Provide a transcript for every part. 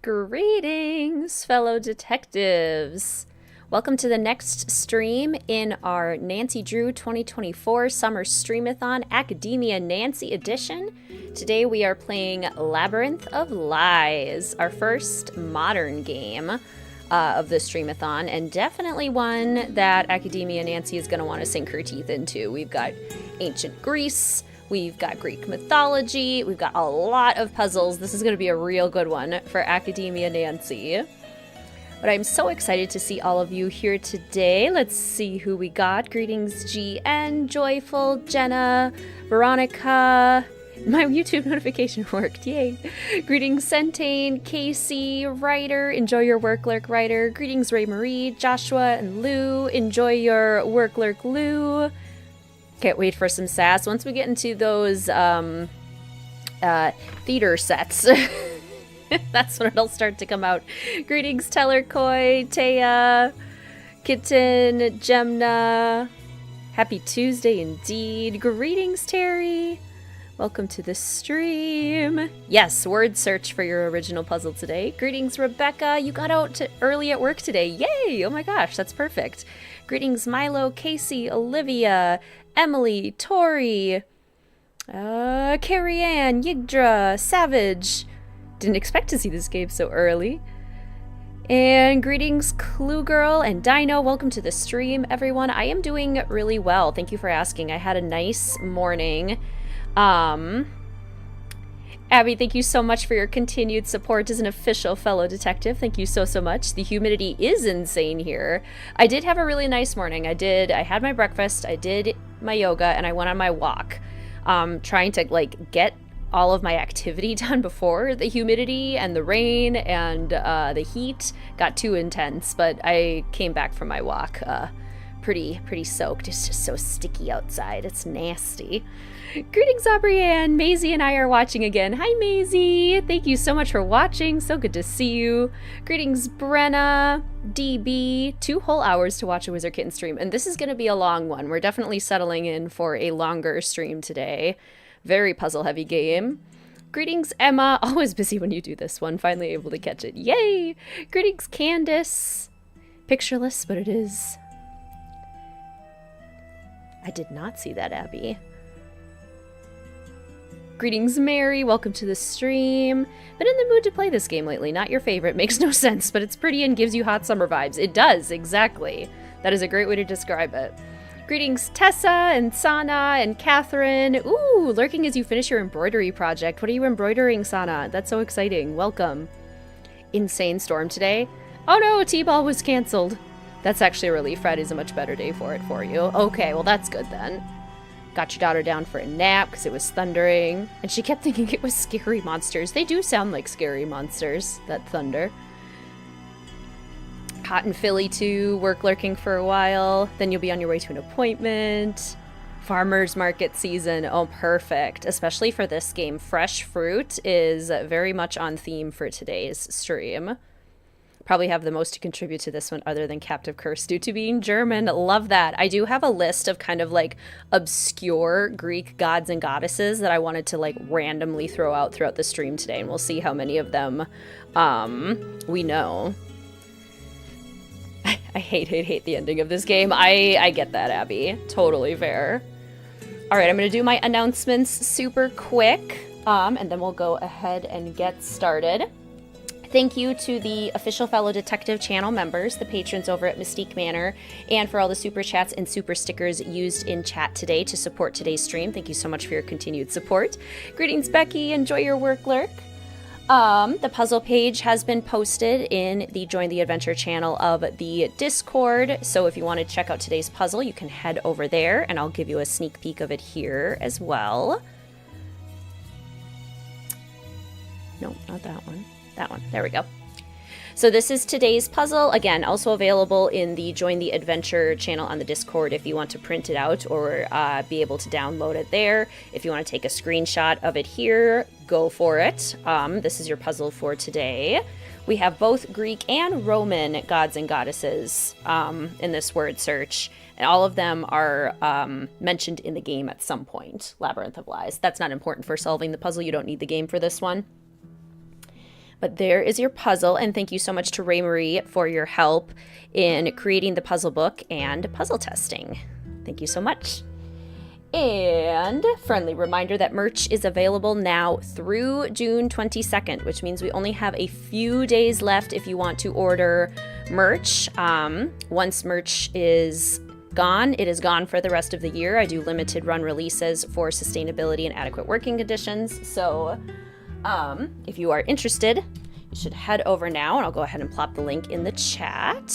Greetings, fellow detectives. Welcome to the next stream in our Nancy Drew 2024 Summer Streamathon Academia Nancy edition. Today we are playing Labyrinth of Lies, our first modern game of the Streamathon, and definitely one that Academia Nancy is going to want to sink her teeth into. We've got ancient Greece, we've got Greek mythology, we've got a lot of puzzles. This is going to be a real good one for Academia Nancy. But I'm so excited to see all of you here today. Let's see who we got. Greetings, GN, Joyful, Jenna, Veronica. My YouTube notification worked, yay. Greetings, Centane, Casey, Ryder, enjoy your work, Lurk, Ryder. Greetings, Ray Marie, Joshua, and Lou, enjoy your work, Lurk, Lou. Can't wait for some sass. Once we get into those theater sets, that's when it'll start to come out. Greetings, Teller, Koi, Taya, Kitten, Gemna. Happy Tuesday indeed. Greetings, Terry. Welcome to the stream. Yes, word search for your original puzzle today. Greetings, Rebecca. You got out early at work today. Yay! Oh my gosh, that's perfect. Greetings, Milo, Casey, Olivia, Emily, Tori, Carrie Ann, Yigdra, Savage. Didn't expect to see this game so early. And greetings, Clue Girl and Dino. Welcome to the stream, everyone. I am doing really well. Thank you for asking. I had a nice morning. Abby, thank you so much for your continued support as an official fellow detective. Thank you so much. The humidity is insane here. I did have a really nice morning. I had my breakfast, I did my yoga, and I went on my walk. Trying to get all of my activity done before the humidity and the rain and the heat got too intense, but I came back from my walk pretty soaked. It's just so sticky outside. It's nasty. Greetings, Aubrianne. Maisie and I are watching again. Hi, Maisie. Thank you so much for watching. So good to see you. Greetings, Brenna, DB. 2 whole hours to watch a Wizard Kitten stream, and this is going to be a long one. We're definitely settling in for a longer stream today. Very puzzle-heavy game. Greetings, Emma. Always busy when you do this one. Finally able to catch it. Yay! Greetings, Candace. Pictureless, but it is. I did not see that, Abby. Greetings, Mary. Welcome to the stream. Been in the mood to play this game lately. Not your favorite. Makes no sense, but it's pretty and gives you hot summer vibes. It does, exactly. That is a great way to describe it. Greetings, Tessa and Sana and Catherine. Ooh, lurking as you finish your embroidery project. What are you embroidering, Sana? That's so exciting. Welcome. Insane storm today. Oh no, T-ball was canceled. That's actually a relief. Friday's a much better day for it for you. Okay, well that's good then. Got your daughter down for a nap because it was thundering. And she kept thinking it was scary monsters. They do sound like scary monsters, that thunder. Hot in Philly too, work lurking for a while. Then you'll be on your way to an appointment. Farmer's market season, oh perfect. Especially for this game. Fresh fruit is very much on theme for today's stream. Probably have the most to contribute to this one other than Captive Curse due to being German. Love that. I do have a list of kind of obscure Greek gods and goddesses that I wanted to randomly throw out throughout the stream today, and we'll see how many of them we know. I hate the ending of this game. I get that, Abby. Totally fair. All right, I'm going to do my announcements super quick, and then we'll go ahead and get started. Thank you to the official fellow detective channel members, the patrons over at Mystique Manor, and for all the super chats and super stickers used in chat today to support today's stream. Thank you so much for your continued support. Greetings, Becky. Enjoy your work, Lurk. The puzzle page has been posted in the Join the Adventure channel of the Discord. So if you want to check out today's puzzle, you can head over there, and I'll give you a sneak peek of it here as well. No, not that one. That one. There we go. So this is today's puzzle. Again, also available in the Join the Adventure channel on the Discord if you want to print it out or be able to download it there. If you want to take a screenshot of it here, go for it. This is your puzzle for today. We have both Greek and Roman gods and goddesses in this word search. And all of them are mentioned in the game at some point. Labyrinth of Lies. That's not important for solving the puzzle. You don't need the game for this one. But there is your puzzle, and thank you so much to Ray Marie for your help in creating the puzzle book and puzzle testing. Thank you so much. And friendly reminder that merch is available now through June 22nd, which means we only have a few days left if you want to order merch. Once merch is gone, it is gone for the rest of the year. I do limited run releases for sustainability and adequate working conditions. So if you are interested, you should head over now, and I'll go ahead and plop the link in the chat.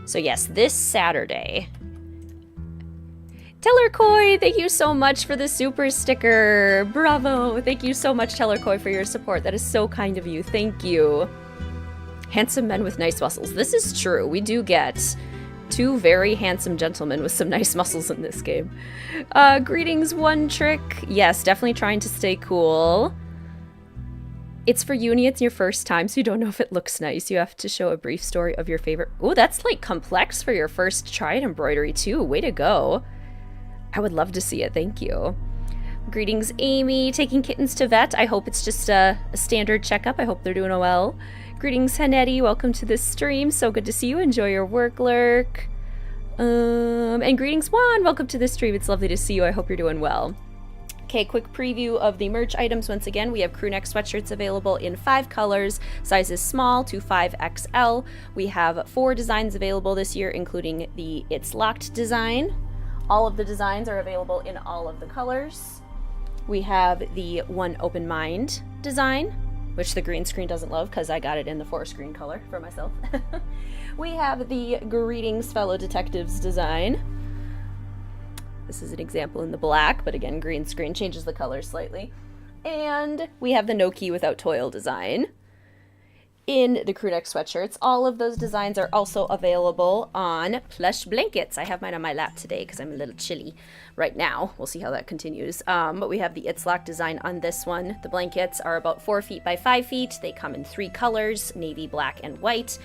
So yes, this Saturday. Tellercoy, thank you so much for the super sticker. Bravo. Thank you so much, Tellercoy, for your support. That is so kind of you. Thank you. Handsome men with nice muscles. This is true. We do get two very handsome gentlemen with some nice muscles in this game. Greetings, One Trick. Yes, definitely trying to stay cool. It's for uni, it's your first time, so you don't know if it looks nice. You have to show a brief story of your favorite. Oh, that's like complex for your first try at embroidery too. Way to go. I would love to see it, thank you. Greetings, Amy. Taking kittens to vet. I hope it's just a standard checkup. I hope they're doing well. Greetings, Hanetti. Welcome to this stream. So good to see you. Enjoy your work lurk. And greetings, Juan. Welcome to this stream. It's lovely to see you. I hope you're doing well. Okay, quick preview of the merch items. Once again, we have crew neck sweatshirts available in 5 colors, sizes small to 5XL. We have 4 designs available this year, including the It's Locked design. All of the designs are available in all of the colors. We have the One Open Mind design, which the green screen doesn't love because I got it in the 4 screen color for myself. We have the Greetings Fellow Detectives design. This is an example in the black, but again, green screen changes the color slightly. And we have the No Key Without Toil design in the crew neck sweatshirts. All of those designs are also available on plush blankets. I have mine on my lap today because I'm a little chilly right now. We'll see how that continues. But we have the It's Locked design on this one. The blankets are about 4 feet by 5 feet. They come in 3 colors, navy, black, and white.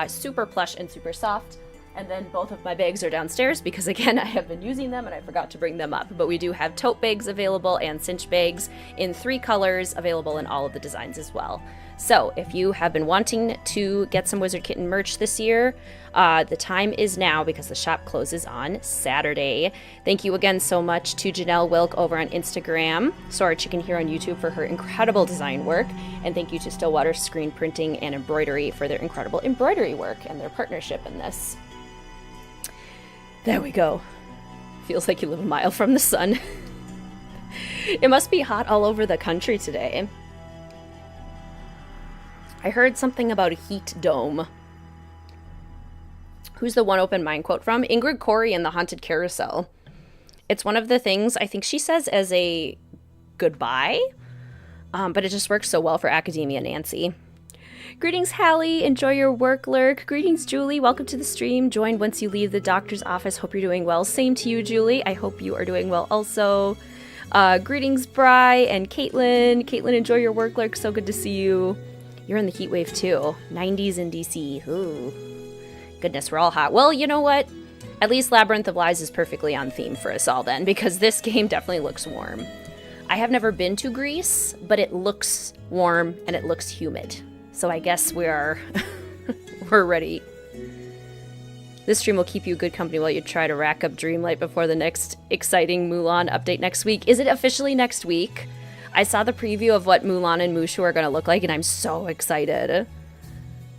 Super plush and super soft. And then both of my bags are downstairs because, again, I have been using them and I forgot to bring them up. But we do have tote bags available and cinch bags in 3 colors available in all of the designs as well. So if you have been wanting to get some Wizard Kitten merch this year, the time is now because the shop closes on Saturday. Thank you again so much to Janelle Wilk over on Instagram, Sora Chicken here on YouTube for her incredible design work. And thank you to Stillwater Screen Printing and Embroidery for their incredible embroidery work and their partnership in this. There we go. Feels like you live a mile from the sun. It must be hot all over the country today. I heard something about a heat dome. Who's the One Open Mind quote from? Ingrid Corey in The Haunted Carousel. It's one of the things I think she says as a goodbye, but it just works so well for Academia Nancy. Greetings, Hallie. Enjoy your work lurk. Greetings, Julie. Welcome to the stream. Join once you leave the doctor's office. Hope you're doing well. Same to you, Julie. I hope you are doing well also. Greetings, Bri and Caitlin. Caitlin, enjoy your work lurk. So good to see you. You're in the heat wave too. 90s in DC. Ooh. Goodness, we're all hot. Well, you know what? At least Labyrinth of Lies is perfectly on theme for us all then, because this game definitely looks warm. I have never been to Greece, but it looks warm and it looks humid. So I guess we're ready. This stream will keep you good company while you try to rack up Dreamlight before the next exciting Mulan update next week. Is it officially next week? I saw the preview of what Mulan and Mushu are going to look like, and I'm so excited.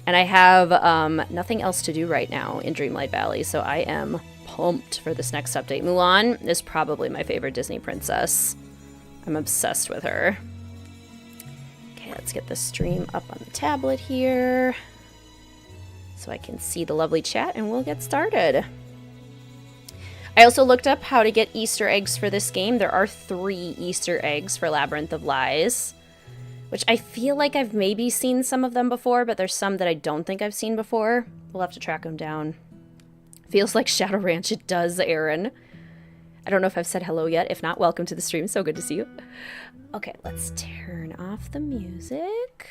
And I have nothing else to do right now in Dreamlight Valley, so I am pumped for this next update. Mulan is probably my favorite Disney princess. I'm obsessed with her. Let's get the stream up on the tablet here so I can see the lovely chat, and we'll get started. I also looked up how to get Easter eggs for this game. There are 3 Easter eggs for Labyrinth of Lies, which I feel like I've maybe seen some of them before, but there's some that I don't think I've seen before. We'll have to track them down. Feels like Shadow Ranch. It does, Aaron. I don't know if I've said hello yet. If not, welcome to the stream. So good to see you. Okay, let's turn off the music.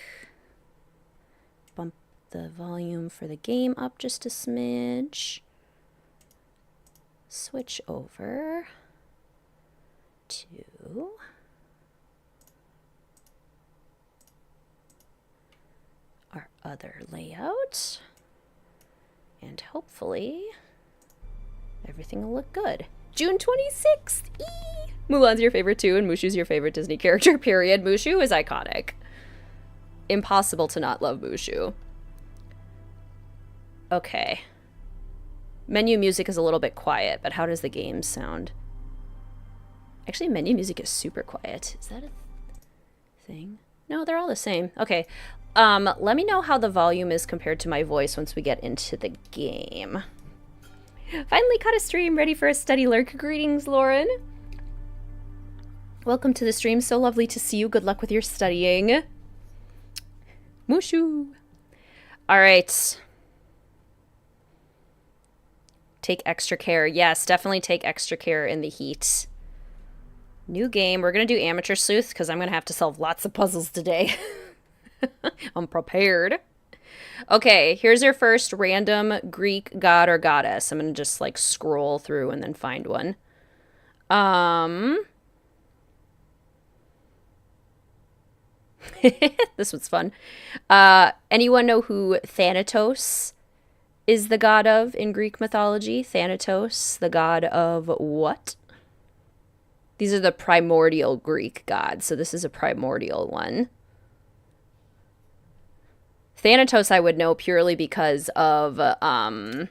Bump the volume for the game up just a smidge. Switch over to other layout. And hopefully everything will look good. June 26th! Eee! Mulan's your favorite too, and Mushu's your favorite Disney character, period. Mushu is iconic. Impossible to not love Mushu. Okay. Menu music is a little bit quiet, but how does the game sound? Actually, menu music is super quiet. Is that a thing? No, they're all the same. Okay. Let me know how the volume is compared to my voice once we get into the game. Finally caught a stream, ready for a steady lurk. Greetings, Lauren. Welcome to the stream. So lovely to see you. Good luck with your studying. Mushu. All right. Take extra care. Yes, definitely take extra care in the heat. New game. We're going to do Amateur Sleuth because I'm going to have to solve lots of puzzles today. I'm prepared. Okay, here's your first random Greek god or goddess. I'm going to just like scroll through and then find one. This one's fun. Anyone know who Thanatos is the god of in Greek mythology? Thanatos, the god of what? These are the primordial Greek gods, so this is a primordial one. Thanatos I would know purely because of, I've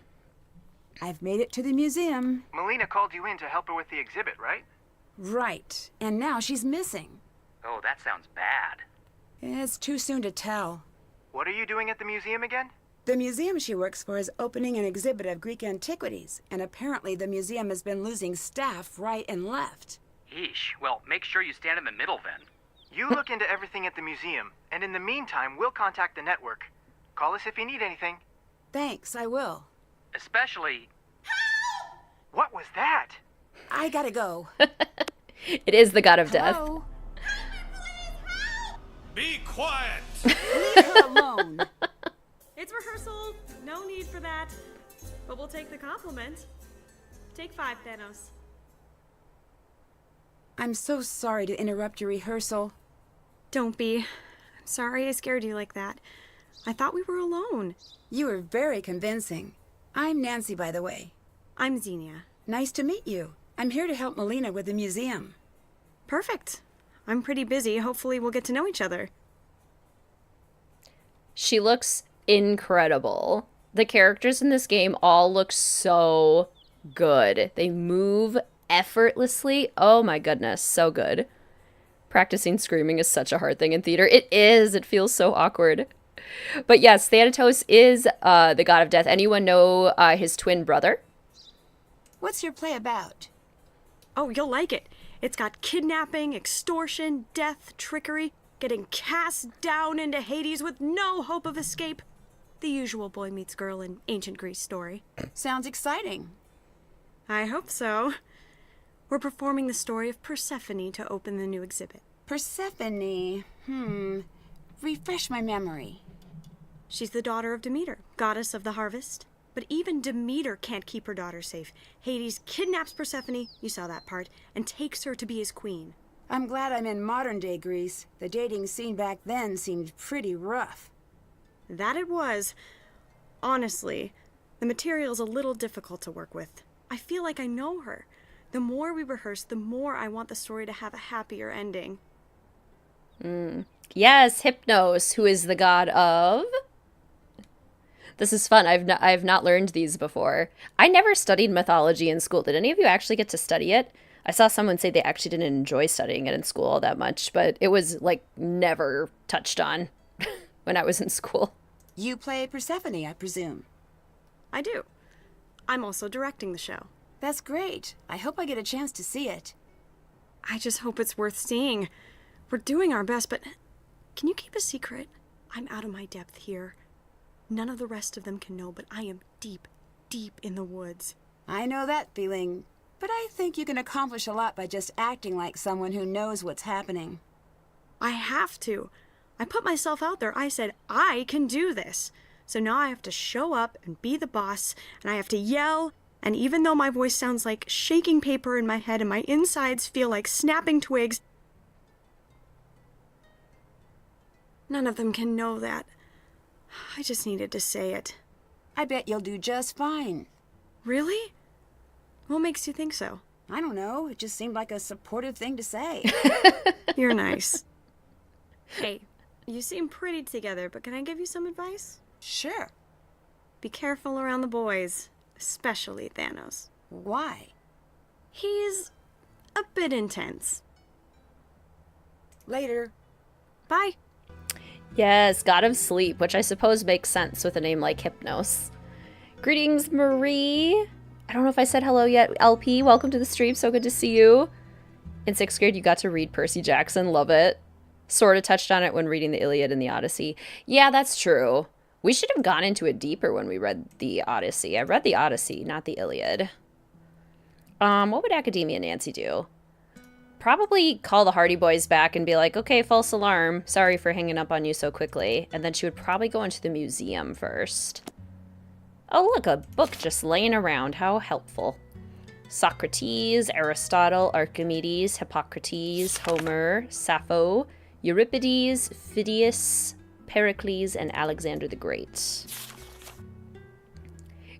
made it to the museum. Melina called you in to help her with the exhibit, right? Right. And now she's missing. Oh, that sounds bad. It's too soon to tell. What are you doing at the museum again? The museum she works for is opening an exhibit of Greek antiquities, and apparently the museum has been losing staff right and left. Yeesh. Well, make sure you stand in the middle then. You look into everything at the museum, and in the meantime, we'll contact the network. Call us if you need anything. Thanks, I will. Especially... What was that? I gotta go. It is the god of death. Hello? Be quiet! Leave her alone. It's rehearsal. No need for that. But we'll take the compliment. Take 5, Thanos. I'm so sorry to interrupt your rehearsal. Don't be. I'm sorry I scared you like that. I thought we were alone. You were very convincing. I'm Nancy, by the way. I'm Xenia. Nice to meet you. I'm here to help Melina with the museum. Perfect. I'm pretty busy. Hopefully we'll get to know each other. She looks incredible. The characters in this game all look so good. They move effortlessly. Oh my goodness, so good. Practicing screaming is such a hard thing in theater. It is. It feels so awkward. But yes, Thanatos is the god of death. Anyone know his twin brother? What's your play about? Oh, you'll like it. It's got kidnapping, extortion, death, trickery, getting cast down into Hades with no hope of escape. The usual boy meets girl in ancient Greece story. Sounds exciting. I hope so. We're performing the story of Persephone to open the new exhibit. Persephone. Refresh my memory. She's the daughter of Demeter, goddess of the harvest. But even Demeter can't keep her daughter safe. Hades kidnaps Persephone, you saw that part, and takes her to be his queen. I'm glad I'm in modern-day Greece. The dating scene back then seemed pretty rough. That it was. Honestly, the material's a little difficult to work with. I feel like I know her. The more we rehearse, the more I want the story to have a happier ending. Yes, Hypnos, who is the god of... This is fun. I've not learned these before. I never studied mythology in school. Did any of you actually get to study it? I saw someone say they actually didn't enjoy studying it in school all that much, but it was like never touched on when I was in school. You play Persephone, I presume. I do. I'm also directing the show. That's great. I hope I get a chance to see it. I just hope it's worth seeing. We're doing our best, but can you keep a secret? I'm out of my depth here. None of the rest of them can know, but I am deep, deep in the woods. I know that feeling, but I think you can accomplish a lot by just acting like someone who knows what's happening. I have to. I put myself out there. I said, I can do this. So now I have to show up and be the boss, and I have to yell, and even though my voice sounds like shaking paper in my head and my insides feel like snapping twigs, none of them can know that. I just needed to say it. I bet you'll do just fine. Really? What makes you think so? I don't know. It just seemed like a supportive thing to say. You're nice. Hey, you seem pretty together, but can I give you some advice? Sure. Be careful around the boys, especially Thanos. Why? He's a bit intense. Later. Bye. Yes, God of Sleep, which I suppose makes sense with a name like Hypnos. Greetings, Marie. I don't know if I said hello yet. LP, welcome to the stream. So good to see you. In 6th grade, you got to read Percy Jackson. Love it. Sort of touched on it when reading the Iliad and the Odyssey. Yeah, that's true. We should have gone into it deeper when we read the Odyssey. I read the Odyssey, not the Iliad. What would Academia Nancy do? Probably call the Hardy Boys back and be like, okay, false alarm. Sorry for hanging up on you so quickly. And then she would probably go into the museum first. Oh, look, a book just laying around. How helpful. Socrates, Aristotle, Archimedes, Hippocrates, Homer, Sappho, Euripides, Phidias, Pericles, and Alexander the Great.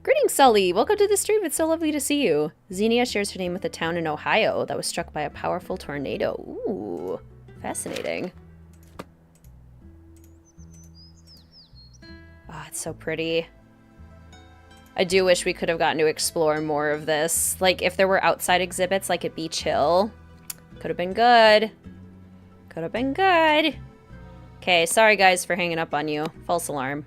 Greetings, Sully. Welcome to the stream. It's so lovely to see you. Xenia shares her name with a town in Ohio that was struck by a powerful tornado. Ooh, fascinating. Oh, it's so pretty. I do wish we could have gotten to explore more of this. Like, if there were outside exhibits, like at Beach Hill, could have been good. Could have been good. Okay, sorry guys for hanging up on you. False alarm.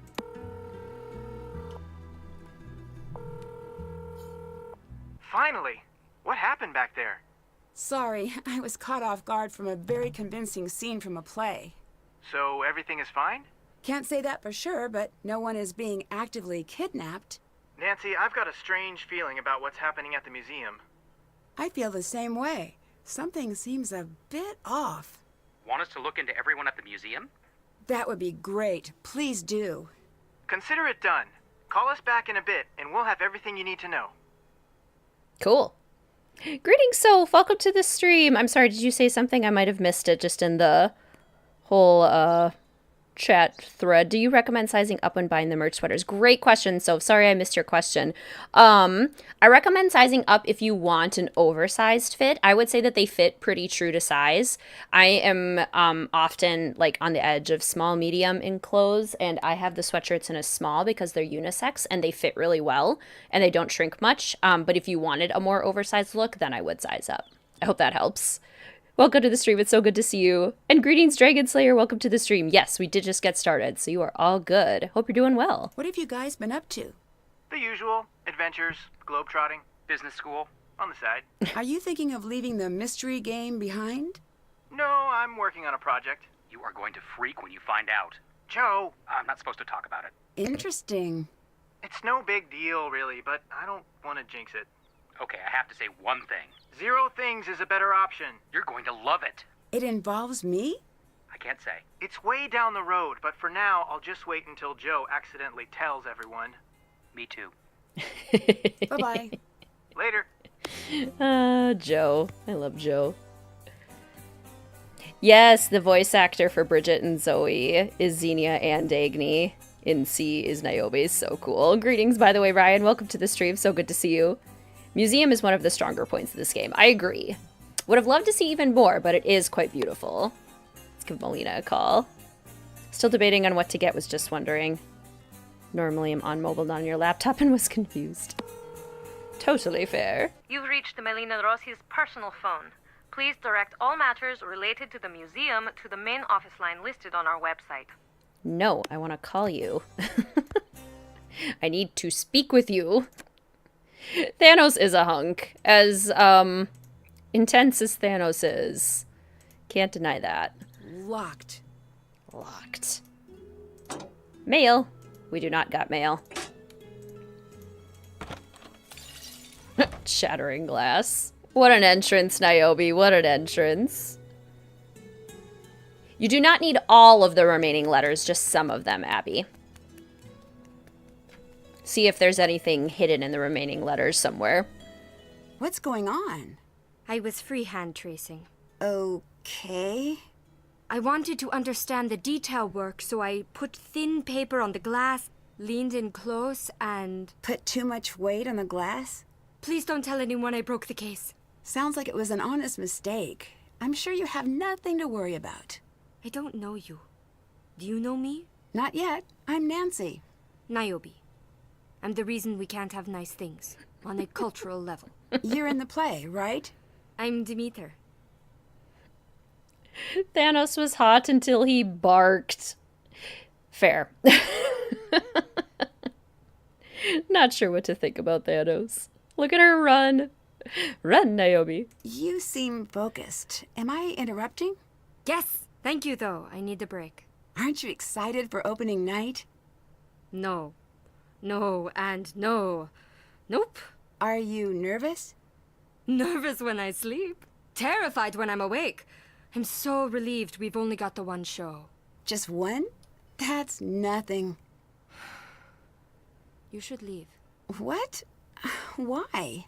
Finally! What happened back there? Sorry, I was caught off guard from a very convincing scene from a play. So everything is fine? Can't say that for sure, but no one is being actively kidnapped. Nancy, I've got a strange feeling about what's happening at the museum. I feel the same way. Something seems a bit off. Want us to look into everyone at the museum? That would be great. Please do. Consider it done. Call us back in a bit, and we'll have everything you need to know. Cool. Greetings, Soph. Welcome to the stream. I'm sorry, did you say something? I might have missed it just in the whole chat thread. Do you recommend sizing up when buying the merch sweaters? Great question, Soph. Sorry I missed your question. I recommend sizing up if you want an oversized fit. I would say that they fit pretty true to size. I am often like on the edge of small, medium in clothes, and I have the sweatshirts in a small because they're unisex and they fit really well and they don't shrink much. But if you wanted a more oversized look, then I would size up. I hope that helps. Welcome to the stream. It's so good to see you. And greetings, Dragon Slayer. Welcome to the stream. Yes, we did just get started, so you are all good. Hope you're doing well. What have you guys been up to? The usual. Adventures, globetrotting, Business school? on the side. Are you thinking of leaving the mystery game behind? No, I'm working on a project. You are going to freak when you find out. Joe, I'm not supposed to talk about it. Interesting. it's no big deal, really, but I don't want to jinx it. Okay, I have to say one thing. 0 things is a better option. You're going to love it. It involves me? I can't say. It's way down the road, but for now, I'll just wait until Joe accidentally tells everyone. Me too. Bye-bye. Later. Joe. I love Joe. Yes, the voice actor for Bridget and Zoe is Xenia and Dagny. In C is Niobe. So cool. Greetings, by the way, Ryan. Welcome to the stream. So good to see you. Museum is one of the stronger points of this game. I agree. Would have loved to see even more, but it is quite beautiful. Let's give Melina a call. Still debating on what to get, was just wondering. Normally I'm on mobile, not on your laptop, and was confused. Totally fair. You've reached Melina Rossi's personal phone. Please direct all matters related to the museum to the main office line listed on our website. No, I want to call you. I need to speak with you. Thanos is a hunk. As, intense as Thanos is. Can't deny that. Locked. Locked. Mail. We do not got mail. Shattering glass. What an entrance, Niobe. What an entrance. You do not need all of the remaining letters, just some of them, Abby. See if there's anything hidden in the remaining letters somewhere. What's going on? I was freehand tracing. Okay. I wanted to understand the detail work, so I put thin paper on the glass, leaned in close, and... Put too much weight on the glass? Please don't tell anyone I broke the case. Sounds like it was an honest mistake. I'm sure you have nothing to worry about. I don't know you. Do you know me? Not yet. I'm Nancy. Niobe. I'm the reason we can't have nice things, on a cultural level. You're in the play, right? I'm Demeter. Thanos was hot until he barked. Fair. Not sure what to think about Thanos. Look at her run. Run, Niobe. You seem focused. Am I interrupting? Yes! Thank you, though. I need a break. Aren't you excited for opening night? No. No and no. Nope. Are you nervous? Nervous when I sleep. Terrified when I'm awake. I'm so relieved we've only got the one show. Just one? That's nothing. You should leave. What? Why?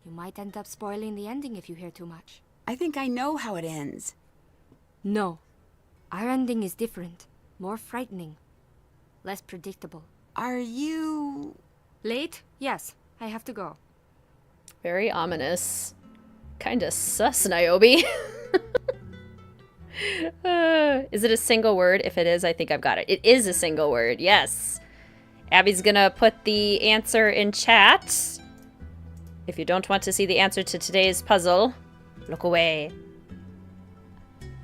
You might end up spoiling the ending if you hear too much. I think I know how it ends. No. Our ending is different. More frightening. Less predictable. Are you... Late? Yes. I have to go. Very ominous. Kinda sus, Niobe. Is it a single word? If it is, I think I've got it. It is a single word, yes. Abby's gonna put the answer in chat. If you don't want to see the answer to today's puzzle, look away.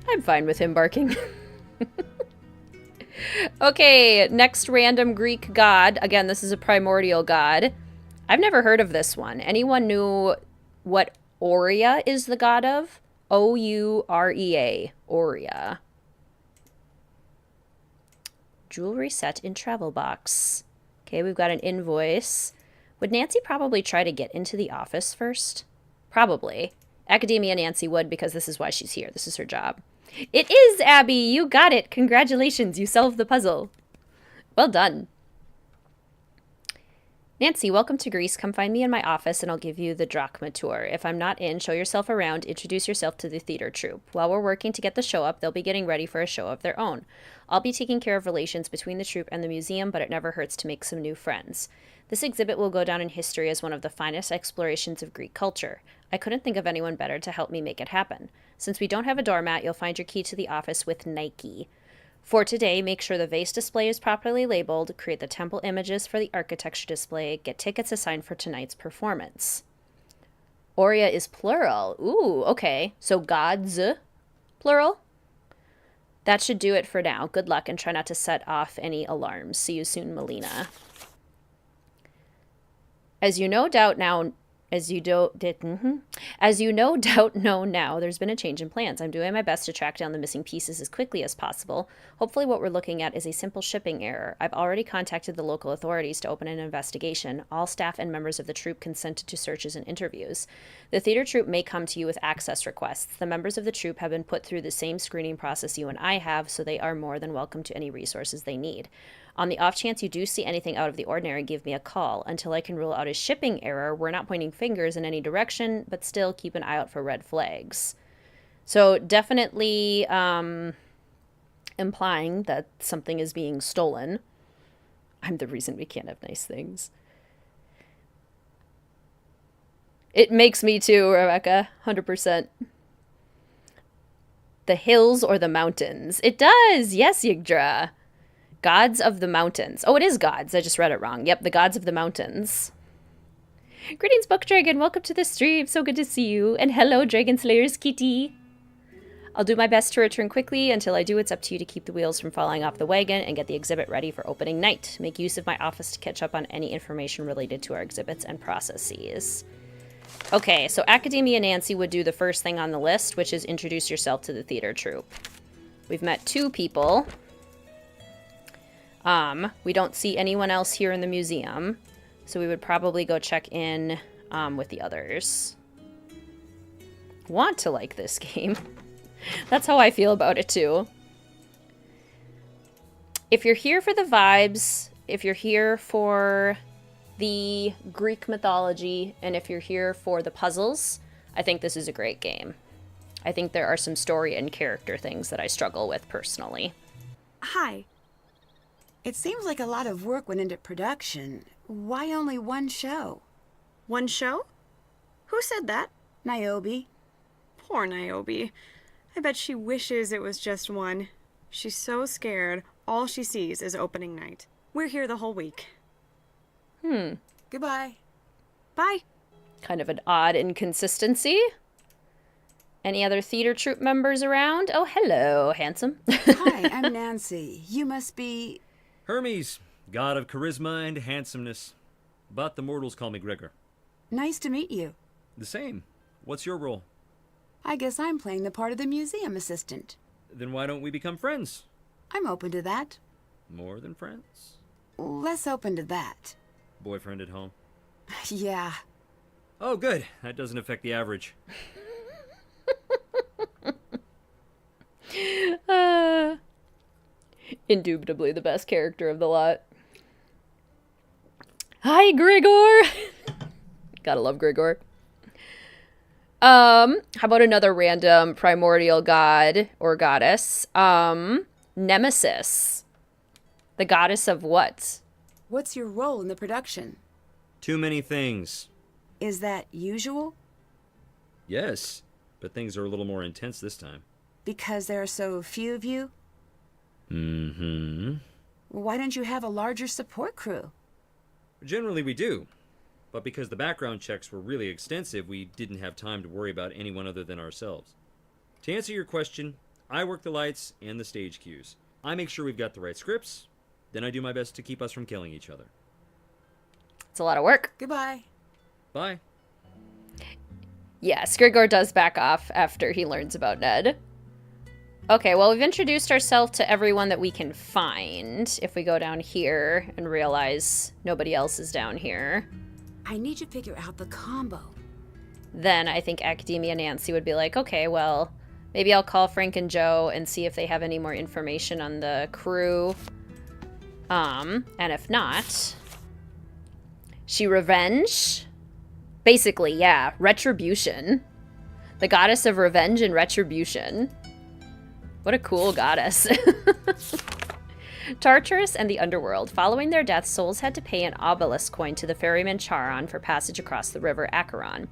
I'm fine with him barking. Okay, next random Greek god. Again, this is a primordial god. I've never heard of this one. Anyone knew what Aurea is the god of? O-U-R-E-A. Aurea. Jewelry set in travel box. Okay, we've got an invoice. Would Nancy probably try to get into the office first? Probably. Academia Nancy would, because this is why she's here. This is her job. It is, Abby! You got it! Congratulations, you solved the puzzle. Well done. Nancy, welcome to Greece. Come find me in my office and I'll give you the drachma tour. If I'm not in, show yourself around, introduce yourself to the theater troupe. While we're working to get the show up, they'll be getting ready for a show of their own. I'll be taking care of relations between the troupe and the museum, but it never hurts to make some new friends. This exhibit will go down in history as one of the finest explorations of Greek culture. I couldn't think of anyone better to help me make it happen. Since we don't have a doormat, you'll find your key to the office with Nike. For today, make sure the vase display is properly labeled, create the temple images for the architecture display, get tickets assigned for tonight's performance. Aurea is plural. Ooh, okay. So gods, plural? That should do it for now. Good luck and try not to set off any alarms. See you soon, Melina. As you no doubt know now, there's been a change in plans. I'm doing my best to track down the missing pieces as quickly as possible. Hopefully what we're looking at is a simple shipping error. I've already contacted the local authorities to open an investigation. All staff and members of the troupe consented to searches and interviews. The theater troupe may come to you with access requests. The members of the troupe have been put through the same screening process you and I have, so they are more than welcome to any resources they need. On the off chance you do see anything out of the ordinary, give me a call. Until I can rule out a shipping error, we're not pointing fingers in any direction, but still keep an eye out for red flags. So definitely implying that something is being stolen. I'm the reason we can't have nice things. It makes me too, Rebecca. 100%. The hills or the mountains? It does! Yes, Yggdra. Gods of the mountains. Oh, it is gods. I just read it wrong. Yep, the gods of the mountains. Greetings, Book Dragon. Welcome to the stream. So good to see you. And hello, Dragon Slayer's kitty. I'll do my best to return quickly. Until I do, it's up to you to keep the wheels from falling off the wagon and get the exhibit ready for opening night. Make use of my office to catch up on any information related to our exhibits and processes. Okay, so Academia Nancy would do the first thing on the list, which is introduce yourself to the theater troupe. We've met 2 people. We don't see anyone else here in the museum, so we would probably go check in with the others. Want to like this game. That's how I feel about it too. If you're here for the vibes, if you're here for the Greek mythology, and if you're here for the puzzles, I think this is a great game. I think there are some story and character things that I struggle with personally. Hi. It seems like a lot of work went into production. Why only one show? One show? Who said that? Niobe. Poor Niobe. I bet she wishes it was just one. She's so scared, all she sees is opening night. We're here the whole week. Goodbye. Bye. Kind of an odd inconsistency. Any other theater troupe members around? Oh, hello, handsome. Hi, I'm Nancy. You must be... Hermes, god of charisma and handsomeness. But the mortals call me Gregor. Nice to meet you. The same. What's your role? I guess I'm playing the part of the museum assistant. Then why don't we become friends? I'm open to that. More than friends? Less open to that. Boyfriend at home? Yeah. Oh, good. That doesn't affect the average. Indubitably the best character of the lot. Hi, Gregor! Gotta love Gregor. How about another random primordial god or goddess? Nemesis. The goddess of what? What's your role in the production? Too many things. Is that usual? Yes, but things are a little more intense this time. Because there are so few of you? Mm-hmm. Why don't you have a larger support crew? Generally we do. But because the background checks were really extensive, we didn't have time to worry about anyone other than ourselves. To answer your question, I work the lights and the stage cues. I make sure we've got the right scripts, then I do my best to keep us from killing each other. It's a lot of work. Goodbye. Bye. Yes, Gregor does back off after he learns about Ned. Okay, well, we've introduced ourselves to everyone that we can find. If we go down here and realize nobody else is down here, I need to figure out the combo. then I think Academia Nancy would be like, okay, well, maybe I'll call Frank and Joe and see if they have any more information on the crew. And if not, she revenge? Basically, yeah, retribution. The goddess of revenge and retribution. What a cool goddess. Tartarus and the Underworld. Following their deaths, souls had to pay an obelisk coin to the ferryman Charon for passage across the river Acheron.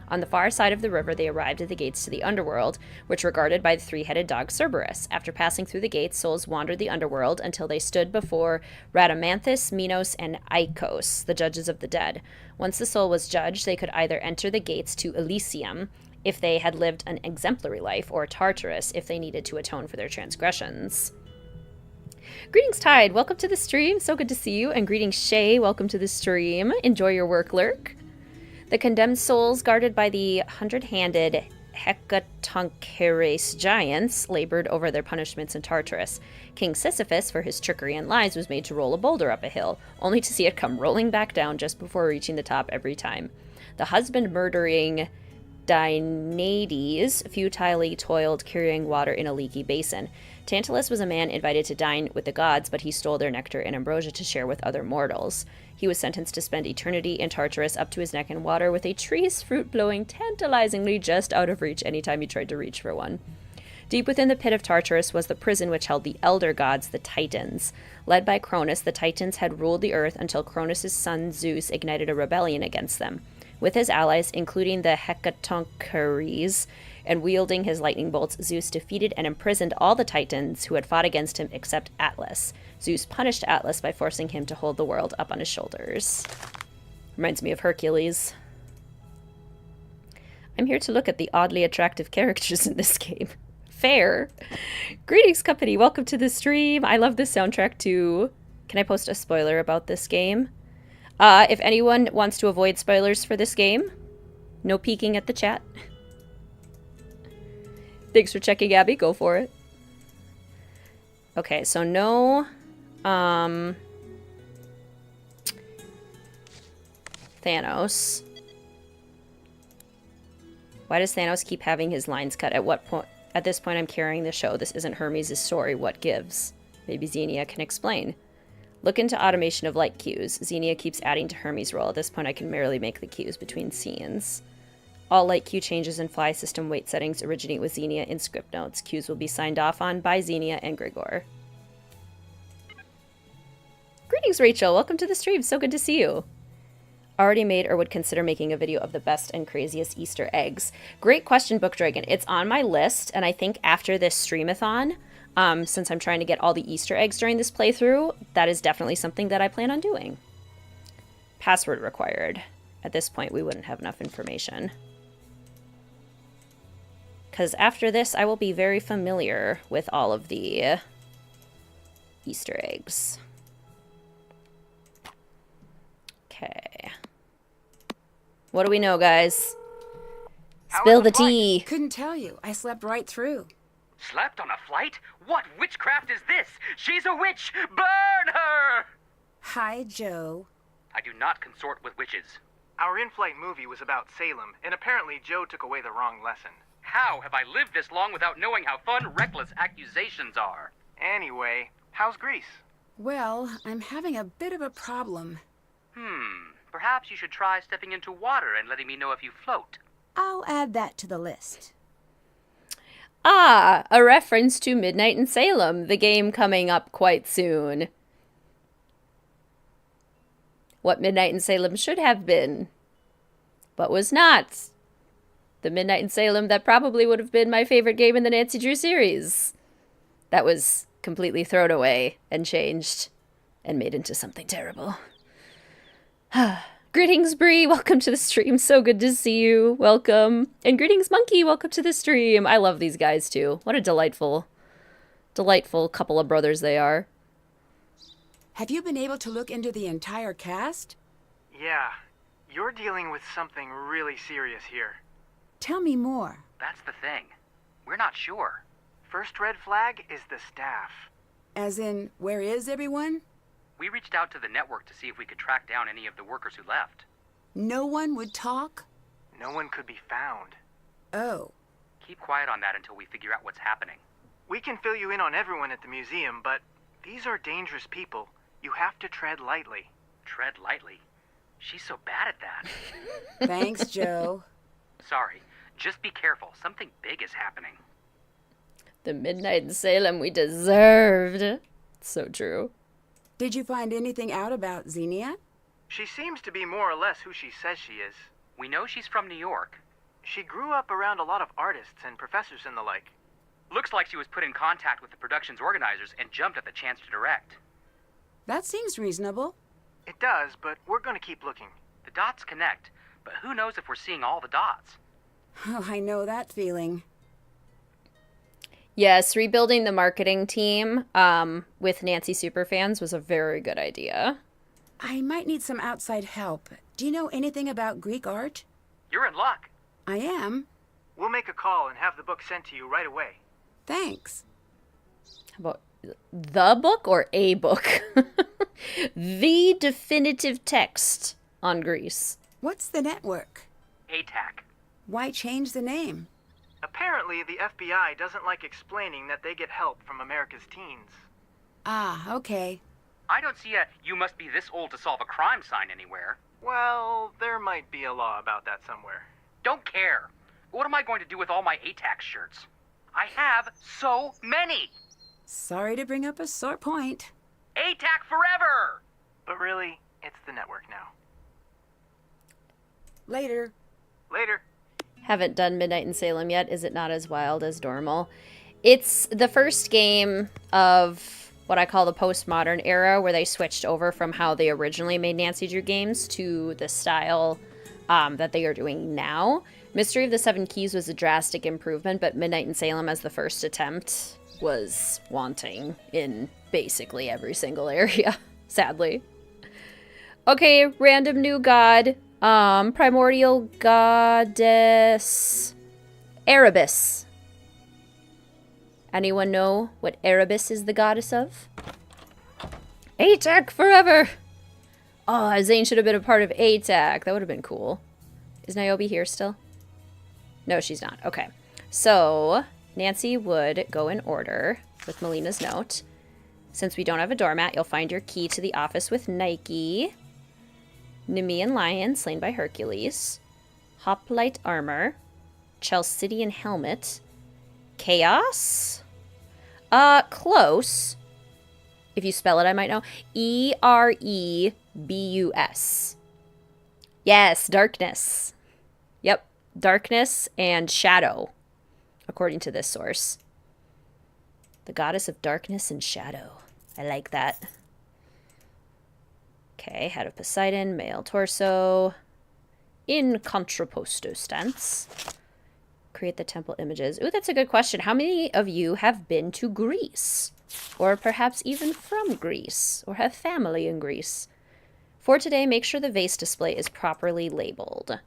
On the far side of the river, they arrived at the gates to the Underworld, which were guarded by the three-headed dog Cerberus. After passing through the gates, souls wandered the Underworld until they stood before Rhadamanthus, Minos, and Aikos, the judges of the dead. Once the soul was judged, they could either enter the gates to Elysium, if they had lived an exemplary life, or Tartarus, if they needed to atone for their transgressions. Greetings, Tide. Welcome to the stream. So good to see you. And greetings, Shay. Welcome to the stream. Enjoy your work, Lurk. The condemned souls guarded by the 100-handed Hecatoncheires giants labored over their punishments in Tartarus. King Sisyphus, for his trickery and lies, was made to roll a boulder up a hill, only to see it come rolling back down just before reaching the top every time. The husband-murdering Dynades futilely toiled carrying water in a leaky basin. Tantalus was a man invited to dine with the gods, but he stole their nectar and ambrosia to share with other mortals. He was sentenced to spend eternity in Tartarus up to his neck in water, with a tree's fruit blowing tantalizingly just out of reach anytime he tried to reach for one. Deep within the pit of Tartarus was the prison which held the elder gods, the Titans. Led by Cronus, the Titans had ruled the earth until Cronus' son Zeus ignited a rebellion against them. With his allies, including the Hecatoncheires, and wielding his lightning bolts, Zeus defeated and imprisoned all the Titans who had fought against him except Atlas. Zeus punished Atlas by forcing him to hold the world up on his shoulders. Reminds me of Hercules. I'm here to look at the oddly attractive characters in this game. Fair. Greetings, company. Welcome to the stream. I love this soundtrack too. Can I post a spoiler about this game? If anyone wants to avoid spoilers for this game, no peeking at the chat. Thanks for checking, Abby. Go for it. Okay, so no... Thanos. Why does Thanos keep having his lines cut? At what point? At this point, I'm carrying the show. This isn't Hermes' story. What gives? Maybe Xenia can explain. Look into automation of light cues. Xenia keeps adding to Hermes' role. At this point, I can merely make the cues between scenes. All light queue changes and fly system weight settings originate with Xenia in script notes. Queues will be signed off on by Xenia and Gregor. Greetings, Rachel. Welcome to the stream. So good to see you. Already made or would consider making a video of the best and craziest Easter eggs? Great question, Book Dragon. It's on my list, and I think after this Streamathon, since I'm trying to get all the Easter eggs during this playthrough, that is definitely something that I plan on doing. Password required. At this point, we wouldn't have enough information. Because after this, I will be very familiar with all of the Easter eggs. Okay. What do we know, guys? Spill the tea. Couldn't tell you. I slept right through. Slept on a flight? What witchcraft is this? She's a witch! Burn her! Hi, Joe. I do not consort with witches. Our in-flight movie was about Salem, and apparently Joe took away the wrong lesson. How have I lived this long without knowing how fun, reckless accusations are? Anyway, how's Greece? Well, I'm having a bit of a problem. Perhaps you should try stepping into water and letting me know if you float. I'll add that to the list. Ah, a reference to Midnight in Salem, the game coming up quite soon. What Midnight in Salem should have been, but was not. The Midnight in Salem that probably would have been my favorite game in the Nancy Drew series. That was completely thrown away and changed and made into something terrible. Greetings, Bree. Welcome to the stream. So good to see you. Welcome. And greetings, Monkey. Welcome to the stream. I love these guys, too. What a delightful couple of brothers they are. Have you been able to look into the entire cast? Yeah, you're dealing with something really serious here. Tell me more. That's the thing. We're not sure. First red flag is the staff. As in, where is everyone? We reached out to the network to see if we could track down any of the workers who left. No one would talk? No one could be found. Oh. Keep quiet on that until we figure out what's happening. We can fill you in on everyone at the museum, but these are dangerous people. You have to tread lightly. Tread lightly? She's so bad at that. Thanks, Joe. Sorry. Just be careful. Something big is happening. The Midnight in Salem we deserved. So true. Did you find anything out about Xenia? She seems to be more or less who she says she is. We know she's from New York. She grew up around a lot of artists and professors and the like. Looks like she was put in contact with the production's organizers and jumped at the chance to direct. That seems reasonable. It does, but we're going to keep looking. The dots connect, but who knows if we're seeing all the dots? Oh, I know that feeling. Yes, rebuilding the marketing team with Nancy Superfans was a very good idea. I might need some outside help. Do you know anything about Greek art? You're in luck. I am. We'll make a call and have the book sent to you right away. Thanks. How about the book or a book? The definitive text on Greece. What's the network? ATAC. Why change the name? Apparently, the FBI doesn't like explaining that they get help from America's teens. Ah, okay. I don't see a "you must be this old to solve a crime" sign anywhere. Well, there might be a law about that somewhere. Don't care. What am I going to do with all my ATAC shirts? I have so many! Sorry to bring up a sore point. ATAC forever! But really, it's the network now. Later. Later. Haven't done Midnight in Salem yet. Is it not as wild as normal? It's the first game of what I call the postmodern era, where they switched over from how they originally made Nancy Drew games to the style that they are doing now. Mystery of the Seven Keys was a drastic improvement, but Midnight in Salem as the first attempt was wanting in basically every single area, sadly. Okay, random new god. Primordial goddess Erebus. Anyone know what Erebus is the goddess of? ATAC forever! Oh, Zane should have been a part of ATAC. That would have been cool. Is Niobe here still? No, she's not. Okay. So, Nancy would go in order with Melina's note. Since we don't have a doormat, you'll find your key to the office with Nike. Nemean lion, slain by Hercules. Hoplite armor. Chalcidian helmet. Chaos? Close. If you spell it, I might know. Erebus. Yes, darkness. Yep, darkness and shadow, according to this source. The goddess of darkness and shadow. I like that. Okay, head of Poseidon, male torso. In contrapposto stance. Create the temple images. Ooh, that's a good question. How many of you have been to Greece? Or perhaps even from Greece? Or have family in Greece? For today, make sure the vase display is properly labeled.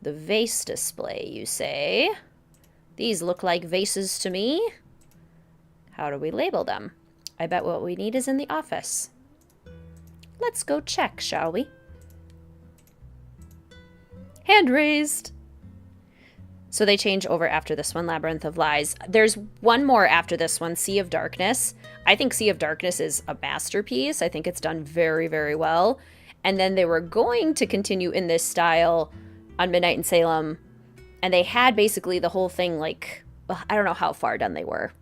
The vase display, you say? These look like vases to me. How do we label them? I bet what we need is in the office. Let's go check, shall we? Hand raised. So they change over after this one, Labyrinth of Lies. There's one more after this one, Sea of Darkness. I think Sea of Darkness is a masterpiece. I think it's done very, very well. And then they were going to continue in this style on Midnight in Salem. And they had basically the whole thing, like, I don't know how far done they were.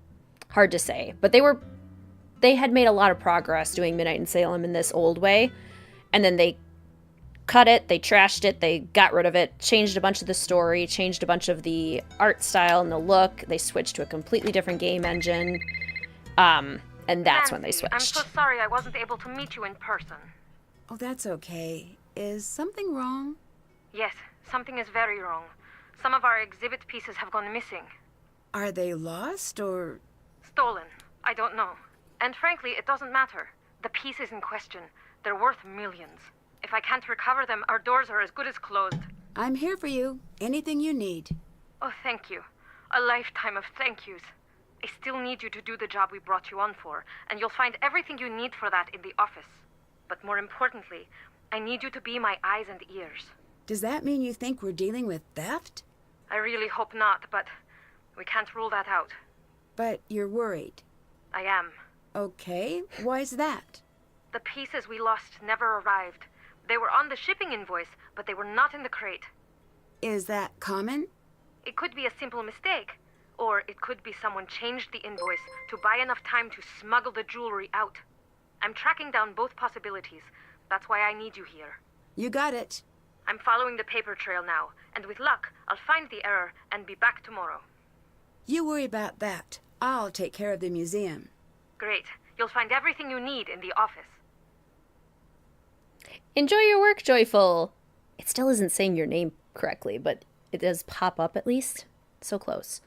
Hard to say. But they had made a lot of progress doing Midnight in Salem in this old way. And then they cut it, they trashed it, they got rid of it, changed a bunch of the story, changed a bunch of the art style and the look. They switched to a completely different game engine. And that's when they switched. I'm so sorry I wasn't able to meet you in person. Oh, that's okay. Is something wrong? Yes, something is very wrong. Some of our exhibit pieces have gone missing. Are they lost or... Stolen. I don't know. And frankly, it doesn't matter. The pieces in question, they're worth millions. If I can't recover them, our doors are as good as closed. I'm here for you. Anything you need. Oh, thank you. A lifetime of thank yous. I still need you to do the job we brought you on for, and you'll find everything you need for that in the office. But more importantly, I need you to be my eyes and ears. Does that mean you think we're dealing with theft? I really hope not, but we can't rule that out. But you're worried. I am. Okay, why's that? The pieces we lost never arrived. They were on the shipping invoice, but they were not in the crate. Is that common? It could be a simple mistake, or it could be someone changed the invoice to buy enough time to smuggle the jewelry out. I'm tracking down both possibilities. That's why I need you here. You got it. I'm following the paper trail now, and with luck, I'll find the error and be back tomorrow. You worry about that. I'll take care of the museum. Great. You'll find everything you need in the office. Enjoy your work, Joyful. It still isn't saying your name correctly, but it does pop up at least. So close.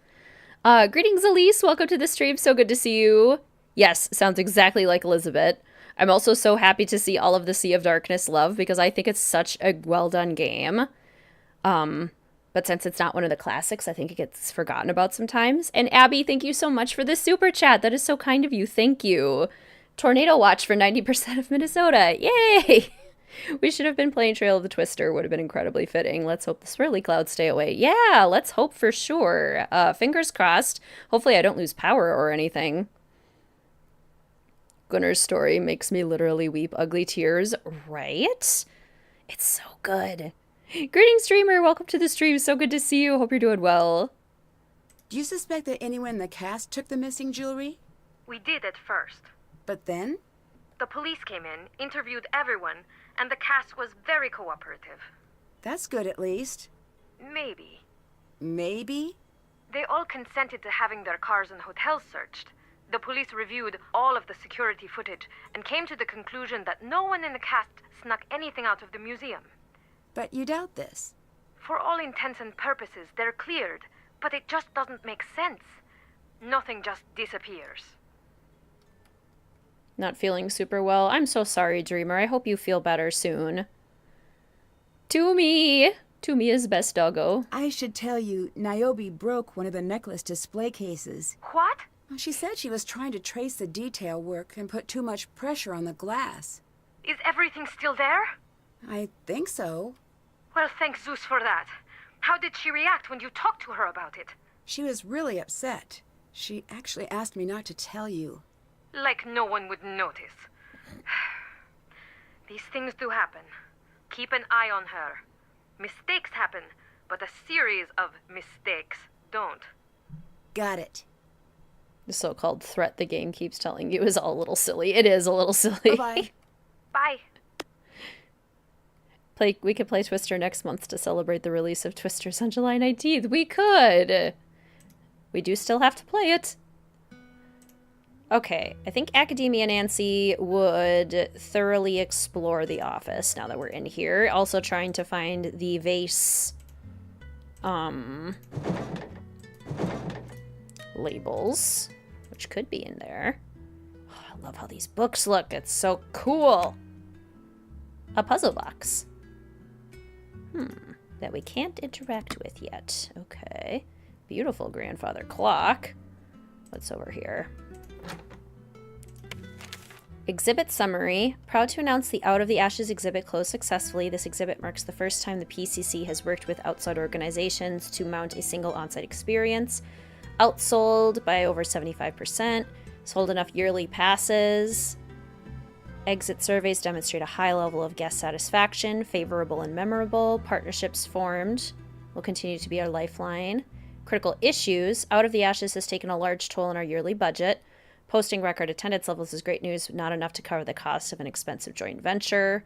Greetings, Elise. Welcome to the stream. So good to see you. Yes, sounds exactly like Elizabeth. I'm also so happy to see all of the Sea of Darkness love because I think it's such a well-done game. But since it's not one of the classics, I think it gets forgotten about sometimes. And Abby, thank you so much for the super chat. That is so kind of you. Thank you. Tornado Watch for 90% of Minnesota. Yay! We should have been playing Trail of the Twister. Would have been incredibly fitting. Let's hope the swirly clouds stay away. Yeah, let's hope for sure. Fingers crossed. Hopefully I don't lose power or anything. Gunnar's story makes me literally weep ugly tears. Right? It's so good. Greetings, streamer. Welcome to the stream. So good to see you. Hope you're doing well. Do you suspect that anyone in the cast took the missing jewelry? We did at first. But then? The police came in, interviewed everyone, and the cast was very cooperative. That's good at least. Maybe. Maybe? They all consented to having their cars and hotels searched. The police reviewed all of the security footage and came to the conclusion that no one in the cast snuck anything out of the museum. But you doubt this. For all intents and purposes, they're cleared, but it just doesn't make sense. Nothing just disappears. Not feeling super well. I'm so sorry, Dreamer. I hope you feel better soon. Toomey! Toomey is best doggo. I should tell you, Niobe broke one of the necklace display cases. What? She said she was trying to trace the detail work and put too much pressure on the glass. Is everything still there? I think so. Well, thank Zeus for that. How did she react when you talked to her about it? She was really upset. She actually asked me not to tell you. Like no one would notice. These things do happen. Keep an eye on her. Mistakes happen, but a series of mistakes don't. Got it. The so-called threat the game keeps telling you is all a little silly. It is a little silly. Bye-bye. Bye. We could play Twister next month to celebrate the release of Twisters on July 19th. We could. We do still have to play it. Okay, I think Academia Nancy would thoroughly explore the office now that we're in here. Also trying to find the vase labels, which could be in there. Oh, I love how these books look. It's so cool. A puzzle box. That we can't interact with yet. Okay. Beautiful grandfather clock. What's over here? Exhibit summary. Proud to announce the Out of the Ashes exhibit closed successfully. This exhibit marks the first time the PCC has worked with outside organizations to mount a single on-site experience. Outsold by over 75%. Sold enough yearly passes. Exit surveys demonstrate a high level of guest satisfaction, favorable and memorable. Partnerships formed will continue to be our lifeline. Critical issues. Out of the Ashes has taken a large toll on our yearly budget. Posting record attendance levels is great news, but not enough to cover the cost of an expensive joint venture.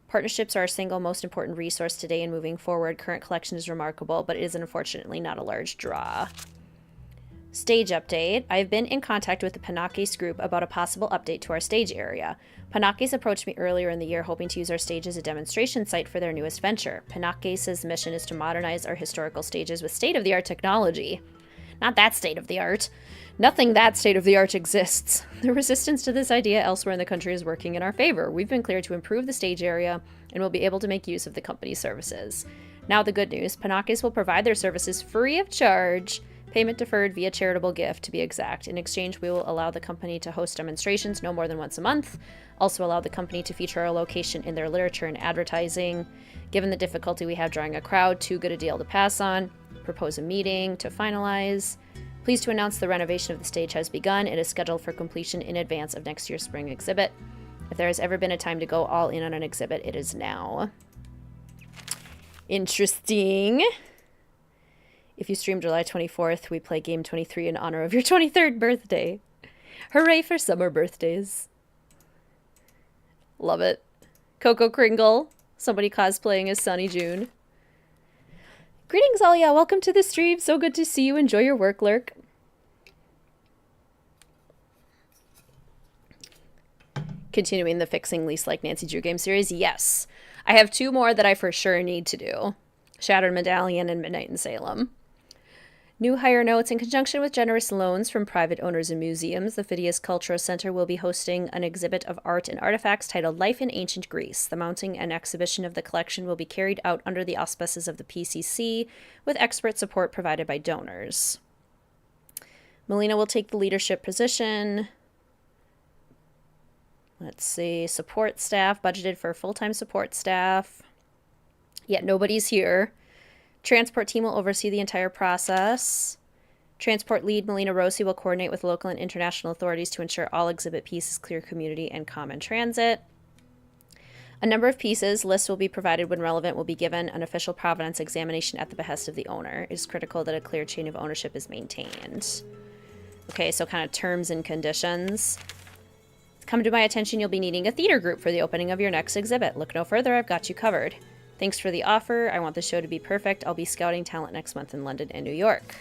Partnerships are our single most important resource today and moving forward. Current collection is remarkable, but it is unfortunately not a large draw. Stage update. I've been in contact with the Panakes group about a possible update to our stage area. Panakes approached me earlier in the year hoping to use our stage as a demonstration site for their newest venture. Panakes' mission is to modernize our historical stages with state-of-the-art technology. Not that state-of-the-art. Nothing that state-of-the-art exists. The resistance to this idea elsewhere in the country is working in our favor. We've been cleared to improve the stage area and will be able to make use of the company's services. Now the good news. Panakes will provide their services free of charge. Payment deferred via charitable gift, to be exact. In exchange, we will allow the company to host demonstrations no more than once a month. Also allow the company to feature our location in their literature and advertising. Given the difficulty we have drawing a crowd, too good a deal to pass on. Propose a meeting to finalize. Pleased to announce the renovation of the stage has begun. It is scheduled for completion in advance of next year's spring exhibit. If there has ever been a time to go all in on an exhibit, it is now. Interesting. If you stream July 24th, we play game 23 in honor of your 23rd birthday. Hooray for summer birthdays. Love it. Coco Kringle. Somebody cosplaying as Sunny June. Greetings, Alia. Welcome to the stream. So good to see you. Enjoy your work, Lurk. Continuing the Fixing Least Like Nancy Drew game series. Yes. I have 2 more that I for sure need to do. Shattered Medallion and Midnight in Salem. New hire notes. In conjunction with generous loans from private owners and museums, the Phidias Cultural Center will be hosting an exhibit of art and artifacts titled Life in Ancient Greece. The mounting and exhibition of the collection will be carried out under the auspices of the PCC, with expert support provided by donors. Melina will take the leadership position. Let's see. Support staff. Budgeted for full-time support staff. Yet nobody's here. Transport team will oversee the entire process. Transport lead Melina Rossi will coordinate with local and international authorities to ensure all exhibit pieces clear community and common transit. A number of pieces, lists will be provided when relevant, will be given an official provenance examination at the behest of the owner. It is critical that a clear chain of ownership is maintained. Okay, so kind of terms and conditions. Come to my attention, you'll be needing a theater group for the opening of your next exhibit. Look no further, I've got you covered. Thanks for the offer. I want the show to be perfect. I'll be scouting talent next month in London and New York.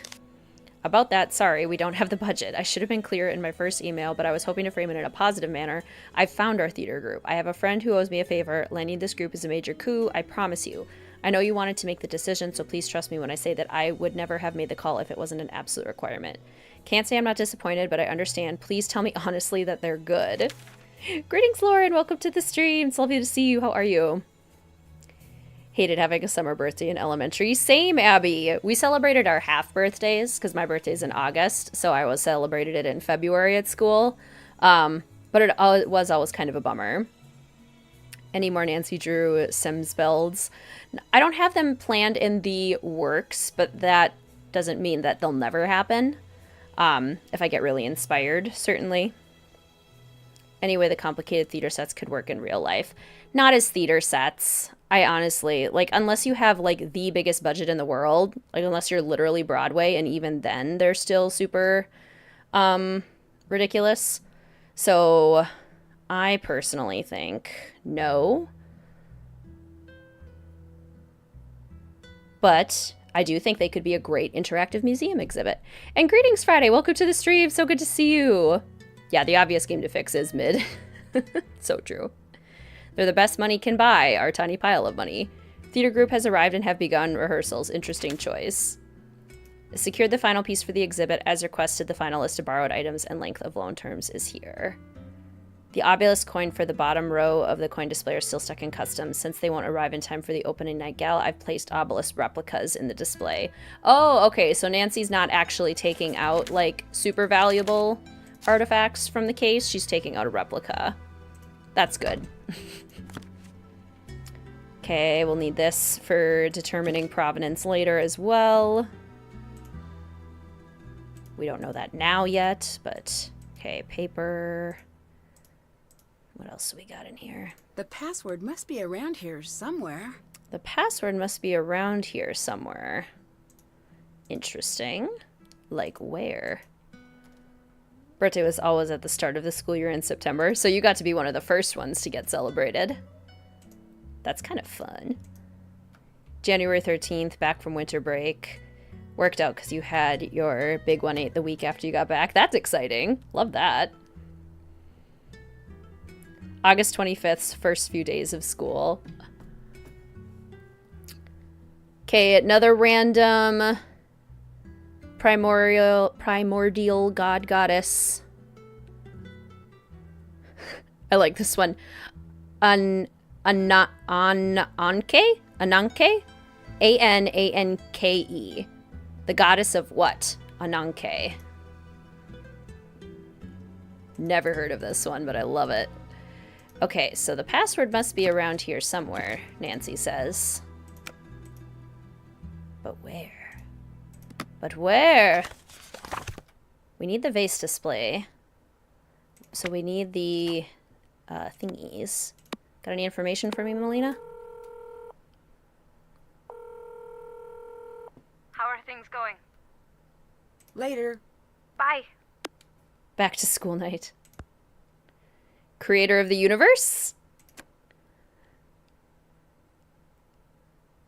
About that, sorry, we don't have the budget. I should have been clear in my first email, but I was hoping to frame it in a positive manner. I've found our theater group. I have a friend who owes me a favor. Landing this group is a major coup, I promise you. I know you wanted to make the decision, so please trust me when I say that I would never have made the call if it wasn't an absolute requirement. Can't say I'm not disappointed, but I understand. Please tell me honestly that they're good. Greetings, Lauren. Welcome to the stream. It's lovely to see you. How are you? Hated having a summer birthday in elementary. Same, Abby. We celebrated our half birthdays because my birthday's in August, so I celebrated it in February at school. But it was always kind of a bummer. Any more Nancy Drew Sims builds? I don't have them planned in the works, but that doesn't mean that they'll never happen. If I get really inspired, certainly. Anyway, the complicated theater sets could work in real life. Not as theater sets. I honestly, like, unless you have, like, the biggest budget in the world, like, unless you're literally Broadway, and even then they're still super ridiculous. So I personally think no. But I do think they could be a great interactive museum exhibit. And greetings, Friday. Welcome to the stream. So good to see you. Yeah, the obvious game to fix is mid. So true. They're the best money can buy, our tiny pile of money. Theater group has arrived and have begun rehearsals. Interesting choice. Secured the final piece for the exhibit. As requested, the final list of borrowed items and length of loan terms is here. The obelisk coin for the bottom row of the coin display are still stuck in customs. Since they won't arrive in time for the opening night gala, I've placed obelisk replicas in the display. Oh, okay, so Nancy's not actually taking out, like, super valuable artifacts from the case. She's taking out a replica. That's good. Okay, we'll need this for determining provenance later as well. We don't know that now yet, but... Okay, paper... What else do we got in here? The password must be around here somewhere. The password must be around here somewhere. Interesting. Like where? Birthday was always at the start of the school year in September, so you got to be one of the first ones to get celebrated. That's kind of fun. January 13th, back from winter break. Worked out because you had your big 1/8 the week after you got back. That's exciting. Love that. August 25th, first few days of school. Okay, another random primordial god goddess. I like this one. Ananke? Ananke? The goddess of what? Ananke. Never heard of this one, but I love it. Okay, so the password must be around here somewhere, Nancy says. But where? But where? We need the vase display. So we need the thingies. Got any information for me, Melina? How are things going? Later. Bye. Back to school night. Creator of the universe?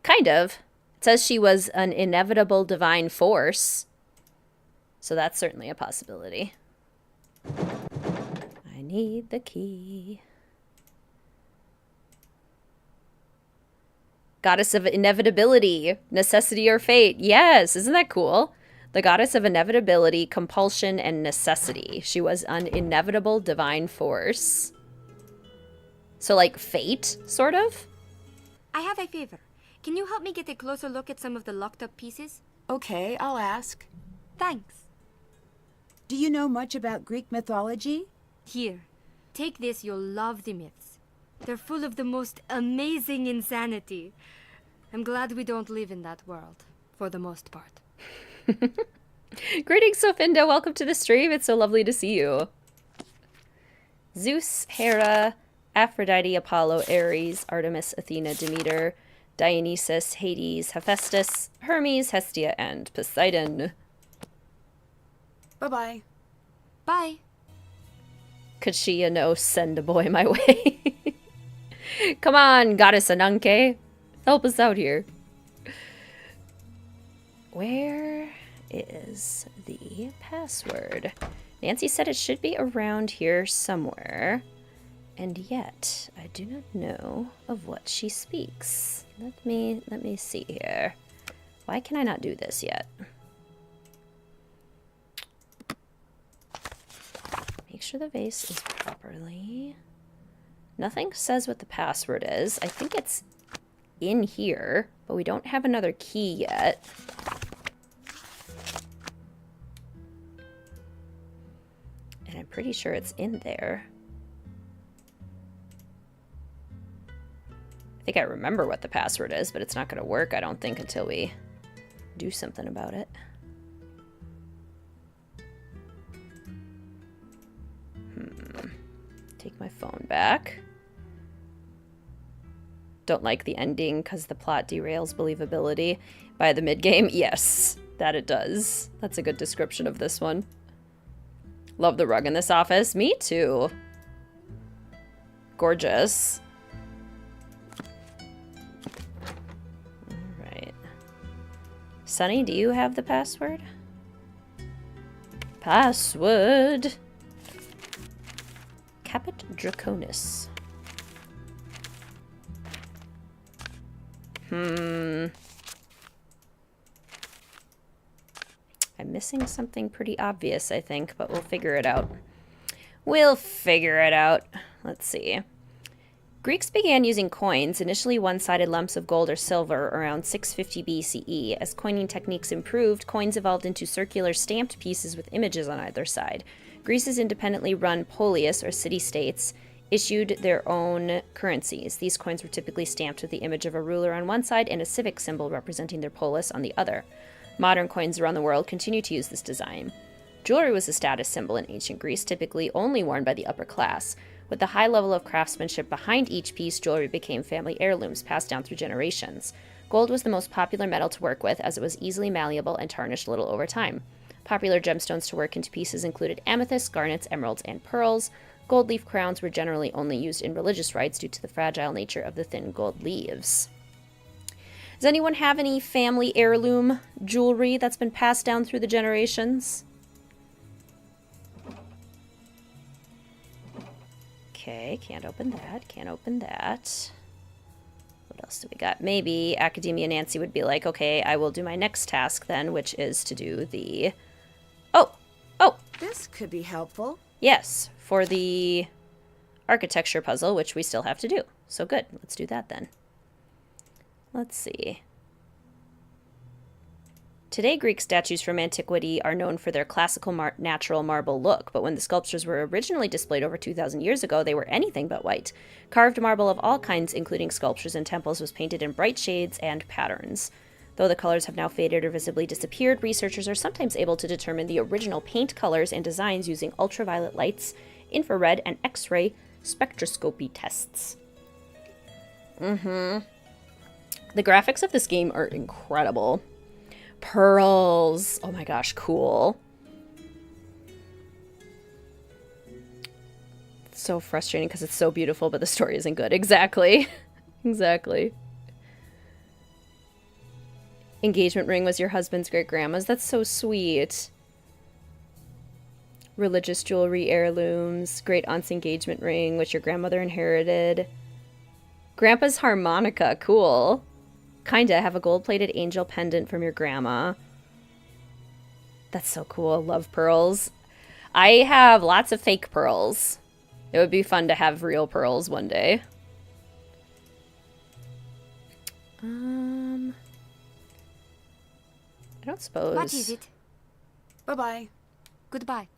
Kind of. It says she was an inevitable divine force. So that's certainly a possibility. I need the key. Goddess of inevitability, necessity or fate. Yes, isn't that cool? The goddess of inevitability, compulsion, and necessity. She was an inevitable divine force. So, like, fate, sort of? I have a favor. Can you help me get a closer look at some of the locked-up pieces? Okay, I'll ask. Thanks. Do you know much about Greek mythology? Here, take this. You'll love the myths. They're full of the most amazing insanity. I'm glad we don't live in that world, for the most part. Greetings, Sofinda. Welcome to the stream. It's so lovely to see you. Zeus, Hera, Aphrodite, Apollo, Ares, Artemis, Athena, Demeter, Dionysus, Hades, Hephaestus, Hermes, Hestia, and Poseidon. Bye-bye. Bye. Could she, send a boy my way? Come on, goddess Ananke. Help us out here. Where is the password? Nancy said it should be around here somewhere. And yet, I do not know of what she speaks. Let me see here. Why can I not do this yet? Make sure the vase is properly. Nothing says what the password is. I think it's in here, but we don't have another key yet. And I'm pretty sure it's in there. I think I remember what the password is, but it's not going to work, I don't think, until we do something about it. Take my phone back. don't like the ending because the plot derails believability by the mid-game. Yes, that it does. That's a good description of this one. Love the rug in this office. Me too. Gorgeous. Alright. Sunny, do you have the password? Password. Caput Draconis. I'm missing something pretty obvious, I think, but we'll figure it out. We'll figure it out. Let's see. Greeks began using coins, initially one-sided lumps of gold or silver, around 650 BCE. As coining techniques improved, coins evolved into circular stamped pieces with images on either side. Greece's independently run polis, or city-states, issued their own currencies. These coins were typically stamped with the image of a ruler on one side and a civic symbol representing their polis on the other. Modern coins around the world continue to use this design. Jewelry was a status symbol in ancient Greece, typically only worn by the upper class. With the high level of craftsmanship behind each piece, jewelry became family heirlooms passed down through generations. Gold was the most popular metal to work with, as it was easily malleable and tarnished little over time. Popular gemstones to work into pieces included amethysts, garnets, emeralds, and pearls. Gold leaf crowns were generally only used in religious rites due to the fragile nature of the thin gold leaves. Does anyone have any family heirloom jewelry that's been passed down through the generations? Okay, can't open that, can't open that. What else do we got? Maybe Academia Nancy would be like, okay, I will do my next task then, which is to do the... Oh! This could be helpful. Yes, for the architecture puzzle, which we still have to do. So good, let's do that then. Let's see. Today, Greek statues from antiquity are known for their classical natural marble look, but when the sculptures were originally displayed over 2,000 years ago, they were anything but white. Carved marble of all kinds, including sculptures and temples, was painted in bright shades and patterns. Though the colors have now faded or visibly disappeared, researchers are sometimes able to determine the original paint colors and designs using ultraviolet lights, infrared, and X-ray spectroscopy tests. The graphics of this game are incredible. Pearls. Oh my gosh, cool. It's so frustrating because it's so beautiful, but the story isn't good. Exactly. Exactly. Engagement ring was your husband's great-grandma's. That's so sweet. Religious jewelry, heirlooms, great-aunt's engagement ring, which your grandmother inherited. Grandpa's harmonica. Cool. Kinda have a gold-plated angel pendant from your grandma. That's so cool. Love pearls. I have lots of fake pearls. It would be fun to have real pearls one day. I don't suppose. What is it? Bye-bye. Goodbye.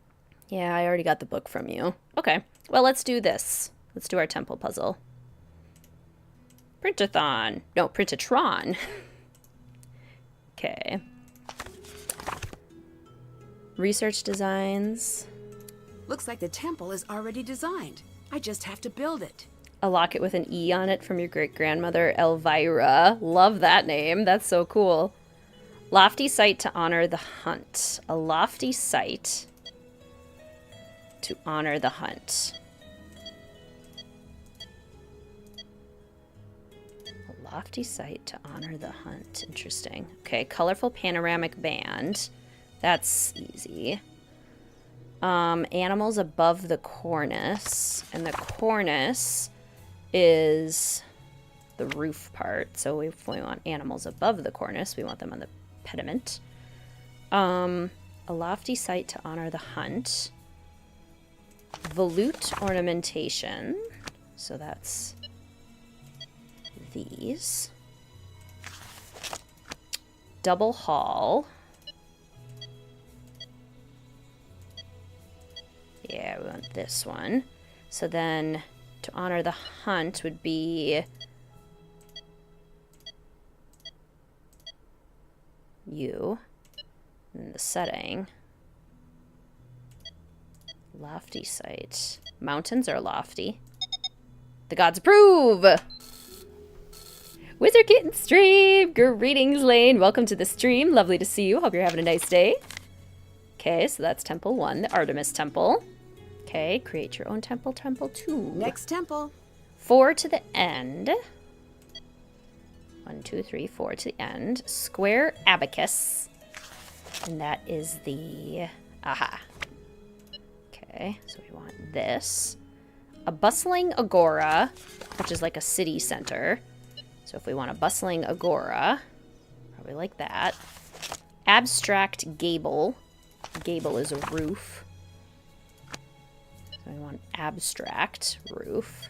Yeah, I already got the book from you. Okay. Well, let's do this. Let's do our temple puzzle. Printathon. No, Printatron. Okay. Research designs. Looks like the temple is already designed. I just have to build it. A locket with an E on it from your great-grandmother, Elvira. Love that name. That's so cool. Lofty site to honor the hunt. A lofty site to honor the hunt. A lofty site to honor the hunt. Interesting. Okay, colorful panoramic band. That's easy. Animals above the cornice. And the cornice is the roof part. So if we want animals above the cornice, we want them on the pediment. A lofty site to honor the hunt. Volute ornamentation. So that's these. Double hall. Yeah, we want this one. So then to honor the hunt would be you. And the setting. Lofty site. Mountains are lofty. The gods approve! Wizard Kitten stream! Greetings, Lane. Welcome to the stream. Lovely to see you. Hope you're having a nice day. Okay, so that's Temple 1, the Artemis Temple. Okay, create your own temple, Temple 2. Next temple. 4 to the end. 1, 2, 3, 4 to the end. Square abacus. And that is the... Aha. Okay, so we want this. A bustling agora, which is like a city center. So if we want a bustling agora, probably like that. Abstract gable. Gable is a roof. So we want abstract roof.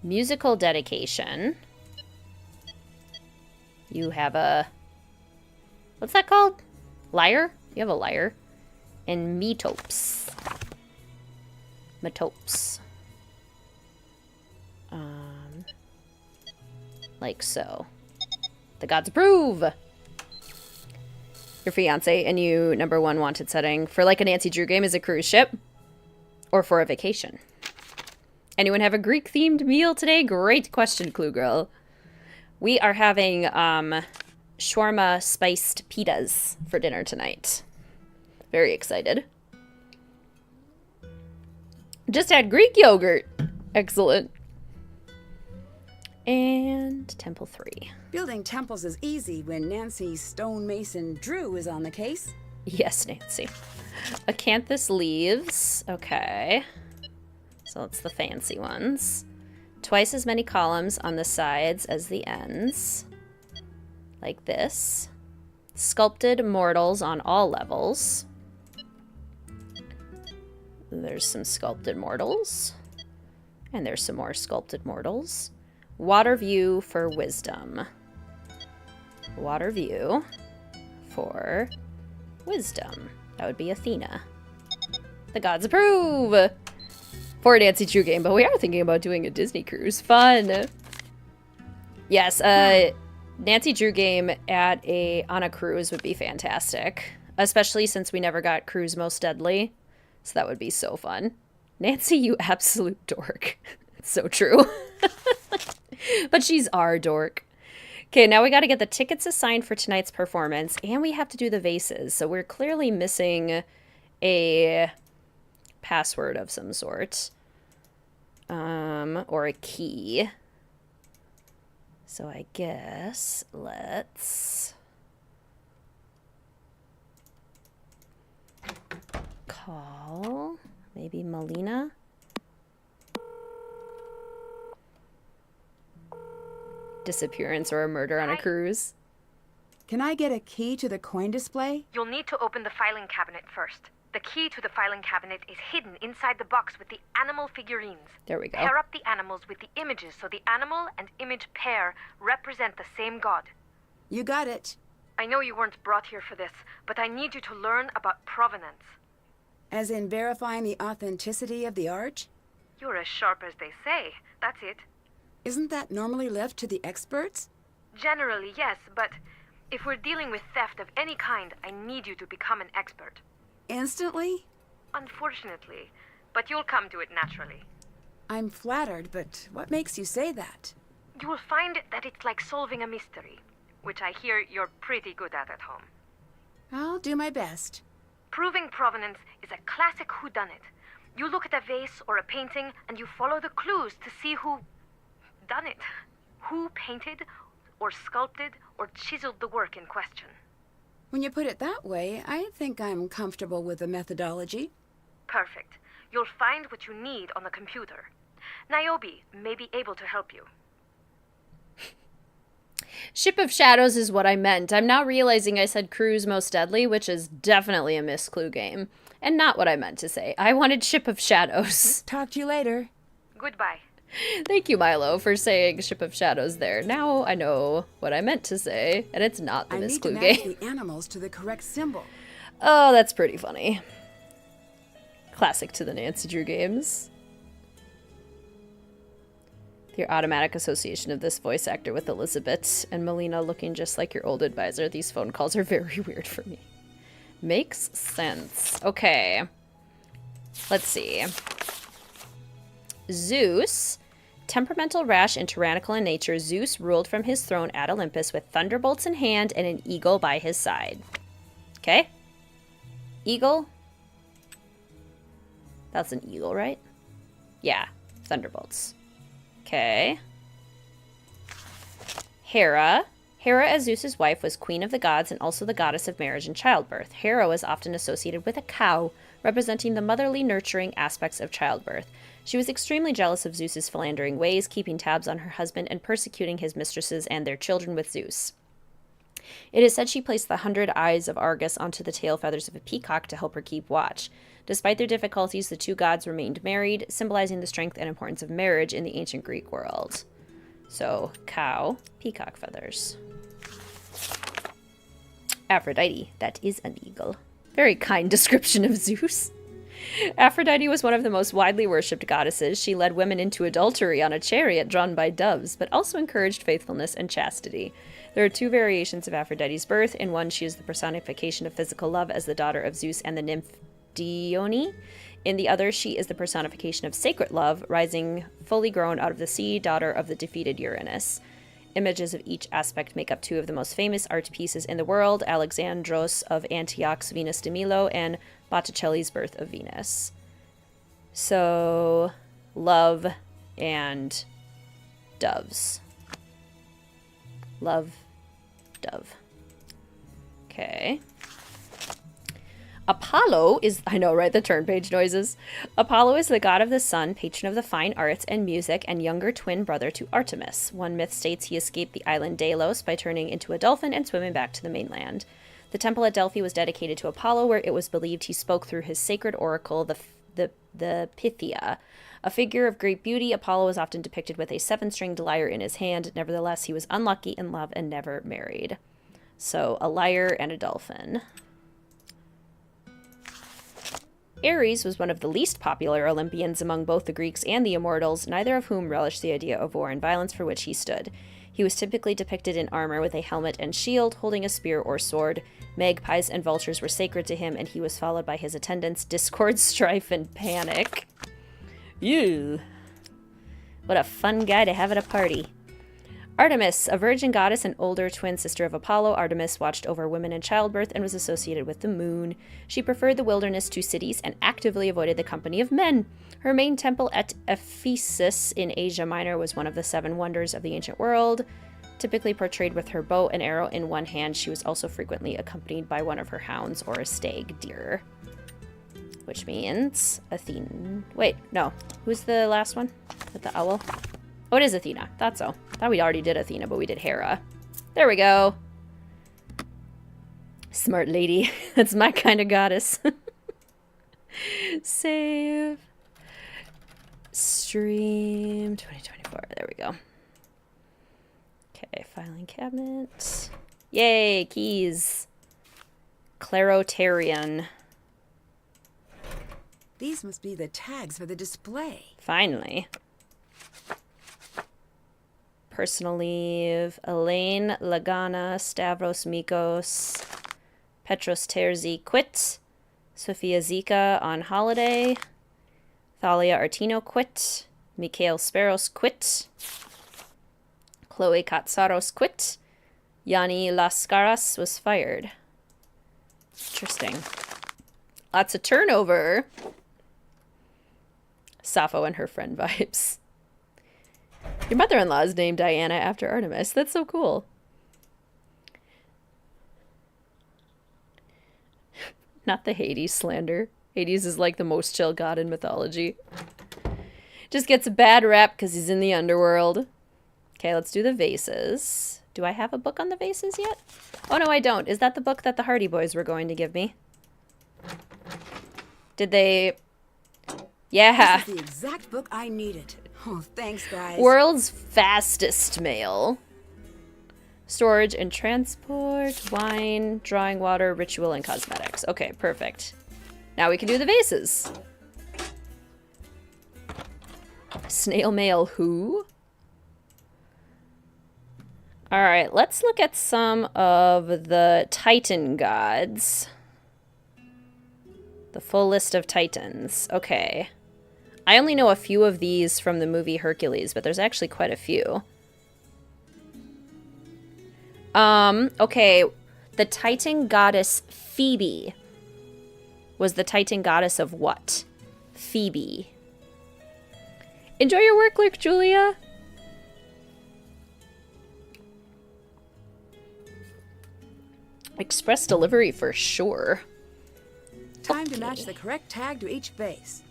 Musical dedication. You have a... What's that called? Lyre? You have a lyre. And metopes. Metopes. Like so. The gods approve! Your fiance and you, #1 wanted setting for like a Nancy Drew game is a cruise ship. Or for a vacation. Anyone have a Greek-themed meal today? Great question, Clue Girl. We are having shawarma spiced pitas for dinner tonight. Very excited. Just had Greek yogurt. Excellent. And Temple 3. Building temples is easy when Nancy Stonemason Drew is on the case. Yes, Nancy. Acanthus leaves. Okay. So it's the fancy ones. Twice as many columns on the sides as the ends. Like this. Sculpted mortals on all levels. There's some sculpted mortals. And there's some more sculpted mortals. Water view for wisdom. Water view for wisdom. That would be Athena. The gods approve! For a Nancy Drew game, but we are thinking about doing a Disney cruise. Fun! Yes, Nancy Drew game on a cruise would be fantastic. Especially since we never got Cruise Most Deadly. So that would be so fun. Nancy, you absolute dork. It's so true. But she's our dork. Okay, now we got to get the tickets assigned for tonight's performance, and we have to do the vases. So we're clearly missing a password of some sort. Or a key. So I guess let's call maybe Melina. Disappearance or a murder on a cruise. Can I get a key to the coin display? You'll need to open the filing cabinet first. The key to the filing cabinet is hidden inside the box with the animal figurines. There we go. Pair up the animals with the images so the animal and image pair represent the same god. You got it. I know you weren't brought here for this, but I need you to learn about Provenance. As in verifying the authenticity of the art? You're as sharp as they say. That's it. Isn't that normally left to the experts? Generally, yes, but if we're dealing with theft of any kind, I need you to become an expert. Instantly? Unfortunately, but you'll come to it naturally. I'm flattered, but what makes you say that? You will find that it's like solving a mystery, which I hear you're pretty good at home. I'll do my best. Proving Provenance is a classic whodunit. You look at a vase or a painting and you follow the clues to see who done it. Who painted or sculpted or chiseled the work in question. When you put it that way, I think I'm comfortable with the methodology. Perfect. You'll find what you need on the computer. Niobe may be able to help you. Ship of Shadows is what I meant. I'm now realizing I said Cruise Most Deadly, which is definitely a Miss Clue game. And not what I meant to say. I wanted Ship of Shadows. Talk to you later. Goodbye. Thank you, Milo, for saying Ship of Shadows there. Now I know what I meant to say, and it's not the Miss Clue game. I need to match the animals to the correct symbol. Oh, that's pretty funny. Classic to the Nancy Drew games. Your automatic association of this voice actor with Elizabeth and Melina looking just like your old advisor. These phone calls are very weird for me. Makes sense. Okay. Let's see. Zeus Temperamental, rash, and tyrannical in nature, Zeus ruled from his throne at Olympus with thunderbolts in hand and an eagle by his side. Okay? Eagle? That's an eagle, right? Yeah. Thunderbolts. Okay. Hera. Hera, as Zeus's wife, was queen of the gods and also the goddess of marriage and childbirth. Hera was often associated with a cow, representing the motherly, nurturing aspects of childbirth. She was extremely jealous of Zeus's philandering ways, keeping tabs on her husband and persecuting his mistresses and their children with Zeus. It is said she placed the 100 eyes of Argus onto the tail feathers of a peacock to help her keep watch. Despite their difficulties, the two gods remained married, symbolizing the strength and importance of marriage in the ancient Greek world. So, cow, peacock feathers. Aphrodite, that is an eagle. Very kind description of Zeus. Aphrodite was one of the most widely worshipped goddesses. She led women into adultery on a chariot drawn by doves, but also encouraged faithfulness and chastity. There are two variations of Aphrodite's birth. In one, she is the personification of physical love as the daughter of Zeus and the nymph Dione. In the other, she is the personification of sacred love, rising fully grown out of the sea, daughter of the defeated Uranus. Images of each aspect make up two of the most famous art pieces in the world, Alexandros of Antioch's Venus de Milo and Botticelli's Birth of Venus. So, love and doves. Love, dove. Okay. Apollo is, I know, right? The turn page noises. Apollo is the god of the sun, patron of the fine arts and music, and younger twin brother to Artemis. One myth states he escaped the island Delos by turning into a dolphin and swimming back to the mainland. The temple at Delphi was dedicated to Apollo, where it was believed he spoke through his sacred oracle, the Pythia. A figure of great beauty, Apollo is often depicted with a 7-stringed lyre in his hand. Nevertheless, he was unlucky in love and never married. So, a lyre and a dolphin. Ares was one of the least popular Olympians among both the Greeks and the immortals, neither of whom relished the idea of war and violence for which he stood. He was typically depicted in armor with a helmet and shield, holding a spear or sword. Magpies and vultures were sacred to him, and he was followed by his attendants, discord, strife, and panic. Ew. What a fun guy to have at a party. Artemis, a virgin goddess and older twin sister of Apollo, Artemis watched over women in childbirth and was associated with the moon. She preferred the wilderness to cities and actively avoided the company of men. Her main temple at Ephesus in Asia Minor was one of the 7 wonders of the ancient world. Typically portrayed with her bow and arrow in one hand, she was also frequently accompanied by one of her hounds or a stag deer. Which means Athena. Wait, no. Who's the last one? With the owl? Oh, it is Athena. Thought so. Thought we already did Athena, but we did Hera. There we go. Smart lady. That's my kind of goddess. Save. Stream 2024. There we go. Okay, filing cabinet. Yay, keys. Clarotarian. These must be the tags for the display. Finally. Personal leave. Elaine, Lagana, Stavros Mikos, Petros Terzi quit. Sophia Zika on holiday. Thalia Artino quit. Mikhail Speros quit. Chloe Katsaros quit. Yanni Laskaras was fired. Interesting. Lots of turnover. Sappho and her friend vibes. Your mother-in-law is named Diana after Artemis. That's so cool. Not the Hades slander. Hades is like the most chill god in mythology. Just gets a bad rap because he's in the underworld. Okay, let's do the vases. Do I have a book on the vases yet? Oh, no, I don't. Is that the book that the Hardy Boys were going to give me? Did they... Yeah. This is the exact book I needed. Oh, thanks, guys. World's fastest mail. Storage and transport, wine, drawing water, ritual, and cosmetics. Okay, perfect. Now we can do the vases. Snail mail who? Alright, let's look at some of the Titan gods. The full list of Titans. Okay. I only know a few of these from the movie Hercules, but there's actually quite a few. Okay. The Titan goddess Phoebe was the Titan goddess of what? Phoebe. Enjoy your work, Luke, Julia. Express delivery for sure. Time to match the correct tag to each base.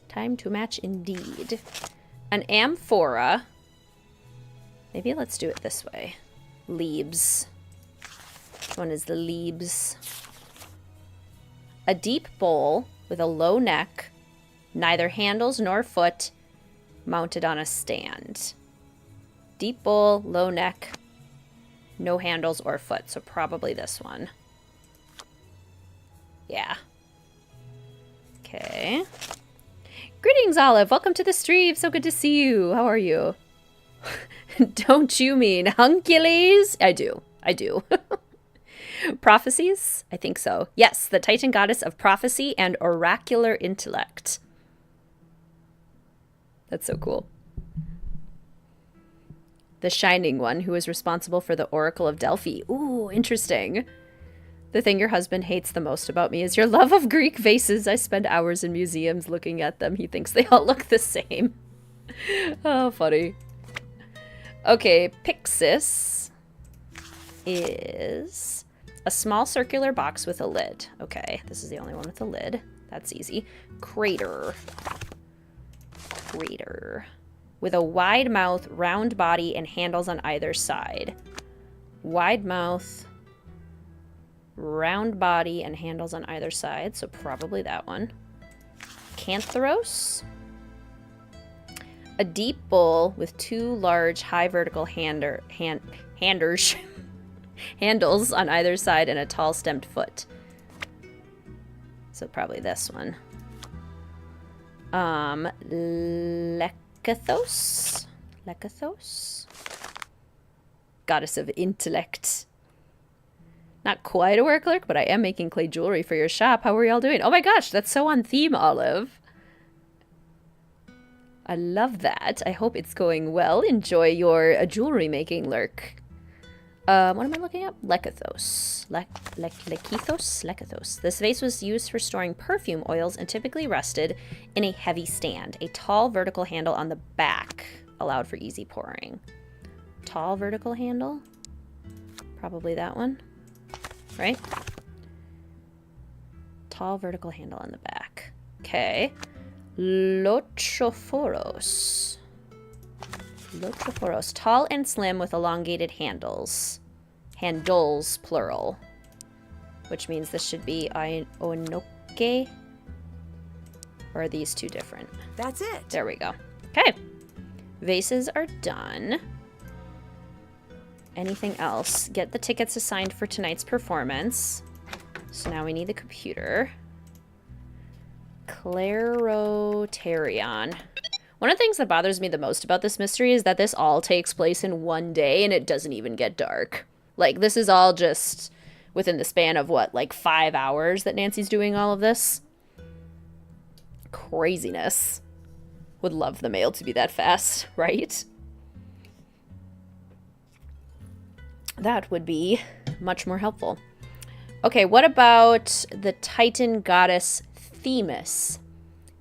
Time to match indeed. An amphora. Maybe let's do it this way. Leaves. Which one is the leaves? A deep bowl with a low neck, neither handles nor foot, mounted on a stand. Deep bowl, low neck, no handles or foot, so probably this one. Yeah. Okay. Greetings, Olive. Welcome to the stream. So good to see you. How are you? Don't you mean Huncules? I do. I do. Prophecies? I think so. Yes, the Titan goddess of prophecy and oracular intellect. That's so cool. The Shining One, who is responsible for the Oracle of Delphi. Ooh, interesting. The thing your husband hates the most about me is your love of Greek vases. I spend hours in museums looking at them. He thinks they all look the same. Oh, funny. Okay, Pyxis is a small circular box with a lid. Okay, this is the only one with a lid. That's easy. Crater. Crater. With a wide mouth, round body, and handles on either side. Wide mouth, round body, and handles on either side, so probably that one. Cantharos. A deep bowl with two large high vertical handles on either side and a tall stemmed foot. So probably this one. Lekathos? Lekathos? Goddess of intellect. Not quite a work clerk, but I am making clay jewelry for your shop. How are y'all doing? Oh my gosh, that's so on theme, Olive. I love that. I hope it's going well. Enjoy your jewelry making, Lurk. What am I looking up? Lekathos. Lekithos? Lekathos. This vase was used for storing perfume oils and typically rested in a heavy stand. A tall vertical handle on the back allowed for easy pouring. Tall vertical handle? Probably that one. Right? Tall vertical handle on the back. Okay. Lotrophoros. Lotrophoros. Tall and slim with elongated handles. Handles, plural. Which means this should be Oinoke. Or are these two different? That's it. There we go. Okay. Vases are done. Anything else? Get the tickets assigned for tonight's performance. So now we need the computer. Clarotarion. One of the things that bothers me the most about this mystery is that this all takes place in one day and it doesn't even get dark. Like, this is all just within the span of, what, like 5 hours that Nancy's doing all of this? Craziness. Would love the mail to be that fast, right? That would be much more helpful. Okay, what about the Titan goddess Themis?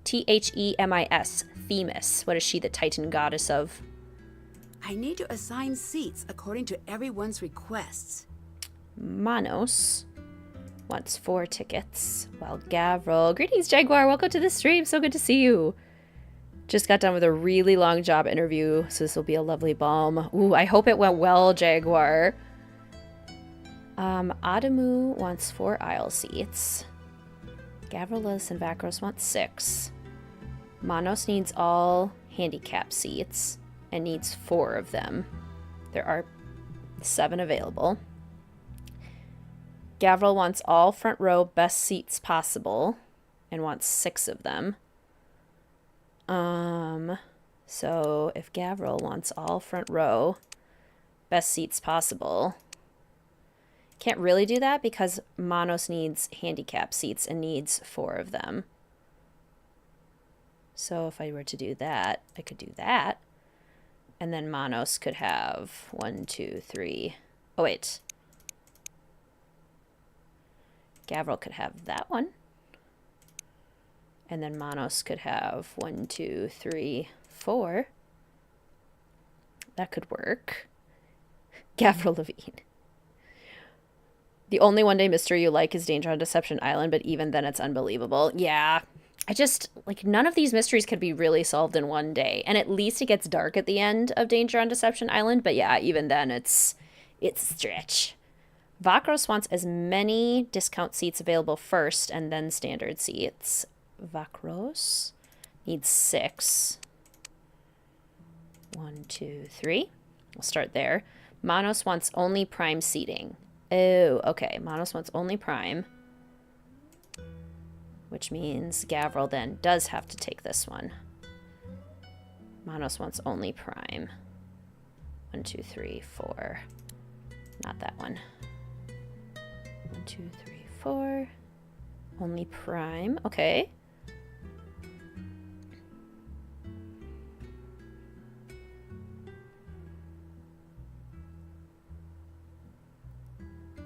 Themis. Themis. What is she the Titan goddess of? I need to assign seats according to everyone's requests. Manos wants 4 tickets. Well, Gavril. Greetings, Jaguar. Welcome to the stream. So good to see you. Just got done with a really long job interview, so this will be a lovely balm. Ooh, I hope it went well, Jaguar. Adamu wants 4 aisle seats. Gavrilis and Vakros want 6. Manos needs all handicap seats and needs 4 of them. There are 7 available. Gavril wants all front row best seats possible and wants 6 of them. So if Gavril wants all front row best seats possible, can't really do that because Manos needs handicap seats and needs 4 of them. So if I were to do that, I could do that. And then Manos could have 1, 2, 3. Oh, wait. Gavril could have that one. And then Manos could have 1, 2, 3, 4. That could work. Gavril Levine. The only one-day mystery you like is Danger on Deception Island, but even then it's unbelievable. Yeah. I just, like, none of these mysteries could be really solved in one day. And at least it gets dark at the end of Danger on Deception Island. But yeah, even then it's a stretch. Vakros wants as many discount seats available first and then standard seats. Vakros needs 6. 1, 2, 3. We'll start there. Manos wants only prime seating. Oh, okay. Manos wants only prime. Which means Gavril then does have to take this one. Manos wants only prime. 1, 2, 3, 4. Not that one. 1, 2, 3, 4. Only prime. Okay.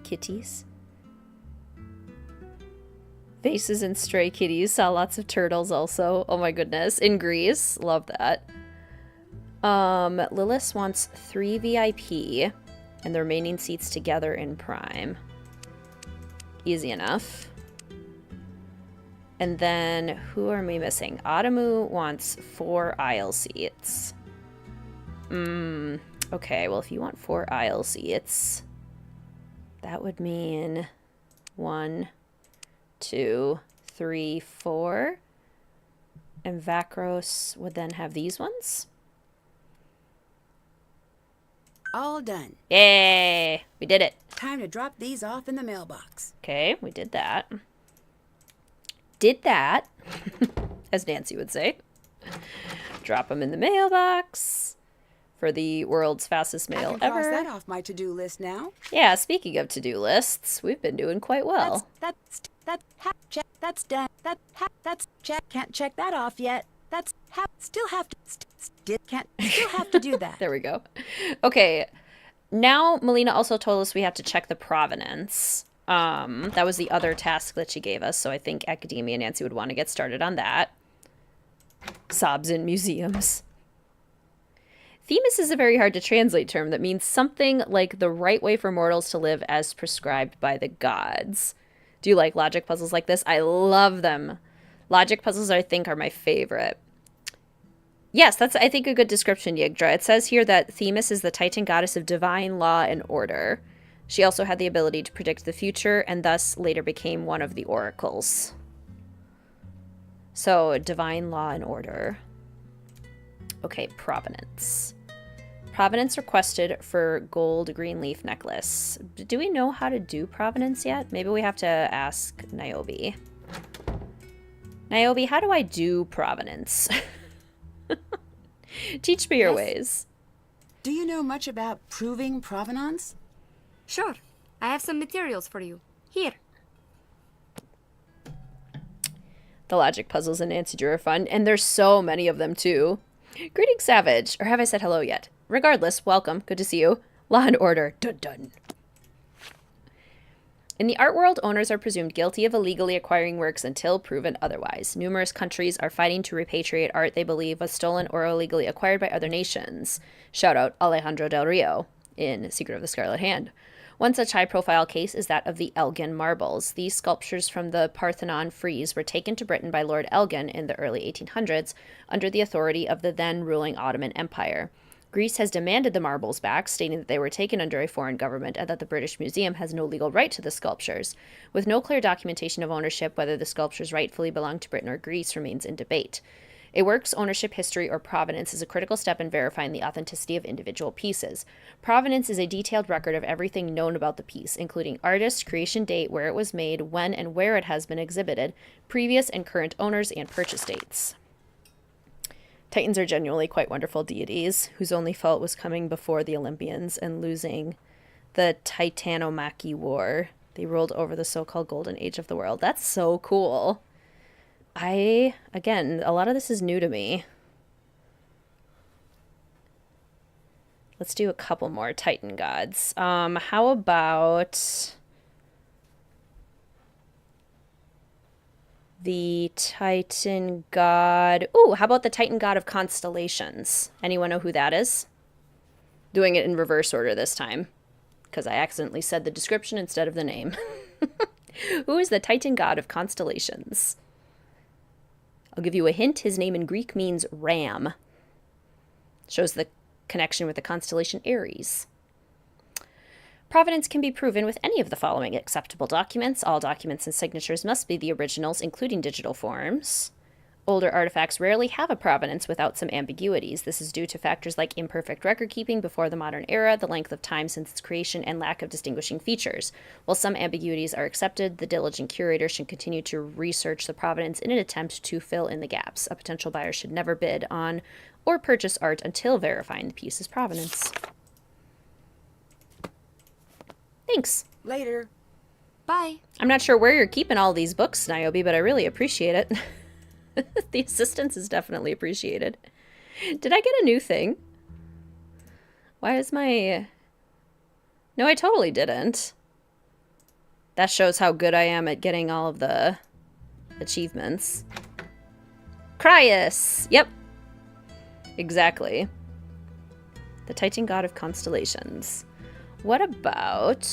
Kitties. Vases and stray kitties. Saw lots of turtles also. Oh my goodness. In Greece. Love that. Lilith wants 3 VIP and the remaining seats together in prime. Easy enough. And then who are we missing? Adamu wants 4 aisle seats. Okay, well if you want 4 aisle seats, that would mean 1, 2, 3, 4. And Vakros would then have these ones. All done. Yay! We did it. Time to drop these off in the mailbox. Okay, we did that. Did that, as Nancy would say. Drop them in the mailbox for the world's fastest mail I can ever. cross that off my to-do list now. Yeah, speaking of to-do lists, we've been doing quite well. That's check. That's done. That's check. Can't check that off yet. Still have to do that. There we go. Okay, now Melina also told us we have to check the provenance. That was the other task that she gave us, so I think Academia and Nancy would want to get started on that. Sobs in museums. Themis is a very hard to translate term that means something like the right way for mortals to live as prescribed by the gods. Do you like logic puzzles like this? I love them. Logic puzzles, I think, are my favorite. Yes, that's, I think, a good description, Yggdra. It says here that Themis is the Titan goddess of divine law and order. She also had the ability to predict the future and thus later became one of the oracles. So, divine law and order. Okay, Provenance. Provenance requested for gold green leaf necklace. Do we know how to do Provenance yet? Maybe we have to ask Niobe. Niobe, how do I do Provenance? Teach me your ways. Do you know much about proving provenance? Sure. I have some materials for you. Here. The logic puzzles in Nancy Drew are fun, and there's so many of them, too. Greetings, Savage. Or have I said hello yet? Regardless, welcome. Good to see you. Law and order. Dun dun. In the art world, owners are presumed guilty of illegally acquiring works until proven otherwise. Numerous countries are fighting to repatriate art they believe was stolen or illegally acquired by other nations. Shout out Alejandro Del Rio in Secret of the Scarlet Hand. One such high-profile case is that of the Elgin marbles. These sculptures from the Parthenon frieze were taken to Britain by Lord Elgin in the early 1800s under the authority of the then-ruling Ottoman Empire. Greece has demanded the marbles back, stating that they were taken under a foreign government and that the British Museum has no legal right to the sculptures. With no clear documentation of ownership, whether the sculptures rightfully belong to Britain or Greece remains in debate. A work's ownership history or provenance is a critical step in verifying the authenticity of individual pieces. Provenance is a detailed record of everything known about the piece, including artist, creation date, where it was made, when and where it has been exhibited, previous and current owners, and purchase dates. Titans are genuinely quite wonderful deities, whose only fault was coming before the Olympians and losing the Titanomachy War. They ruled over the so-called Golden Age of the world. That's so cool. Again, a lot of this is new to me. Let's do a couple more Titan gods. How about the Titan god? Ooh, how about the Titan god of constellations? Anyone know who that is? Doing it in reverse order this time, because I accidentally said the description instead of the name. Who is the Titan god of constellations? I'll give you a hint. His name in Greek means ram. Shows the connection with the constellation Aries. Provenance can be proven with any of the following acceptable documents. All documents and signatures must be the originals, including digital forms. Older artifacts rarely have a provenance without some ambiguities. This is due to factors like imperfect record keeping before the modern era, the length of time since its creation, and lack of distinguishing features. While some ambiguities are accepted, the diligent curator should continue to research the provenance in an attempt to fill in the gaps. A potential buyer should never bid on or purchase art until verifying the piece's provenance. Thanks. Later. Bye. I'm not sure where you're keeping all these books, Niobe, but I really appreciate it. The assistance is definitely appreciated. Did I get a new thing? Why is my... No, I totally didn't. That shows how good I am at getting all of the achievements. Cryus! Yep. Exactly. The Titan god of constellations. What about...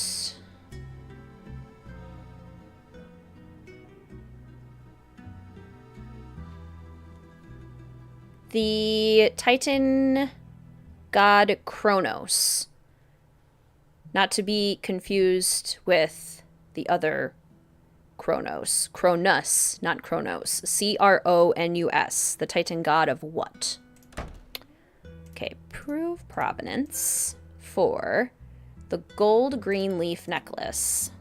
the Titan god Kronos. Not to be confused with the other Kronos. Cronus, not Kronos. Cronus. The Titan god of what? Okay, prove provenance for the gold green leaf necklace,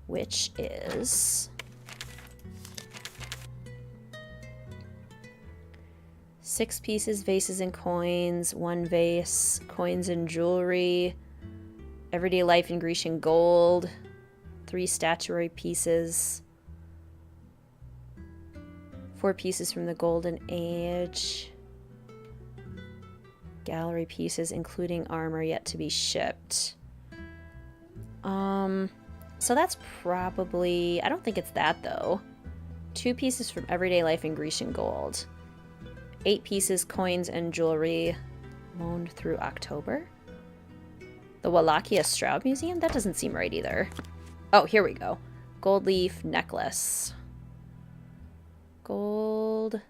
which is 6 pieces, vases and coins, 1 vase, coins and jewelry, everyday life in Grecian gold, 3 statuary pieces, 4 pieces from the Golden Age, gallery pieces including armor yet to be shipped. So that's probably, I don't think it's that though. 2 pieces from everyday life in Grecian gold. 8 pieces, coins, and jewelry loaned through October. The Wallachia Straub Museum? That doesn't seem right either. Oh, here we go. Gold leaf necklace. Gold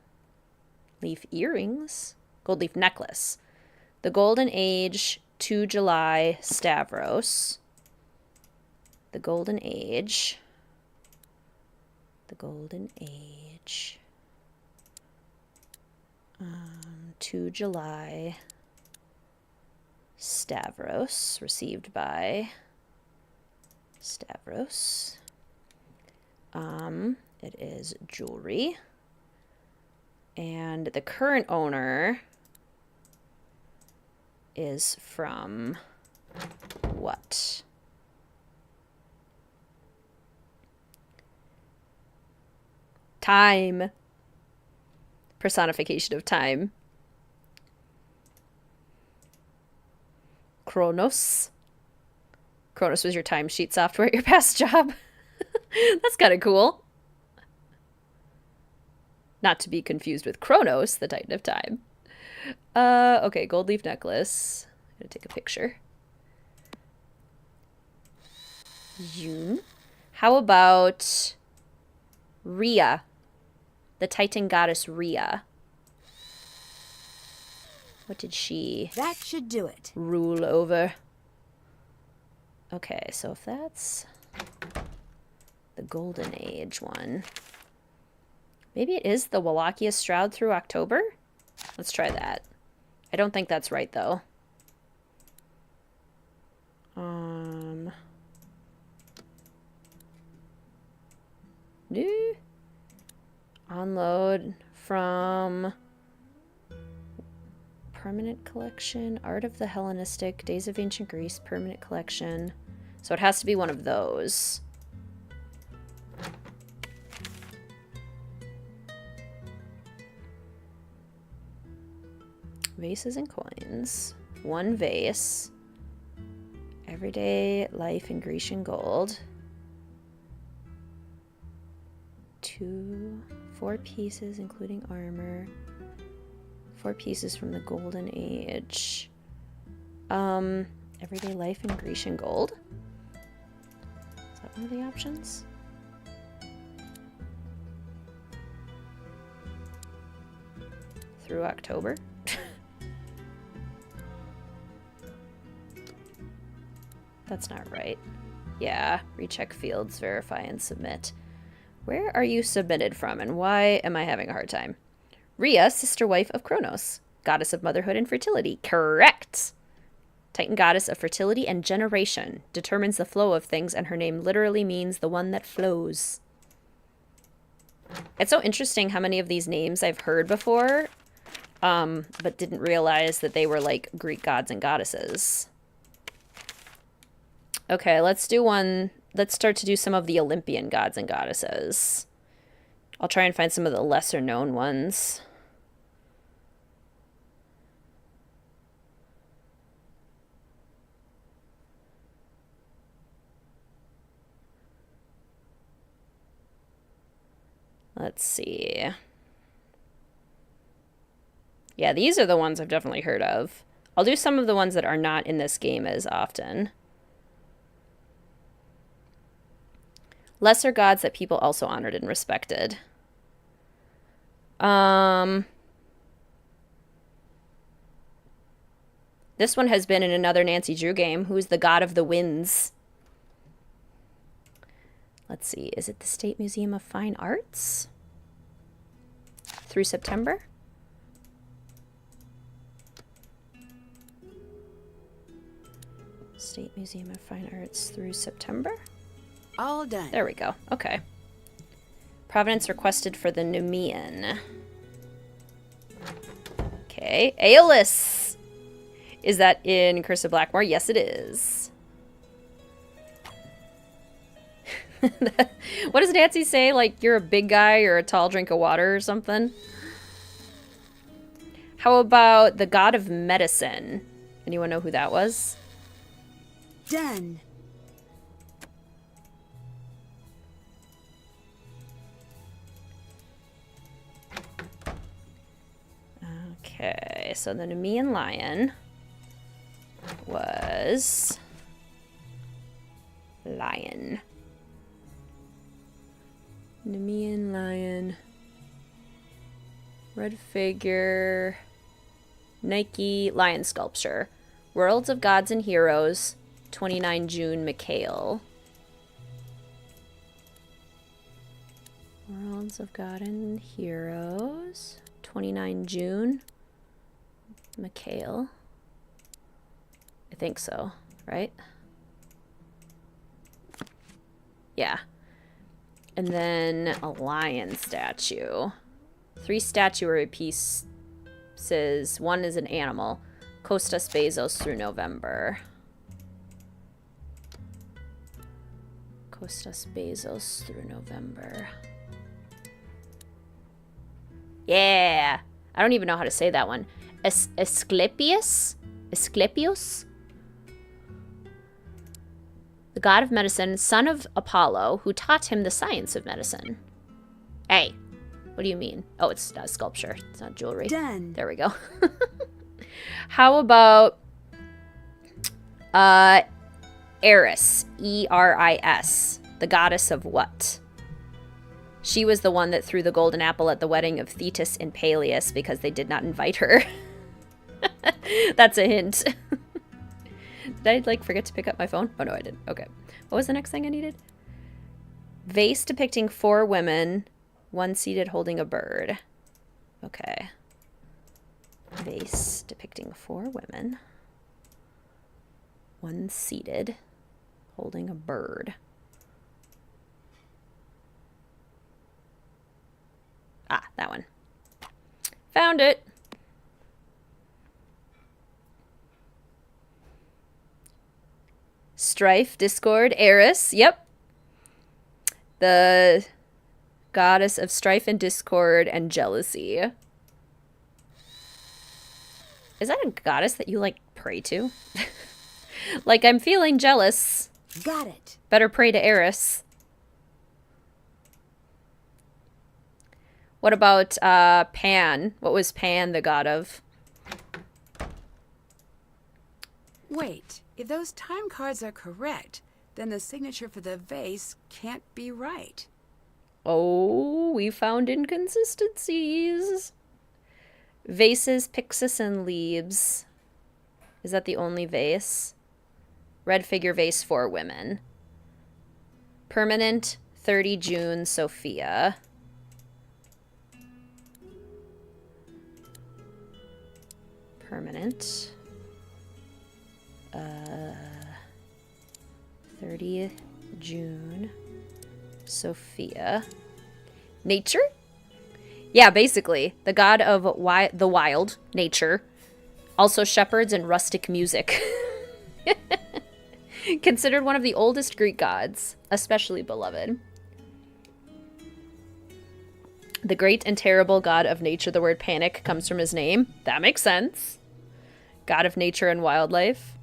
leaf earrings. Gold leaf necklace. The Golden Age, 2 July, Stavros. The Golden Age. The Golden Age. 2 July, Stavros, received by Stavros. It is jewelry. And the current owner is from what? Time. Personification of time. Kronos. Kronos was your timesheet software at your past job. That's kind of cool. Not to be confused with Kronos, the Titan of Time. Okay, gold leaf necklace. I'm gonna take a picture. June. How about Rhea? The Titan goddess Rhea. What did she That should do it. rule over? Okay, so if that's the Golden Age one, maybe it is the Wallachia Straub through October? Let's try that. I don't think that's right, though. Unload from Permanent Collection, Art of the Hellenistic, Days of Ancient Greece, Permanent Collection. So it has to be one of those. Vases and coins. 1 vase. Everyday life in Grecian gold. 4 pieces, including armor. 4 pieces from the Golden Age. Everyday life in Grecian gold. Is that one of the options? Through October. That's not right. Yeah, recheck fields, verify, and submit. Where are you submitted from, and why am I having a hard time? Rhea, sister wife of Kronos, goddess of motherhood and fertility. Correct! Titan goddess of fertility and generation. Determines the flow of things, and her name literally means the one that flows. It's so interesting how many of these names I've heard before, but didn't realize that they were like Greek gods and goddesses. Okay, let's do one. Let's start to do some of the Olympian gods and goddesses. I'll try and find some of the lesser known ones. Let's see. Yeah, these are the ones I've definitely heard of. I'll do some of the ones that are not in this game as often. Lesser gods that people also honored and respected. This one has been in another Nancy Drew game. Who's the god of the winds? Let's see. Is it the State Museum of Fine Arts? Through September? State Museum of Fine Arts through September? All done. There we go. Okay. Provenance requested for the Nemean. Okay. Aeolus! Is that in Curse of Blackmoor? Yes, it is. What does Nancy say? Like, you're a big guy or a tall drink of water or something? How about the god of medicine? Anyone know who that was? Done. Okay, so the Nemean lion was lion. Nemean lion. Red figure. Nike lion sculpture. Worlds of Gods and Heroes. 29 June, Mikhail. Worlds of God and Heroes. 29 June. Mikhail. I think so, right? Yeah. And then a lion statue. 3 statuary pieces. One is an animal. Costas Bezos through November. Costas Bezos through November. Yeah! I don't even know how to say that one. Asclepius? Asclepius? The god of medicine, son of Apollo, who taught him the science of medicine. Hey, what do you mean? Oh, it's not sculpture. It's not jewelry. Done. There we go. How about Eris, E-R-I-S, the goddess of what? She was the one that threw the golden apple at the wedding of Thetis and Peleus because they did not invite her. That's a hint. Did I, forget to pick up my phone? Oh, no, I didn't. Okay. What was the next thing I needed? Vase depicting 4 women, 1 seated holding a bird. Okay. Vase depicting 4 women, 1 seated holding a bird. Ah, that one. Found it. Strife, discord, Eris. Yep. The goddess of strife and discord and jealousy. Is that a goddess that you, like, pray to? Like, I'm feeling jealous. Got it. Better pray to Eris. What about Pan? What was Pan the god of? Wait, if those time cards are correct, then the signature for the vase can't be right. Oh, we found inconsistencies. Vases, Pyxis, and Leaves. Is that the only vase? Red figure vase for women. Permanent, 30 June, Sophia. Permanent. 30th June, Sophia. Nature? Yeah, basically. The god of the wild, nature. Also shepherds and rustic music. Considered one of the oldest Greek gods, especially beloved. The great and terrible god of nature, the word panic comes from his name. That makes sense. God of nature and wildlife.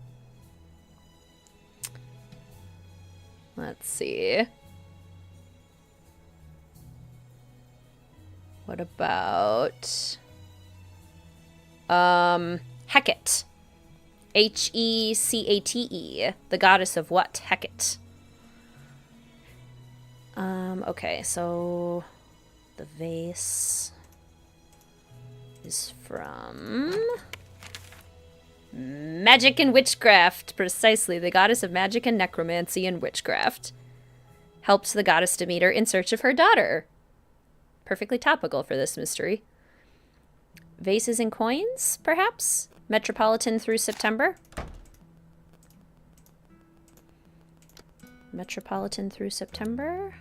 Let's see. What about Hecate? Hecate. The goddess of what? Hecate. Okay, so the vase is from Magic and Witchcraft. Precisely, the goddess of magic and necromancy and witchcraft. Helped the goddess Demeter in search of her daughter. Perfectly topical for this mystery. Vases and coins, perhaps? Metropolitan through September? Metropolitan through September?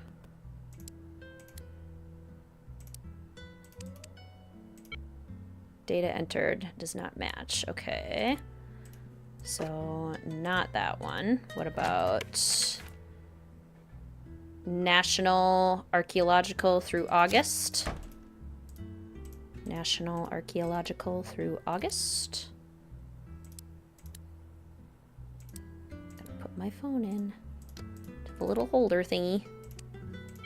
Data entered does not match. Okay. So, not that one. What about National Archaeological through August? National Archaeological through August. Gotta put my phone in to the little holder thingy.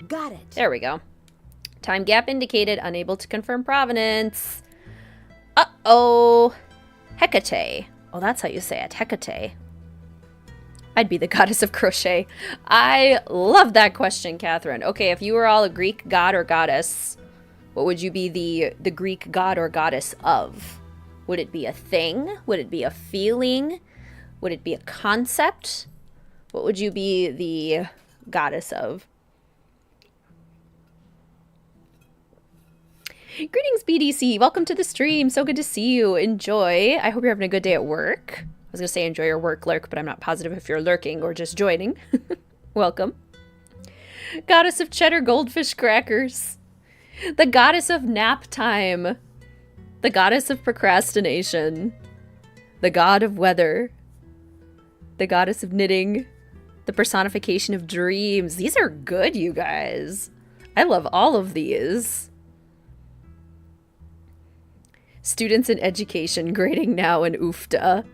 Got it. There we go. Time gap indicated. Unable to confirm provenance. Uh-oh. Hecate. Oh, that's how you say it. Hecate. I'd be the goddess of crochet. I love that question, Catherine. Okay, if you were all a Greek god or goddess, what would you be the Greek god or goddess of? Would it be a thing? Would it be a feeling? Would it be a concept? What would you be the goddess of? Greetings, BDC. Welcome to the stream. So good to see you. Enjoy. I hope you're having a good day at work. I was going to say enjoy your work, lurk, but I'm not positive if you're lurking or just joining. Welcome. Goddess of cheddar goldfish crackers. The goddess of nap time. The goddess of procrastination. The god of weather. The goddess of knitting. The personification of dreams. These are good, you guys. I love all of these. Students in education, grading now and oofta.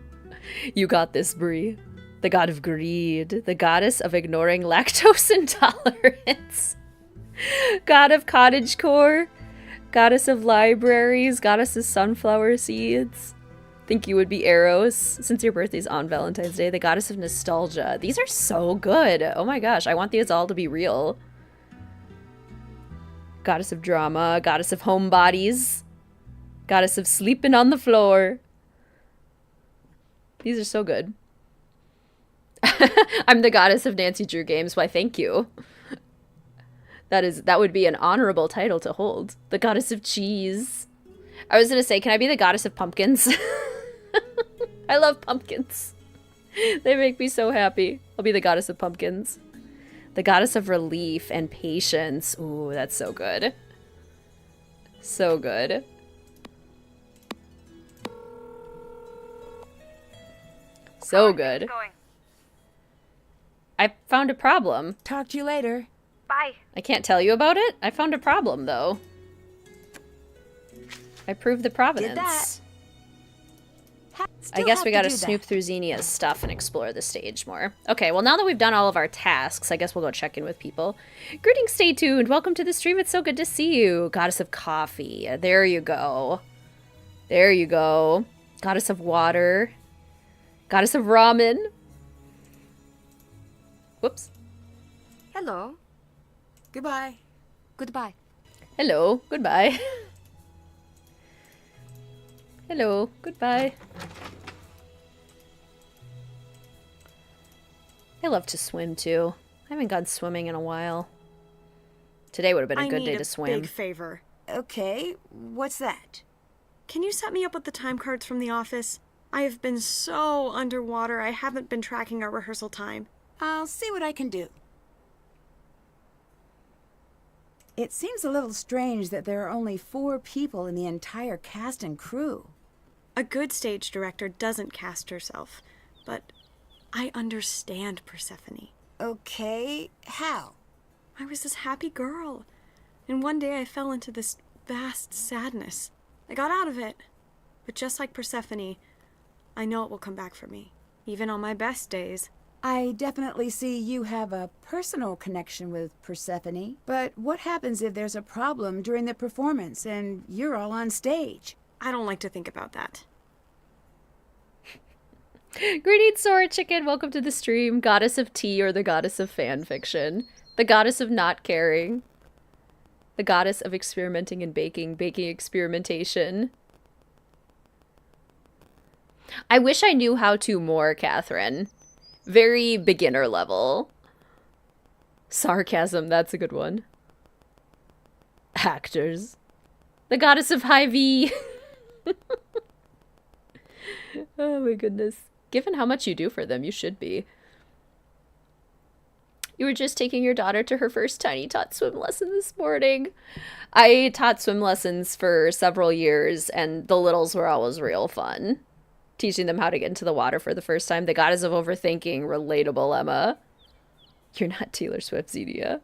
You got this, Bree. The god of greed. The goddess of ignoring lactose intolerance. God of cottagecore. Goddess of libraries. Goddess of sunflower seeds. Think you would be Eros, since your birthday's on Valentine's Day. The goddess of nostalgia. These are so good. Oh my gosh, I want these all to be real. Goddess of drama. Goddess of homebodies. Goddess of sleeping on the floor. These are so good. I'm the goddess of Nancy Drew games. Why, thank you. That would be an honorable title to hold. The goddess of cheese. I was gonna say, can I be the goddess of pumpkins? I love pumpkins. They make me so happy. I'll be the goddess of pumpkins. The goddess of relief and patience. Ooh, that's so good. So good. So good. I found a problem. Talk to you later. Bye. I can't tell you about it. I found a problem, though. I proved the provenance. Did that. I guess we gotta snoop through Xenia's stuff and explore the stage more. Okay, well, now that we've done all of our tasks, I guess we'll go check in with people. Greetings, stay tuned. Welcome to the stream. It's so good to see you. Goddess of coffee. There you go. There you go. Goddess of water. Goddess of ramen. Whoops. Hello. Goodbye. Goodbye. Hello. Goodbye. Hello. Goodbye. I love to swim too. I haven't gone swimming in a while. Today would have been a good day to swim. I need a big favor. Okay, what's that? Can you set me up with the time cards from the office? I have been so underwater, I haven't been tracking our rehearsal time. I'll see what I can do. It seems a little strange that there are only 4 people in the entire cast and crew. A good stage director doesn't cast herself, but I understand Persephone. Okay, how? I was this happy girl, and one day I fell into this vast sadness. I got out of it, but just like Persephone, I know it will come back for me, even on my best days. I definitely see you have a personal connection with Persephone, but what happens if there's a problem during the performance and you're all on stage? I don't like to think about that. Greetings, Sora Chicken. Welcome to the stream. Goddess of tea or the goddess of fan fiction. The goddess of not caring. The goddess of experimenting and baking. Baking experimentation. I wish I knew how to more, Catherine. Very beginner level. Sarcasm, that's a good one. Actors. The goddess of high V. Oh my goodness. Given how much you do for them, you should be. You were just taking your daughter to her first tiny tot swim lesson this morning. I taught swim lessons for several years, and the littles were always real fun. Teaching them how to get into the water for the first time. The goddess of overthinking. Relatable, Emma. You're not Taylor Swift, Xenia.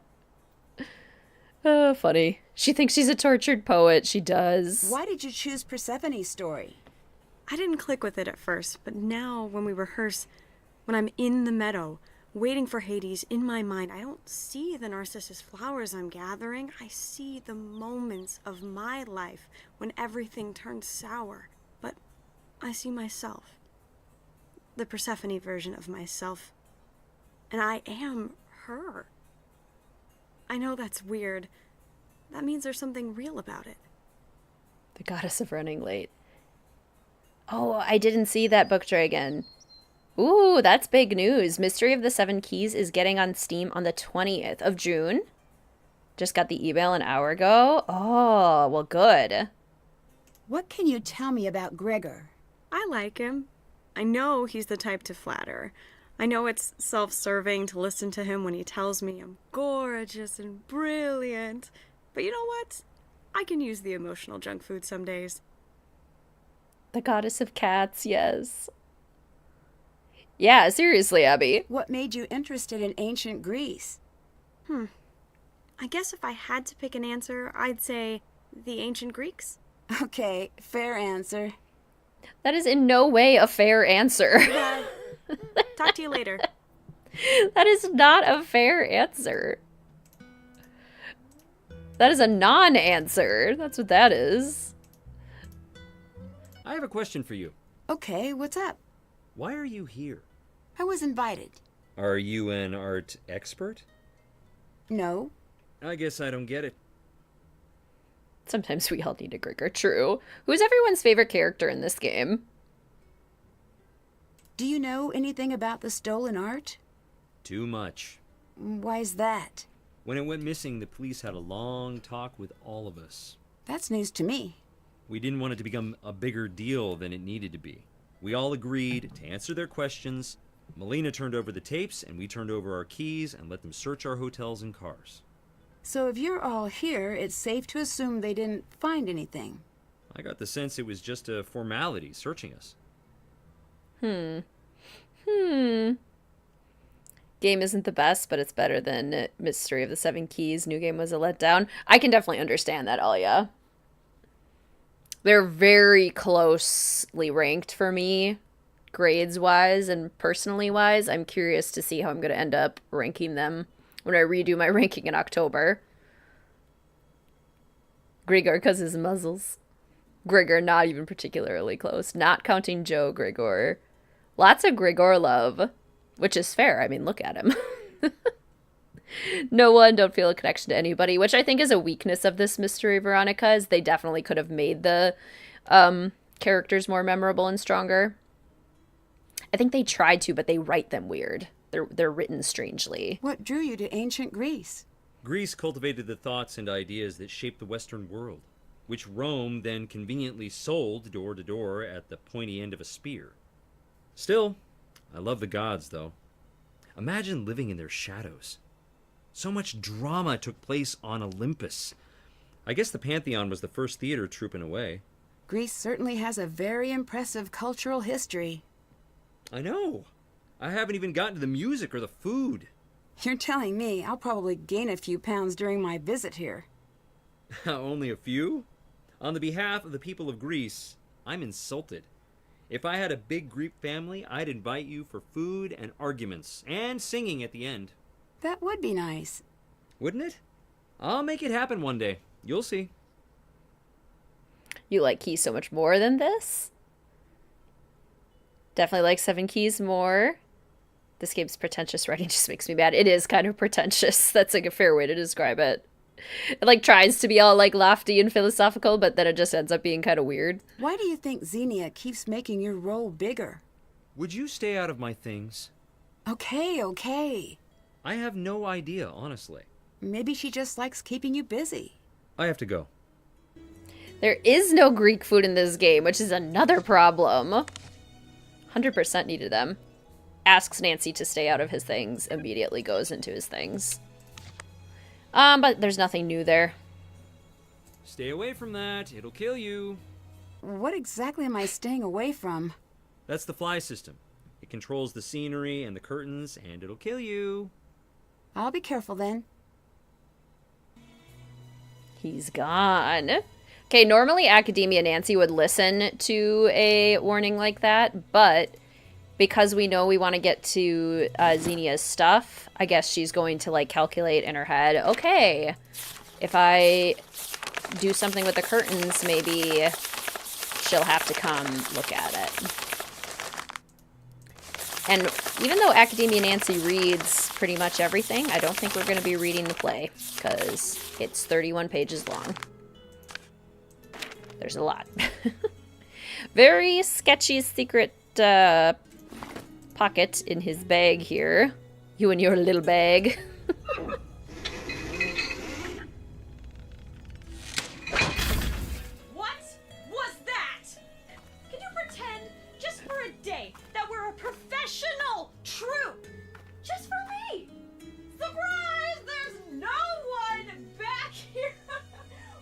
Oh, funny. She thinks she's a tortured poet. She does. Why did you choose Persephone's story? I didn't click with it at first, but now when we rehearse, when I'm in the meadow, waiting for Hades, in my mind, I don't see the narcissus flowers I'm gathering. I see the moments of my life when everything turns sour. But I see myself. The Persephone version of myself. And I am her. I know that's weird. That means there's something real about it. The goddess of running late. Oh, I didn't see that book dragon. Ooh, that's big news. Mystery of the Seven Keys is getting on Steam on the 20th of June. Just got the email an hour ago. Oh, well, good. What can you tell me about Gregor? I like him. I know he's the type to flatter. I know it's self-serving to listen to him when he tells me I'm gorgeous and brilliant. But you know what? I can use the emotional junk food some days. The goddess of cats, yes. Yeah, seriously, Abby. What made you interested in ancient Greece? I guess if I had to pick an answer, I'd say the ancient Greeks. Okay, fair answer. That is in no way a fair answer. Talk to you later. That is not a fair answer. That is a non-answer. That's what that is. I have a question for you. Okay, what's up? Why are you here? I was invited. Are you an art expert? No. I guess I don't get it. Sometimes we all need a Gregor. True. Who's everyone's favorite character in this game? Do you know anything about the stolen art? Too much. Why's that? When it went missing, the police had a long talk with all of us. That's news to me. We didn't want it to become a bigger deal than it needed to be. We all agreed to answer their questions. Melina turned over the tapes, and we turned over our keys and let them search our hotels and cars. So if you're all here, it's safe to assume they didn't find anything. I got the sense it was just a formality searching us. Game isn't the best, but it's better than Mystery of the Seven Keys. New game was a letdown. I can definitely understand that, Alia. They're very closely ranked for me, grades-wise and personally-wise. I'm curious to see how I'm going to end up ranking them when I redo my ranking in October. Gregor, because his muzzles. Gregor, not even particularly close. Not counting Joe Gregor. Lots of Gregor love, which is fair. I mean, look at him. No one, don't feel a connection to anybody, which I think is a weakness of this Mystery Veronica, is they definitely could have made the characters more memorable and stronger. I think they tried to, but they write them weird. They're written strangely. What drew you to ancient Greece? Greece cultivated the thoughts and ideas that shaped the Western world, which Rome then conveniently sold door to door at the pointy end of a spear. Still, I love the gods, though. Imagine living in their shadows. So much drama took place on Olympus. I guess the Pantheon was the first theater troupe in a way. Greece certainly has a very impressive cultural history. I know. I haven't even gotten to the music or the food. You're telling me I'll probably gain a few pounds during my visit here. Only a few? On the behalf of the people of Greece, I'm insulted. If I had a big Greek family, I'd invite you for food and arguments, and singing at the end. That would be nice. Wouldn't it? I'll make it happen one day. You'll see. You like Keys so much more than this? Definitely like Seven Keys more. This game's pretentious writing just makes me mad. It is kind of pretentious. That's like a fair way to describe it. It like tries to be all like lofty and philosophical, but then it just ends up being kind of weird. Why do you think Xenia keeps making your role bigger? Would you stay out of my things? Okay. I have no idea, honestly. Maybe she just likes keeping you busy. I have to go. There is no Greek food in this game, which is another problem. 100% needed them. Asks Nancy to stay out of his things, immediately goes into his things. But there's nothing new there. Stay away from that. It'll kill you. What exactly am I staying away from? That's the fly system. It controls the scenery and the curtains, and it'll kill you. I'll be careful then. He's gone. Okay, normally Academia Nancy would listen to a warning like that, but because we know we want to get to Xenia's stuff, I guess she's going to like calculate in her head, okay, if I do something with the curtains, maybe she'll have to come look at it. And even though Academia Nancy reads pretty much everything, I don't think we're going to be reading the play, because it's 31 pages long. There's a lot. Very sketchy secret pocket in his bag here. You and your little bag. What was that? Can you pretend, just for a day, that we're a professional troupe? Just for me. Surprise! There's no one back here.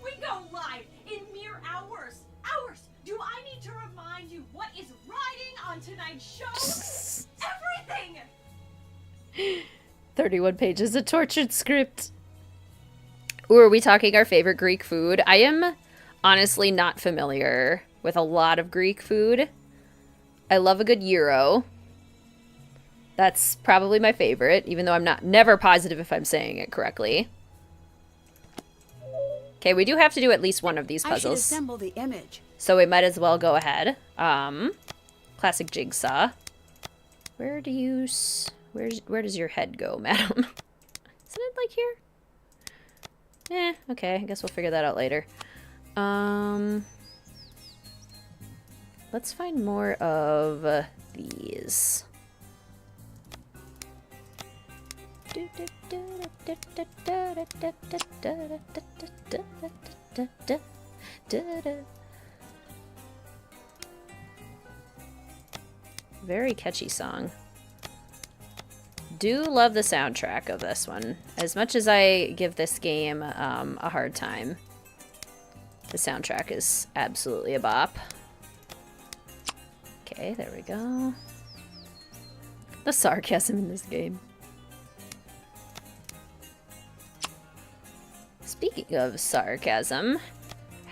We go live in mere hours. Hours. Do I need to remind you what is riding on tonight's show? Everything! 31 pages of tortured script. Ooh, are we talking our favorite Greek food? I am honestly not familiar with a lot of Greek food. I love a good gyro. That's probably my favorite, even though I'm never positive if I'm saying it correctly. Okay, we do have to do at least one of these I should puzzles. assemble the image. So we might as well go ahead. Classic jigsaw. Where does your head go, madam? Isn't it like here? Okay, I guess we'll figure that out later. Let's find more of these. Very catchy song. Do love the soundtrack of this one. As much as I give this game a hard time, the soundtrack is absolutely a bop. Okay, there we go. The sarcasm in this game. Speaking of sarcasm,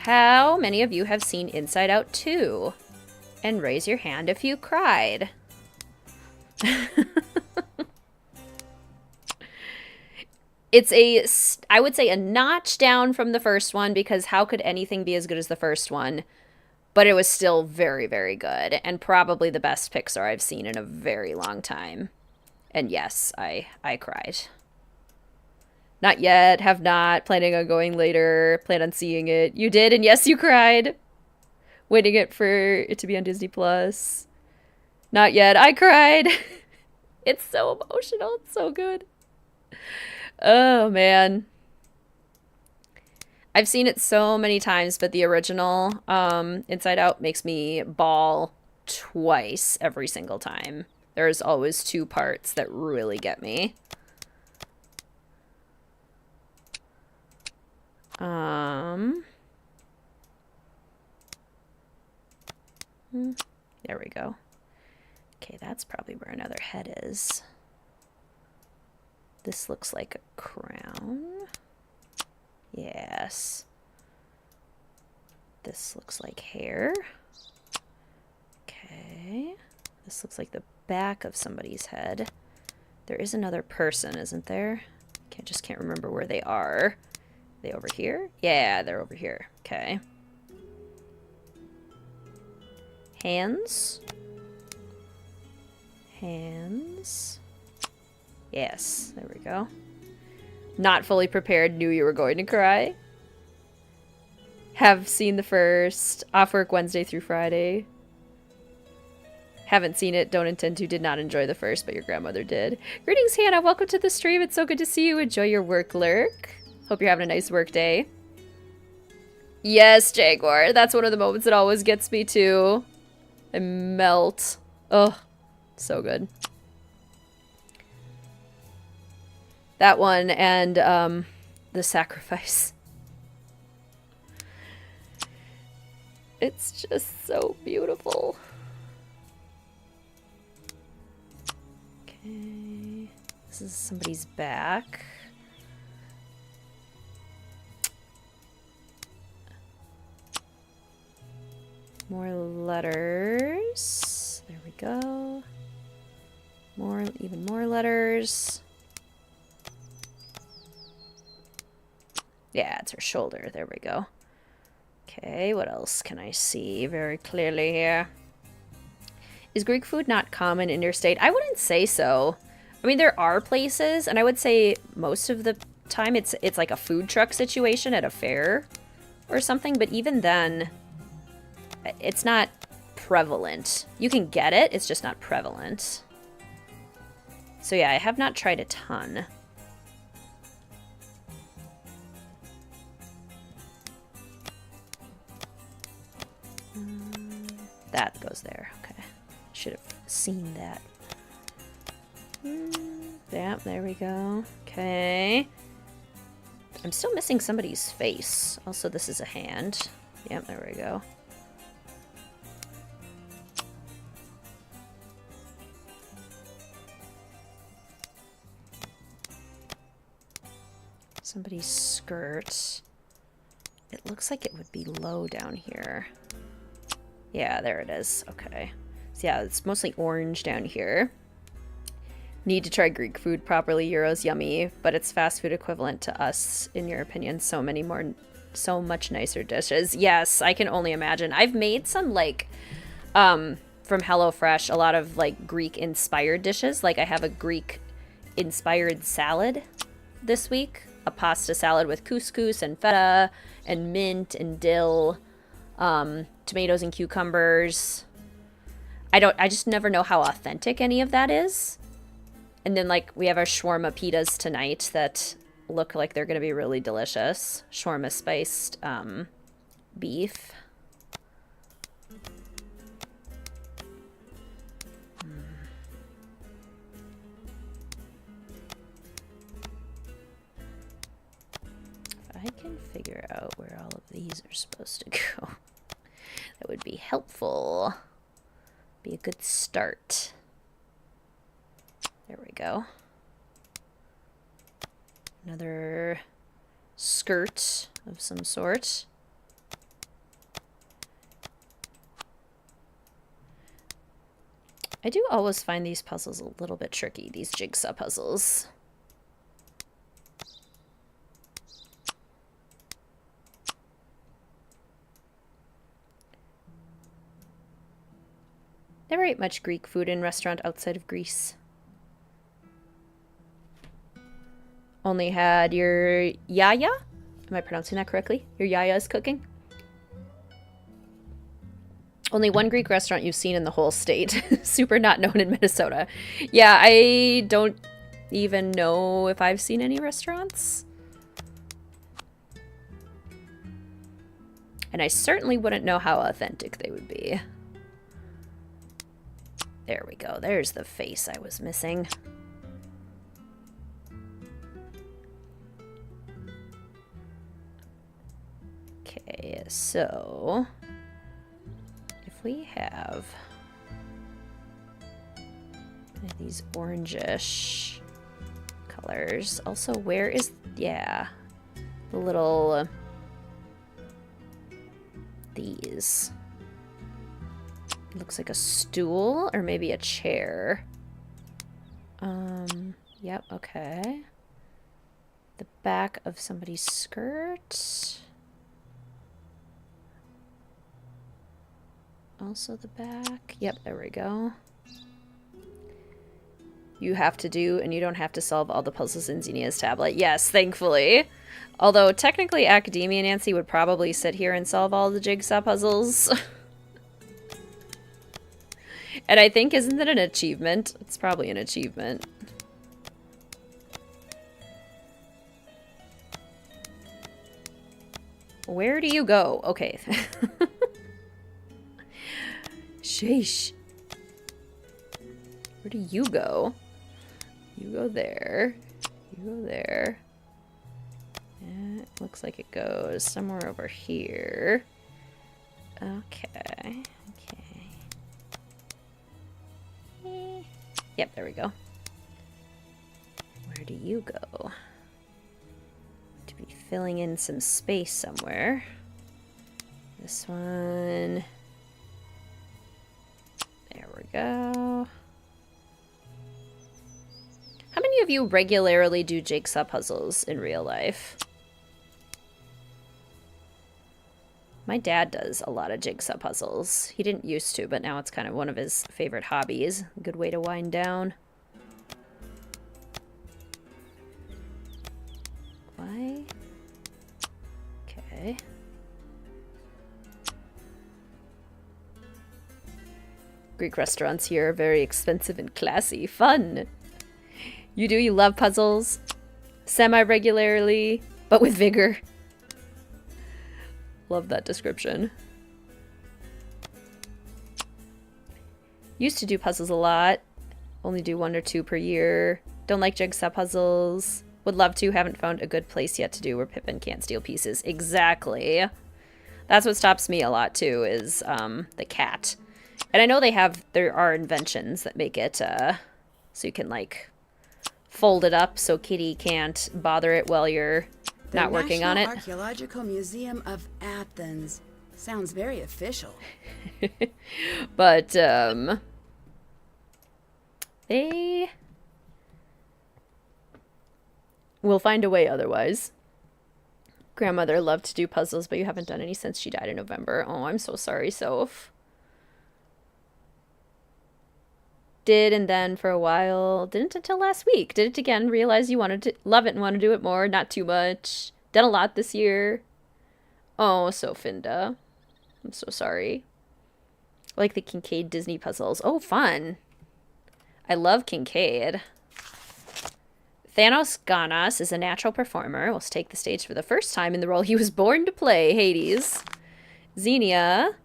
How many of you have seen Inside Out 2? And raise your hand if you cried. It's I would say a notch down from the first one, because how could anything be as good as the first one? But it was still very, very good, and probably the best Pixar I've seen in a very long time. And yes, I cried. Not yet, have not, planning on going later, plan on seeing it. You did, and yes, you cried. Waiting for it to be on Disney Plus. Not yet, I cried. It's so emotional, it's so good. Oh, man. I've seen it so many times, but the original, Inside Out, makes me bawl twice every single time. There's always two parts that really get me. There we go. Okay, that's probably where another head is. This looks like a crown. Yes. This looks like hair. Okay. This looks like the back of somebody's head. There is another person, isn't there? I just can't remember where they are. Are they over here? Yeah, they're over here. Okay. Hands. Hands. Yes, there we go. Not fully prepared, knew you were going to cry. Have seen the first. Off work Wednesday through Friday. Haven't seen it, don't intend to, did not enjoy the first, but your grandmother did. Greetings, Hannah. Welcome to the stream. It's so good to see you. Enjoy your work lurk. Hope you're having a nice work day. Yes, Jaguar. That's one of the moments that always gets me too. I melt. Oh, so good. That one and the sacrifice. It's just so beautiful. Okay. This is somebody's back. More letters. There we go. Even more letters. Yeah, it's her shoulder. There we go. Okay, what else can I see very clearly here? Is Greek food not common in your state? I wouldn't say so. I mean, there are places, and I would say most of the time it's like a food truck situation at a fair or something, but even then, it's not prevalent. You can get it, it's just not prevalent. So yeah, I have not tried a ton. That goes there. Okay. Should have seen that. Yeah, there we go. Okay. I'm still missing somebody's face. Also, this is a hand. Yep, there we go. Somebody's skirt. It looks like it would be low down here. Yeah, there it is. Okay. So yeah, it's mostly orange down here. Need to try Greek food properly. Euro's yummy, but it's fast food equivalent to us, in your opinion. So much nicer dishes. Yes, I can only imagine. I've made some like from HelloFresh, a lot of like Greek inspired dishes. Like I have a Greek inspired salad this week, a pasta salad with couscous and feta and mint and dill. Tomatoes and cucumbers. I just never know how authentic any of that is. And then like we have our shawarma pitas tonight that look like they're gonna be really delicious. Shawarma spiced beef. If I can figure out where all of these are supposed to go, that would be helpful. Be a good start. There we go. Another skirt of some sort. I do always find these puzzles a little bit tricky, these jigsaw puzzles. Never ate much Greek food in restaurant outside of Greece. Only had your yaya? Am I pronouncing that correctly? Your yaya is cooking? Only one Greek restaurant you've seen in the whole state. Super not known in Minnesota. Yeah, I don't even know if I've seen any restaurants. And I certainly wouldn't know how authentic they would be. There we go. There's the face I was missing. Okay, so if we have these orangish colors, also where is, yeah, the little, these. It looks like a stool or maybe a chair. Yep, okay. The back of somebody's skirt. Also the back. Yep, there we go. You have to do, and you don't have to solve all the puzzles in Xenia's tablet. Yes, thankfully. Although, technically, Academia Nancy would probably sit here and solve all the jigsaw puzzles. And I think, isn't that an achievement? It's probably an achievement. Where do you go? Okay. Sheesh. Where do you go? You go there. You go there. And it looks like it goes somewhere over here. Okay. Yep, there we go. Where do you go? To be filling in some space somewhere. This one. There we go. How many of you regularly do jigsaw puzzles in real life? My dad does a lot of jigsaw puzzles. He didn't used to, but now it's kind of one of his favorite hobbies. A good way to wind down. Why? Okay. Greek restaurants here are very expensive and classy. Fun! You do? You love puzzles? Semi-regularly, but with vigor. Love that description. Used to do puzzles a lot. Only do 1 or 2 per year. Don't like jigsaw puzzles. Would love to. Haven't found a good place yet to do where Pippin can't steal pieces. Exactly. That's what stops me a lot too, is the cat. And I know there are inventions that make it so you can like fold it up so Kitty can't bother it while you're not working on it. The National Archaeological Museum of Athens. Sounds very official. But, they will find a way otherwise. Grandmother loved to do puzzles, but you haven't done any since she died in November. Oh, I'm so sorry, Soph. Did, and then for a while, didn't until last week. Did it again, realized you wanted to love it and want to do it more, not too much. Done a lot this year. Oh, Sophinda. I'm so sorry. I like the Kincaid Disney puzzles. Oh, fun. I love Kincaid. Thanos Ganas is a natural performer. Will take the stage for the first time in the role he was born to play, Hades. Xenia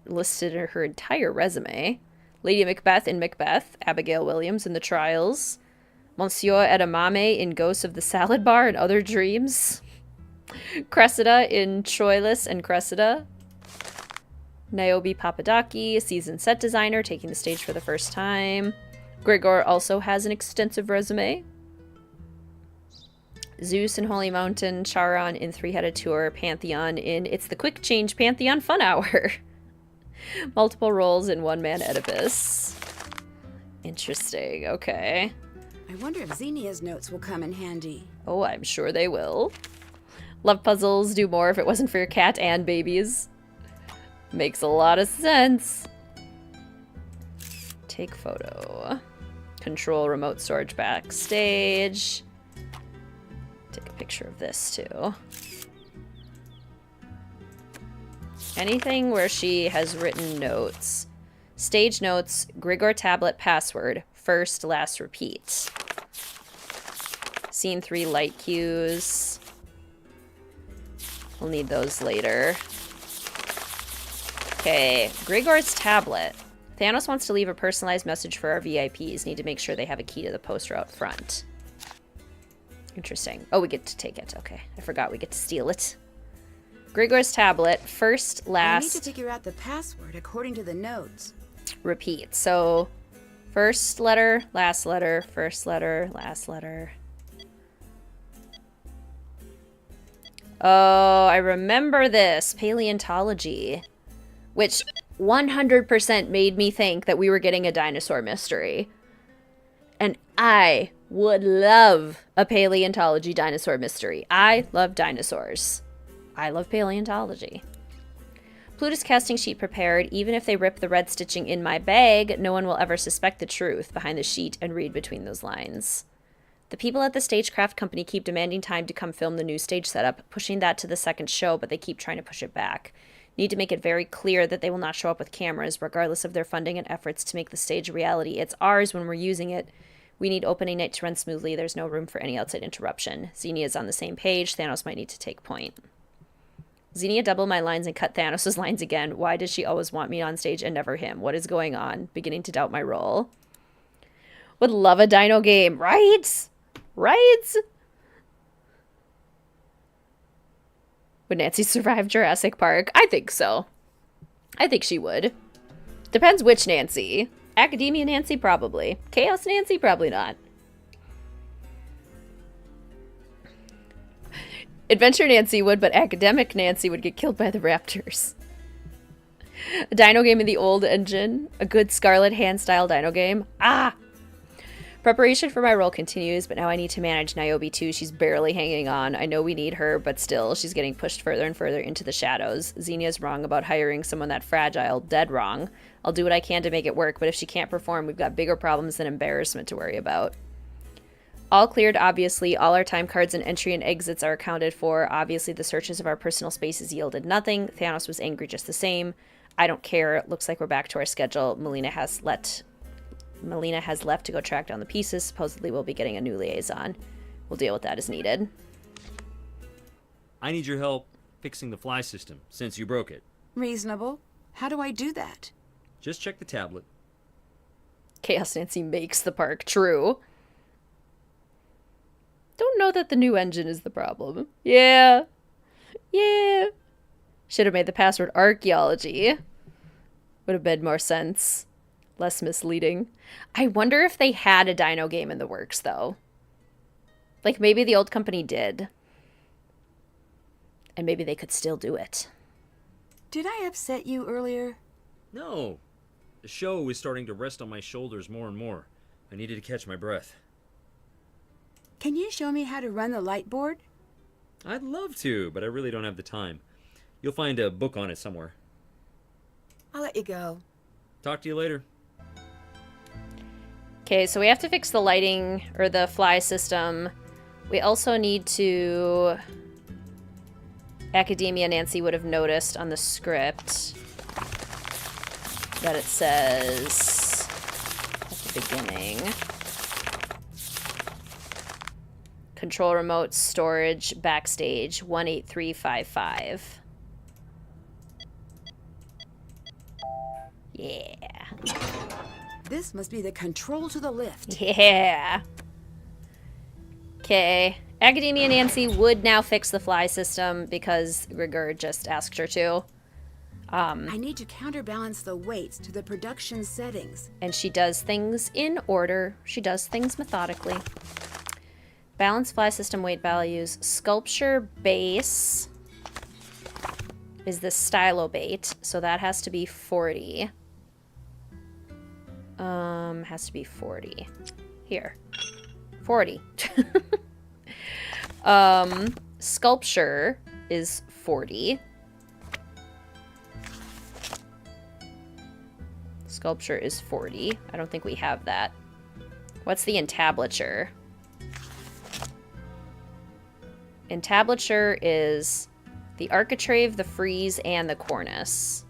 listed her entire resume. Lady Macbeth in Macbeth, Abigail Williams in The Trials, Monsieur Edamame in Ghosts of the Salad Bar and Other Dreams, Cressida in Troilus and Cressida, Niobe Papadaki, a seasoned set designer, taking the stage for the first time. Gregor also has an extensive resume. Zeus in Holy Mountain, Charon in Three-Headed Tour, Pantheon in It's the Quick Change Pantheon Fun Hour. Multiple roles in One Man Oedipus. Interesting, okay. I wonder if Xenia's notes will come in handy. Oh, I'm sure they will. Love puzzles do more if it wasn't for your cat and babies. Makes a lot of sense. Take photo. Control remote storage backstage. Take a picture of this too. Anything where she has written notes. Stage notes, Gregor tablet password, first, last, repeat. Scene 3 light cues. We'll need those later. Okay, Gregor's tablet. Thanos wants to leave a personalized message for our VIPs. Need to make sure they have a key to the poster out front. Interesting. Oh, we get to take it. Okay, I forgot we get to steal it. Gregor's tablet, first, last... I need to figure out the password according to the notes. Repeat. So, first letter, last letter, first letter, last letter. Oh, I remember this. Paleontology. Which 100% made me think that we were getting a dinosaur mystery. And I would love a paleontology dinosaur mystery. I love dinosaurs. I love paleontology. Plutus casting sheet prepared. Even if they rip the red stitching in my bag, no one will ever suspect the truth behind the sheet and read between those lines. The people at the Stagecraft Company keep demanding time to come film the new stage setup, pushing that to the second show, but they keep trying to push it back. Need to make it very clear that they will not show up with cameras, regardless of their funding and efforts to make the stage a reality. It's ours when we're using it. We need opening night to run smoothly. There's no room for any outside interruption. Xenia is on the same page. Thanos might need to take point. Xenia doubled my lines and cut Thanos' lines again. Why does she always want me on stage and never him? What is going on? Beginning to doubt my role. Would love a dino game, right? Right? Would Nancy survive Jurassic Park? I think so. I think she would. Depends which Nancy. Academia Nancy, probably. Chaos Nancy, probably not. Adventure Nancy would, but Academic Nancy would get killed by the Raptors. A dino game in the old engine. A good Scarlet Hand-style dino game. Ah! Preparation for my role continues, but now I need to manage Niobe too. She's barely hanging on. I know we need her, but still, she's getting pushed further and further into the shadows. Xenia's wrong about hiring someone that fragile. Dead wrong. I'll do what I can to make it work, but if she can't perform, we've got bigger problems than embarrassment to worry about. All cleared, obviously. All our time cards and entry and exits are accounted for. Obviously, the searches of our personal spaces yielded nothing. Thanos was angry just the same. I don't care. It looks like we're back to our schedule. Melina has left to go track down the pieces. Supposedly we'll be getting a new liaison. We'll deal with that as needed. I need your help fixing the fly system, since you broke it. Reasonable. How do I do that? Just check the tablet. Chaos Nancy makes the park. True. Don't know that the new engine is the problem. Yeah. Yeah. Should have made the password archaeology. Would have made more sense. Less misleading. I wonder if they had a dino game in the works, though. Like, maybe the old company did. And maybe they could still do it. Did I upset you earlier? No. The show is starting to rest on my shoulders more and more. I needed to catch my breath. Can you show me how to run the light board? I'd love to, but I really don't have the time. You'll find a book on it somewhere. I'll let you go. Talk to you later. Okay, so we have to fix the lighting, or the fly system. We also need to... Academia Nancy would have noticed on the script that it says at the beginning. Control remote storage backstage 18355. Yeah. This must be the control to the lift. Yeah. Okay. Academia Nancy would now fix the fly system because Gregor just asked her to. I need to counterbalance the weights to the production settings. And she does things in order. She does things methodically. Balance fly system weight values. Sculpture base is the stylo bait, so that has to be 40. Has to be 40. Here. 40. Sculpture is 40. Sculpture is 40. I don't think we have that. What's the entablature? Entablature is the architrave, the frieze, and the cornice.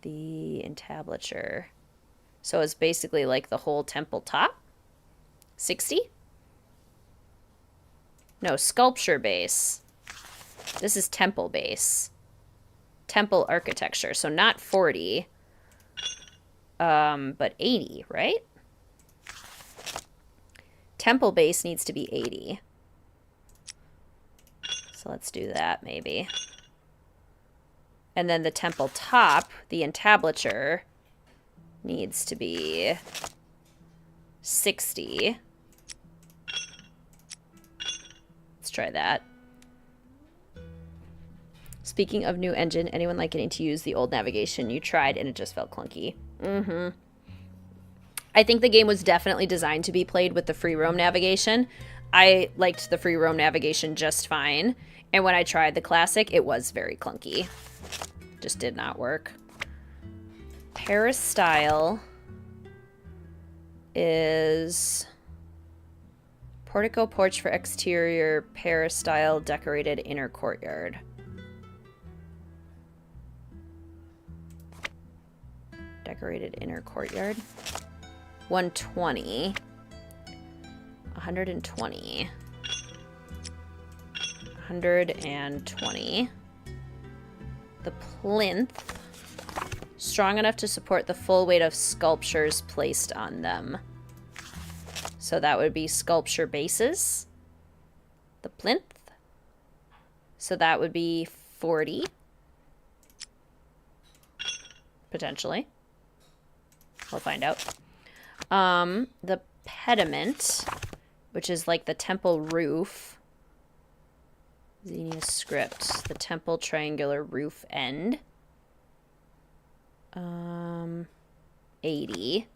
The entablature. So it's basically like the whole temple top? 60? No, sculpture base. This is temple base. Temple architecture. So not 40. But 80, right? Temple base needs to be 80. So let's do that, maybe. And then the temple top, the entablature, needs to be 60. Let's try that. Speaking of new engine, anyone like getting to use the old navigation you tried and it just felt clunky? Mm-hmm. I think the game was definitely designed to be played with the free roam navigation. I liked the free roam navigation just fine. And when I tried the classic, it was very clunky. Just did not work. Paris style is portico porch for exterior, Paris style decorated inner courtyard. Decorated inner courtyard. 120. 120. 120. The plinth. Strong enough to support the full weight of sculptures placed on them. So that would be sculpture bases. The plinth. So that would be 40. Potentially. We'll find out. The pediment, which is like the temple roof. Xenia script. The temple triangular roof end. 80.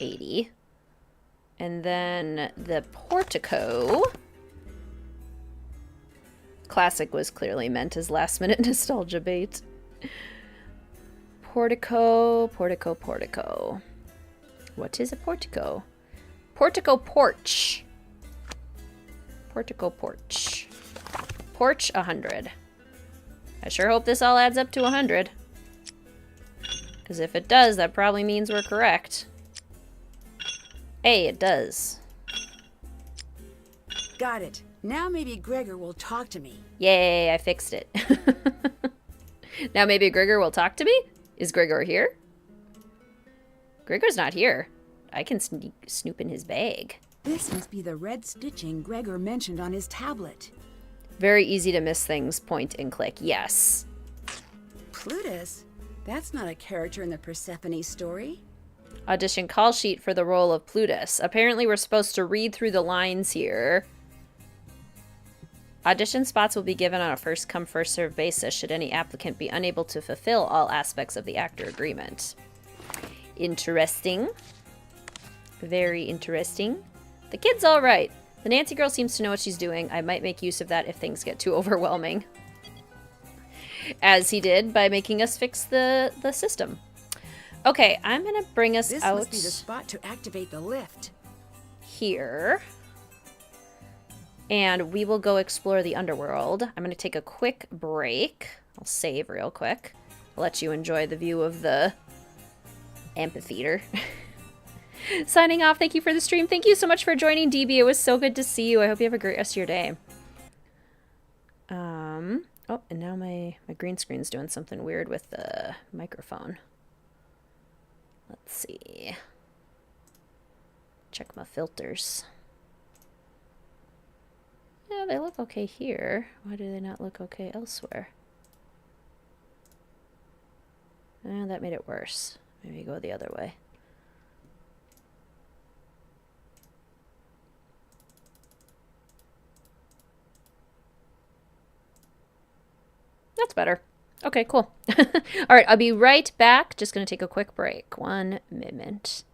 80. And then the portico. Classic was clearly meant as last-minute nostalgia bait. Portico, portico, portico. What is a portico? Portico porch. Portico porch. Porch, 100. I sure hope this all adds up to 100. Because if it does, that probably means we're correct. Hey, it does. Got it. Now maybe Gregor will talk to me. Yay, I fixed it. Now maybe Gregor will talk to me? Is Gregor here? Gregor's not here. I can snoop in his bag. This must be the red stitching Gregor mentioned on his tablet. Very easy to miss things, point and click. Yes. Plutus? That's not a character in the Persephone story. Audition call sheet for the role of Plutus. Apparently we're supposed to read through the lines here. Audition spots will be given on a first-come, first-served basis should any applicant be unable to fulfill all aspects of the actor agreement. Interesting. Very interesting. The kid's all right. The Nancy girl seems to know what she's doing. I might make use of that if things get too overwhelming. As he did by making us fix the system. Okay, I'm going to bring us This out must be the spot to activate the lift. here. And we will go explore the underworld. I'm going to take a quick break. I'll save real quick. I'll let you enjoy the view of the amphitheater. Signing off. Thank you for the stream. Thank you so much for joining, DB. It was so good to see you. I hope you have a great rest of your day. Oh, and now my green screen's doing something weird with the microphone. Let's see. Check my filters. Yeah, they look okay here. Why do they not look okay elsewhere? That made it worse. Maybe go the other way. That's better. Okay, cool. All right, I'll be right back. Just going to take a quick break. 1 minute.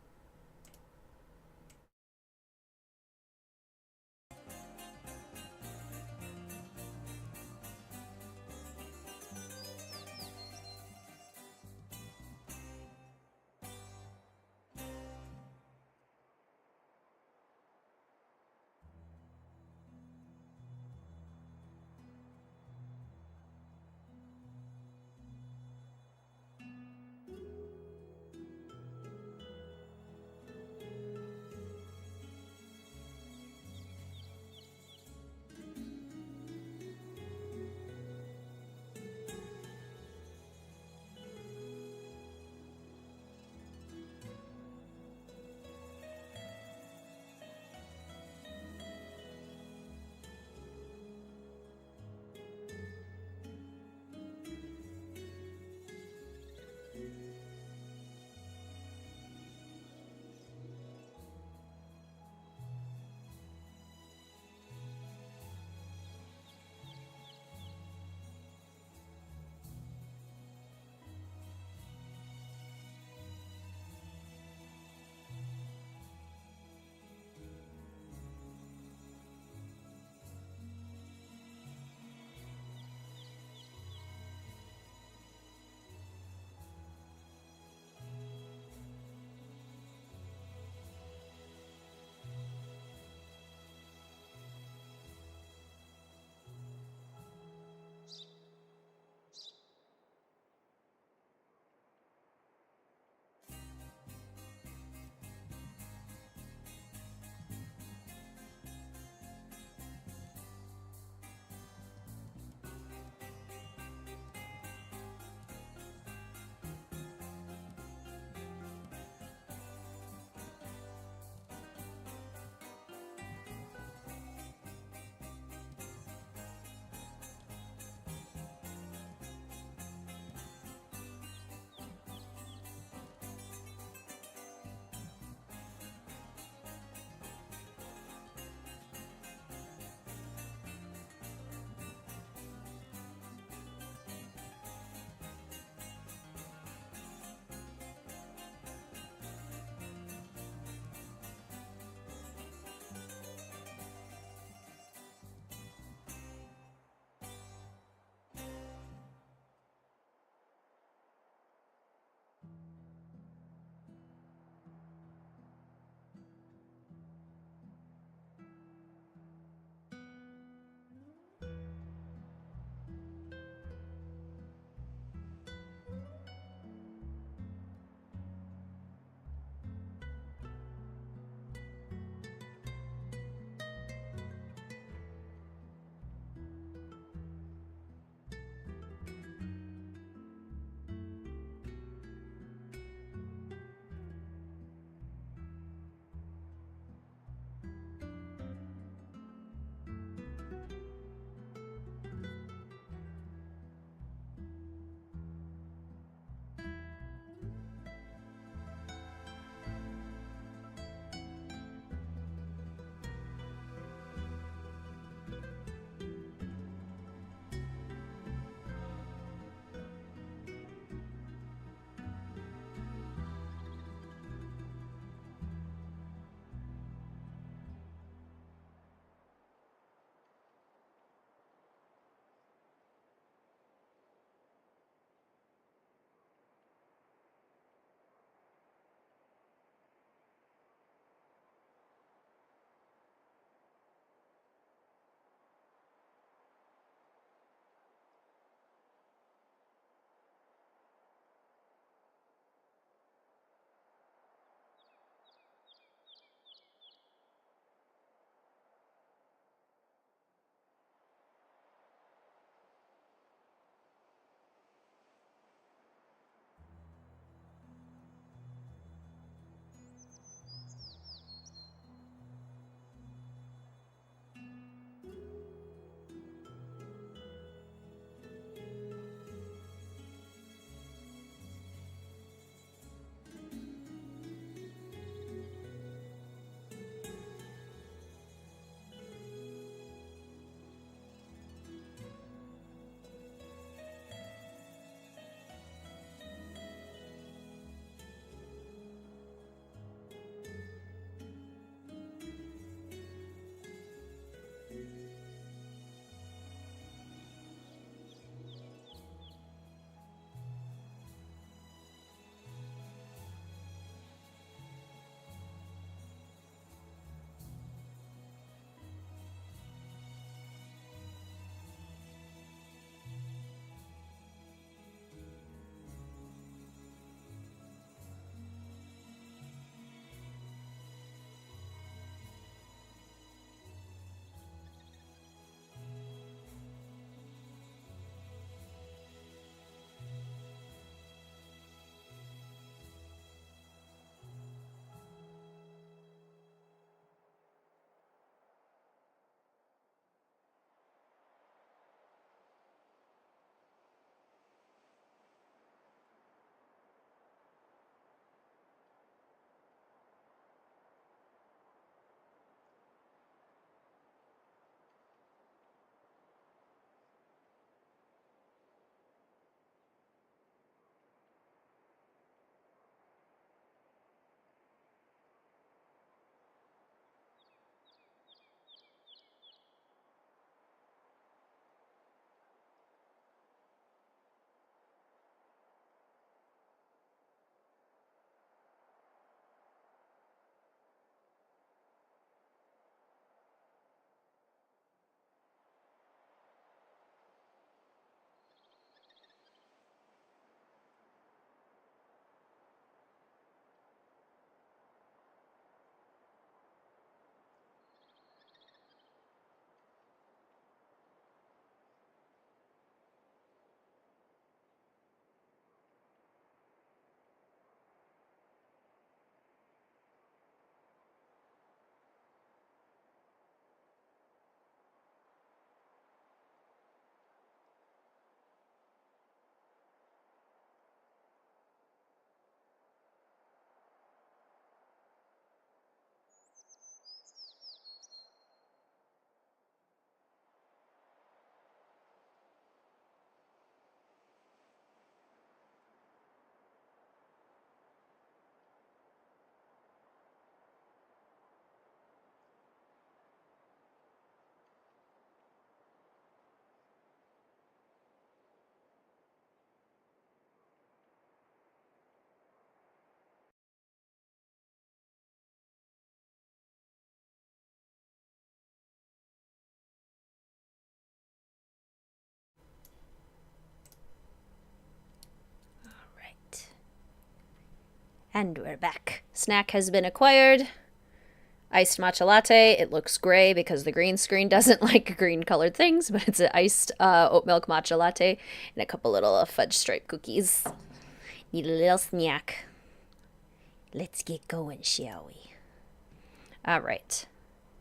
And we're back. Snack has been acquired. Iced matcha latte. It looks gray because the green screen doesn't like green colored things, but it's an iced oat milk matcha latte and a couple little fudge stripe cookies. Need a little snack. Let's get going, shall we? All right.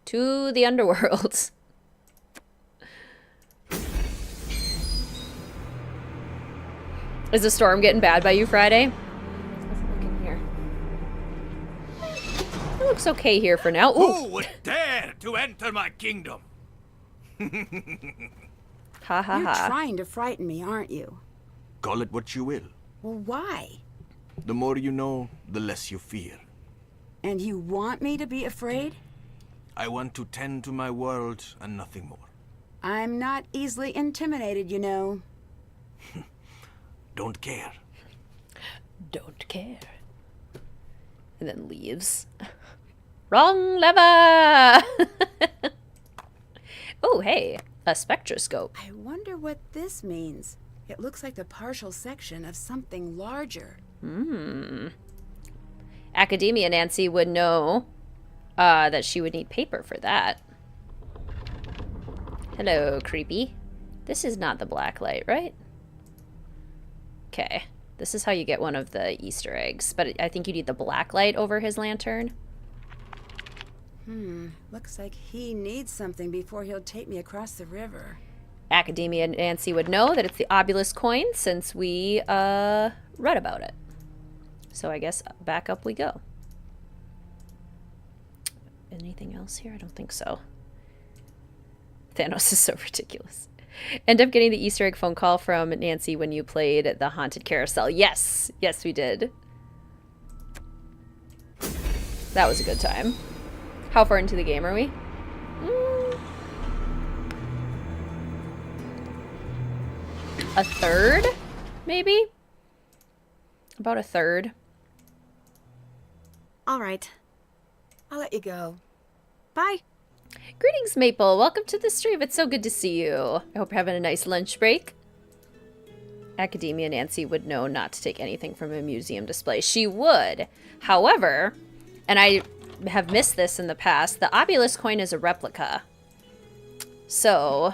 To the underworld. Is the storm getting bad by you Friday? Let's look in here. It looks okay here for now. Ooh. Who would dare to enter my kingdom? Ha ha You're ha. trying to frighten me, aren't you? Call it what you will. Well, why? The more you know, the less you fear. And you want me to be afraid? I want to tend to my world and nothing more. I'm not easily intimidated, you know. Don't care. Don't care. And then leaves. Wrong lever! Oh, hey. A spectroscope. I wonder what this means. It looks like the partial section of something larger. Academia Nancy would know that she would need paper for that. Hello, creepy. This is not the black light, right? Okay. This is how you get one of the Easter eggs. But I think you need the black light over his lantern. Looks like he needs something before he'll take me across the river. Academia Nancy would know that it's the obelisk coin since we read about it. So I guess back up we go. Anything else here? I don't think so. Thanos is so ridiculous. End up getting the Easter egg phone call from Nancy when you played the Haunted Carousel. Yes! Yes, we did. That was a good time. How far into the game are we? A third? Maybe? About a third. All right. I'll let you go. Bye. Greetings, Maple. Welcome to the stream. It's so good to see you. I hope you're having a nice lunch break. Academia Nancy would know not to take anything from a museum display. She would. However, and I have missed this in the past, the obelisk coin is a replica. So,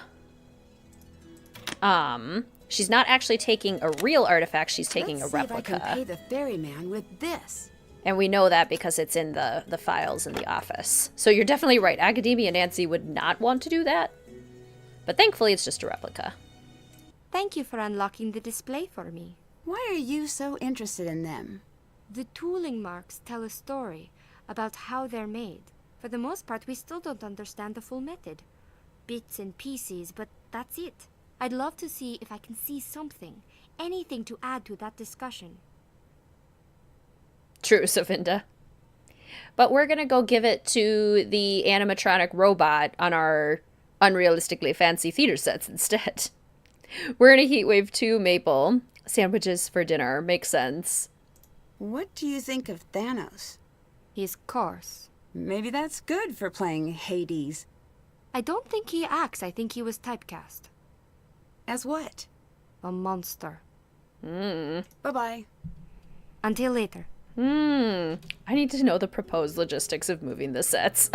she's not actually taking a real artifact, she's taking Let's a replica. see if I can pay the ferryman with this. And we know that because it's in the files in the office. So you're definitely right. Academia Nancy would not want to do that. But thankfully, it's just a replica. Thank you for unlocking the display for me. Why are you so interested in them? The tooling marks tell a story about how they're made. For the most part, we still don't understand the full method. Bits and pieces, but that's it. I'd love to see if I can see something, anything to add to that discussion. True, Sovinda. But we're gonna go give it to the animatronic robot on our unrealistically fancy theater sets instead. We're in a Heatwave 2 Maple. Sandwiches for dinner. Makes sense. What do you think of Thanos? He's coarse. Maybe that's good for playing Hades. I don't think he acts. I think he was typecast. As what? A monster. Bye-bye. Until later. I need to know the proposed logistics of moving the sets.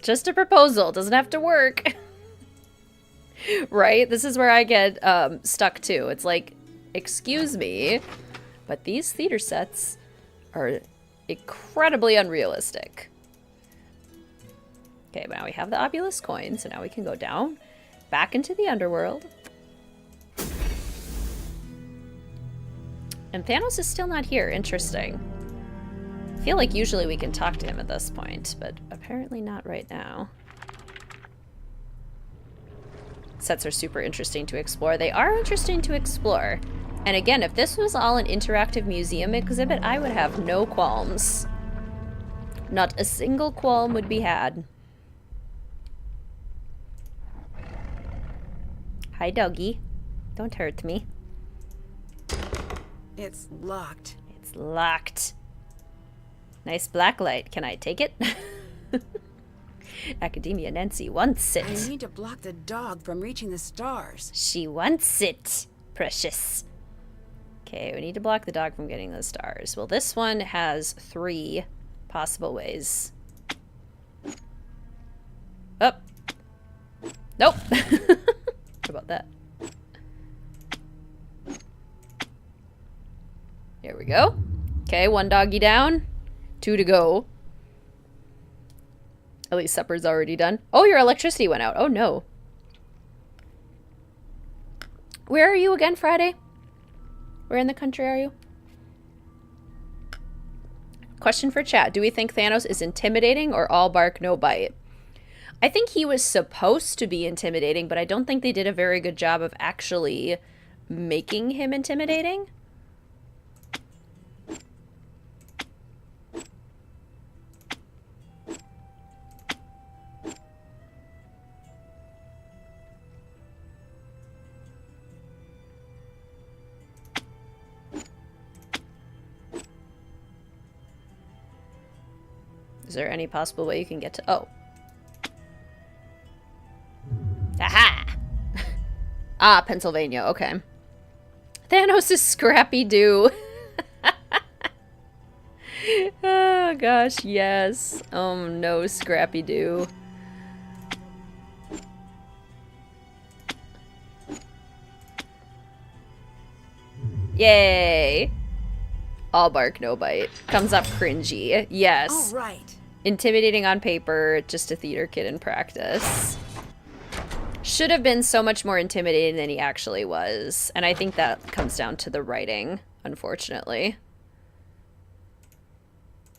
Just a proposal. Doesn't have to work. Right? This is where I get stuck too. It's like, excuse me, but these theater sets are incredibly unrealistic. Okay, but now we have the obelisk coin, so now we can go down, back into the underworld. And Thanos is still not here. Interesting. I feel like usually we can talk to him at this point, but apparently not right now. Sets are super interesting to explore. They are interesting to explore. And again, if this was all an interactive museum exhibit, I would have no qualms. Not a single qualm would be had. Hi, doggy. Don't hurt me. It's locked. It's locked. Nice black light. Can I take it? Academia Nancy wants it. I need to block the dog from reaching the stars. She wants it. Precious. Okay, we need to block the dog from getting those stars. Well, this one has 3 possible ways. Oh. Nope. What about that? There we go. Okay, 1 doggy down. 2 to go. At least supper's already done. Oh, your electricity went out. Oh, no. Where are you again, Friday? Where in the country are you? Question for chat. Do we think Thanos is intimidating or all bark, no bite? I think he was supposed to be intimidating, but I don't think they did a very good job of actually making him intimidating. Is there any possible way you can get to... Oh. Aha! Ah, Pennsylvania. Okay. Thanos is Scrappy-Doo. Oh, gosh, yes. Oh, no, Scrappy-Doo. Yay! All bark, no bite. Comes up cringy. Yes. All right. Intimidating on paper, just a theater kid in practice. Should have been so much more intimidating than he actually was. And I think that comes down to the writing, unfortunately.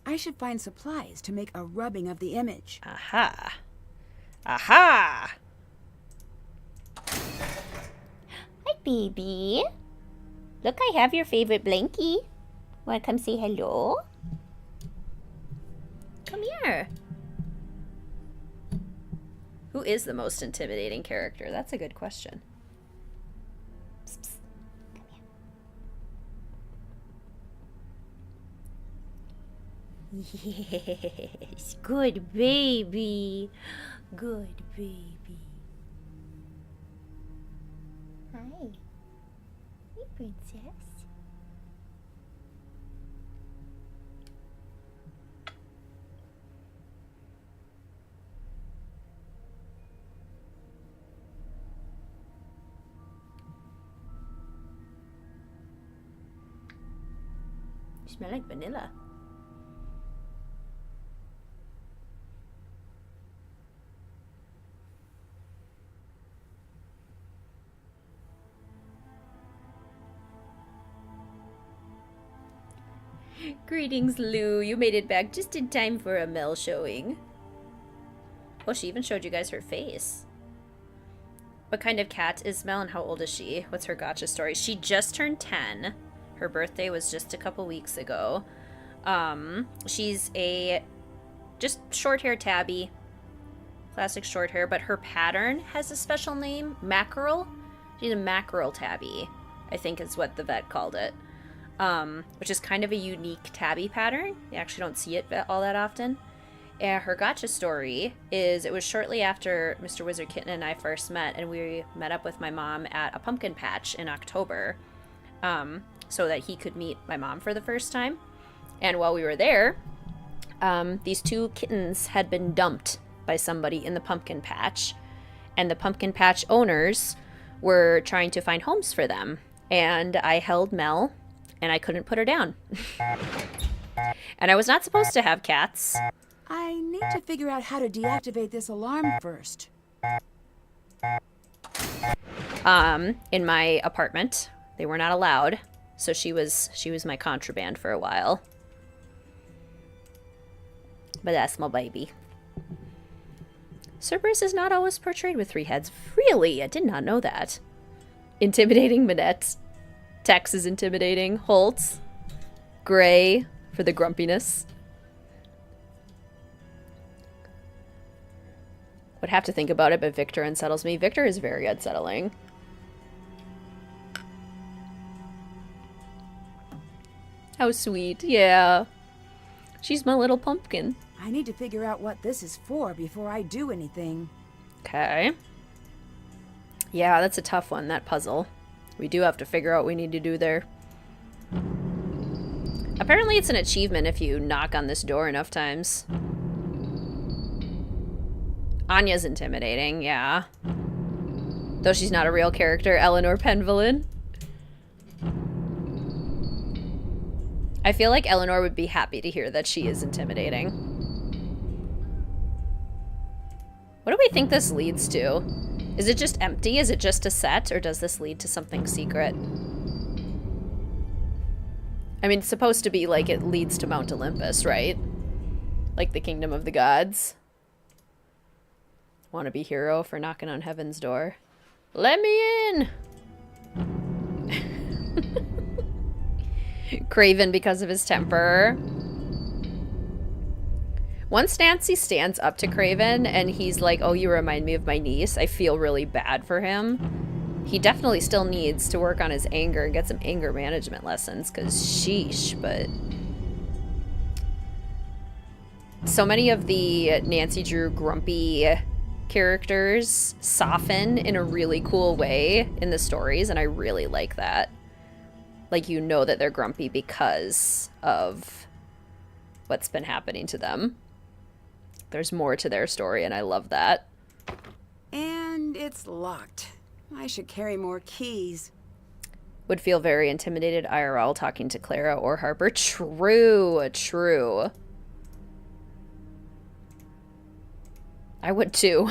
I should find supplies to make a rubbing of the image. Aha. Aha! Hi, baby. Look, I have your favorite blankie. Wanna come say hello? Come here. Who is the most intimidating character? That's a good question. Psst, psst. Come here. Yes, good baby. Good baby. Hi. Hey, princess. You smell like vanilla. Greetings, Lou. You made it back just in time for a Mel showing. Oh, she even showed you guys her face. What kind of cat is Mel and how old is she? What's her gotcha story? She just turned 10. Her birthday was just a couple weeks ago. She's a just short hair tabby. Classic short hair, but her pattern has a special name. Mackerel. She's a mackerel tabby, I think is what the vet called it. Which is kind of a unique tabby pattern. You actually don't see it all that often. And her gotcha story is it was shortly after Mr. Wizard Kitten and I first met, and we met up with my mom at a pumpkin patch in October, so that he could meet my mom for the first time. And while we were there, these 2 kittens had been dumped by somebody in the pumpkin patch, and the pumpkin patch owners were trying to find homes for them. And I held Mel, and I couldn't put her down. And I was not supposed to have cats. I need to figure out how to deactivate this alarm first. In my apartment, they were not allowed, so she was my contraband for a while. But that's my baby. Cerberus is not always portrayed with 3 heads. Really? I did not know that. Intimidating Minette. Tex is intimidating. Holtz. Gray for the grumpiness. Would have to think about it, but Victor unsettles me. Victor is very unsettling. How sweet. Yeah. She's my little pumpkin. I need to figure out what this is for before I do anything. Okay. Yeah, that's a tough one, that puzzle. We do have to figure out what we need to do there. Apparently it's an achievement if you knock on this door enough times. Anya's intimidating, yeah. Though she's not a real character, Eleanor Penvillin. I feel like Eleanor would be happy to hear that she is intimidating. What do we think this leads to? Is it just empty? Is it just a set? Or does this lead to something secret? I mean, it's supposed to be like it leads to Mount Olympus, right? Like the kingdom of the gods. Wanna be hero for knocking on heaven's door. Let me in! Craven because of his temper. Once Nancy stands up to Craven and he's like, oh, you remind me of my niece, I feel really bad for him. He definitely still needs to work on his anger and get some anger management lessons, because sheesh, but... So many of the Nancy Drew grumpy characters soften in a really cool way in the stories, and I really like that. Like, you know that they're grumpy because of what's been happening to them. There's more to their story, and I love that. And it's locked. I should carry more keys. Would feel very intimidated IRL talking to Clara or Harper. True, true. I would too.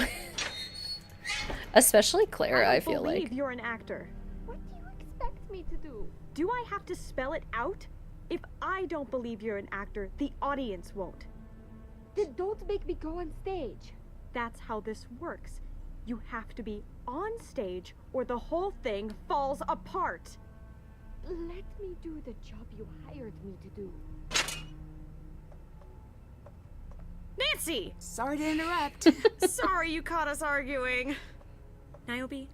Especially Clara, I feel like. You're an actor. What do you expect me to do? Do I have to spell it out? If I don't believe you're an actor, the audience won't. Then don't make me go on stage. That's how this works. You have to be on stage or the whole thing falls apart. Let me do the job you hired me to do. Nancy! Sorry to interrupt. Sorry you caught us arguing. Niobe,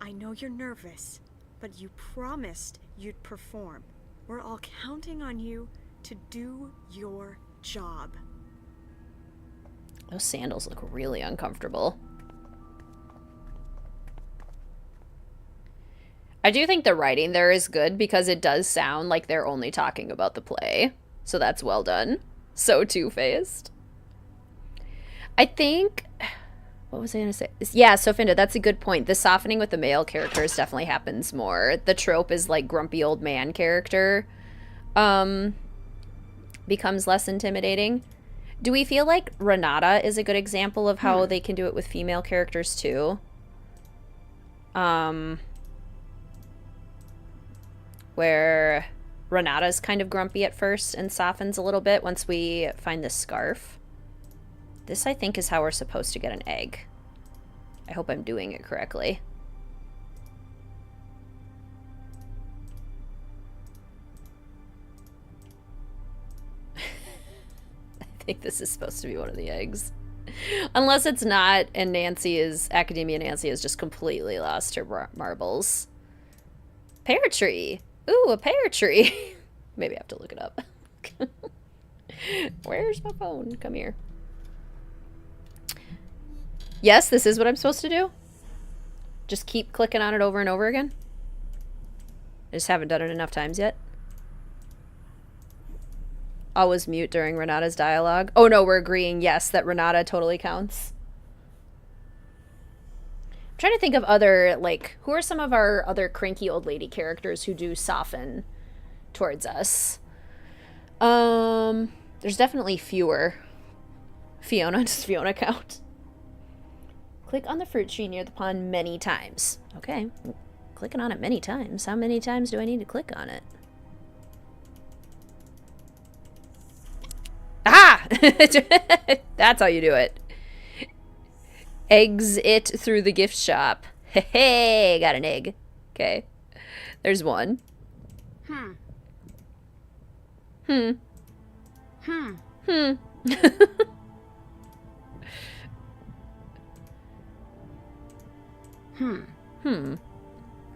I know you're nervous, but you promised you'd perform. We're all counting on you to do your job. Those sandals look really uncomfortable. I do think the writing there is good because it does sound like they're only talking about the play. So that's well done. So two-faced. I think... What was I going to say? Yeah, Sofinda, that's a good point. The softening with the male characters definitely happens more. The trope is like grumpy old man character becomes less intimidating. Do we feel like Renata is a good example of how they can do it with female characters too? Where Renata's kind of grumpy at first and softens a little bit once we find the scarf. This, I think, is how we're supposed to get an egg. I hope I'm doing it correctly. I think this is supposed to be one of the eggs. Unless it's not, and Academia Nancy is just completely lost her marbles. Pear tree. Ooh, a pear tree. Maybe I have to look it up. Where's my phone? Come here. Yes, this is what I'm supposed to do. Just keep clicking on it over and over again. I just haven't done it enough times yet. Always mute during Renata's dialogue. Oh no, we're agreeing, yes, that Renata totally counts. I'm trying to think of other, like, who are some of our other cranky old lady characters who do soften towards us? There's definitely fewer. Fiona, does Fiona count? Click on the fruit tree near the pond many times. Okay, clicking on it many times. How many times do I need to click on it? Ah! That's how you do it. Exit through the gift shop. Hey, got an egg. Okay. There's one.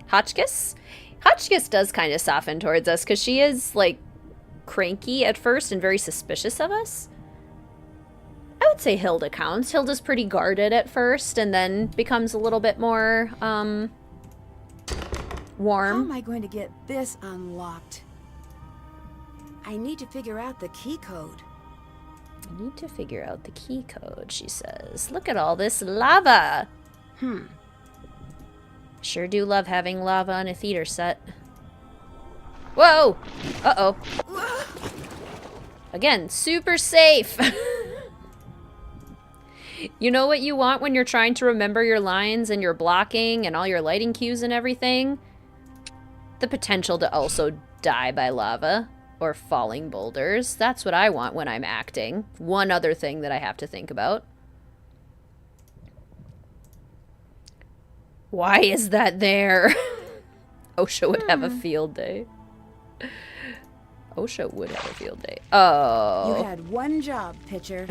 Hotchkiss? Hotchkiss does kind of soften towards us because she is, like, cranky at first and very suspicious of us. I would say Hilda counts. Hilda's pretty guarded at first and then becomes a little bit more, warm. How am I going to get this unlocked? I need to figure out the key code. I need to figure out the key code, she says. Look at all this lava! Sure do love having lava on a theater set. Whoa! Uh-oh. Again, super safe! You know what you want when you're trying to remember your lines and your blocking and all your lighting cues and everything? The potential to also die by lava or falling boulders. That's what I want when I'm acting. One other thing that I have to think about. Why is that there? OSHA would have a field day. OSHA would have a field day. Oh. You had one job, Pitcher.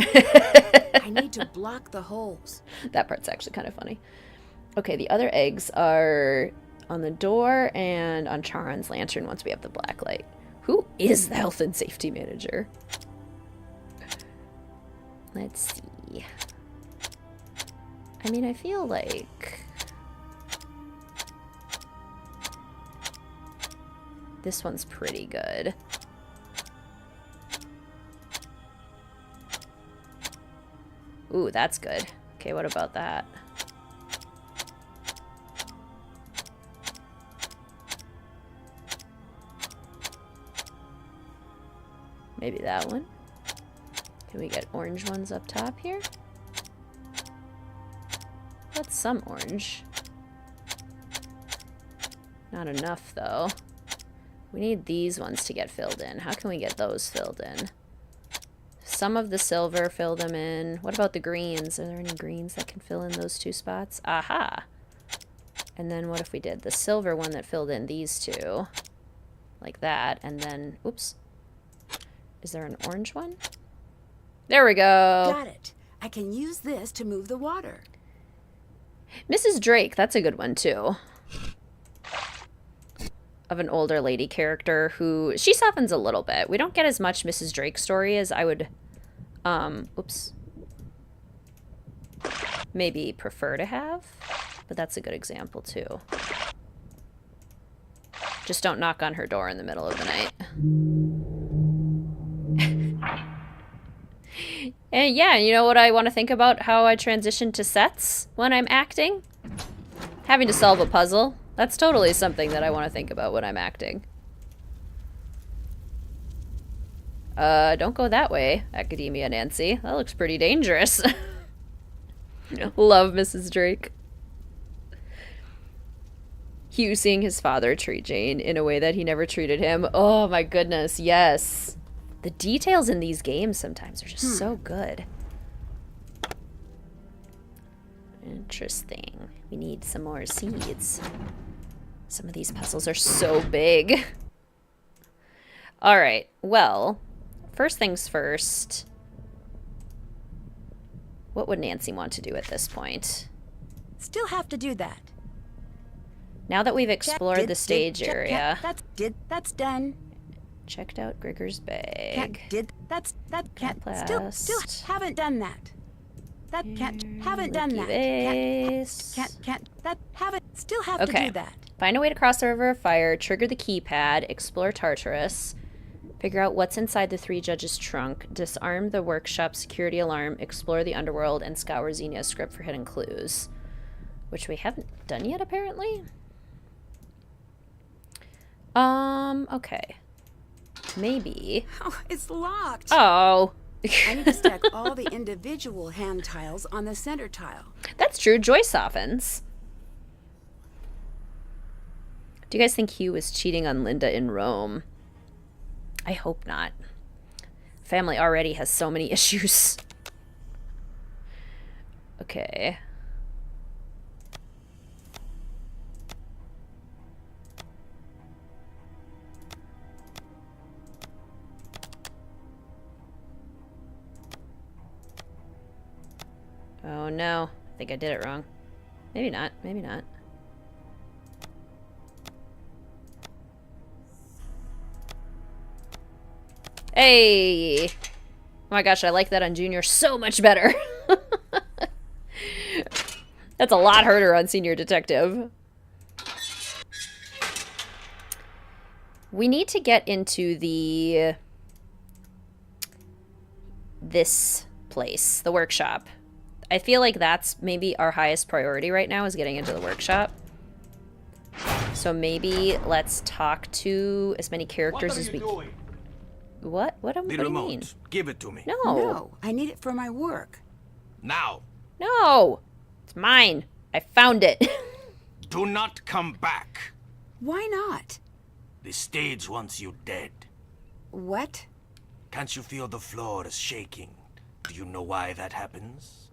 I need to block the holes. That part's actually kind of funny. Okay, the other eggs are on the door and on Charon's lantern once we have the black light. Who is the health and safety manager? Let's see. I mean, I feel like this one's pretty good. Ooh, that's good. Okay, what about that? Maybe that one. Can we get orange ones up top here? That's some orange. Not enough, though. We need these ones to get filled in. How can we get those filled in? Some of the silver, fill them in. What about the greens? Are there any greens that can fill in those two spots? Aha! And then what if we did the silver one that filled in these two? Like that, and then, oops. Is there an orange one? There we go! Got it. I can use this to move the water. Mrs. Drake, that's a good one too. Of an older lady character who, she softens a little bit. We don't get as much Mrs. Drake story as I would, oops. Maybe prefer to have, but that's a good example too. Just don't knock on her door in the middle of the night. And yeah, you know what I want to think about how I transition to sets when I'm acting? Having to solve a puzzle. That's totally something that I want to think about when I'm acting. Don't go that way, Academia Nancy. That looks pretty dangerous. Love Mrs. Drake. Hugh seeing his father treat Jane in a way that he never treated him. Oh my goodness, yes. The details in these games sometimes are just so good. Interesting. We need some more seeds. Some of these puzzles are so big. Alright, well, first things first. What would Nancy want to do at this point? Still have to do that. Now that we've explored the stage check, area. That's done. Checked out Gregor's bag. Still haven't done that. Haven't done that. Still have to do that. Find a way to cross the River of Fire, trigger the keypad, explore Tartarus, figure out what's inside the three judges' trunk, disarm the workshop security alarm, explore the underworld, and scour Xenia's script for hidden clues. Which we haven't done yet, apparently. Okay. Maybe. Oh, it's locked. Oh. I need to stack all the individual hand tiles on the center tile. That's true. Joy softens. Do you guys think Hugh was cheating on Linda in Rome? I hope not. Family already has so many issues. Okay. Oh no, I think I did it wrong. Maybe not, maybe not. Hey! Oh my gosh, I like that on Junior so much better. That's a lot harder on Senior Detective. We need to get into the this place, the workshop. I feel like that's maybe our highest priority right now is getting into the workshop. So maybe let's talk to as many characters as we can. What? What do you mean? Give it to me. No. No, I need it for my work. Now. No. It's mine. I found it. Do not come back. Why not? The stage wants you dead. What? Can't you feel the floor is shaking? Do you know why that happens?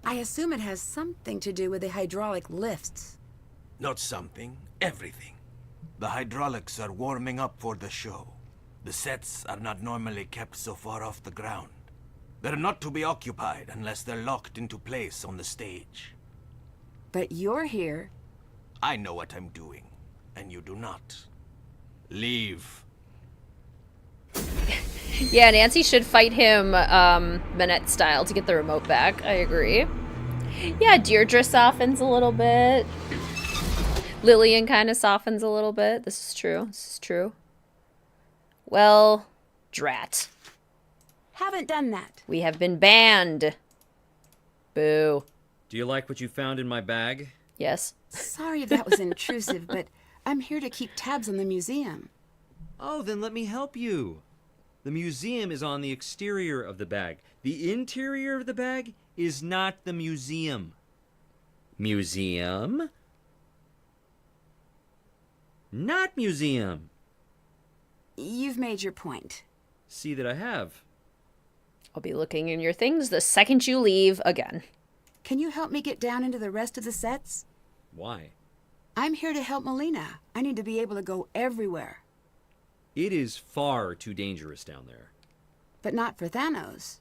I assume it has something to do with the hydraulic lifts. Not something, everything. The hydraulics are warming up for the show. The sets are not normally kept so far off the ground. They're not to be occupied unless they're locked into place on the stage. But you're here. I know what I'm doing, and you do not. Leave. Yeah, Nancy should fight him Manette style to get the remote back. I agree. Yeah, Deirdre softens a little bit. Lillian kind of softens a little bit. This is true. This is true. Well, drat. Haven't done that. We have been banned. Boo. Do you like what you found in my bag? Yes. Sorry if that was intrusive, but I'm here to keep tabs on the museum. Oh, then let me help you. The museum is on the exterior of the bag. The interior of the bag is not the museum. Museum? Not museum. You've made your point. See that I have. I'll be looking in your things the second you leave again. Can you help me get down into the rest of the sets? Why? I'm here to help Melina. I need to be able to go everywhere. It is far too dangerous down there. But not for Thanos.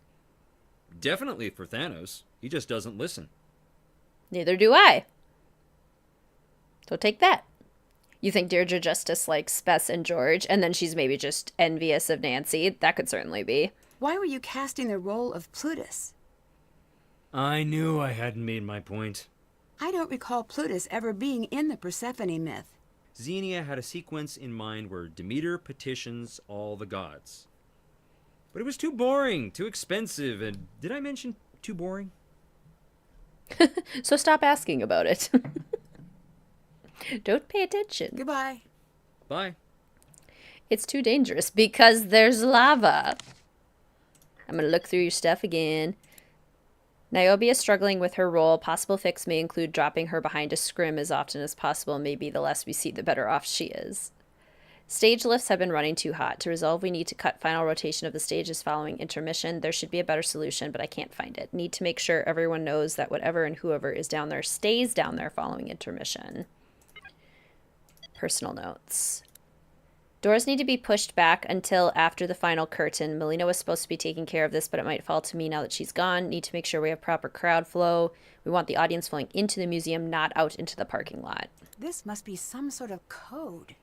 Definitely for Thanos. He just doesn't listen. Neither do I. So take that. You think Deirdre just dislikes Bess and George, and then she's maybe just envious of Nancy? That could certainly be. Why were you casting the role of Plutus? I knew I hadn't made my point. I don't recall Plutus ever being in the Persephone myth. Xenia had a sequence in mind where Demeter petitions all the gods. But it was too boring, too expensive, and did I mention too boring? So stop asking about it. Don't pay attention. Goodbye. Bye. It's too dangerous because there's lava. I'm gonna look through your stuff again. Niobe is struggling with her role. Possible fix may include dropping her behind a scrim as often as possible. Maybe the less we see, the better off she is. Stage lifts have been running too hot. To resolve, we need to cut final rotation of the stages following intermission. There should be a better solution, but I can't find it. Need to make sure everyone knows that whatever and whoever is down there stays down there following intermission. Personal notes. Doors need to be pushed back until after the final curtain. Melina was supposed to be taking care of this, but it might fall to me now that she's gone. Need to make sure we have proper crowd flow. We want the audience flowing into the museum, not out into the parking lot. This must be some sort of code.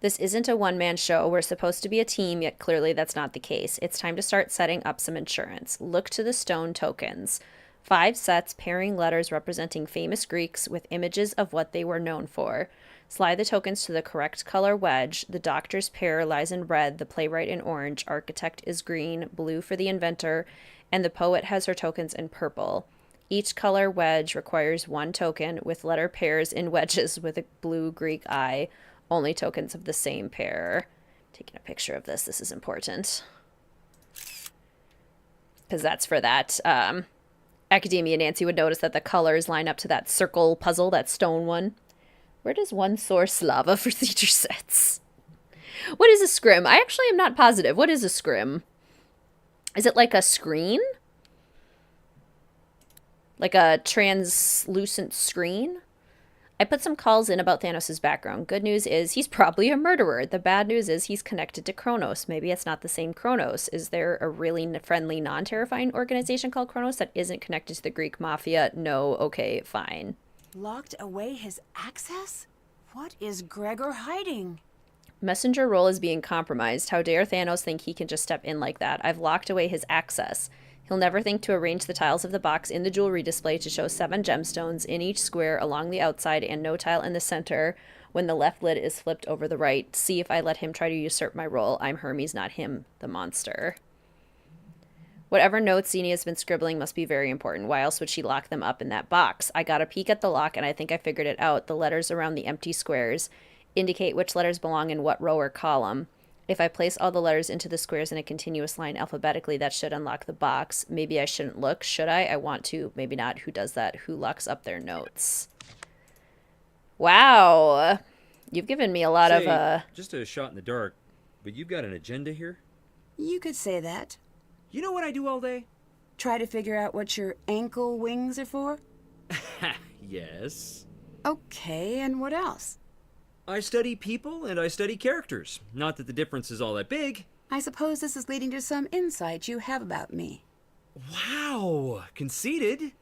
This isn't a one-man show. We're supposed to be a team, yet clearly that's not the case. It's time to start setting up some insurance. Look to the stone tokens. 5 sets pairing letters representing famous Greeks with images of what they were known for. Slide the tokens to the correct color wedge. The doctor's pair lies in red, the playwright in orange, architect is green, blue for the inventor, and the poet has her tokens in purple. Each color wedge requires 1 token, with letter pairs in wedges with a blue Greek eye. Only tokens of the same pair. Taking a picture of this. This is important. Because that's for that. Academia Nancy would notice that the colors line up to that circle puzzle, that stone one. Where does one source lava for theater sets? What is a scrim? I actually am not positive. What is a scrim? Is it like a screen? Like a translucent screen? I put some calls in about Thanos' background. Good news is he's probably a murderer. The bad news is he's connected to Kronos. Maybe it's not the same Kronos. Is there a really friendly, non-terrifying organization called Kronos that isn't connected to the Greek mafia? No. Okay, fine. Locked away his access? What is Gregor hiding? Messenger role is being compromised. How dare Thanos think he can just step in like that? I've locked away his access. He'll never think to arrange the tiles of the box in the jewelry display to show 7 gemstones in each square along the outside and no tile in the center when the left lid is flipped over the right. See if I let him try to usurp my role. I'm Hermes, not him, the monster. Whatever notes Zini has been scribbling must be very important. Why else would she lock them up in that box? I got a peek at the lock, and I think I figured it out. The letters around the empty squares indicate which letters belong in what row or column. If I place all the letters into the squares in a continuous line alphabetically, that should unlock the box. Maybe I shouldn't look. Should I? I want to. Maybe not. Who does that? Who locks up their notes? Wow. You've given me a lot of... Just a shot in the dark, but you've got an agenda here? You could say that. You know what I do all day? Try to figure out what your ankle wings are for? Yes. Okay, and what else? I study people and I study characters. Not that the difference is all that big. I suppose this is leading to some insight you have about me. Wow, conceited.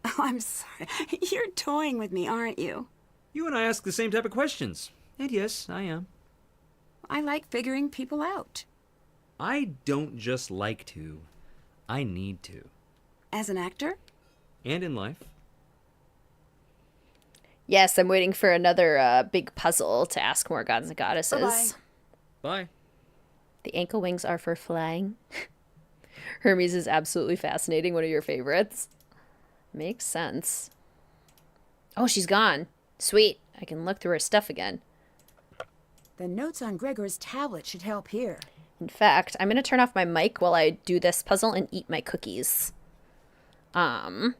Oh, I'm sorry. You're toying with me, aren't you? You and I ask the same type of questions. And yes, I am. I like figuring people out. I don't just like to. I need to. As an actor? And in life. Yes, I'm waiting for another big puzzle to ask more gods and goddesses. Bye-bye. Bye. The ankle wings are for flying. Hermes is absolutely fascinating. One of your favorites. Makes sense. Oh, she's gone. Sweet. I can look through her stuff again. The notes on Gregor's tablet should help here. In fact, I'm going to turn off my mic while I do this puzzle and eat my cookies. I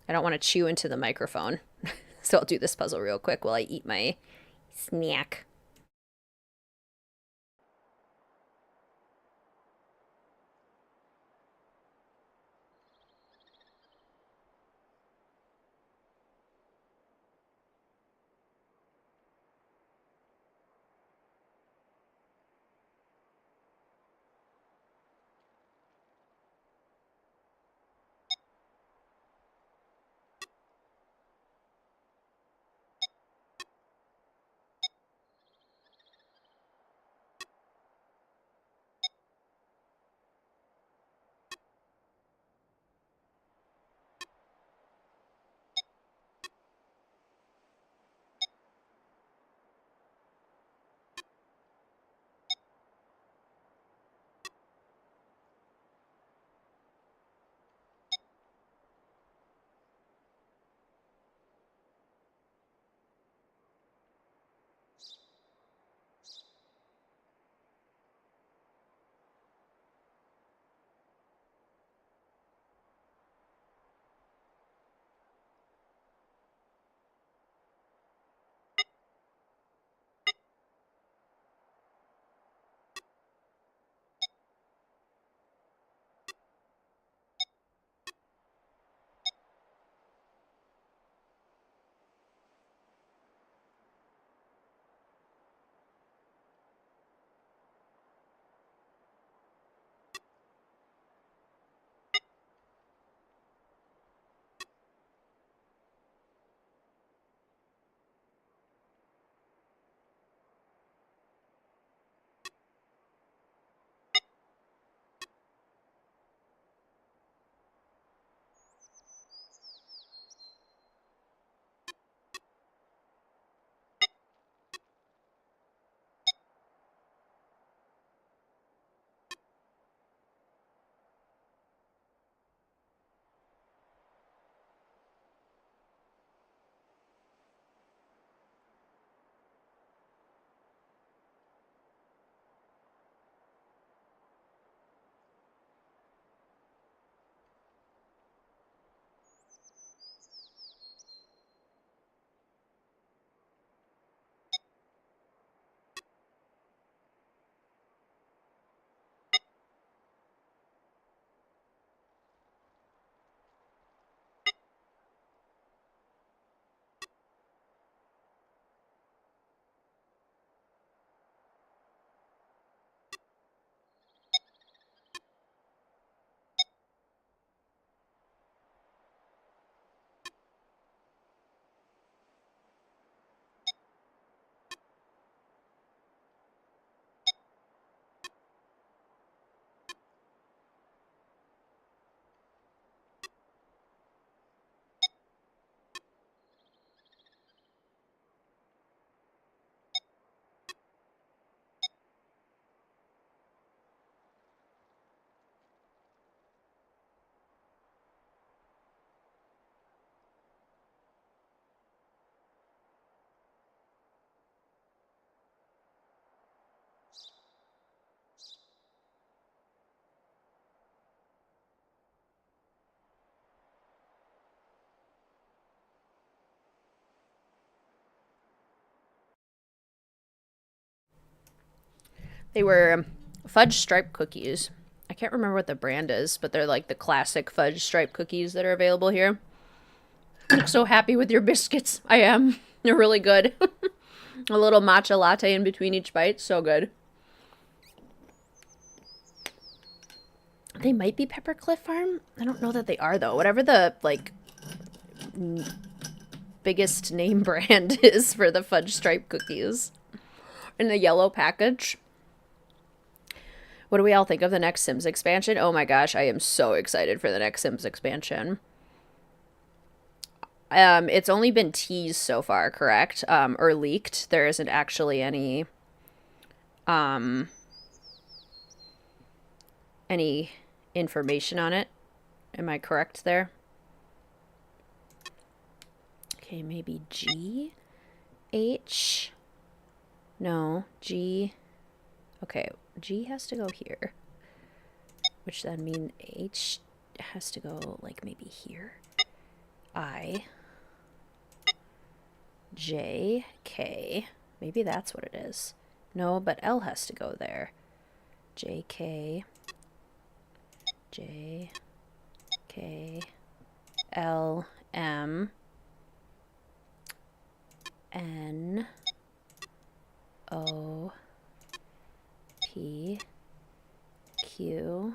don't want to chew into the microphone. So I'll do this puzzle real quick while I eat my snack. They were fudge stripe cookies. I can't remember what the brand is, but they're like the classic fudge stripe cookies that are available here. I'm so happy with your biscuits. I am. They're really good. A little matcha latte in between each bite. So good. They might be Peppercliff Farm. I don't know that they are, though. Whatever the, like, biggest name brand is for the fudge stripe cookies. In the yellow package. What do we all think of the next Sims expansion? Oh my gosh, I am so excited for the next Sims expansion. It's only been teased so far, correct? Or leaked. There isn't actually any information on it. Am I correct there? Okay, maybe G? H? No, G. Okay, G has to go here. Which then means H has to go, like, maybe here. I. J, K. Maybe that's what it is. No, but L has to go there. J, K. J, K, L, M, N, O, P, Q.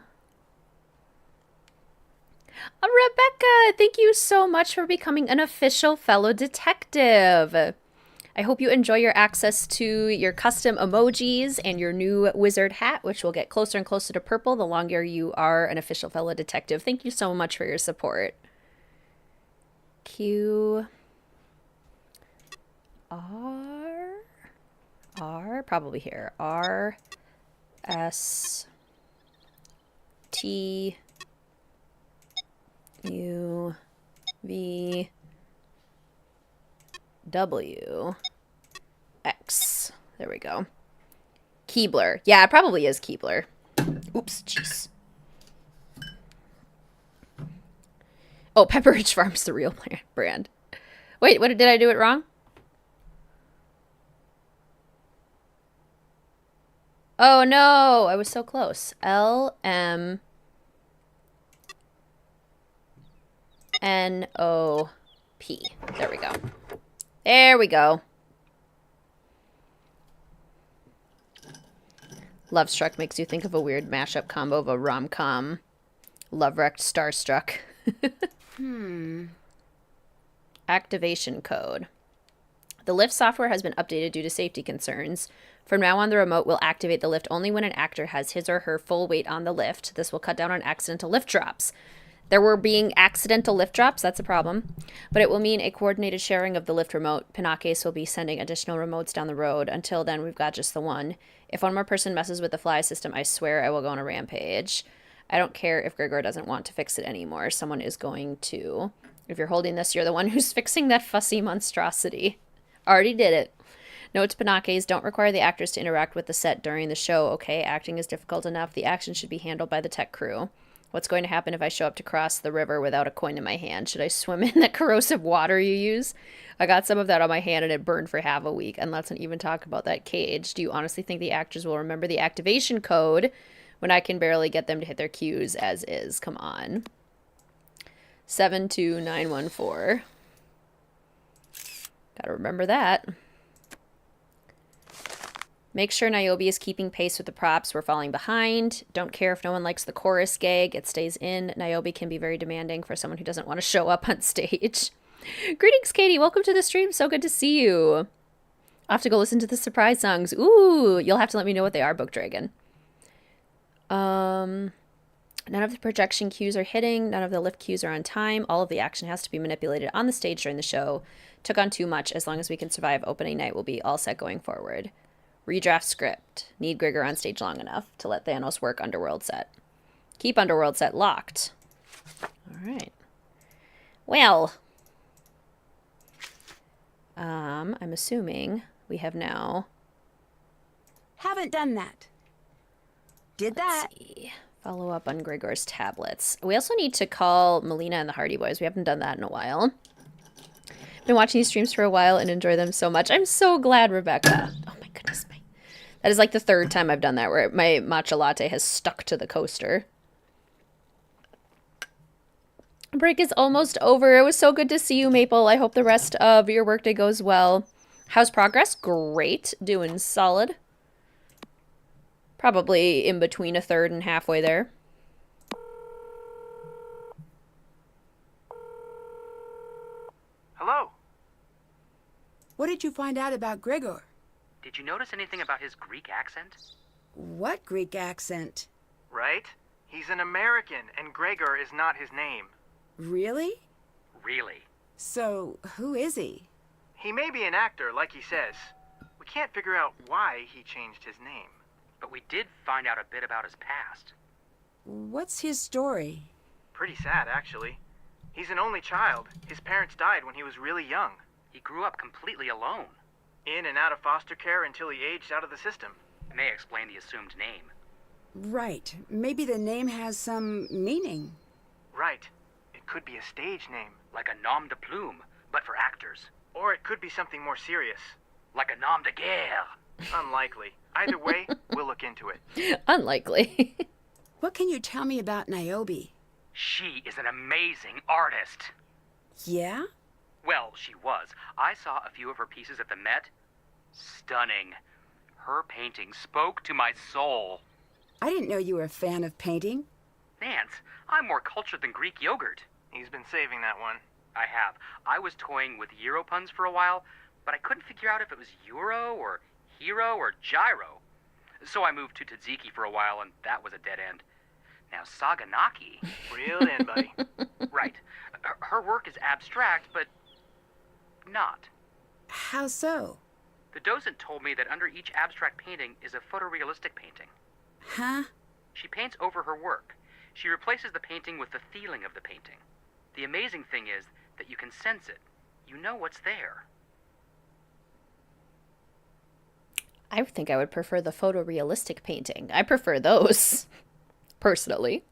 Rebecca, thank you so much for becoming an official fellow detective. I hope you enjoy your access to your custom emojis and your new wizard hat, which will get closer and closer to purple the longer you are an official fellow detective. Thank you so much for your support. Q, R, probably here. R, S, T, U, V, W, X. There we go. Keebler. Yeah, it probably is Keebler. Oops, jeez. Oh, Pepperidge Farm's the real brand. Wait, what, did I do it wrong? Oh no, I was so close. L, M, N, O, P. There we go. There we go. Love Struck makes you think of a weird mashup combo of a rom-com, Love Wrecked, Starstruck. Activation code. The lift software has been updated due to safety concerns. From now on, the remote will activate the lift only when an actor has his or her full weight on the lift. This will cut down on accidental lift drops. There were being accidental lift drops, that's a problem. But it will mean a coordinated sharing of the lift remote. Pinakes will be sending additional remotes down the road. Until then, we've got just the one. If one more person messes with the fly system, I swear I will go on a rampage. I don't care if Gregor doesn't want to fix it anymore. Someone is going to. If you're holding this, you're the one who's fixing that fussy monstrosity. Already did it. Note to Pinakes, don't require the actors to interact with the set during the show, okay? Acting is difficult enough. The action should be handled by the tech crew. What's going to happen if I show up to cross the river without a coin in my hand? Should I swim in that corrosive water you use? I got some of that on my hand and it burned for half a week. And let's not even talk about that cage. Do you honestly think the actors will remember the activation code when I can barely get them to hit their cues as is? Come on. 72914. Gotta remember that. Make sure Niobe is keeping pace with the props. We're falling behind. Don't care if no one likes the chorus gag. It stays in. Niobe can be very demanding for someone who doesn't want to show up on stage. Greetings, Katie. Welcome to the stream. So good to see you. I'll have to go listen to the surprise songs. Ooh, you'll have to let me know what they are, Book Dragon. None of the projection cues are hitting. None of the lift cues are on time. All of the action has to be manipulated on the stage during the show. Took on too much. As long as we can survive opening night, we'll be all set going forward. Redraft script. Need Gregor on stage long enough to let Thanos work Underworld set. Keep Underworld set locked. All right. Well, I'm assuming we have now. Haven't done that. Did that. Let's see. Follow up on Gregor's tablets. We also need to call Melina and the Hardy Boys. We haven't done that in a while. Been watching these streams for a while and enjoy them so much. I'm so glad, Rebecca. Oh my goodness, That is like the third time I've done that, where my matcha latte has stuck to the coaster. Break is almost over. It was so good to see you, Maple. I hope the rest of your workday goes well. How's progress? Great. Doing solid. Probably in between a third and halfway there. Hello? What did you find out about Gregor? Did you notice anything about his Greek accent? What Greek accent? Right? He's an American, and Gregor is not his name. Really? Really? So, who is he? He may be an actor, like he says. We can't figure out why he changed his name. But we did find out a bit about his past. What's his story? Pretty sad, actually. He's an only child. His parents died when he was really young. He grew up completely alone. In and out of foster care until he aged out of the system. May explain the assumed name. Right. Maybe the name has some meaning. Right. It could be a stage name. Like a nom de plume, but for actors. Or it could be something more serious. Like a nom de guerre. Unlikely. Either way, we'll look into it. Unlikely. What can you tell me about Niobe? She is an amazing artist. Yeah? Well, she was. I saw a few of her pieces at the Met. Stunning. Her painting spoke to my soul. I didn't know you were a fan of painting. Nance, I'm more cultured than Greek yogurt. He's been saving that one. I have. I was toying with Euro puns for a while, but I couldn't figure out if it was Euro or Hero or Gyro. So I moved to tzatziki for a while, and that was a dead end. Now, Saganaki... Reel in, buddy. Right. Her work is abstract, but not. How so? The docent told me that under each abstract painting is a photorealistic painting. Huh? She paints over her work. She replaces the painting with the feeling of the painting. The amazing thing is that you can sense it. You know what's there. I think I would prefer the photorealistic painting. I prefer those, personally.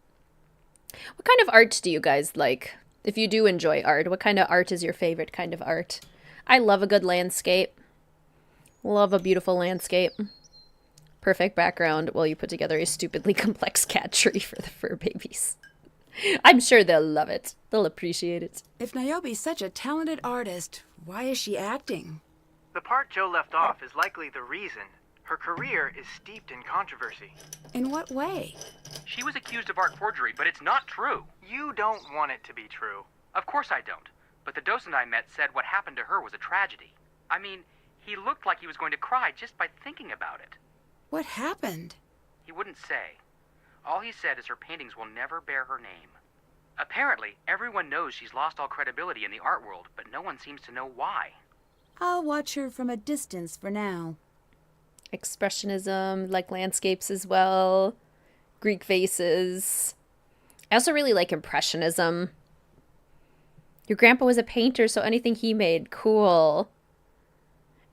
What kind of art do you guys like? If you do enjoy art, what kind of art is your favorite kind of art? I love a good landscape. Love a beautiful landscape. Perfect background while you put together a stupidly complex cat tree for the fur babies. I'm sure they'll love it. They'll appreciate it. If Niobe's such a talented artist, why is she acting? The part Joe left off is likely the reason. Her career is steeped in controversy. In what way? She was accused of art forgery, but it's not true. You don't want it to be true. Of course I don't. But the docent I met said what happened to her was a tragedy. I mean, he looked like he was going to cry just by thinking about it. What happened? He wouldn't say. All he said is her paintings will never bear her name. Apparently, everyone knows she's lost all credibility in the art world, but no one seems to know why. I'll watch her from a distance for now. Expressionism, like landscapes as well. Greek vases. I also really like Impressionism. Your grandpa was a painter, so anything he made, cool.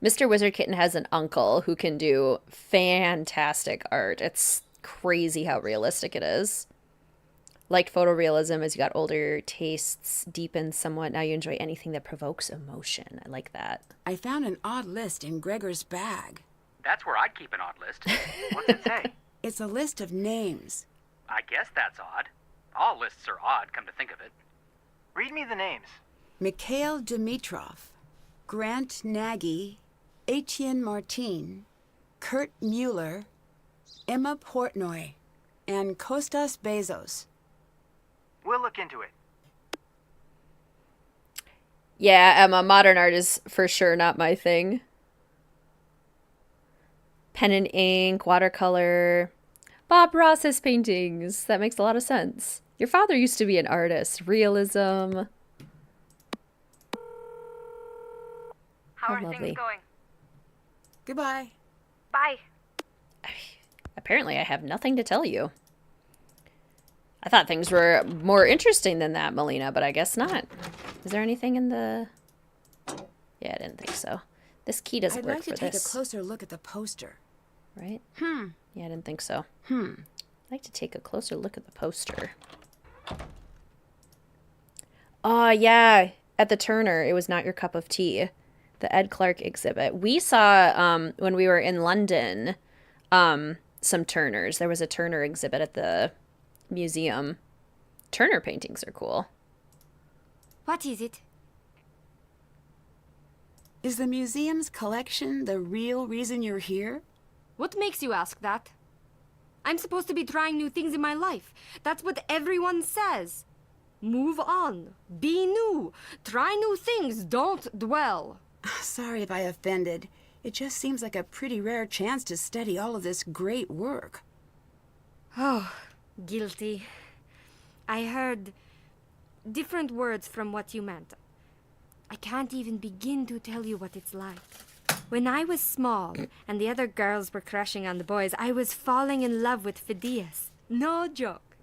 Mr. Wizard Kitten has an uncle who can do fantastic art. It's crazy how realistic it is. Liked photorealism as you got older, tastes deepened somewhat. Now you enjoy anything that provokes emotion. I like that. I found an odd list in Gregor's bag. That's where I'd keep an odd list. What's it say? It's a list of names. I guess that's odd. All lists are odd, come to think of it. Read me the names. Mikhail Dimitrov, Grant Nagy, Etienne Martin, Kurt Mueller, Emma Portnoy, and Kostas Bezos. We'll look into it. Yeah, Emma, modern art is for sure not my thing. Pen and ink, watercolor. Bob Ross's paintings. That makes a lot of sense. Your father used to be an artist. Realism. How are lovely. things going? Goodbye. Bye. Apparently I have nothing to tell you. I thought things were more interesting than that, Melina, but I guess not. Is there anything in the... Yeah, I didn't think so. This key doesn't I'd work like to for take this. a closer look at the poster. Right? Yeah, I didn't think so. I'd like to take a closer look at the poster. Oh, yeah. At the Turner, it was Not Your Cup of Tea. The Ed Clark exhibit. We saw, when we were in London, some Turners. There was a Turner exhibit at the museum. Turner paintings are cool. What is it? Is the museum's collection the real reason you're here? What makes you ask that? I'm supposed to be trying new things in my life. That's what everyone says. Move on. Be new. Try new things. Don't dwell. Sorry if I offended. It just seems like a pretty rare chance to study all of this great work. Oh, guilty. I heard different words from what you meant. I can't even begin to tell you what it's like. When I was small and the other girls were crushing on the boys, I was falling in love with Phidias. No joke.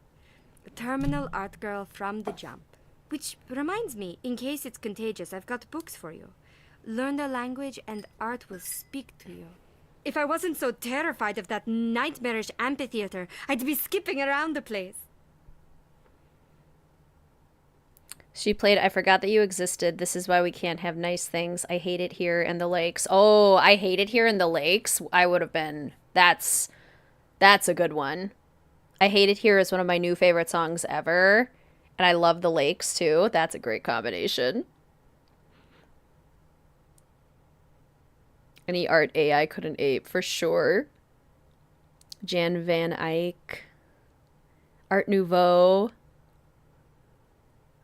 A terminal art girl from the jump. Which reminds me, in case it's contagious, I've got books for you. Learn the language and art will speak to you. If I wasn't so terrified of that nightmarish amphitheater, I'd be skipping around the place. She played I Forgot That You Existed. This is why we can't have nice things. I hate it here in the lakes. Oh, I hate it here in the lakes. I would have been. That's a good one. I Hate It Here is one of my new favorite songs ever. And I love the lakes too. That's a great combination. Any art AI couldn't ape for sure. Jan Van Eyck. Art Nouveau.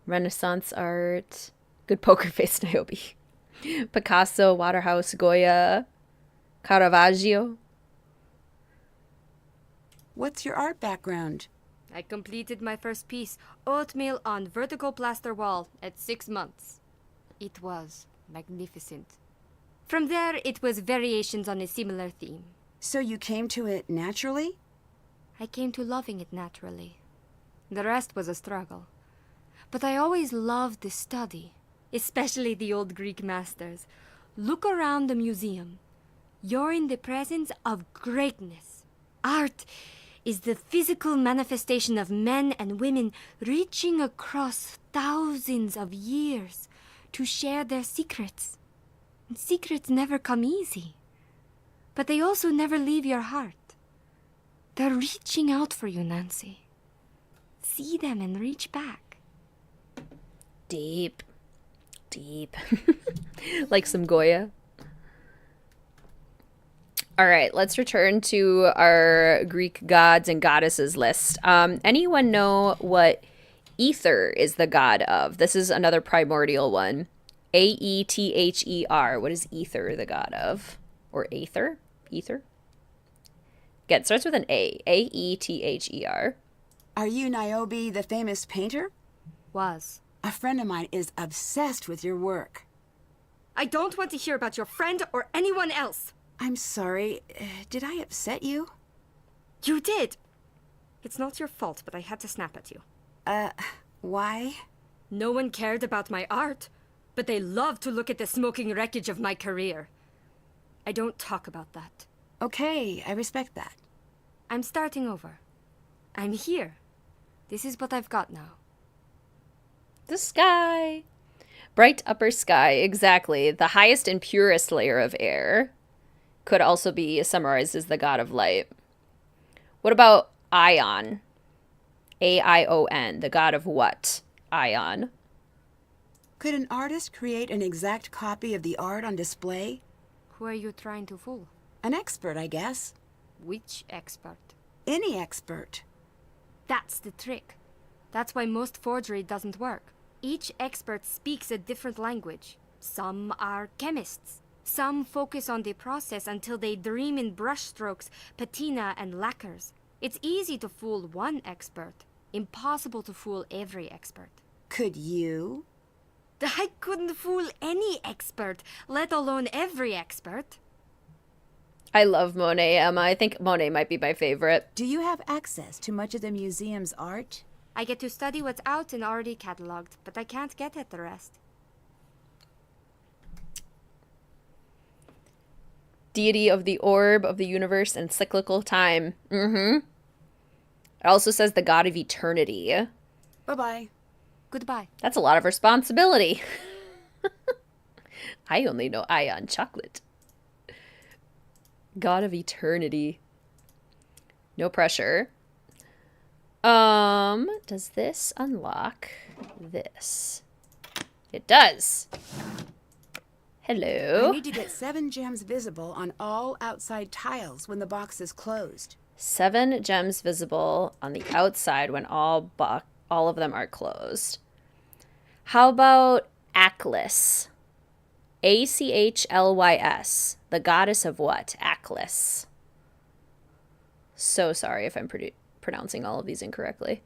Renaissance art. Good poker face, Niobe. Picasso, Waterhouse, Goya, Caravaggio. What's your art background? I completed my first piece, oatmeal on vertical plaster wall, at 6 months. It was magnificent. From there, it was variations on a similar theme. So you came to it naturally? I came to loving it naturally. The rest was a struggle. But I always loved the study, especially the old Greek masters. Look around the museum. You're in the presence of greatness. Art is the physical manifestation of men and women reaching across thousands of years to share their secrets. And secrets never come easy. But they also never leave your heart. They're reaching out for you, Nancy. See them and reach back. Deep. Deep. Like some Goya. All right, let's return to our Greek gods and goddesses list. Anyone know what Ether is the god of? This is another primordial one. Aether. What is Ether the god of? Or Aether? Ether? Again, it starts with an A. Aether. Are you Niobe, the famous painter? Was. A friend of mine is obsessed with your work. I don't want to hear about your friend or anyone else. I'm sorry. Did I upset you? You did. It's not your fault, but I had to snap at you. Why? No one cared about my art, but they loved to look at the smoking wreckage of my career. I don't talk about that. Okay, I respect that. I'm starting over. I'm here. This is what I've got now. The sky. Bright upper sky, exactly. The highest and purest layer of air. Could also be summarized as the god of light. What about Ion? Aion, the god of what? Ion. Could an artist create an exact copy of the art on display? Who are you trying to fool? An expert, I guess. Which expert? Any expert. That's the trick. That's why most forgery doesn't work. Each expert speaks a different language. Some are chemists. Some focus on the process until they dream in brushstrokes, patina, and lacquers. It's easy to fool one expert. Impossible to fool every expert. Could you? I couldn't fool any expert, let alone every expert. I love Monet, Emma. I think Monet might be my favorite. Do you have access to much of the museum's art? I get to study what's out and already cataloged, but I can't get at the rest. Deity of the orb of the universe and cyclical time. It also says the god of eternity. Bye-bye. Goodbye. That's a lot of responsibility. I only know Ion chocolate. God of eternity. No pressure. Does this unlock this? It does. Hello. I need to get 7 gems visible on all outside tiles when the box is closed. 7 gems visible on the outside when all of them are closed. How about Achlys? Achlys. The goddess of what? Achlys. So sorry if I'm pronouncing all of these incorrectly.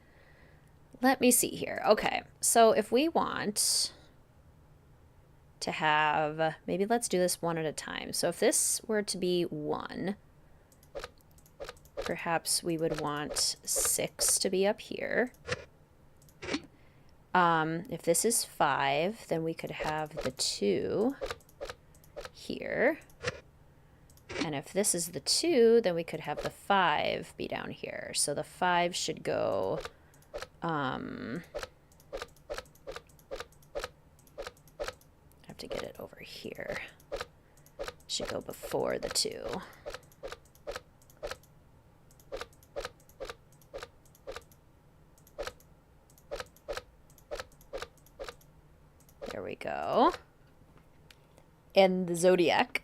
Let me see here. Okay, so if we want to have, maybe let's do this one at a time. So if this were to be 1, perhaps we would want 6 to be up here. If this is 5, then we could have the 2 here. And if this is the 2, then we could have the 5 be down here. So the 5 should go, have to get it over here. Should go before the 2. There we go. And the Zodiac.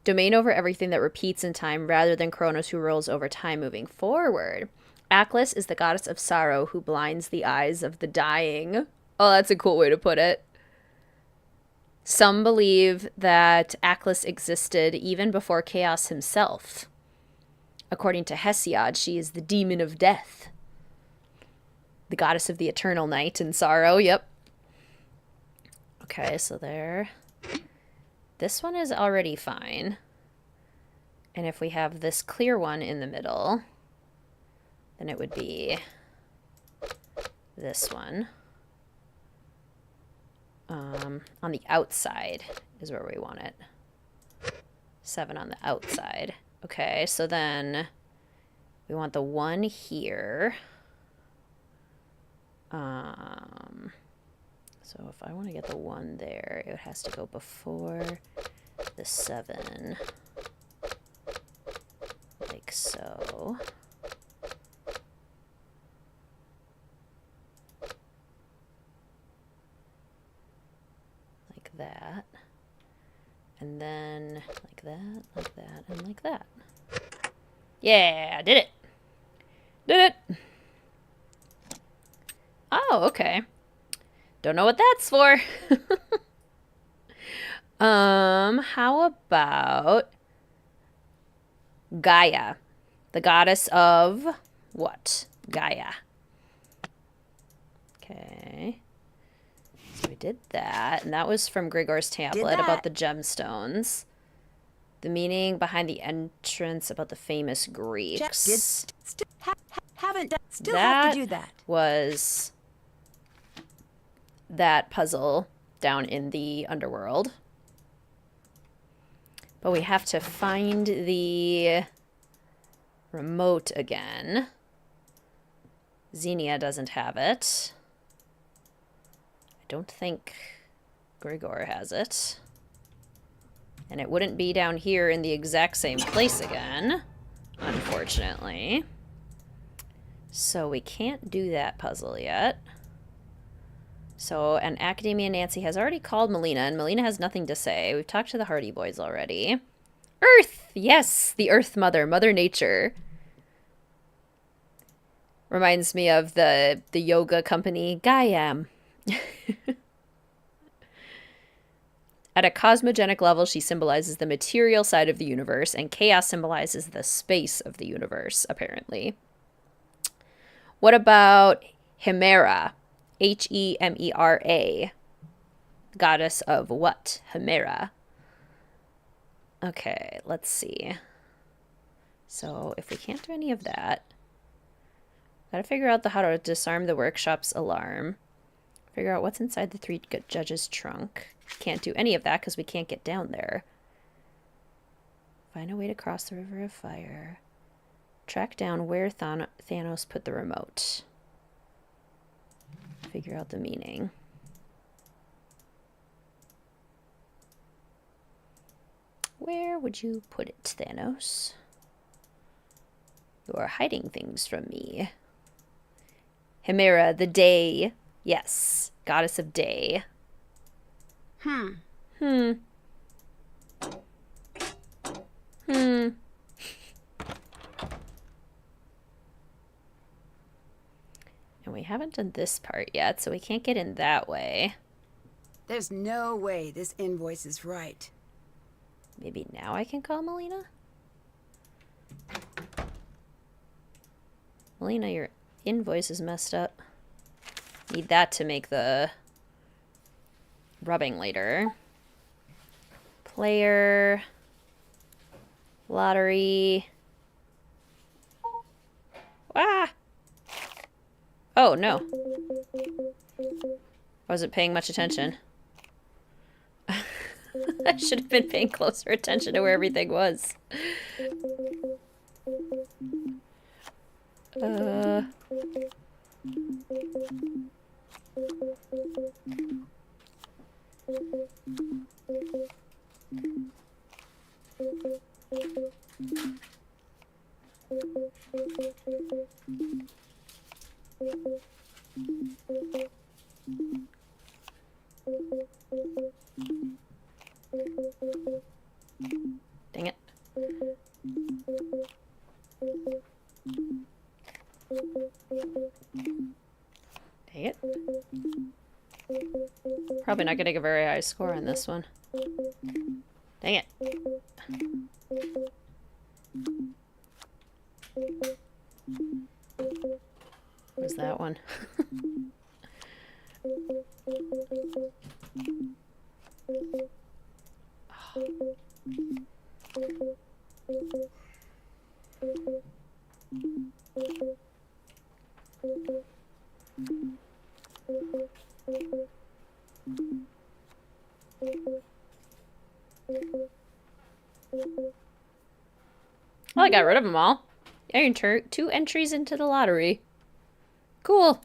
Domain over everything that repeats in time rather than Kronos, who rolls over time moving forward. Achlys is the goddess of sorrow who blinds the eyes of the dying. Oh, that's a cool way to put it. Some believe that Achlys existed even before Chaos himself. According to Hesiod, she is the demon of death. The goddess of the eternal night and sorrow, yep. Okay, so there. This one is already fine. And if we have this clear one in the middle, then it would be this one. On the outside is where we want it. 7 on the outside. Okay, so then we want the 1 here. So if I want to get the 1 there, it has to go before the 7. Like so. Like that. And then like that, and like that. Yeah, did it. Did it. Oh, okay. Don't know what that's for. How about Gaia, the goddess of what? Gaia. Okay. So we did that, and that was from Gregor's tablet about the gemstones. The meaning behind the entrance about the famous Greeks. Still have to do that. Was that puzzle down in the underworld. But we have to find the remote again. Xenia doesn't have it. I don't think Gregor has it. And it wouldn't be down here in the exact same place again, unfortunately. So we can't do that puzzle yet. So, and Academia Nancy has already called Melina, and Melina has nothing to say. We've talked to the Hardy Boys already. Earth! Yes, the Earth Mother, Mother Nature. Reminds me of the yoga company, Gaiam. At a cosmogenic level, she symbolizes the material side of the universe, and chaos symbolizes the space of the universe, apparently. What about Hemera? Hemera. Goddess of what? Hemera. Okay, let's see. So if we can't do any of that, gotta figure out how to disarm the workshop's alarm. Figure out what's inside the 3 judges' trunk. Can't do any of that because we can't get down there. Find a way to cross the river of fire. Track down where Thanos put the remote. Figure out the meaning. Where would you put it, Thanos? You are hiding things from me. Hemera, the day. Yes, goddess of day. And we haven't done this part yet, so we can't get in that way. There's no way this invoice is right. Maybe now I can call Melina? Melina, your invoice is messed up. Need that to make the rubbing later. Player. Lottery. Ah! Oh, no. I wasn't paying much attention. I should have been paying closer attention to where everything was. Dang it. Dang it. Probably not getting a very high score on this one. Dang it. Where's that one? Well, I got rid of them all. I earned 2 entries into the lottery. Cool.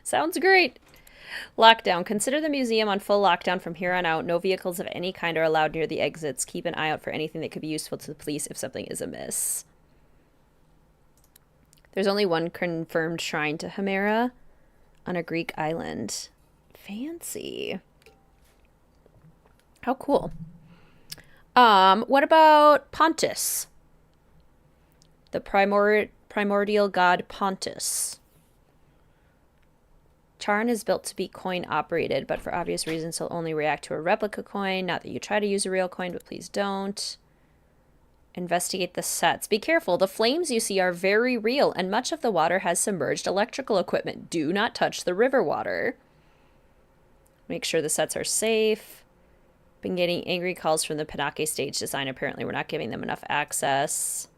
Sounds great. Lockdown. Consider the museum on full lockdown from here on out. No vehicles of any kind are allowed near the exits. Keep an eye out for anything that could be useful to the police if something is amiss. There's only one confirmed shrine to Hemera on a Greek island. Fancy. How cool. What about Pontus? The primordial god Pontus. Charn is built to be coin operated, but for obvious reasons he'll only react to a replica coin. Not that you try to use a real coin, but please don't. Investigate the sets. Be careful, the flames you see are very real, and much of the water has submerged electrical equipment. Do not touch the river water. Make sure the sets are safe. Been getting angry calls from the Panake stage design. Apparently we're not giving them enough access.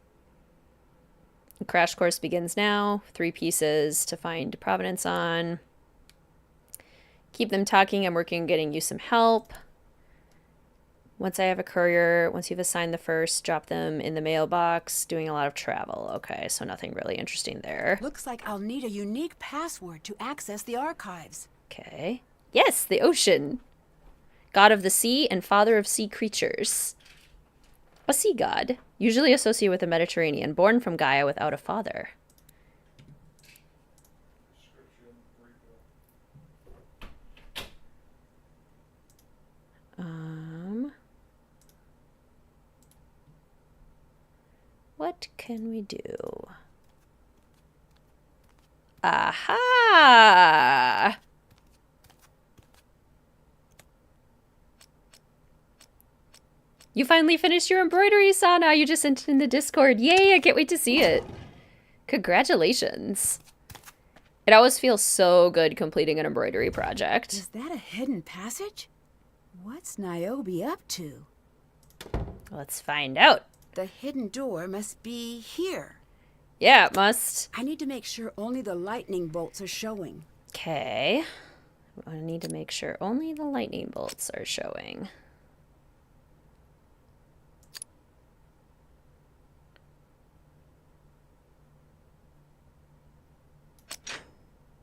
The crash course begins now. 3 pieces to find Provenance on. Keep them talking. I'm working on getting you some help. Once I have a courier, once you've assigned the first, drop them in the mailbox. Doing a lot of travel. Okay, so nothing really interesting there. Looks like I'll need a unique password to access the archives. Okay. Yes, the ocean. God of the sea and father of sea creatures. A sea god, usually associated with the Mediterranean, born from Gaia without a father. What can we do? Aha! You finally finished your embroidery, Sana. You just sent it in the Discord. Yay, I can't wait to see it. Congratulations. It always feels so good completing an embroidery project. Is that a hidden passage? What's Niobe up to? Let's find out. The hidden door must be here. Yeah, it must. I need to make sure only the lightning bolts are showing. Okay. I need to make sure only the lightning bolts are showing.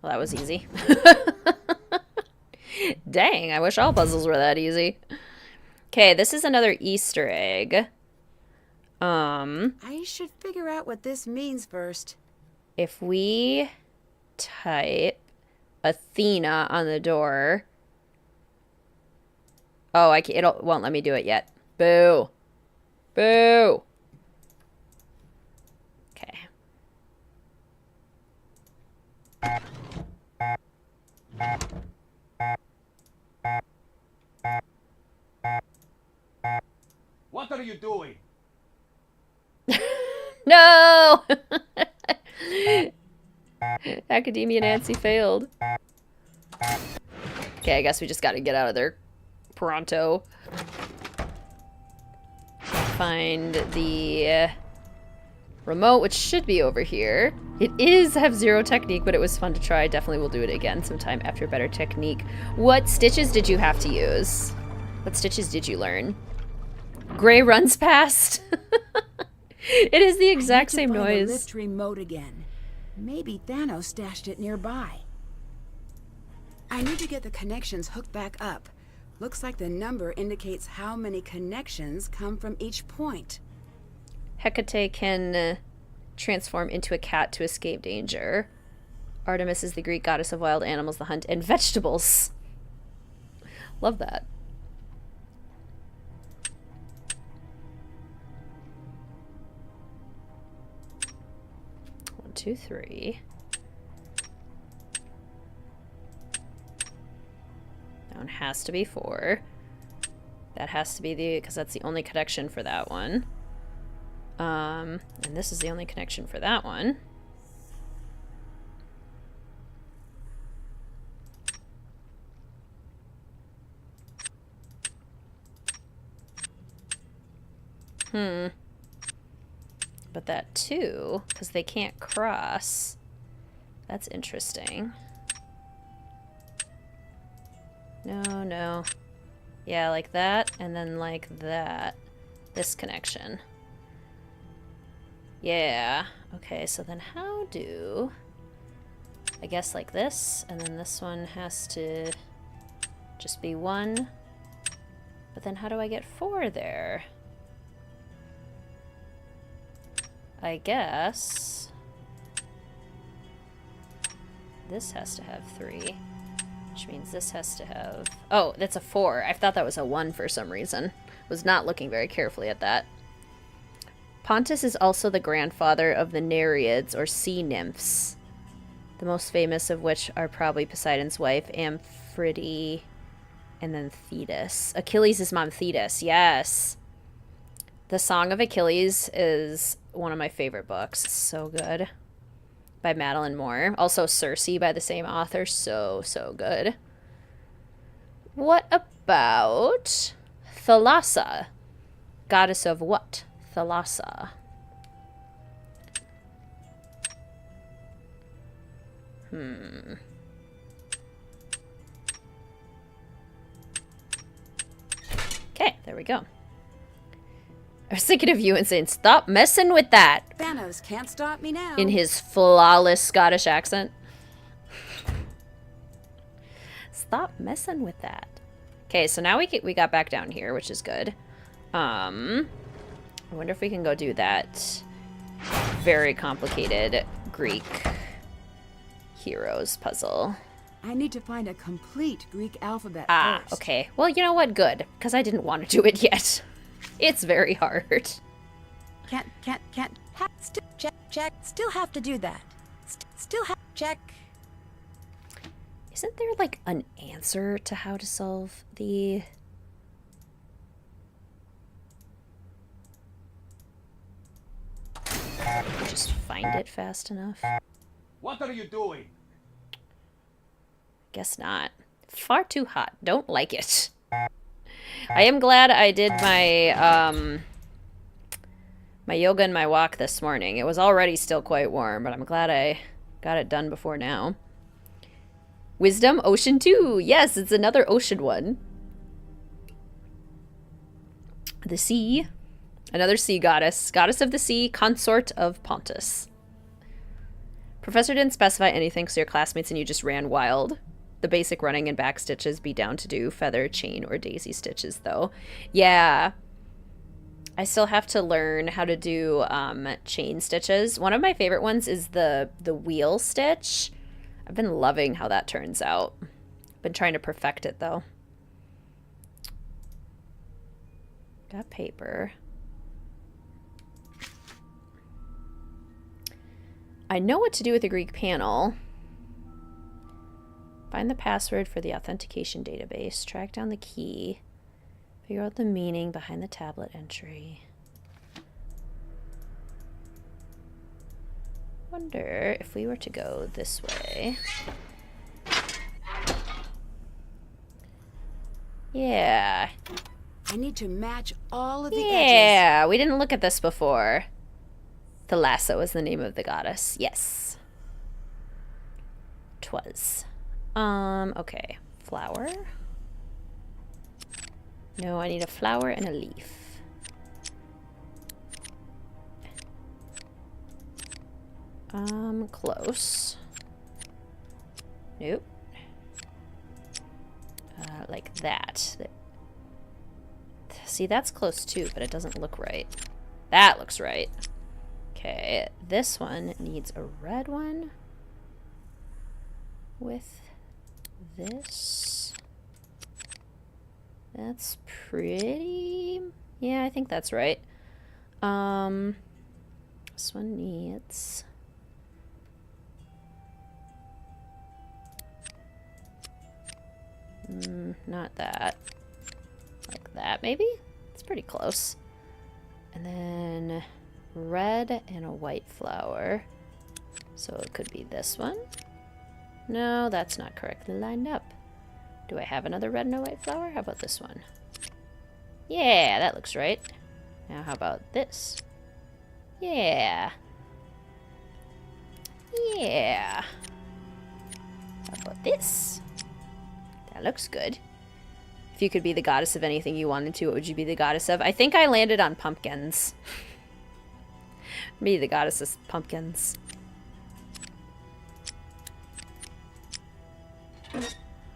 Well, that was easy. Dang, I wish all puzzles were that easy. Okay, this is another Easter egg. I should figure out what this means first. If we type Athena on the door. Oh, it won't let me do it yet. Boo. Boo. Okay. What are you doing? No! Academia Nancy failed. Okay, I guess we just gotta get out of there pronto. Find the remote, which should be over here. It is have 0 technique, but it was fun to try. Definitely will do it again sometime after better technique. What stitches did you have to use? What stitches did you learn? Gray runs past. It is the exact same noise. The lift remote again. Maybe Thanos stashed it nearby. I need to get the connections hooked back up. Looks like the number indicates how many connections come from each point. Hecate can transform into a cat to escape danger. Artemis is the Greek goddess of wild animals, the hunt, and vegetables. Love that. 1, 2, 3. That one has to be 4. That has to be because that's the only connection for that one. And this is the only connection for that one. But that 2, because they can't cross. That's interesting. No. Yeah, like that, and then like that. This connection. Yeah. Okay, so then how do... I guess like this, and then this one has to just be 1. But then how do I get 4 there? I guess this has to have 3, which means this has to have... Oh, that's a 4. I thought that was a 1 for some reason. Was not looking very carefully at that. Pontus is also the grandfather of the Nereids, or sea nymphs, the most famous of which are probably Poseidon's wife, Amphitrite, and then Thetis. Achilles' is mom, Thetis, yes. The Song of Achilles is one of my favorite books. So good. By Madeline Moore. Also Circe by the same author. So good. What about Thalassa? Goddess of what? Thalassa. Okay, there we go. I was thinking of you and saying, stop messing with that. Thanos can't stop me now. In his flawless Scottish accent. Stop messing with that. Okay, so now we got back down here, which is good. I wonder if we can go do that very complicated Greek heroes puzzle. I need to find a complete Greek alphabet first. Okay. Well, you know what? Good. Because I didn't want to do it yet. It's very hard. Can't. Check. Still have to do that. Still have check. Isn't there like an answer to how to solve the... Just find it fast enough. What are you doing? Guess not. Far too hot. Don't like it. I am glad I did my my yoga and my walk this morning. It was already still quite warm, but I'm glad I got it done before now. Wisdom, Ocean 2. Yes, it's another ocean one. The sea. Another sea goddess. Goddess of the sea, consort of Pontus. Professor didn't specify anything, so your classmates and you just ran wild. The basic running and back stitches be down to do feather, chain, or daisy stitches, though. Yeah. I still have to learn how to do chain stitches. One of my favorite ones is the wheel stitch. I've been loving how that turns out. Been trying to perfect it though. Got paper. I know what to do with the Greek panel. Find the password for the authentication database. Track down the key. Figure out the meaning behind the tablet entry. Wonder if we were to go this way. Yeah. I need to match all of the edges. Yeah, we didn't look at this before. Thalassa was the name of the goddess. Yes. 'Twas. Okay. Flower. No, I need a flower and a leaf. Close. Nope. Like that. See, that's close too, but it doesn't look right. That looks right. Okay, this one needs a red one with this. That's pretty... Yeah, I think that's right. This one needs... not that. Like that, maybe? It's pretty close. And then red and a white flower. So it could be this one. No, that's not correctly lined up. Do I have another red and a white flower? How about this one? Yeah, that looks right. Now how about this? Yeah. Yeah. How about this? That looks good. If you could be the goddess of anything you wanted to, what would you be the goddess of? I think I landed on pumpkins. Be the goddess of pumpkins.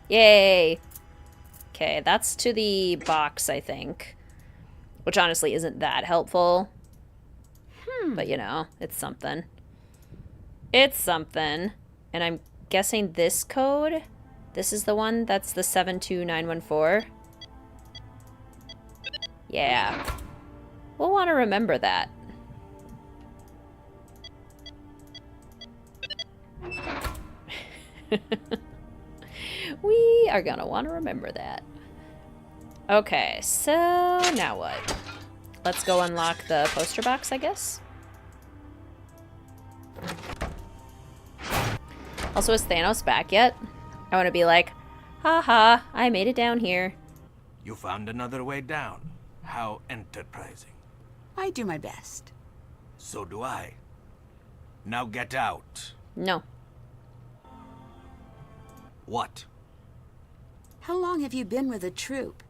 Yay! Okay, that's to the box, I think. Which honestly isn't that helpful. But you know, it's something. It's something. And I'm guessing this code, this is the one that's the 72914. Yeah. We'll want to remember that. We are gonna want to remember that. Okay, so now what? Let's go unlock the poster box, I guess. Also, is Thanos back yet? I want to be like, haha, I made it down here. You found another way down. How enterprising. I do my best. So do I. Now get out. No. What? How long have you been with the troupe?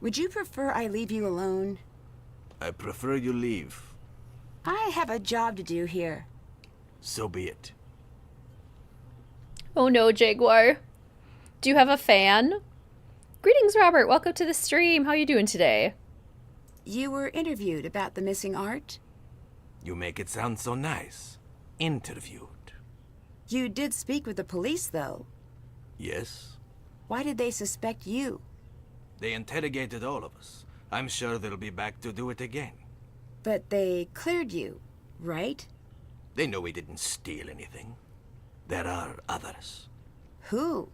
Would you prefer I leave you alone? I prefer you leave. I have a job to do here. So be it. Oh no, Jaguar. Do you have a fan? Greetings, Robert. Welcome to the stream. How are you doing today? You were interviewed about the missing art? You make it sound so nice. Interviewed. You did speak with the police, though. Yes? Why did they suspect you? They interrogated all of us. I'm sure they'll be back to do it again. But they cleared you, right? They know we didn't steal anything. There are others. Who?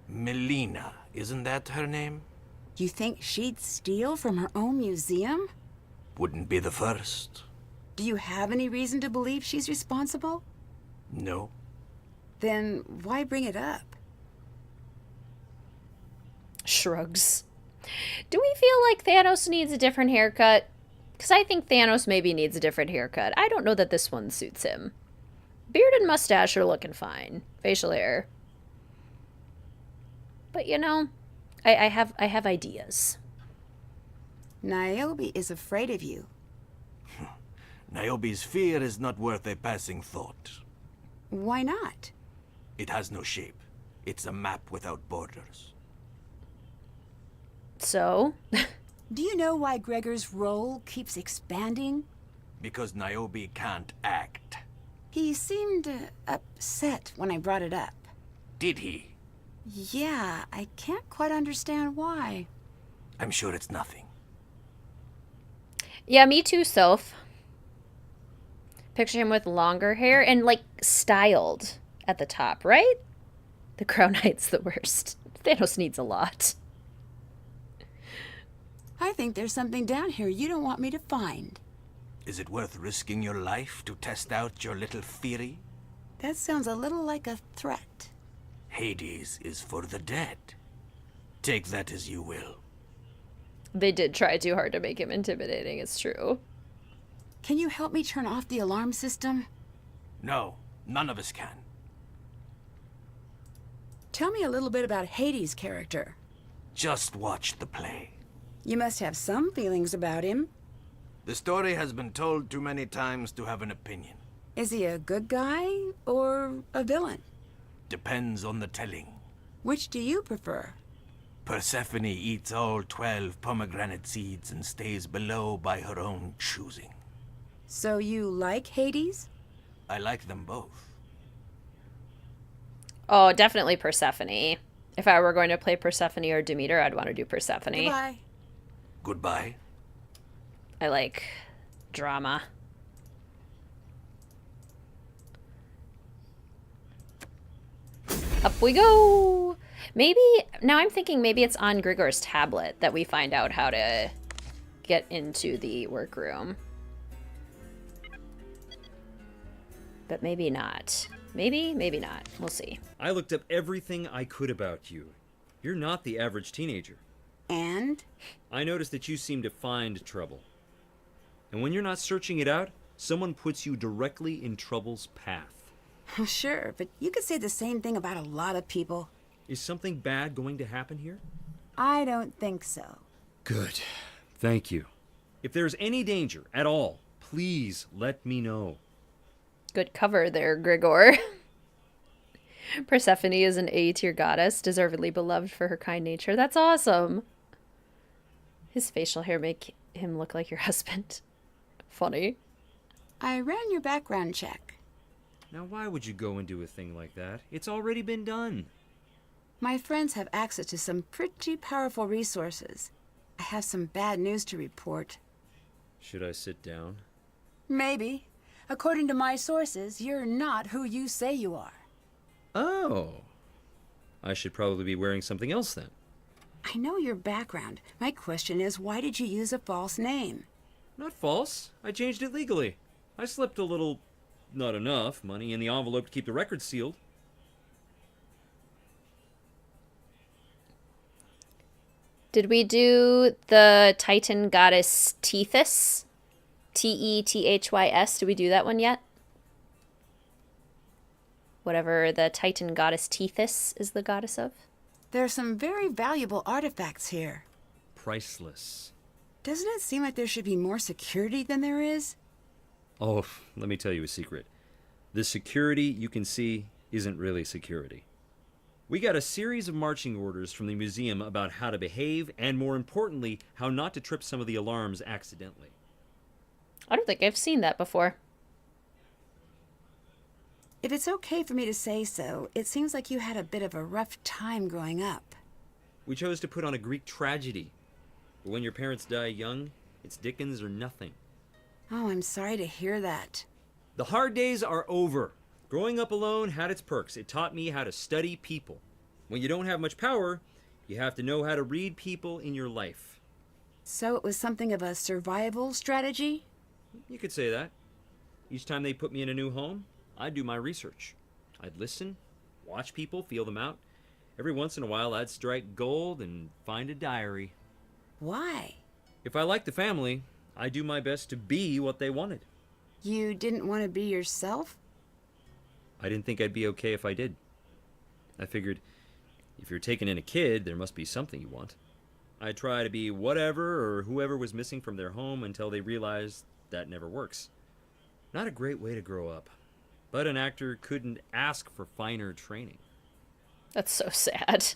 Melina, isn't that her name? You think she'd steal from her own museum? Wouldn't be the first. Do you have any reason to believe she's responsible? No. Then why bring it up? Shrugs. Do we feel like Thanos needs a different haircut? Because I think Thanos maybe needs a different haircut. I don't know that this one suits him. Beard and mustache are looking fine. Facial hair. But you know, I have ideas. Niobe is afraid of you. Niobe's fear is not worth a passing thought. Why not? It has no shape. It's a map without borders. So? Do you know why Gregor's role keeps expanding? Because Niobe can't act. He seemed upset when I brought it up. Did he? Yeah, I can't quite understand why. I'm sure it's nothing. Yeah, me too, Soph. Picture him with longer hair and, like, styled at the top, right? The Crown Knight's the worst. Thanos needs a lot. I think there's something down here you don't want me to find. Is it worth risking your life to test out your little theory? That sounds a little like a threat. Hades is for the dead. Take that as you will. They did try too hard to make him intimidating, it's true. Can you help me turn off the alarm system? No, none of us can. Tell me a little bit about Hades' character. Just watch the play. You must have some feelings about him. The story has been told too many times to have an opinion. Is he a good guy or a villain? Depends on the telling. Which do you prefer? Persephone eats all 12 pomegranate seeds and stays below by her own choosing. So you like Hades? I like them both. Oh, definitely Persephone. If I were going to play Persephone or Demeter, I'd want to do Persephone. Goodbye. Goodbye. I like drama. Up we go! Maybe, now I'm thinking maybe it's on Gregor's tablet that we find out how to get into the workroom. But maybe not. Maybe, maybe not. We'll see. I looked up everything I could about you. You're not the average teenager. And? I noticed that you seem to find trouble. And when you're not searching it out, someone puts you directly in trouble's path. Sure, but you could say the same thing about a lot of people. Is something bad going to happen here? I don't think so. Good. Thank you. If there's any danger at all, please let me know. Good cover there, Gregor. Persephone is an A-tier goddess, deservedly beloved for her kind nature. That's awesome. His facial hair make him look like your husband. Funny. I ran your background check. Now why would you go and do a thing like that? It's already been done. My friends have access to some pretty powerful resources. I have some bad news to report. Should I sit down? Maybe. According to my sources, you're not who you say you are. Oh. I should probably be wearing something else then. I know your background. My question is, why did you use a false name? Not false. I changed it legally. I slipped a little, not enough, money in the envelope to keep the record sealed. Did we do the Titan goddess Tethys? Tethys. Did we do that one yet? Whatever the Titan goddess Tethys is the goddess of. There are some very valuable artifacts here. Priceless. Doesn't it seem like there should be more security than there is? Oh, let me tell you a secret. The security you can see isn't really security. We got a series of marching orders from the museum about how to behave and, more importantly, how not to trip some of the alarms accidentally. I don't think I've seen that before. If it's okay for me to say so, it seems like you had a bit of a rough time growing up. We chose to put on a Greek tragedy. But when your parents die young, it's Dickens or nothing. Oh, I'm sorry to hear that. The hard days are over. Growing up alone had its perks. It taught me how to study people. When you don't have much power, you have to know how to read people in your life. So it was something of a survival strategy? You could say that. Each time they put me in a new home, I'd do my research. I'd listen, watch people, feel them out. Every once in a while, I'd strike gold and find a diary. Why? If I liked the family, I'd do my best to be what they wanted. You didn't want to be yourself? I didn't think I'd be okay if I did. I figured, if you're taking in a kid, there must be something you want. I'd try to be whatever or whoever was missing from their home until they realized that never works. Not a great way to grow up. But an actor couldn't ask for finer training. That's so sad.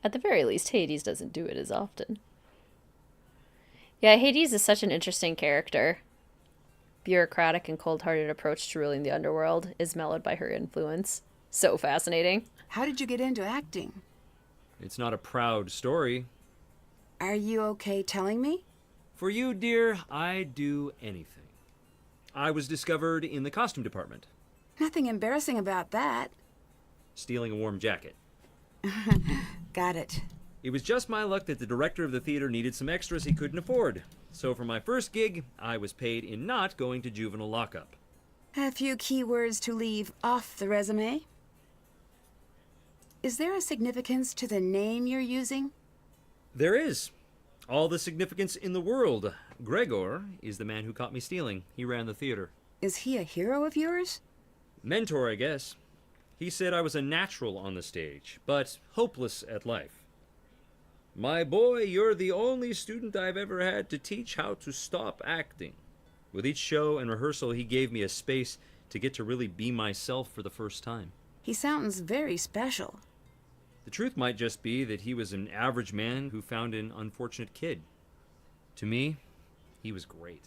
At the very least, Hades doesn't do it as often. Yeah, Hades is such an interesting character. Bureaucratic and cold-hearted approach to ruling the underworld is mellowed by her influence. So fascinating. How did you get into acting? It's not a proud story. Are you okay telling me? For you, dear, I'd do anything. I was discovered in the costume department. Nothing embarrassing about that. Stealing a warm jacket. Got it. It was just my luck that the director of the theater needed some extras he couldn't afford. So for my first gig, I was paid in not going to juvenile lockup. A few keywords to leave off the resume. Is there a significance to the name you're using? There is. All the significance in the world. Gregor is the man who caught me stealing. He ran the theater. Is he a hero of yours? Mentor, I guess. He said I was a natural on the stage, but hopeless at life. My boy, you're the only student I've ever had to teach how to stop acting. With each show and rehearsal, he gave me a space to get to really be myself for the first time. He sounds very special. The truth might just be that he was an average man who found an unfortunate kid. To me, he was great.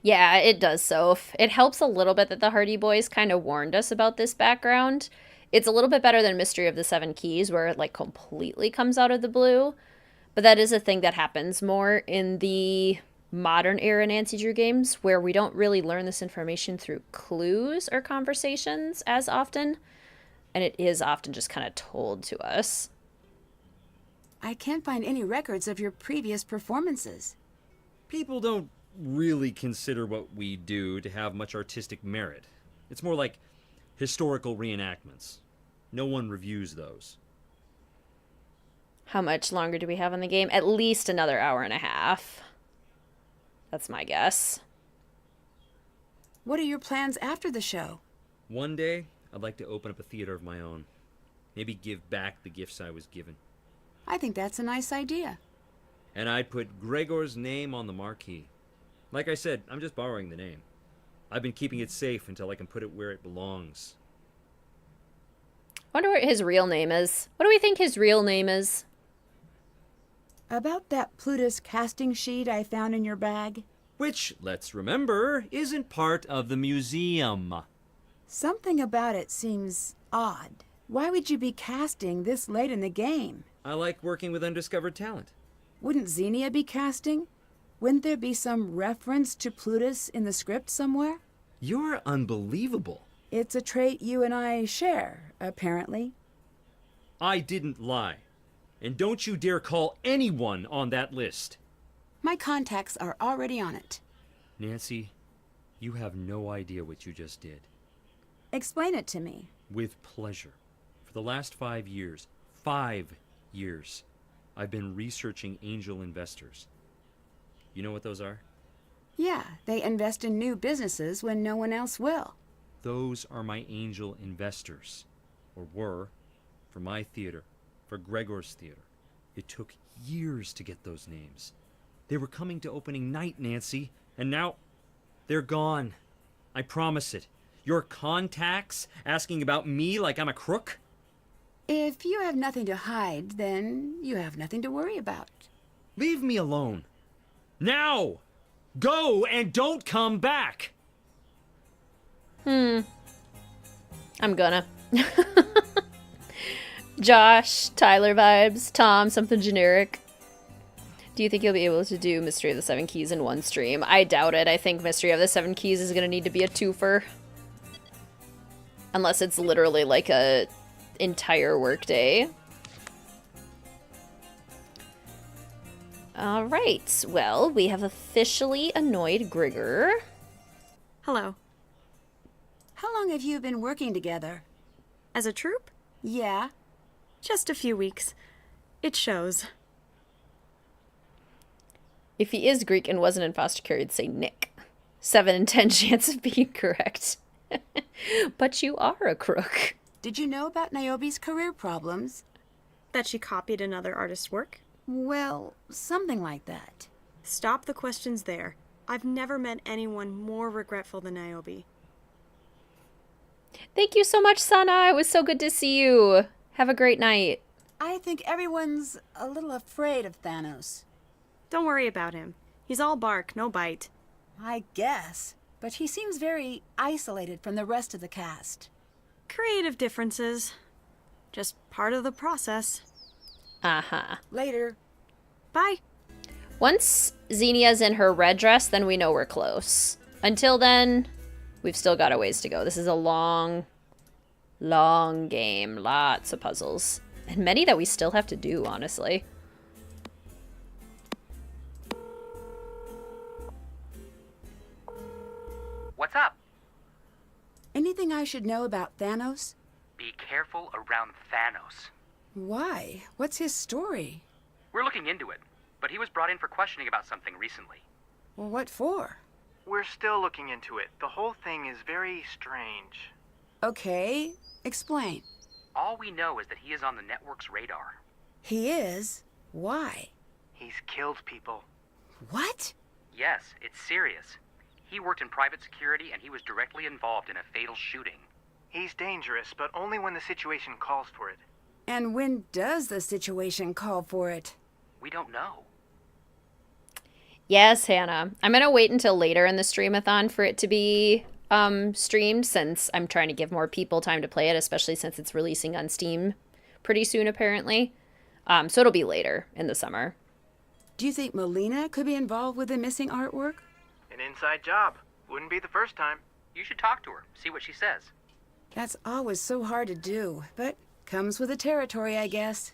Yeah, it does, Soph. It helps a little bit that the Hardy Boys kind of warned us about this background. It's a little bit better than Mystery of the Seven Keys, where it, like, completely comes out of the blue. But that is a thing that happens more in the modern era Nancy Drew games, where we don't really learn this information through clues or conversations as often. And it is often just kind of told to us. I can't find any records of your previous performances. People don't really consider what we do to have much artistic merit. It's more like historical reenactments. No one reviews those. How much longer do we have on the game? At least another hour and a half. That's my guess. What are your plans after the show? One day, I'd like to open up a theater of my own. Maybe give back the gifts I was given. I think that's a nice idea. And I'd put Gregor's name on the marquee. Like I said, I'm just borrowing the name. I've been keeping it safe until I can put it where it belongs. Wonder what his real name is. What do we think his real name is? About that Plutus casting sheet I found in your bag? Which, let's remember, isn't part of the museum. Something about it seems odd. Why would you be casting this late in the game? I like working with undiscovered talent. Wouldn't Xenia be casting? Wouldn't there be some reference to Plutus in the script somewhere? You're unbelievable. It's a trait you and I share, apparently. I didn't lie. And don't you dare call anyone on that list. My contacts are already on it. Nancy, you have no idea what you just did. Explain it to me. With pleasure. For the last 5 years, I've been researching angel investors. You know what those are? Yeah, they invest in new businesses when no one else will. Those are my angel investors. Or were. For my theater. For Gregor's theater. It took years to get those names. They were coming to opening night, Nancy. And now, they're gone. I promise it. Your contacts asking about me like I'm a crook? If you have nothing to hide, then you have nothing to worry about. Leave me alone. Now! Go and don't come back! I'm gonna. Josh, Tyler vibes, Tom, something generic. Do you think you'll be able to do Mystery of the Seven Keys in one stream? I doubt it. I think Mystery of the Seven Keys is gonna need to be a twofer. Unless it's literally like a entire workday. Alright, well, we have officially annoyed Gregor. Hello. How long have you been working together? As a troupe? Yeah. Just a few weeks. It shows. If he is Greek and wasn't in foster care, you'd say Nick. 7 in 10 chance of being correct. But you are a crook. Did you know about Niobe's career problems? That she copied another artist's work? Well, something like that. Stop the questions there. I've never met anyone more regretful than Niobe. Thank you so much, Sana. It was so good to see you. Have a great night. I think everyone's a little afraid of Thanos. Don't worry about him. He's all bark, no bite. I guess. But he seems very isolated from the rest of the cast. Creative differences. Just part of the process. Uh-huh. Later. Bye. Once Xenia's in her red dress, then we know we're close. Until then, we've still got a ways to go. This is a long game. Lots of puzzles. And many that we still have to do, honestly. What's up? Anything I should know about Thanos? Be careful around Thanos. Why? What's his story? We're looking into it, but he was brought in for questioning about something recently. Well, what for? We're still looking into it. The whole thing is very strange. Okay, explain. All we know is that he is on the network's radar. He is? Why? He's killed people. What? Yes, it's serious. He worked in private security and he was directly involved in a fatal shooting. He's dangerous, but only when the situation calls for it. And when does the situation call for it? We don't know. Yes, Hannah. I'm going to wait until later in the Streamathon for it to be streamed, since I'm trying to give more people time to play it, especially since it's releasing on Steam pretty soon, apparently. So it'll be later in the summer. Do you think Melina could be involved with the missing artwork? An inside job. Wouldn't be the first time. You should talk to her, see what she says. That's always so hard to do, but comes with the territory, I guess.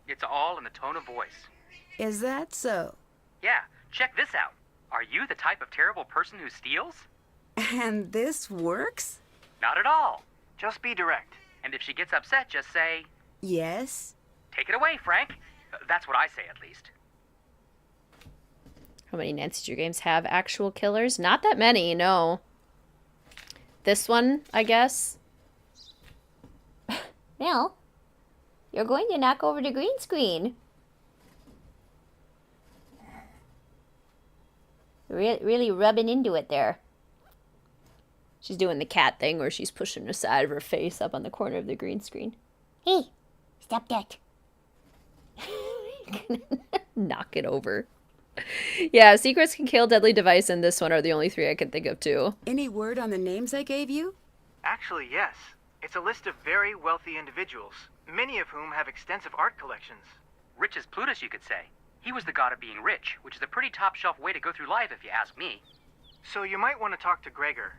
It's all in the tone of voice. Is that so? Yeah, check this out. Are you the type of terrible person who steals? And this works? Not at all. Just be direct. And if she gets upset, just say, Yes. take it away, Frank. That's what I say, at least. How many Nancy Drew games have actual killers? Not that many, no. This one, I guess. Mel, you're going to knock over the green screen. Really rubbing into it there. She's doing the cat thing where she's pushing the side of her face up on the corner of the green screen. Hey, stop that. Knock it over. Yeah, secrets can kill, deadly device, and this one are the only three I can think of, too. Any word on the names I gave you? Actually, yes. It's a list of very wealthy individuals, many of whom have extensive art collections. Rich as Plutus, you could say. He was the god of being rich, which is a pretty top-shelf way to go through life if you ask me. So you might want to talk to Gregor.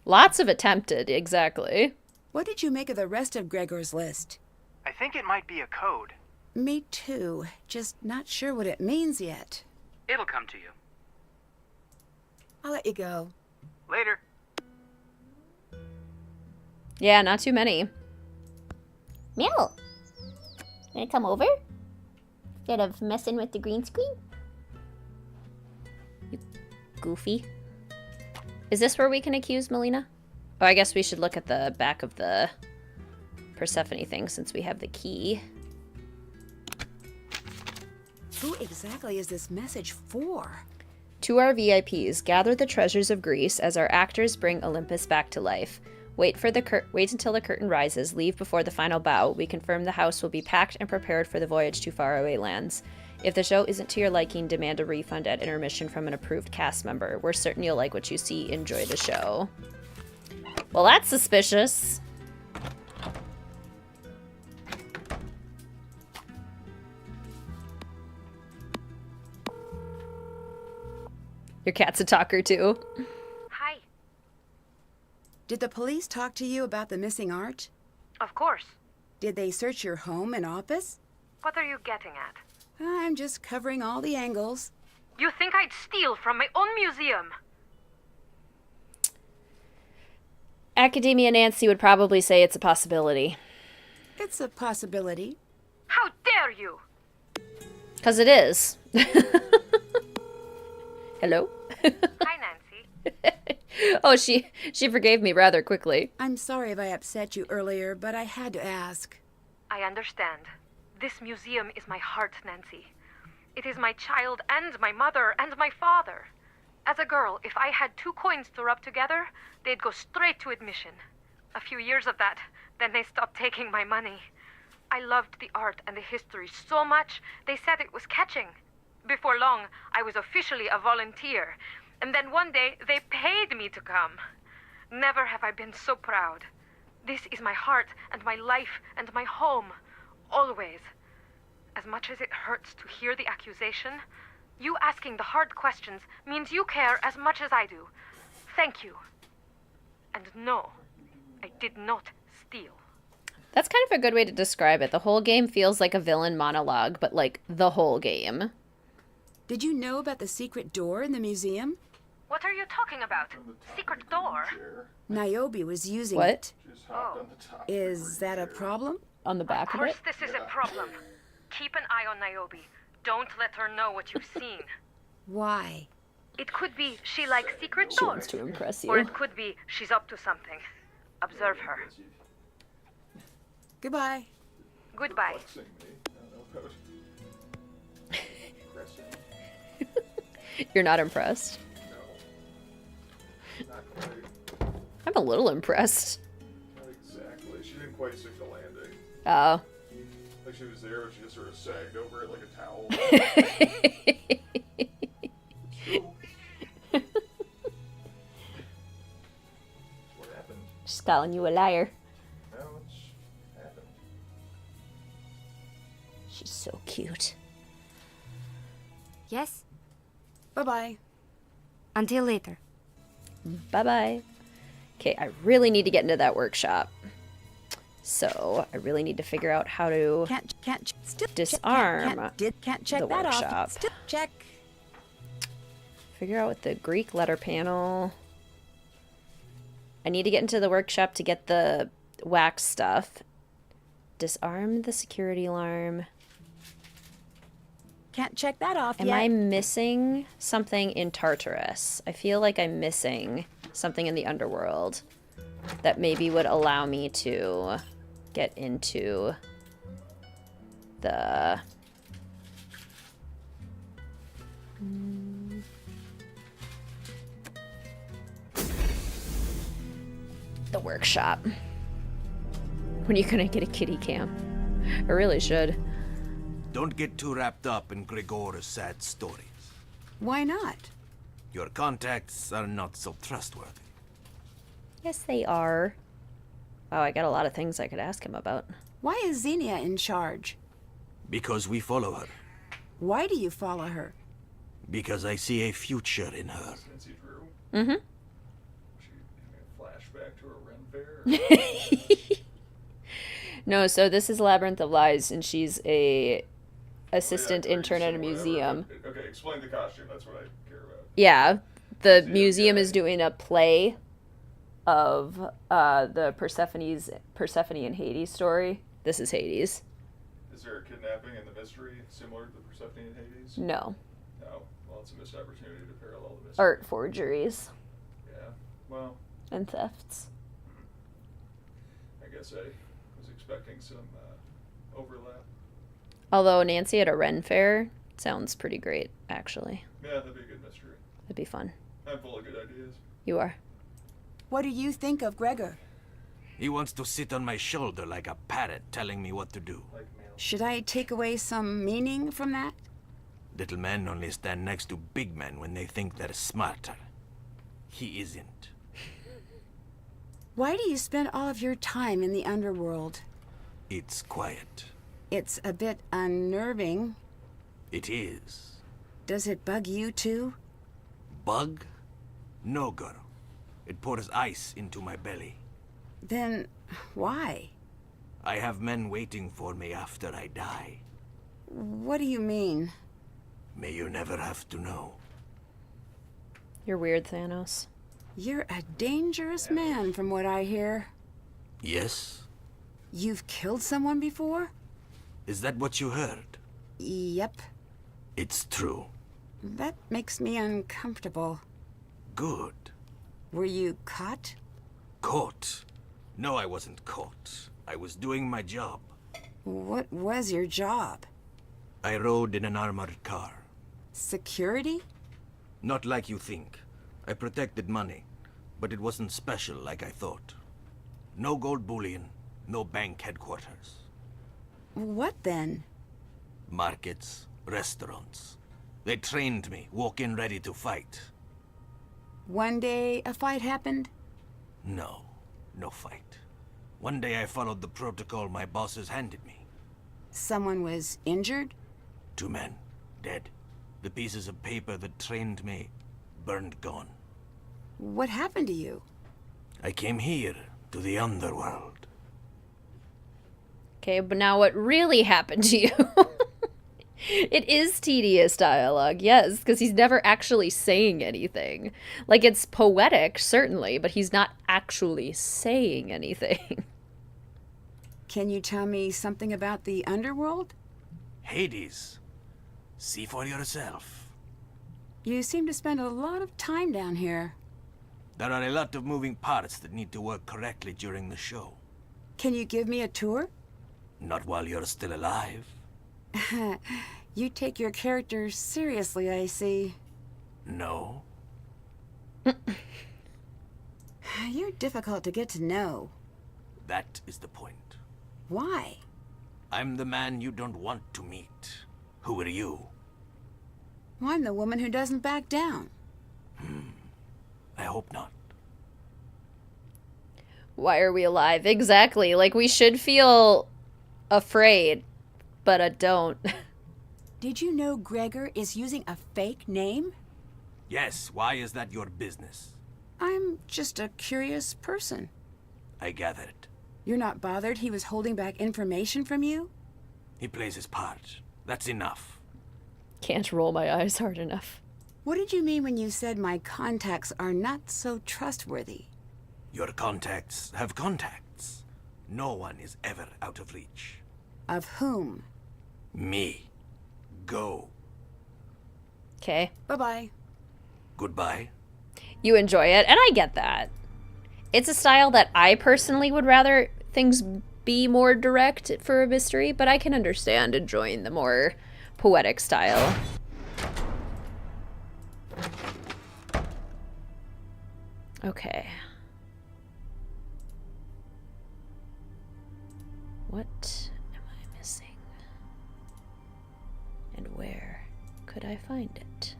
Lots of attempted, exactly. What did you make of the rest of Gregor's list? I think it might be a code. Me too. Just not sure what it means yet. It'll come to you. I'll let you go. Later. Yeah, not too many. Mel, wanna come over? Instead of messing with the green screen? You goofy. Is this where we can accuse Melina? Oh, I guess we should look at the back of the Persephone thing since we have the key. Who exactly is this message for? To our VIPs, gather the treasures of Greece as our actors bring Olympus back to life. Wait until the curtain rises, leave before the final bow. We confirm the house will be packed and prepared for the voyage to faraway lands. If the show isn't to your liking, demand a refund at intermission from an approved cast member. We're certain you'll like what you see. Enjoy the show. Well, that's suspicious. Your cat's a talker, too. Hi. Did the police talk to you about the missing art? Of course. Did they search your home and office? What are you getting at? I'm just covering all the angles. You think I'd steal from my own museum? Academia Nancy would probably say it's a possibility. It's a possibility. How dare you! 'Cause it is. Hello? Hi, Nancy. Oh, she forgave me rather quickly. I'm sorry if I upset you earlier, but I had to ask. I understand. This museum is my heart, Nancy. It is my child and my mother and my father. As a girl, if I had 2 coins to rub together, they'd go straight to admission. A few years of that, then they stopped taking my money. I loved the art and the history so much, they said it was catching. Before long, I was officially a volunteer. And then one day, they paid me to come. Never have I been so proud. This is my heart and my life and my home. Always. As much as it hurts to hear the accusation, you asking the hard questions means you care as much as I do. Thank you. And no, I did not steal. That's kind of a good way to describe it. The whole game feels like a villain monologue, but like the whole game. Did you know about the secret door in the museum? What are you talking about? Secret door? Niobe was using What? it. Oh. Is that a problem? On the back Of of course it? this is a problem. Keep an eye on Niobe. Don't let her know what you've seen. Why? It could be she likes secret She doors. wants to impress Or you. it could be she's up to something. Observe her. Goodbye. Goodbye. You're not impressed? I'm a little impressed. Not exactly. She didn't quite stick the landing. Oh. Like she was there, but she just sort of sagged over it like a towel. What happened? She's calling you a liar. No, it's happened. She's so cute. Yes? Bye-bye. Until later. Bye-bye. Okay, I really need to get into that workshop. So, I really need to figure out how to disarm Can't check the that workshop. off. Still check. Figure out with the Greek letter panel. I need to get into the workshop to get the wax stuff. Disarm the security alarm. Can't check that off Am yet. I missing something in Tartarus? I feel like I'm missing something in the underworld that maybe would allow me to get into the... the workshop. When are you gonna get a kitty cam? I really should. Don't get too wrapped up in Gregor's sad stories. Why not? Your contacts are not so trustworthy. Yes, they are. Wow, I got a lot of things I could ask him about. Why is Xenia in charge? Because we follow her. Why do you follow her? Because I see a future in her. Nancy Drew? Mm-hmm. She having a flashback to a Ren Fair? No, so this is Labyrinth of Lies, and she's a assistant great, intern at a so whatever. museum. Okay, explain the costume. That's what I care about. Yeah, the museum is doing a play of the Persephone and Hades story. This is Hades. Is there a kidnapping in the mystery similar to the Persephone and Hades? No. No. Well, it's a missed opportunity to parallel the mystery. Art forgeries Yeah. Well, and thefts. I guess I was expecting some overlap. Although Nancy at a Ren Fair sounds pretty great, actually. Yeah, that'd be a good mystery. It'd be fun. I'm full of good ideas. You are. What do you think of Gregor? He wants to sit on my shoulder like a parrot telling me what to do. Like male. Should I take away some meaning from that? Little men only stand next to big men when they think they're smarter. He isn't. Why do you spend all of your time in the underworld? It's quiet. It's a bit unnerving. It is. Does it bug you too? Bug? No, girl. It pours ice into my belly. Then why? I have men waiting for me after I die. What do you mean? May you never have to know. You're weird, Thanos. You're a dangerous man from what I hear. Yes? You've killed someone before? Is that what you heard? Yep. It's true. That makes me uncomfortable. Good. Were you caught? Caught? No, I wasn't caught. I was doing my job. What was your job? I rode in an armored car. Security? Not like you think. I protected money, but it wasn't special like I thought. No gold bullion, no bank headquarters. What then? Markets, restaurants. They trained me, walk in ready to fight. One day, a fight happened? No, no fight. One day I followed the protocol my bosses handed me. Someone was injured? 2 men, dead. The pieces of paper that trained me, burned gone. What happened to you? I came here, to the underworld. Okay, but now what really happened to you? It is tedious dialogue, yes, because he's never actually saying anything. Like, it's poetic, certainly, but he's not actually saying anything. Can you tell me something about the underworld? Hades. See for yourself. You seem to spend a lot of time down here. There are a lot of moving parts that need to work correctly during the show. Can you give me a tour? Not while you're still alive. You take your character seriously, I see. No. You're difficult to get to know. That is the point. Why? I'm the man you don't want to meet. Who are you? I'm the woman who doesn't back down. I hope not. Why are we alive? Exactly. Like, we should feel afraid, but I don't. Did you know Gregor is using a fake name? Yes, why is that your business? I'm just a curious person. I gathered. You're not bothered he was holding back information from you? He plays his part. That's enough. Can't roll my eyes hard enough. What did you mean when you said my contacts are not so trustworthy? Your contacts have contacts. No one is ever out of reach. Of whom? Me. Go. Okay. Bye-bye. Goodbye. You enjoy it, and I get that. It's a style that I personally would rather things be more direct for a mystery, but I can understand enjoying the more poetic style. Okay. What am I missing? And where could I find it?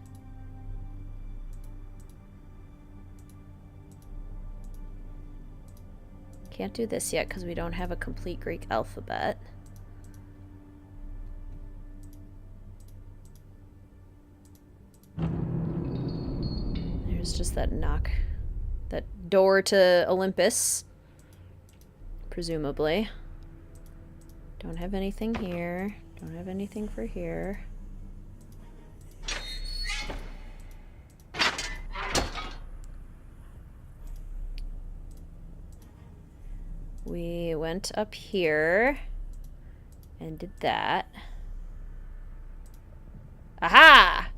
Can't do this yet because we don't have a complete Greek alphabet. There's just that knock. That door to Olympus. Presumably. Don't have anything here. Don't have anything for here. We went up here and did that. Aha!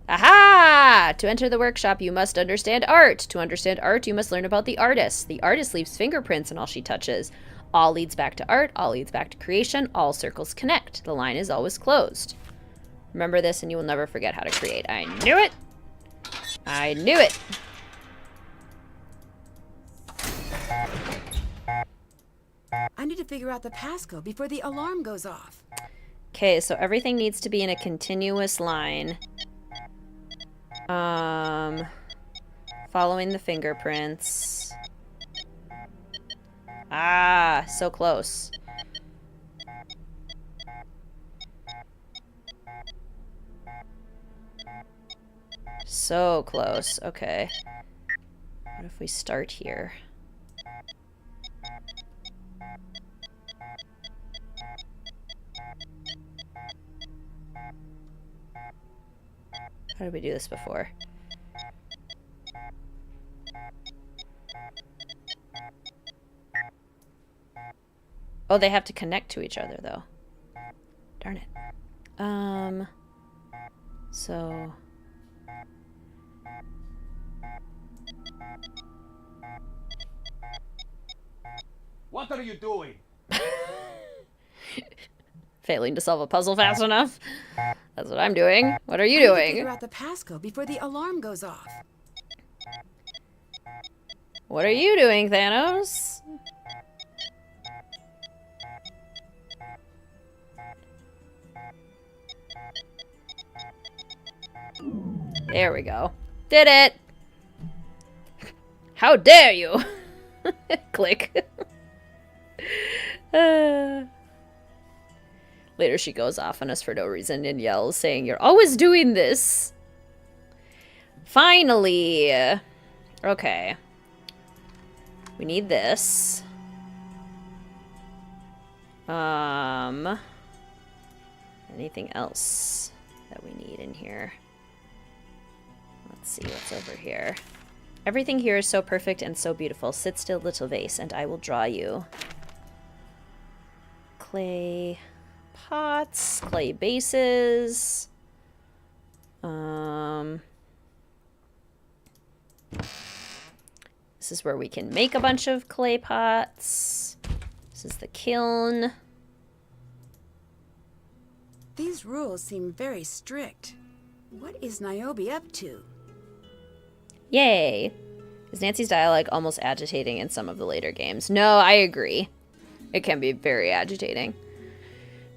Aha! To enter the workshop, you must understand art. To understand art, you must learn about the artist. The artist leaves fingerprints in all she touches. All leads back to art. All leads back to creation. All circles connect. The line is always closed. Remember this and you will never forget how to create. I knew it! I knew it! I need to figure out the passcode before the alarm goes off. Okay, so everything needs to be in a continuous line. Following the fingerprints. Ah, so close. So close. Okay. What if we start here? How did we do this before? Oh, they have to connect to each other, though. Darn it. So... What are you doing? Failing to solve a puzzle fast enough? That's what I'm doing. What are you I need to doing? figure out the passcode before the alarm goes off. What are you doing, Thanos? There we go. Did it! How dare you! Click. Later she goes off on us for no reason and yells, saying, "You're always doing this!" Finally! Okay. We need this. Anything else that we need in here? Let's see what's over here. Everything here is so perfect and so beautiful. Sit still, little vase, and I will draw you. Clay pots, clay bases. This is where we can make a bunch of clay pots. This is the kiln. These rules seem very strict. What is Niobe up to? Yay! Is Nancy's dialogue almost agitating in some of the later games? No, I agree. It can be very agitating.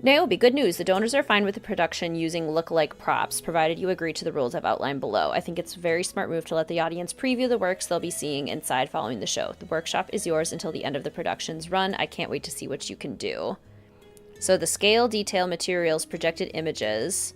Niobe, good news. The donors are fine with the production using look-alike props, provided you agree to the rules I've outlined below. I think it's a very smart move to let the audience preview the works they'll be seeing inside following the show. The workshop is yours until the end of the production's run. I can't wait to see what you can do. So the scale, detail, materials, projected images.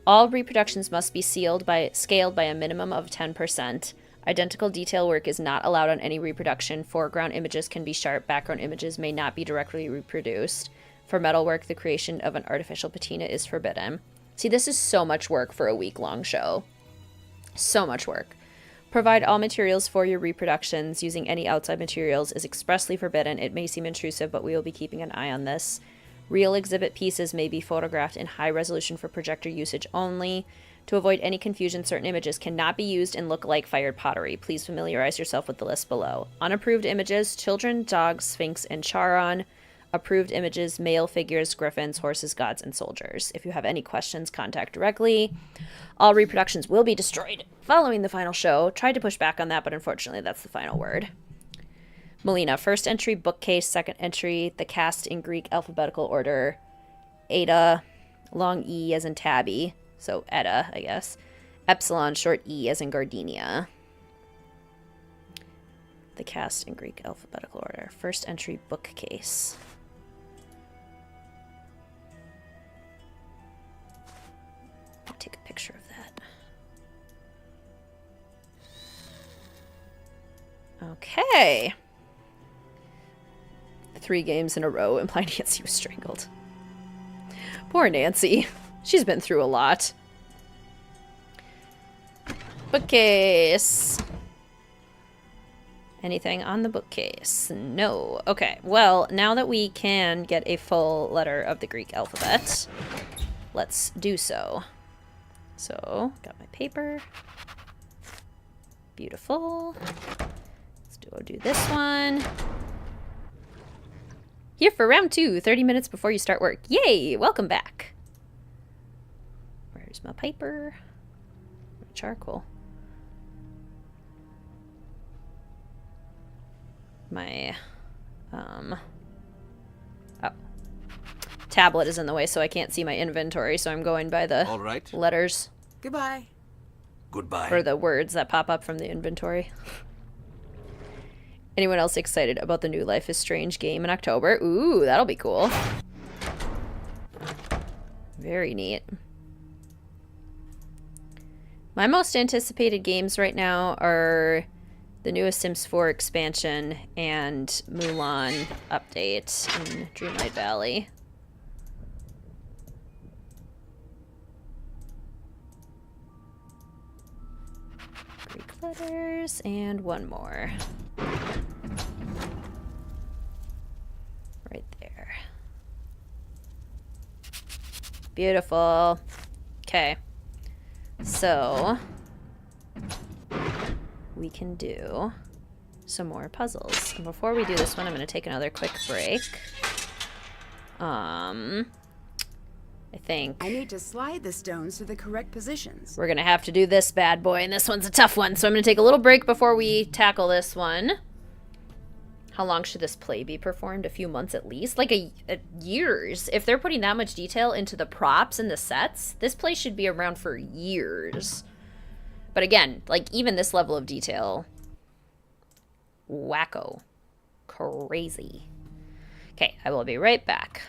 All reproductions must be scaled by a minimum of 10%. Identical detail work is not allowed on any reproduction. Foreground images can be sharp. Background images may not be directly reproduced. For metalwork, the creation of an artificial patina is forbidden. See, this is so much work for a week-long show. So much work. Provide all materials for your reproductions. Using any outside materials is expressly forbidden. It may seem intrusive, but we will be keeping an eye on this. Real exhibit pieces may be photographed in high resolution for projector usage only. To avoid any confusion, certain images cannot be used in look-alike fired pottery. Please familiarize yourself with the list below. Unapproved images, children, dogs, sphinx, and Charon. Approved images, male figures, griffins, horses, gods, and soldiers. If you have any questions, contact directly. All reproductions will be destroyed following the final show. Tried to push back on that, but unfortunately that's the final word. Melina, first entry, bookcase. Second entry, the cast in Greek alphabetical order. Eta, long E as in tabby. So Eta, I guess. Epsilon, short E as in gardenia. The cast in Greek alphabetical order. First entry, bookcase. I'll take a picture of that. Okay. 3 games in a row implying Nancy was strangled. Poor Nancy. She's been through a lot. Bookcase. Anything on the bookcase? No. Okay, well, now that we can get a full letter of the Greek alphabet, let's do so. So, got my paper. Beautiful. Let's do this one. Here for round 2, 30 minutes before you start work. Yay! Welcome back. Where's my paper? My charcoal. My, tablet is in the way, so I can't see my inventory, so I'm going by the letters. Goodbye. Goodbye. Or the words that pop up from the inventory. Anyone else excited about the new Life is Strange game in October? Ooh, that'll be cool. Very neat. My most anticipated games right now are the newest Sims 4 expansion and Mulan update in Dreamlight Valley. Greek letters and one more. Right there. Beautiful. Okay. So we can do some more puzzles. And before we do this one, I'm going to take another quick break. I think I need to slide the stones to the correct positions. we're going to have to do this bad boy, and this one's a tough one, so I'm going to take a little break before we tackle this one. How long should this play be performed? A few months at least? Like years. If they're putting that much detail into the props and the sets, this play should be around for years. But again, like, even this level of detail, wacko. Crazy. Okay, I will be right back.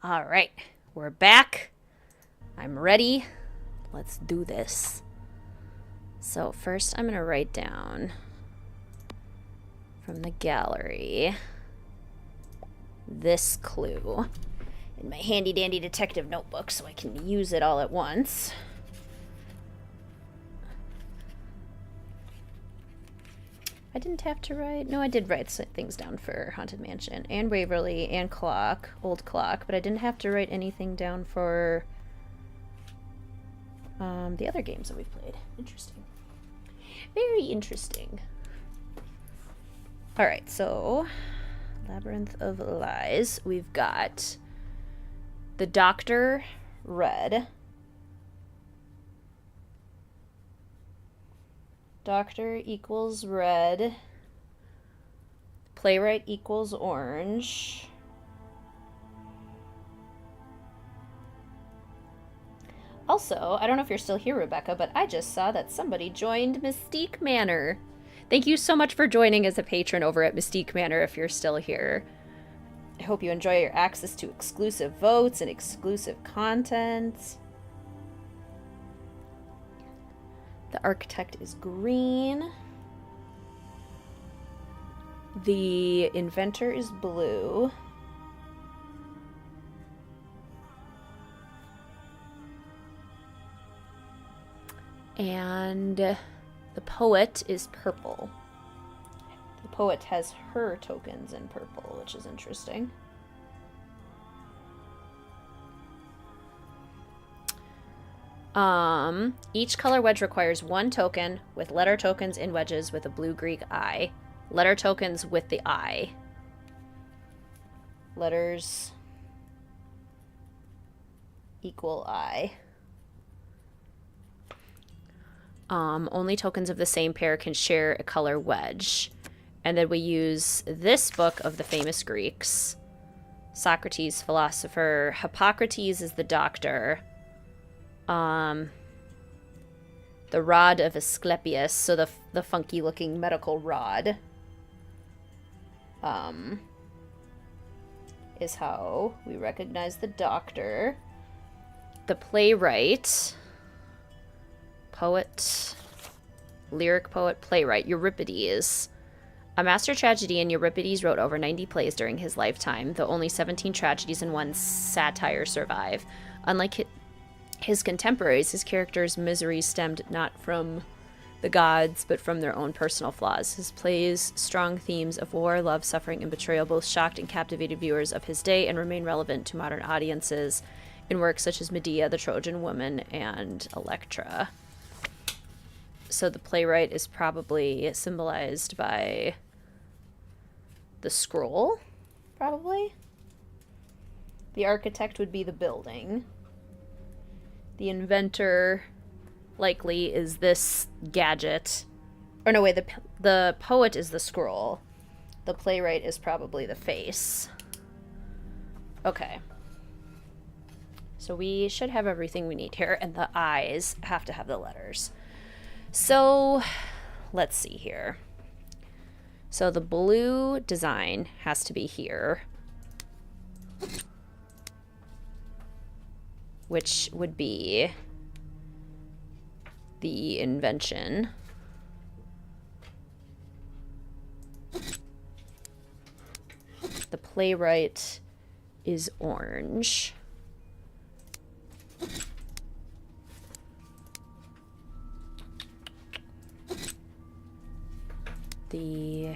All right, we're back. I'm ready. Let's do this. So first I'm going to write down from the gallery this clue in my handy dandy detective notebook so I can use it all at once. I didn't have to write... No, I did write things down for Haunted Mansion and Waverly and Clock, Old Clock, but I didn't have to write anything down for the other games that we've played. Interesting. Very interesting. Alright, so Labyrinth of Lies. We've got the Doctor, red. Doctor equals red. Playwright equals orange. Also, I don't know if you're still here, Rebecca, but I just saw that somebody joined Mystique Manor. Thank you so much for joining as a patron over at Mystique Manor if you're still here. I hope you enjoy your access to exclusive votes and exclusive content. The architect is green. The inventor is blue. And the poet is purple. The poet has her tokens in purple, which is interesting. Each color wedge requires one token with letter tokens in wedges with a blue Greek eye. Letter tokens with the eye. Letters equal eye. Only tokens of the same pair can share a color wedge. And then we use this book of the famous Greeks. Socrates, philosopher. Hippocrates is the doctor. The rod of Asclepius, so the funky looking medical rod, is how we recognize the doctor. The playwright, poet, lyric poet, playwright, Euripides. A master tragedian, Euripides wrote over 90 plays during his lifetime, though only 17 tragedies and one satire survive. Unlike his contemporaries, his characters' misery stemmed not from the gods, but from their own personal flaws. His plays' strong themes of war, love, suffering, and betrayal both shocked and captivated viewers of his day and remain relevant to modern audiences in works such as Medea, the Trojan Woman, and Electra. So the playwright is probably symbolized by the scroll, probably. The architect would be the building. The inventor likely is this gadget. Or no, wait, the poet is the scroll. The playwright is probably the face. Okay. So we should have everything we need here, and the eyes have to have the letters. So let's see here. So the blue design has to be here, which would be the invention. The playwright is orange. The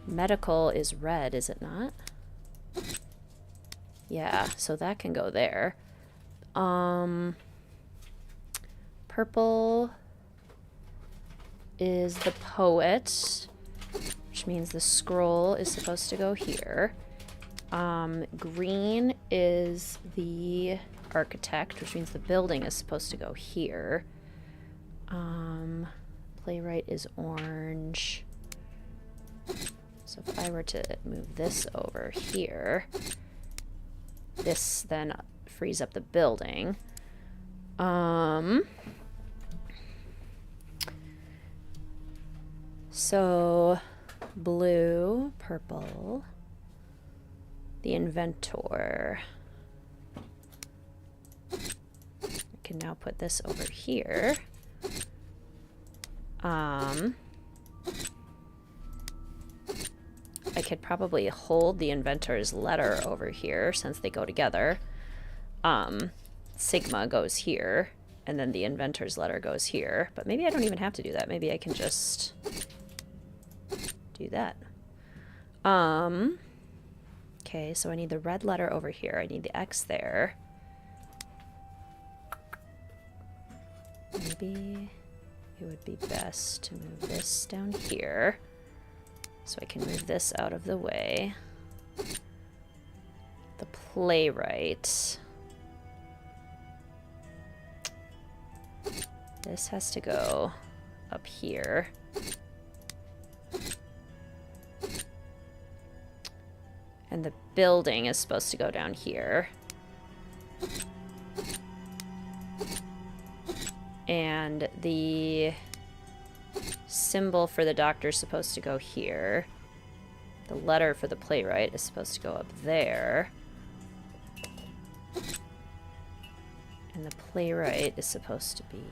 medical is red, is it not? Yeah, so that can go there. Purple is the poet, which means the scroll is supposed to go here. Green is the architect, which means the building is supposed to go here. Playwright is orange. So if I were to move this over here, this then frees up the building. So blue, purple, the inventor. can now put this over here. I could probably hold the inventor's letter over here since they go together. Sigma goes here, and then the inventor's letter goes here. But maybe I don't even have to do that. Maybe I can just do that. Okay, so I need the red letter over here. I need the X there. Maybe it would be best to move this down here so I can move this out of the way. The playwright. This has to go up here. And the building is supposed to go down here. And the symbol for the doctor is supposed to go here. The letter for the playwright is supposed to go up there. And the playwright is supposed to be...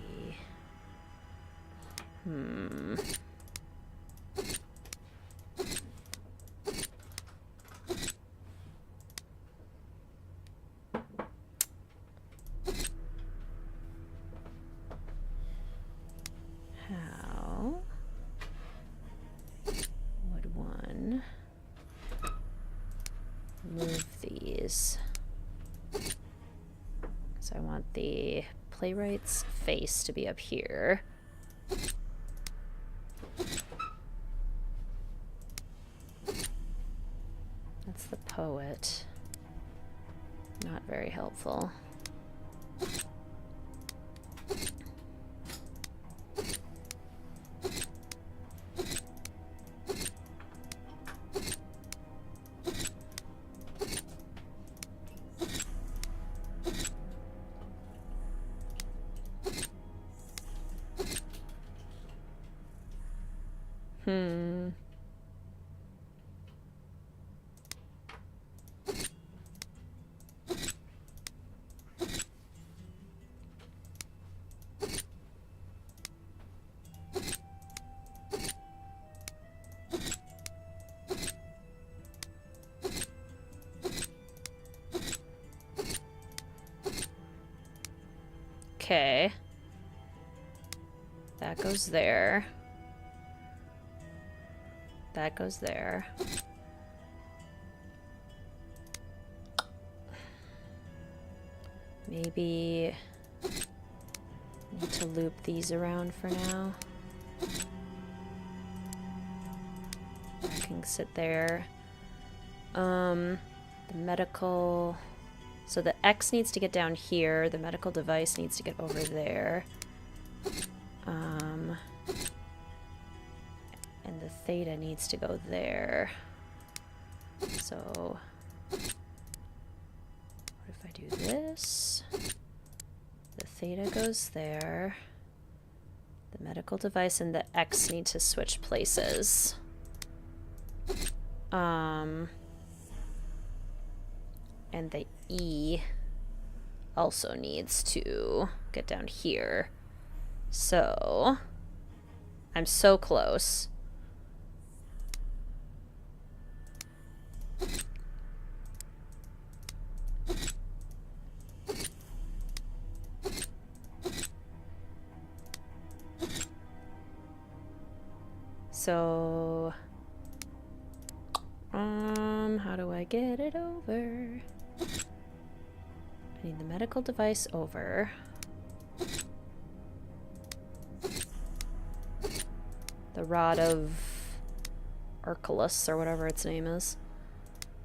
How would one move these? So I want the playwright's face to be up here. That's the poet. Not very helpful. Okay. That goes there. That goes there. Maybe need to loop these around for now. That can sit there. The medical... So the X needs to get down here. The medical device needs to get over there. And the theta needs to go there. So what if I do this? The theta goes there. The medical device and the X need to switch places. And the E also needs to get down here. So I'm so close. So how do I get it over? I need the medical device over. The rod of Arculus, or whatever its name is.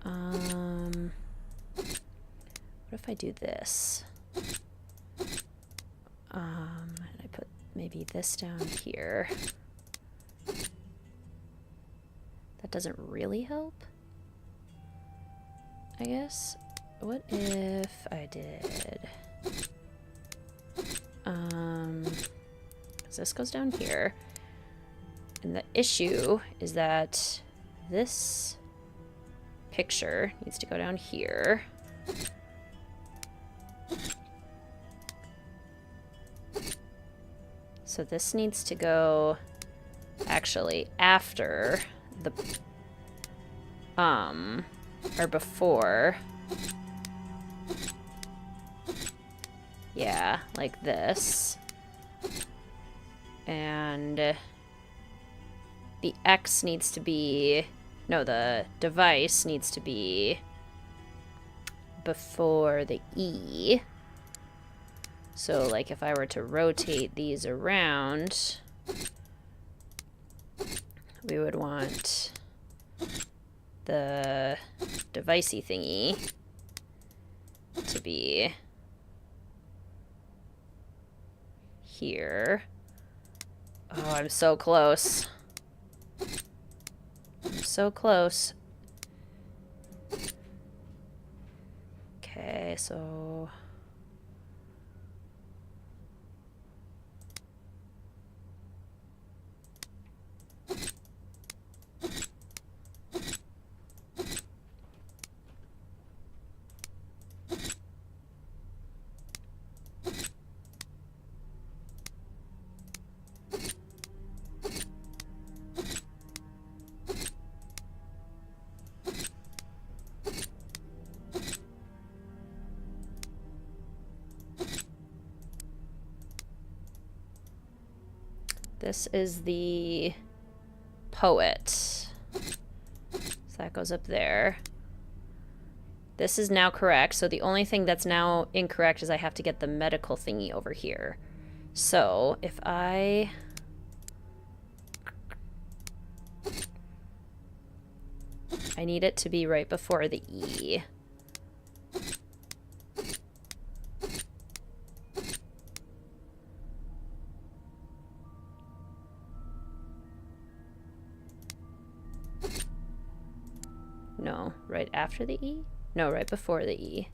What if I do this? And I put maybe this down here. That doesn't really help, I guess. What if I did... 'cause this goes down here. And the issue is that this picture needs to go down here. So this needs to go actually after the or before. Yeah, like this. And the X needs to be, no, the device needs to be before the E. So like if I were to rotate these around, we would want the devicey thingy to be here. Oh, I'm so close. I'm so close. Okay, so... This is the poet. So that goes up there. This is now correct. So the only thing that's now incorrect is I have to get the medical thingy over here. So if I... I need it to be right before the E. No, right after the E? No, right before the E.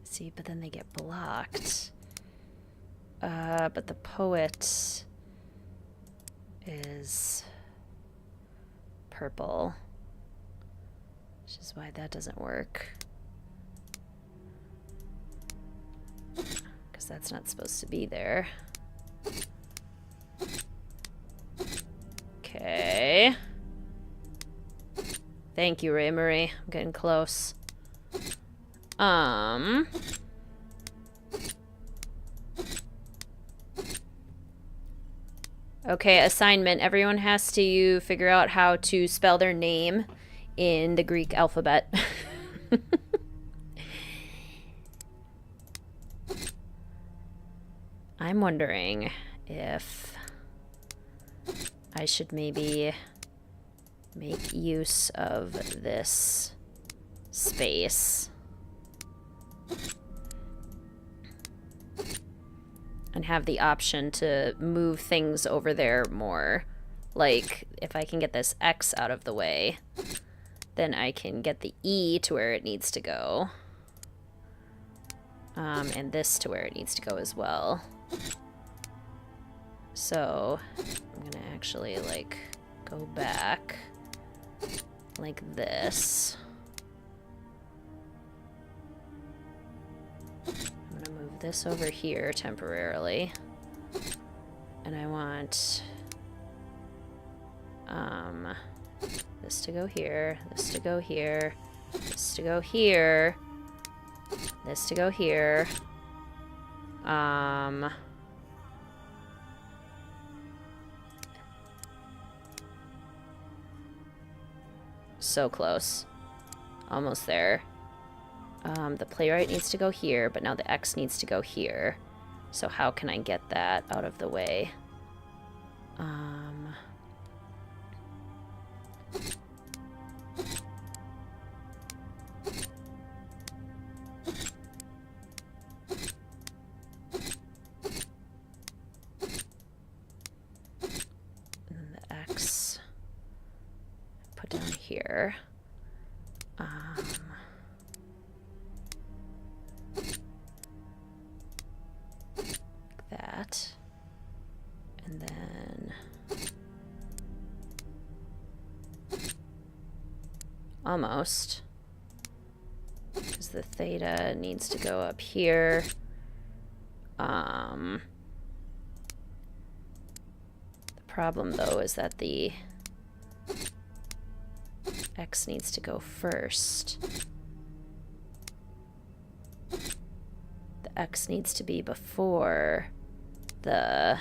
See, but then they get blocked. But the poet is purple, which is why that doesn't work. Because that's not supposed to be there. Okay. Thank you, Ray Marie. I'm getting close. Okay, assignment. Everyone has to figure out how to spell their name in the Greek alphabet. I'm wondering if I should maybe make use of this space and have the option to move things over there more. Like, if I can get this X out of the way, then I can get the E to where it needs to go. And this to where it needs to go as well. So, I'm gonna actually, like, go back like this. I'm gonna move this over here temporarily. And I want this to go here, this to go here, this to go here, this to go here. So close. Almost there. The playwright needs to go here, but now the X needs to go here. So how can I get that out of the way? And then the X put down here. that. And then... almost. Because the theta needs to go up here. The problem, though, is that the X needs to go first. The X needs to be before the...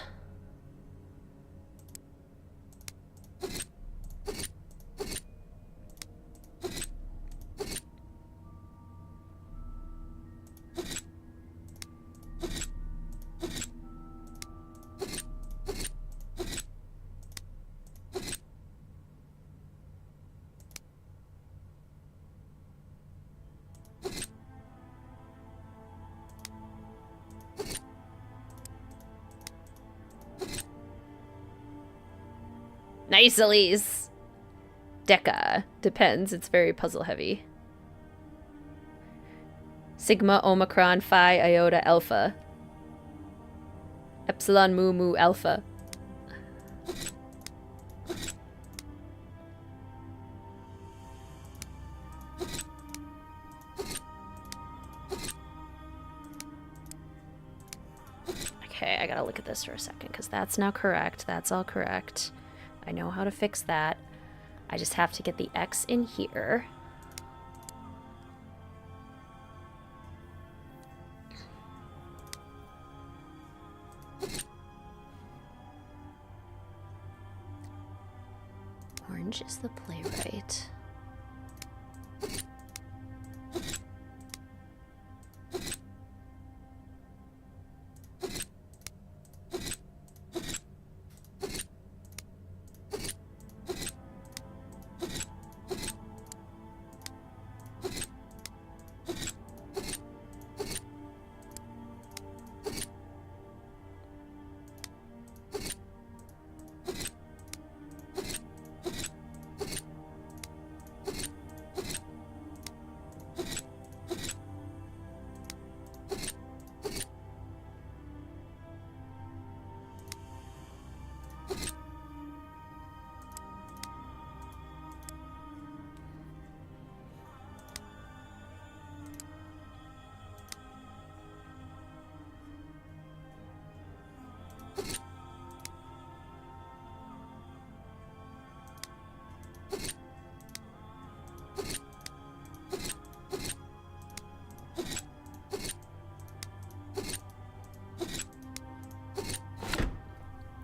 Nice, Elise. Deca. Depends. It's very puzzle heavy. Sigma, Omicron, Phi, Iota, Alpha. Epsilon, Mu, Mu, Alpha. Okay, I gotta look at this for a second, because that's now correct. That's all correct. I know how to fix that. I just have to get the X in here. Orange is the playwright.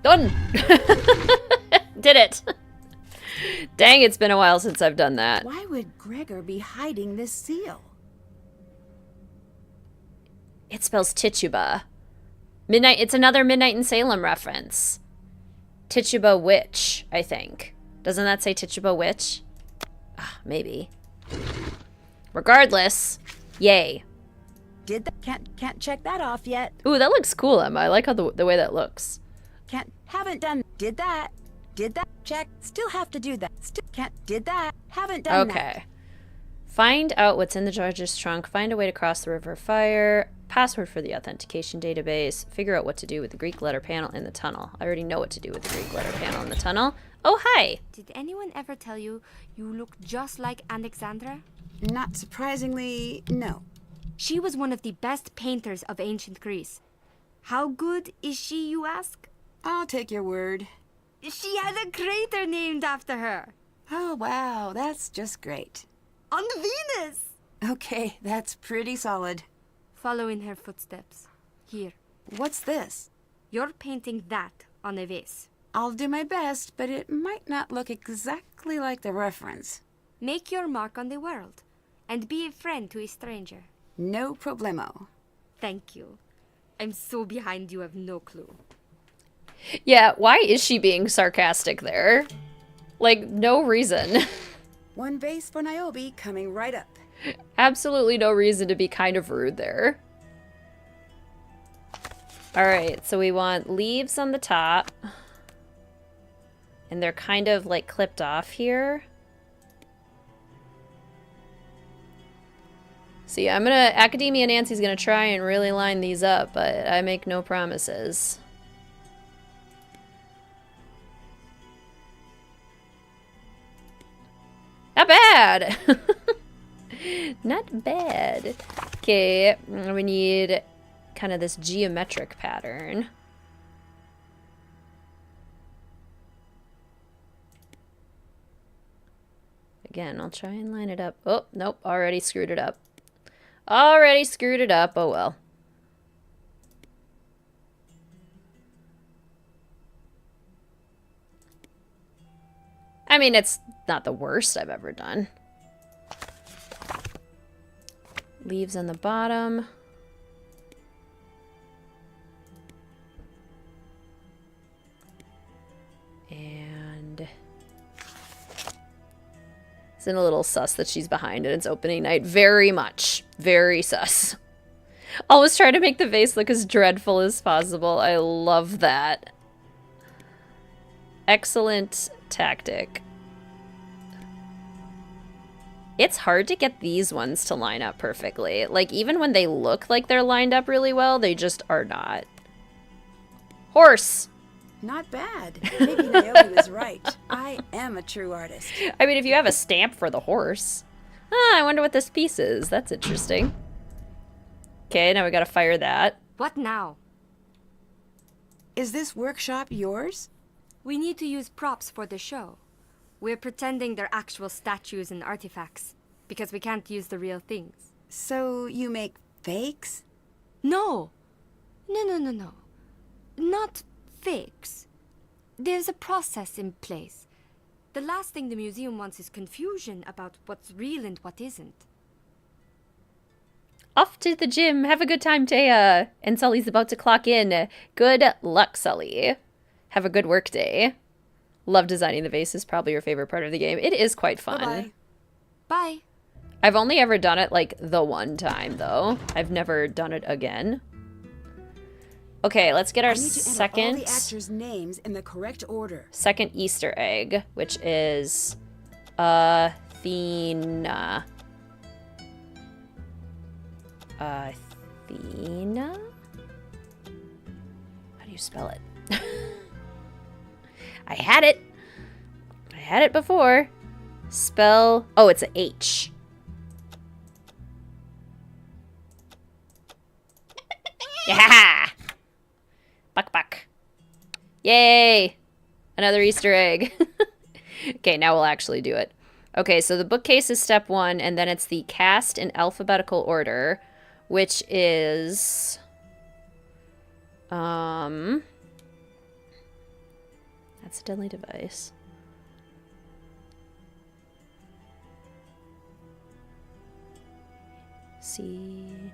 Done! Did it! Dang, it's been a while since I've done that. Why would Gregor be hiding this seal? It spells Tituba. Midnight. It's another Midnight in Salem reference. Tituba Witch, I think. Doesn't that say Tituba Witch? Maybe. Regardless, yay. Did that? Can't check that off yet. Ooh, that looks cool, Emma. I like how the way that looks. Haven't done. Did that? Check. Still have to do that. Still can't. Did that? Haven't done that. Okay. Find out what's in the George's trunk. Find a way to cross the river fire. Password for the authentication database. Figure out what to do with the Greek letter panel in the tunnel. I already know what to do with the Greek letter panel in the tunnel. Oh, hi. Did anyone ever tell you you look just like Alexandra? Not surprisingly, no. She was one of the best painters of ancient Greece. How good is she, you ask? I'll take your word. She had a crater named after her. Oh, wow. That's just great. On Venus! Okay, that's pretty solid. Follow in her footsteps. Here. What's this? You're painting that on a vase. I'll do my best, but it might not look exactly like the reference. Make your mark on the world, and be a friend to a stranger. No problemo. Thank you. I'm so behind you have no clue. Yeah, why is she being sarcastic there? Like, no reason. One base for Niobe coming right up. Absolutely no reason to be kind of rude there. Alright, so we want leaves on the top. And they're kind of like clipped off here. See, Academia Nancy's gonna try and really line these up, but I make no promises. bad. Not bad. Okay, we need kind of this geometric pattern. Again, I'll try and line it up. Oh, nope, already screwed it up. Already screwed it up. Oh well. I mean, it's not the worst I've ever done. Leaves on the bottom. And it's in a little sus that she's behind and it's opening night. Very much. Very sus. Always try to make the vase look as dreadful as possible. I love that. Excellent tactic. It's hard to get these ones to line up perfectly. Like, even when they look like they're lined up really well, they just are not. Horse! Not bad. Maybe Naomi was right. I am a true artist. I mean, if you have a stamp for the horse. Ah, I wonder what this piece is. That's interesting. Okay, now we gotta fire that. What now? Is this workshop yours? We need to use props for the show. We're pretending they're actual statues and artifacts, because we can't use the real things. So you make fakes? No. No. Not fakes. There's a process in place. The last thing the museum wants is confusion about what's real and what isn't. Off to the gym. Have a good time, Taya. And Sully's about to clock in. Good luck, Sully. Have a good work day. Love designing the vases. Probably your favorite part of the game. It is quite fun. Bye-bye. Bye. I've only ever done it like the one time, though. I've never done it again. Okay, let's get our I need to enter all the actors' names in the correct order. second Easter egg, which is Athena. Athena? How do you spell it? I had it. I had it before. Spell. Oh, it's a H. Yeah! Buck. Yay! Another Easter egg. Okay, now we'll actually do it. Okay, so the bookcase is step 1, and then it's the cast in alphabetical order, which is... That's a deadly device.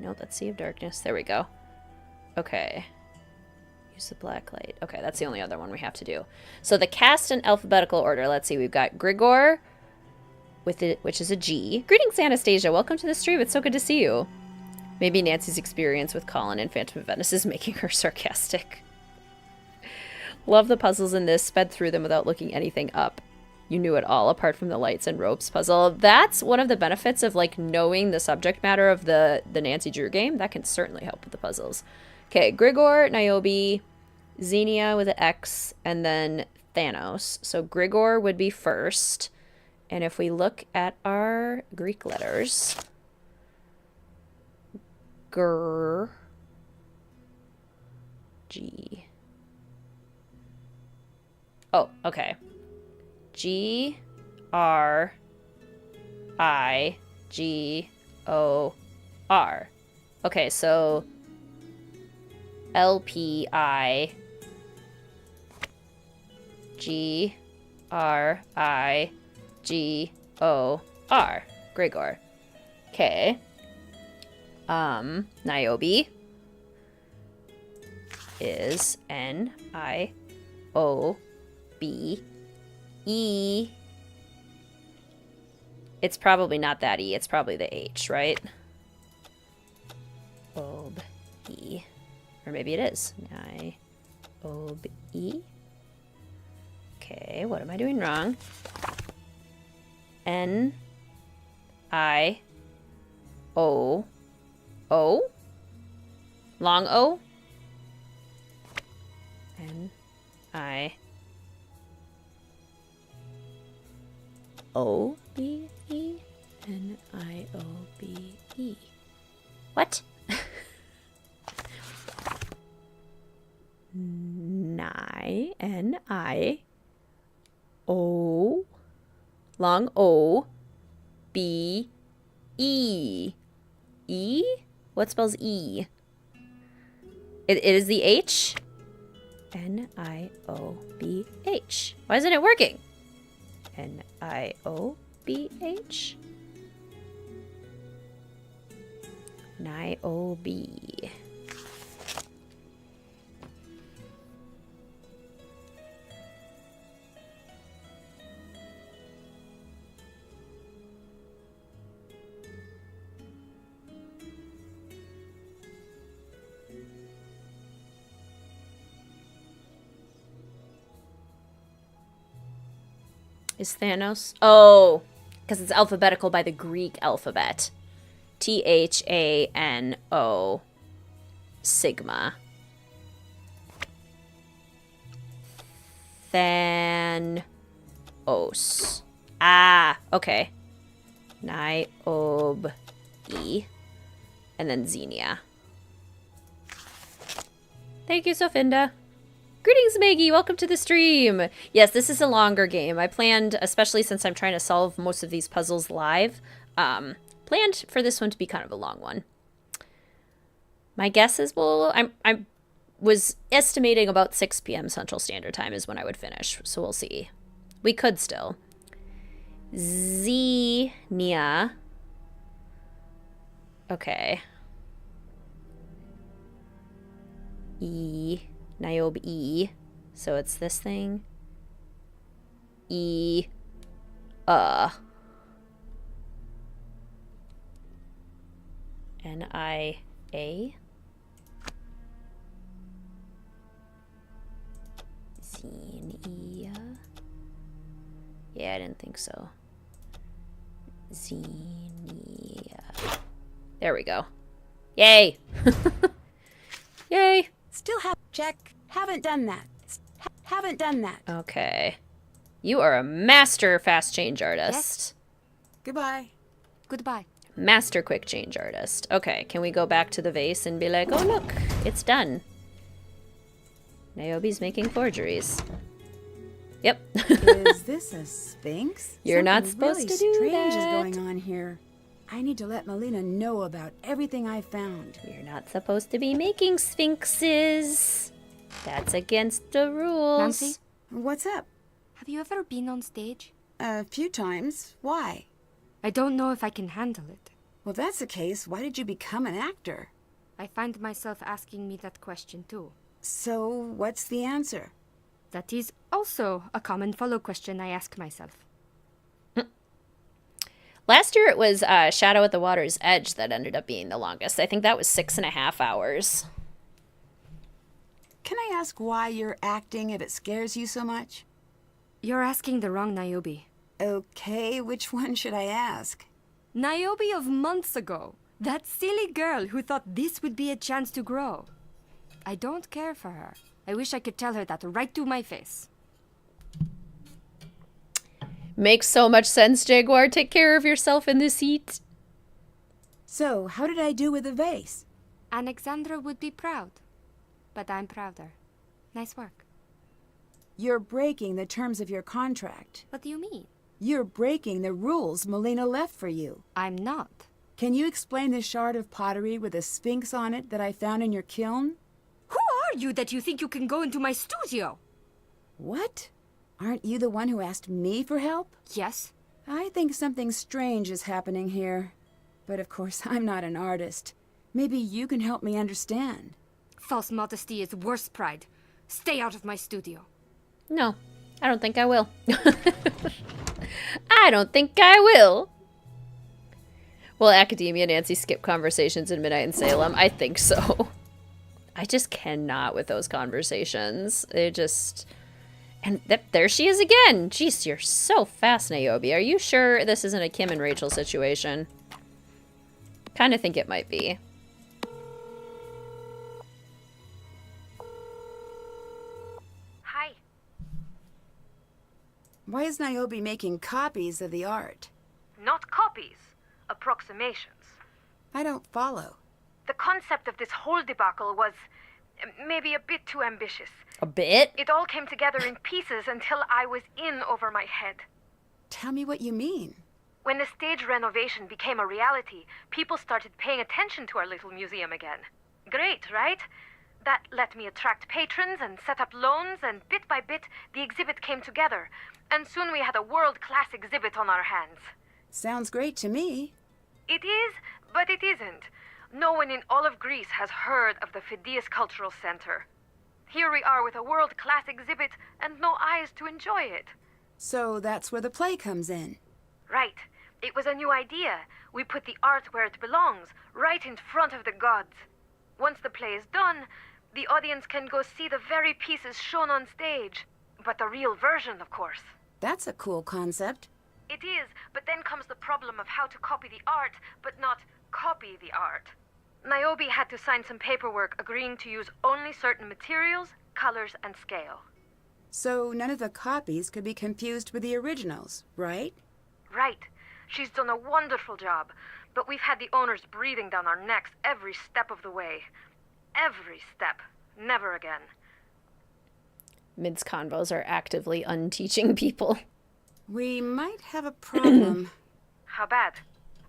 No, that's Sea of Darkness. There we go. Okay. Use the black light. Okay, that's the only other one we have to do. So the cast in alphabetical order. Let's see. We've got Gregor, which is a G. Greetings, Anastasia. Welcome to the stream. It's so good to see you. Maybe Nancy's experience with Colin and Phantom of Venice is making her sarcastic. Love the puzzles in this. Sped through them without looking anything up. You knew it all, apart from the lights and ropes puzzle. That's one of the benefits of, like, knowing the subject matter of the Nancy Drew game. That can certainly help with the puzzles. Okay, Gregor, Niobe, Xenia with an X, and then Thanos. So Gregor would be first. And if we look at our Greek letters... G. Oh, okay. Grigor. Okay, so LPIGRIGOR. Gregor. Okay. Niobe is NIOBE. It's probably not that E, it's probably the H, right? OBE. Or maybe it is. NIOBE. Okay, what am I doing wrong? NIO. O? Long O? NIOBE? N-I-O-B-E. What? N-I-O, long O, B, E. E? What spells E? It is the H? N-I-O-B-H. Why isn't it working? N-I-O-B-H? N-I-O-B. Is Thanos? Oh, because it's alphabetical by the Greek alphabet. T-H-A-N-O. Sigma. Thanos. Ah, okay. Niobe. And then Xenia. Thank you, Sofinda. Greetings, Maggie. Welcome to the stream. Yes, this is a longer game. I planned, especially since I'm trying to solve most of these puzzles live, planned for this one to be kind of a long one. My guess is, well, I was estimating about 6 p.m. Central Standard Time is when I would finish, so we'll see. We could still. Xenia. Okay. E. Niobe E. So it's this thing. E. N-I-A. Xenia. Yeah, I didn't think so. Xenia. There we go. Yay! Yay! Still have check. Haven't done that. Haven't done that. Okay. You are a master fast change artist. Yes. Goodbye. Goodbye. Master quick change artist. Okay, can we go back to the vase and be like, oh look, it's done. Niobe's making forgeries. Yep. Is this a sphinx? You're not Something supposed really to do strange that. is going on here. I need to let Melina know about everything I found. You're not supposed to be making sphinxes. That's against the rules. Nancy? What's up? Have you ever been on stage? A few times. Why? I don't know if I can handle it. Well, if that's the case, why did you become an actor? I find myself asking me that question too. So, what's the answer? That is also a common follow question I ask myself. Last year it was Shadow at the Water's Edge that ended up being the longest. I think that was 6.5 hours. Can I ask why you're acting if it scares you so much? You're asking the wrong Niobe. Okay, which one should I ask? Niobe of months ago. That silly girl who thought this would be a chance to grow. I don't care for her. I wish I could tell her that right to my face. Makes so much sense, Jaguar. Take care of yourself in the seat. So, how did I do with the vase? Alexandra would be proud. But I'm prouder. Nice work. You're breaking the terms of your contract. What do you mean? You're breaking the rules Melina left for you. I'm not. Can you explain the shard of pottery with a sphinx on it that I found in your kiln? Who are you that you think you can go into my studio? What? Aren't you the one who asked me for help? Yes. I think something strange is happening here. But of course, I'm not an artist. Maybe you can help me understand. False modesty is worse pride. Stay out of my studio. No, I don't think I will. I don't think I will. Will Academia Nancy skip conversations in Midnight in Salem? I think so. I just cannot with those conversations. They just... And there she is again. Jeez, you're so fast, Niobe. Are you sure this isn't a Kim and Rachel situation? Kind of think it might be. Hi. Why is Niobe making copies of the art? Not copies. approximations. I don't follow. The concept of this whole debacle was maybe a bit too ambitious. A bit? It all came together in pieces until I was in over my head. Tell me what you mean. When the stage renovation became a reality, people started paying attention to our little museum again. Great, right? That let me attract patrons and set up loans, and bit by bit, the exhibit came together. And soon we had a world-class exhibit on our hands. Sounds great to me. It is, but it isn't. No one in all of Greece has heard of the Phidias Cultural Center. Here we are with a world-class exhibit and no eyes to enjoy it. So that's where the play comes in. Right. It was a new idea. We put the art where it belongs, right in front of the gods. Once the play is done, the audience can go see the very pieces shown on stage. But the real version, of course. That's a cool concept. It is, but then comes the problem of how to copy the art, but not copy the art. Niobe had to sign some paperwork agreeing to use only certain materials, colors, and scale. So none of the copies could be confused with the originals, right? Right. She's done a wonderful job, but we've had the owners breathing down our necks every step of the way. Every step. Never again. Mid's convos are actively unteaching people. We might have a problem. How bad?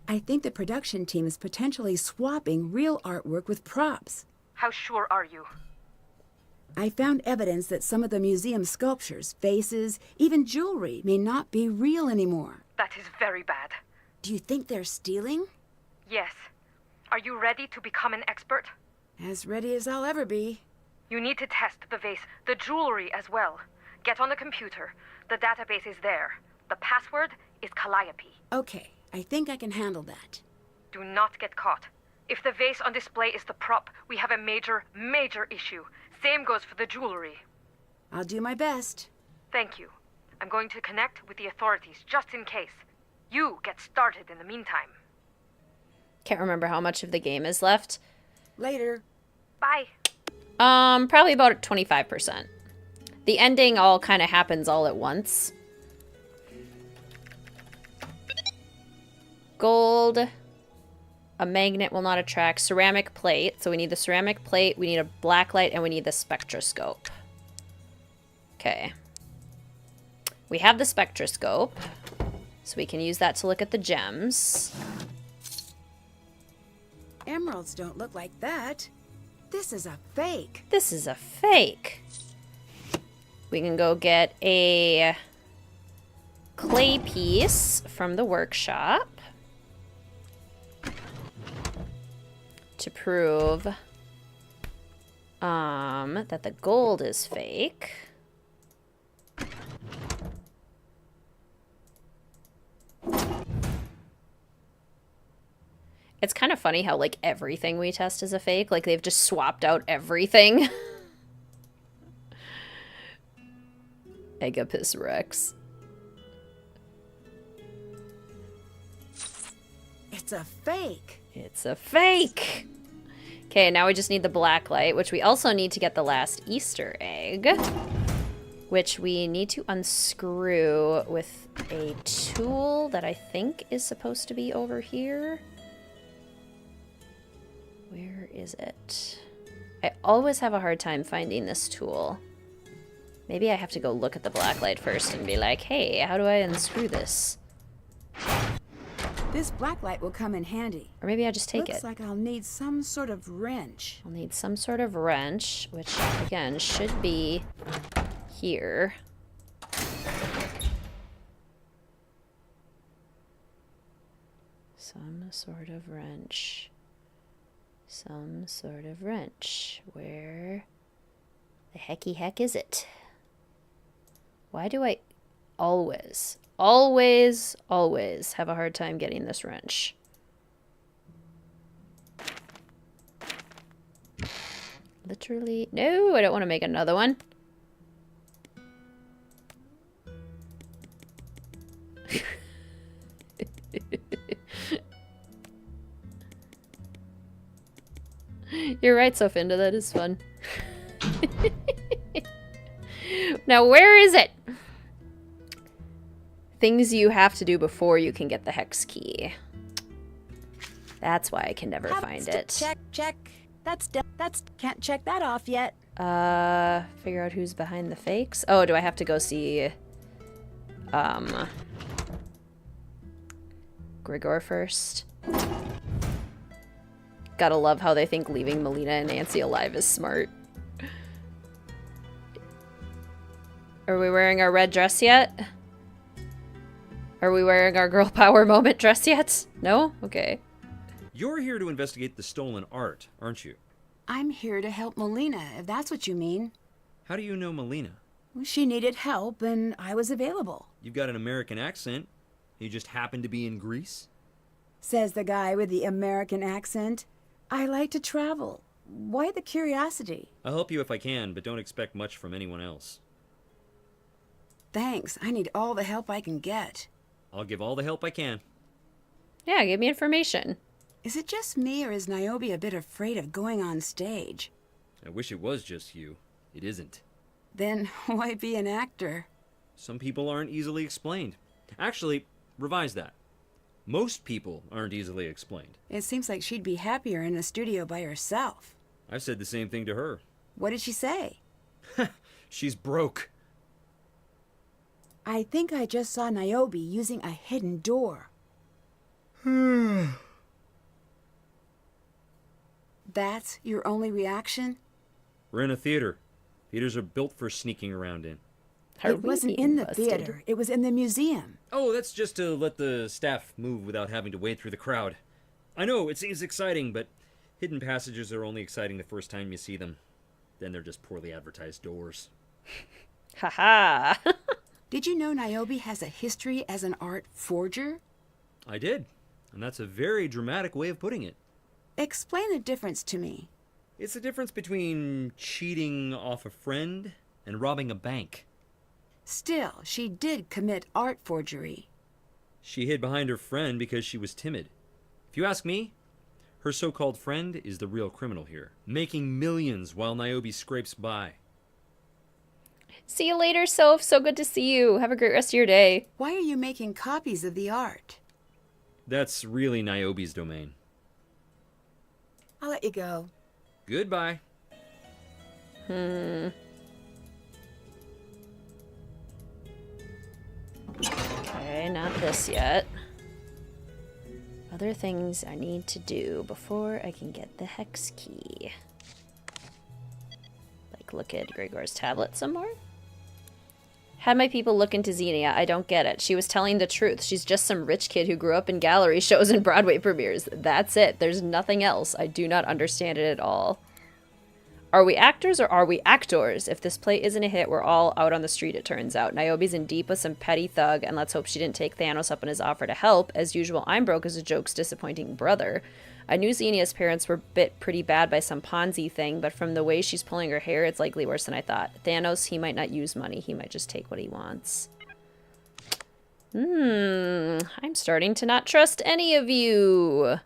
I think the production team is potentially swapping real artwork with props. How sure are you? I found evidence that some of the museum sculptures, faces, even jewelry may not be real anymore. That is very bad. Do you think they're stealing? Yes. Are you ready to become an expert? As ready as I'll ever be. You need to test the vase, the jewelry as well. Get on the computer. The database is there. The password is Calliope. Okay, I think I can handle that. Do not get caught. If the vase on display is the prop, we have a major, major issue. Same goes for the jewelry. I'll do my best. Thank you. I'm going to connect with the authorities just in case. You get started in the meantime. Can't remember how much of the game is left. Later. Bye. Probably about 25%. The ending all kind of happens all at once. Gold. A magnet will not attract. Ceramic plate. So we need the ceramic plate, we need a blacklight, and we need the spectroscope. Okay. We have the spectroscope. So we can use that to look at the gems. Emeralds don't look like that. This is a fake. This is a fake. We can go get a clay piece from the workshop to prove that the gold is fake. It's kind of funny how, like, everything we test is a fake. Like, they've just swapped out everything. Agapus Rex. It's a fake. It's a fake. Okay, now we just need the black light, which we also need to get the last Easter egg, which we need to unscrew with a tool that I think is supposed to be over here. Where is it? I always have a hard time finding this tool. Maybe I have to go look at the blacklight first and be like, hey, how do I unscrew this? This blacklight will come in handy. Or maybe I just take it. Looks like I'll need some sort of wrench. I'll need some sort of wrench, which, again, should be here. Some sort of wrench. Some sort of wrench. Where the hecky heck is it? Why do I always have a hard time getting this wrench? Literally. No, I don't want to make another one. You're right, Sofinda, that is fun. Now, where is it? Things you have to do before you can get the hex key. That's why I can never find it. Check. That's can't check that off yet. Figure out who's behind the fakes. Oh, do I have to go see, Gregor first? Gotta love how they think leaving Melina and Nancy alive is smart. Are we wearing our red dress yet? Are we wearing our girl power moment dress yet? No? Okay. You're here to investigate the stolen art, aren't you? I'm here to help Melina, if that's what you mean. How do you know Melina? She needed help, and I was available. You've got an American accent. You just happened to be in Greece? Says the guy with the American accent. I like to travel. Why the curiosity? I'll help you if I can, but don't expect much from anyone else. Thanks. I need all the help I can get. I'll give all the help I can. Yeah, give me information. Is it just me, or is Niobe a bit afraid of going on stage? I wish it was just you. It isn't. Then why be an actor? Some people aren't easily explained. Actually, revise that. Most people aren't easily explained. It seems like she'd be happier in a studio by herself. I've said the same thing to her. What did she say? She's broke. I think I just saw Niobe using a hidden door. That's your only reaction? We're in a theater. Theaters are built for sneaking around in. It wasn't in the theater. It was in the museum. Oh, that's just to let the staff move without having to wade through the crowd. I know, it seems exciting, but hidden passages are only exciting the first time you see them. Then they're just poorly advertised doors. Haha. Did you know Niobe has a history as an art forger? I did, and that's a very dramatic way of putting it. Explain the difference to me. It's the difference between cheating off a friend and robbing a bank. Still, she did commit art forgery. She hid behind her friend because she was timid. If you ask me, her so-called friend is the real criminal here, making millions while Niobe scrapes by. See you later, Soph. So good to see you. Have a great rest of your day. Why are you making copies of the art? That's really Niobe's domain. I'll let you go. Goodbye. Okay, not this yet. Other things I need to do before I can get the hex key. Like look at Gregor's tablet some more. Had my people look into Xenia. I don't get it. She was telling the truth. She's just some rich kid who grew up in gallery shows and Broadway premieres. That's it. There's nothing else. I do not understand it at all. Are we actors or are we actors? If this play isn't a hit, we're all out on the street, it turns out. Niobe's in deep with some petty thug, and let's hope she didn't take Thanos up on his offer to help. As usual, I'm broke as a joke's disappointing brother. I knew Xenia's parents were bit pretty bad by some Ponzi thing, but from the way she's pulling her hair, it's likely worse than I thought. Thanos, he might not use money. He might just take what he wants. I'm starting to not trust any of you.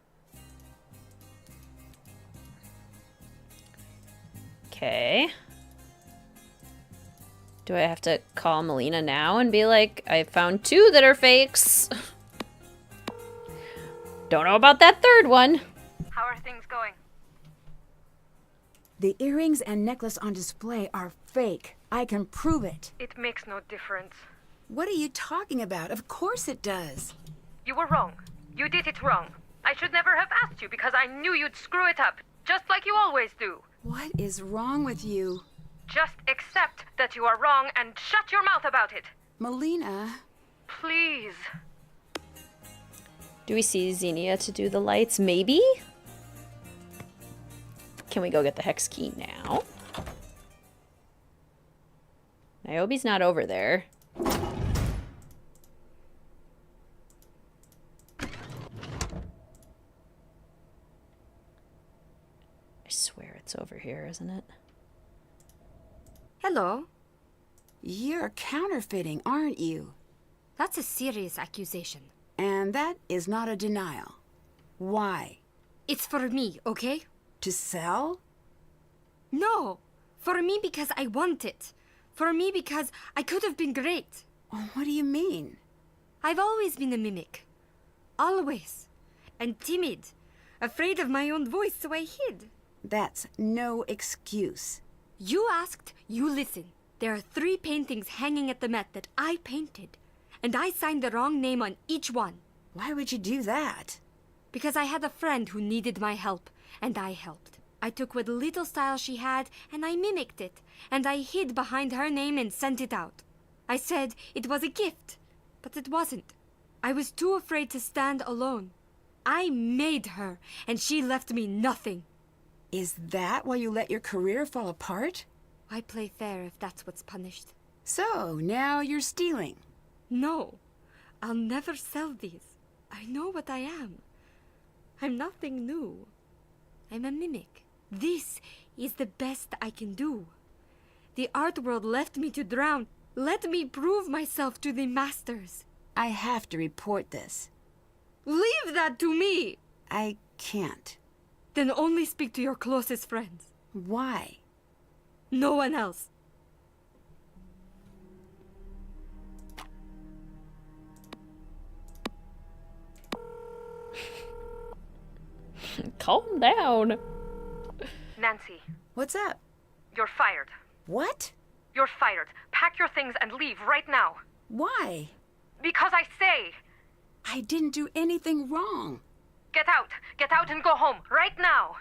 Okay. Do I have to call Melina now and be like, I found 2 that are fakes? Don't know about that third one. How are things going? The earrings and necklace on display are fake. I can prove it. It makes no difference. What are you talking about? Of course it does. You were wrong. You did it wrong. I should never have asked you because I knew you'd screw it up, just like you always do. What is wrong with you? Just accept that you are wrong and shut your mouth about it. Melina. Please. Do we see Xenia to do the lights? Maybe? Can we go get the hex key now? Niobe's not over there. I swear it's over here, isn't it? Hello. You're counterfeiting, aren't you? That's a serious accusation. And that is not a denial. Why? It's for me, okay? To sell? No. For me because I want it. For me because I could have been great. What do you mean? I've always been a mimic. Always. And timid. Afraid of my own voice, so I hid. That's no excuse. You asked, you listen. There are 3 paintings hanging at the Met that I painted, and I signed the wrong name on each one. Why would you do that? Because I had a friend who needed my help, and I helped. I took what little style she had, and I mimicked it, and I hid behind her name and sent it out. I said it was a gift, but it wasn't. I was too afraid to stand alone. I made her, and she left me nothing. Is that why you let your career fall apart? I play fair if that's what's punished. So, now you're stealing. No, I'll never sell these. I know what I am. I'm nothing new. I'm a mimic. This is the best I can do. The art world left me to drown. Let me prove myself to the masters. I have to report this. Leave that to me! I can't. Then only speak to your closest friends. Why? No one else. Calm down. Nancy, What's up? you're fired. What? You're fired. Pack your things and leave right now. Why? Because I say, I didn't do anything wrong. get out. Get out and go home right now.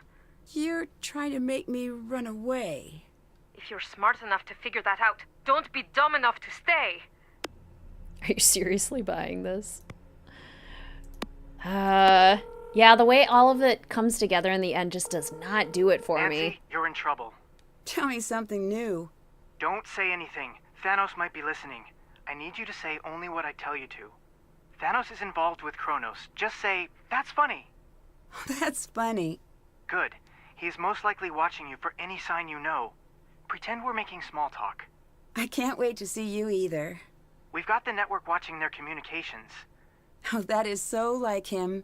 You're trying to make me run away. If you're smart enough to figure that out, don't be dumb enough to stay. Are you seriously buying this? Yeah, the way all of it comes together in the end just does not do it for Nancy, me. you're in trouble. Tell me something new. Don't say anything. Thanos might be listening. I need you to say only what I tell you to. Thanos is involved with Kronos. Just say, that's funny. That's funny. Good. He is most likely watching you for any sign you know. Pretend we're making small talk. I can't wait to see you either. We've got the network watching their communications. Oh, that is so like him.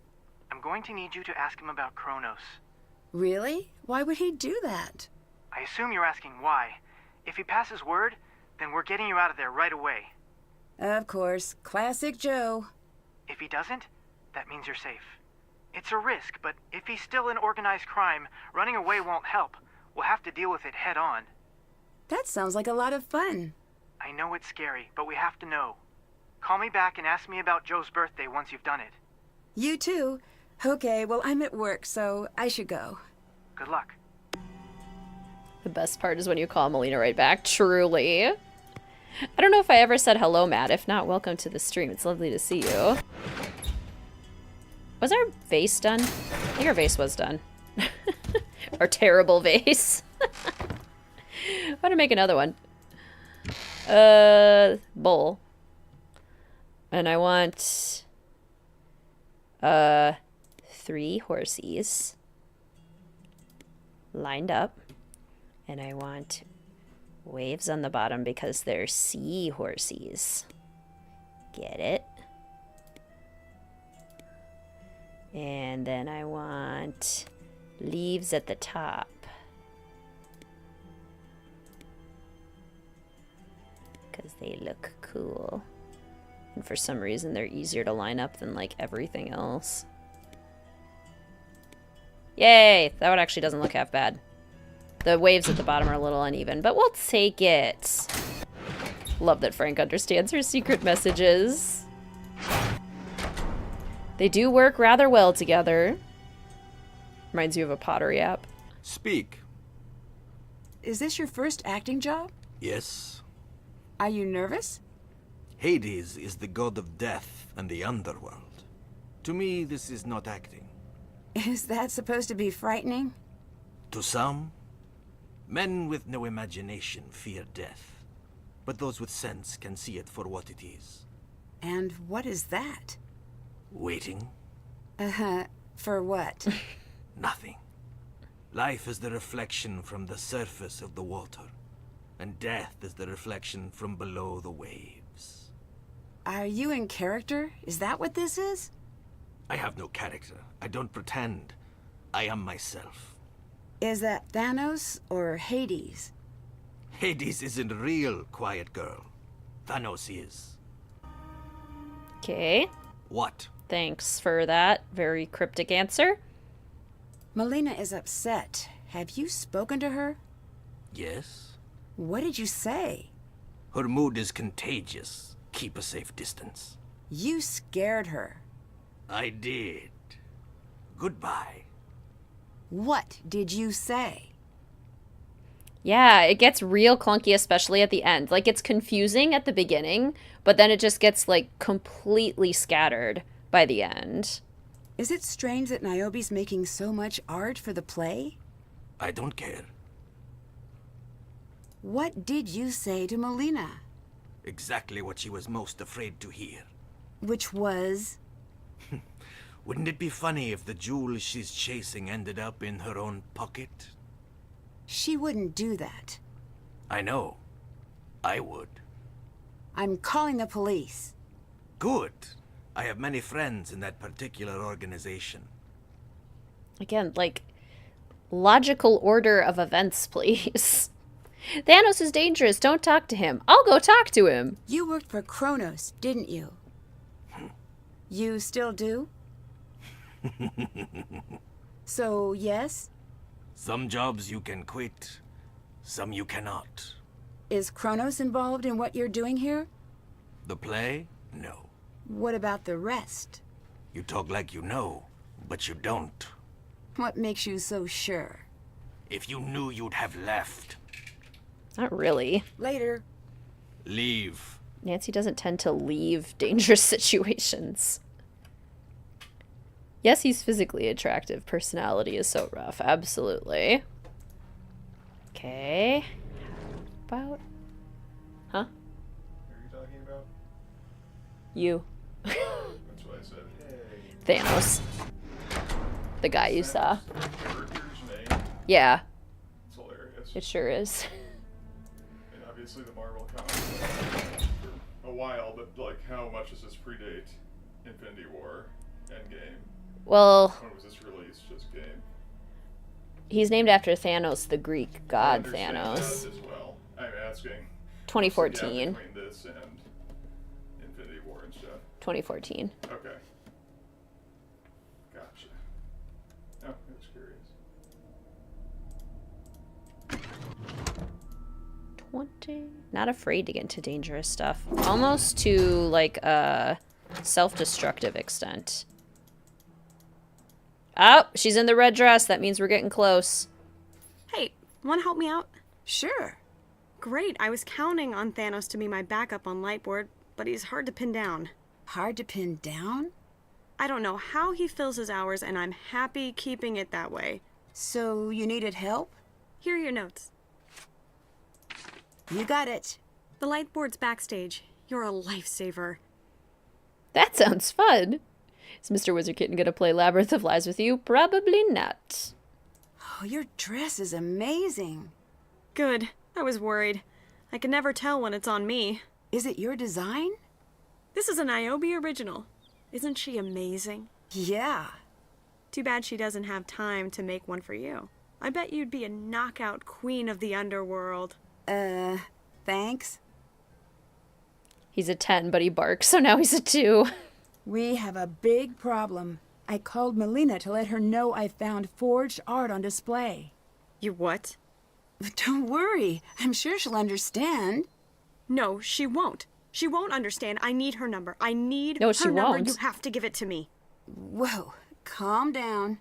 I'm going to need you to ask him about Kronos. Really? Why would he do that? I assume you're asking why. If he passes word, then we're getting you out of there right away. Of course. Classic Joe. If he doesn't, that means you're safe. It's a risk, but if he's still in organized crime, running away won't help. We'll have to deal with it head on. That sounds like a lot of fun. I know it's scary, but we have to know. Call me back and ask me about Joe's birthday once you've done it. You too. Okay, well, I'm at work, so I should go. Good luck. The best part is when you call Melina right back, truly. I don't know if I ever said hello, Matt. If not, welcome to the stream. It's lovely to see you. Was our vase done? I think our vase was done. Our terrible vase. I want to make another one. Bowl. And I want 3 horsies lined up. And I want waves on the bottom because they're sea horsies. Get it? And then I want leaves at the top. Because they look cool. And for some reason they're easier to line up than like everything else. Yay! That one actually doesn't look half bad. The waves at the bottom are a little uneven, but we'll take it. Love that Frank understands her secret messages. They do work rather well together. Reminds you of a pottery app. Speak. Is this your first acting job? Yes. Are you nervous? Hades is the god of death and the underworld. To me, this is not acting. Is that supposed to be frightening? To some, men with no imagination fear death. But those with sense can see it for what it is. And what is that? Waiting. For what? Nothing. Life is the reflection from the surface of the water, and death is the reflection from below the waves. Are you in character? Is that what this is? I have no character. I don't pretend. I am myself. Is that Thanos or Hades? Hades isn't real, quiet girl. Thanos is. Okay. What? Thanks for that very cryptic answer. Melina is upset. Have you spoken to her? Yes? What did you say? Her mood is contagious. Keep a safe distance. You scared her. I did. Goodbye. What did you say? Yeah, it gets real clunky, especially at the end. Like, it's confusing at the beginning, but then it just gets, like, completely scattered by the end. Is it strange that Niobe's making so much art for the play? I don't care. What did you say to Melina? Exactly what she was most afraid to hear. Which was? Wouldn't it be funny if the jewel she's chasing ended up in her own pocket? She wouldn't do that. I know. I would. I'm calling the police. Good. I have many friends in that particular organization. Again, like, logical order of events, please. Thanos is dangerous. Don't talk to him. I'll go talk to him. You worked for Kronos, didn't you? You still do? So, yes? Some jobs you can quit, some you cannot. Is Kronos involved in what you're doing here? The play? No. What about the rest? You talk like you know, but you don't. What makes you so sure? If you knew, you'd have left. Not really. Later. Leave. Nancy doesn't tend to leave dangerous situations. Yes, he's physically attractive. Personality is so rough. Absolutely. Okay. How about... Huh? Who are you talking about? You. That's what I said. Hey. Thanos. The guy you saw. Character's name? Yeah. It's hilarious. It sure is. And obviously the Marvel comics for a while, but like how much does this predate Infinity War, Endgame? Well... When was this released? Just game? He's named after Thanos, the Greek god I understand Thanos. that as well. I'm asking. 2014. What's the gap between this and Infinity War and stuff. 2014. Okay. Gotcha. Oh, I was curious. 20. Not afraid to get into dangerous stuff. Almost to, like, a self-destructive extent. Oh, she's in the red dress. That means we're getting close. Hey, want to help me out? Sure. Great, I was counting on Thanos to be my backup on Lightboard, but he's hard to pin down. Hard to pin down? I don't know how he fills his hours, and I'm happy keeping it that way. So you needed help? Here are your notes. You got it. The Lightboard's backstage. You're a lifesaver. That sounds fun. Is Mr. Wizard Kitten gonna play Labyrinth of Lies with you? Probably not. Oh, your dress is amazing. Good. I was worried. I can never tell when it's on me. Is it your design? This is a Niobe original. Isn't she amazing? Yeah. Too bad she doesn't have time to make one for you. I bet you'd be a knockout queen of the underworld. Thanks. He's a 10, but he barks, so now he's a 2. We have a big problem. I called Melina to let her know I found forged art on display. You what? Don't worry. I'm sure she'll understand. No, she won't. She won't understand. I need her number. I need No, her she number. won't. You have to give it to me. Whoa, calm down.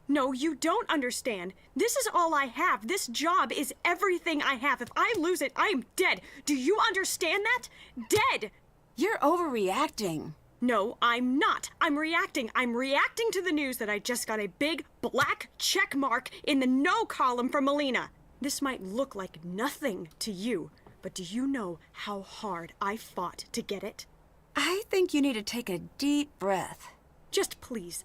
No, you don't understand. This is all I have. This job is everything I have. If I lose it, I am dead. Do you understand that? Dead! You're overreacting. No, I'm not. I'm reacting. I'm reacting to the news that I just got a big black check mark in the no column from Melina. This might look like nothing to you, but do you know how hard I fought to get it? I think you need to take a deep breath. Just please,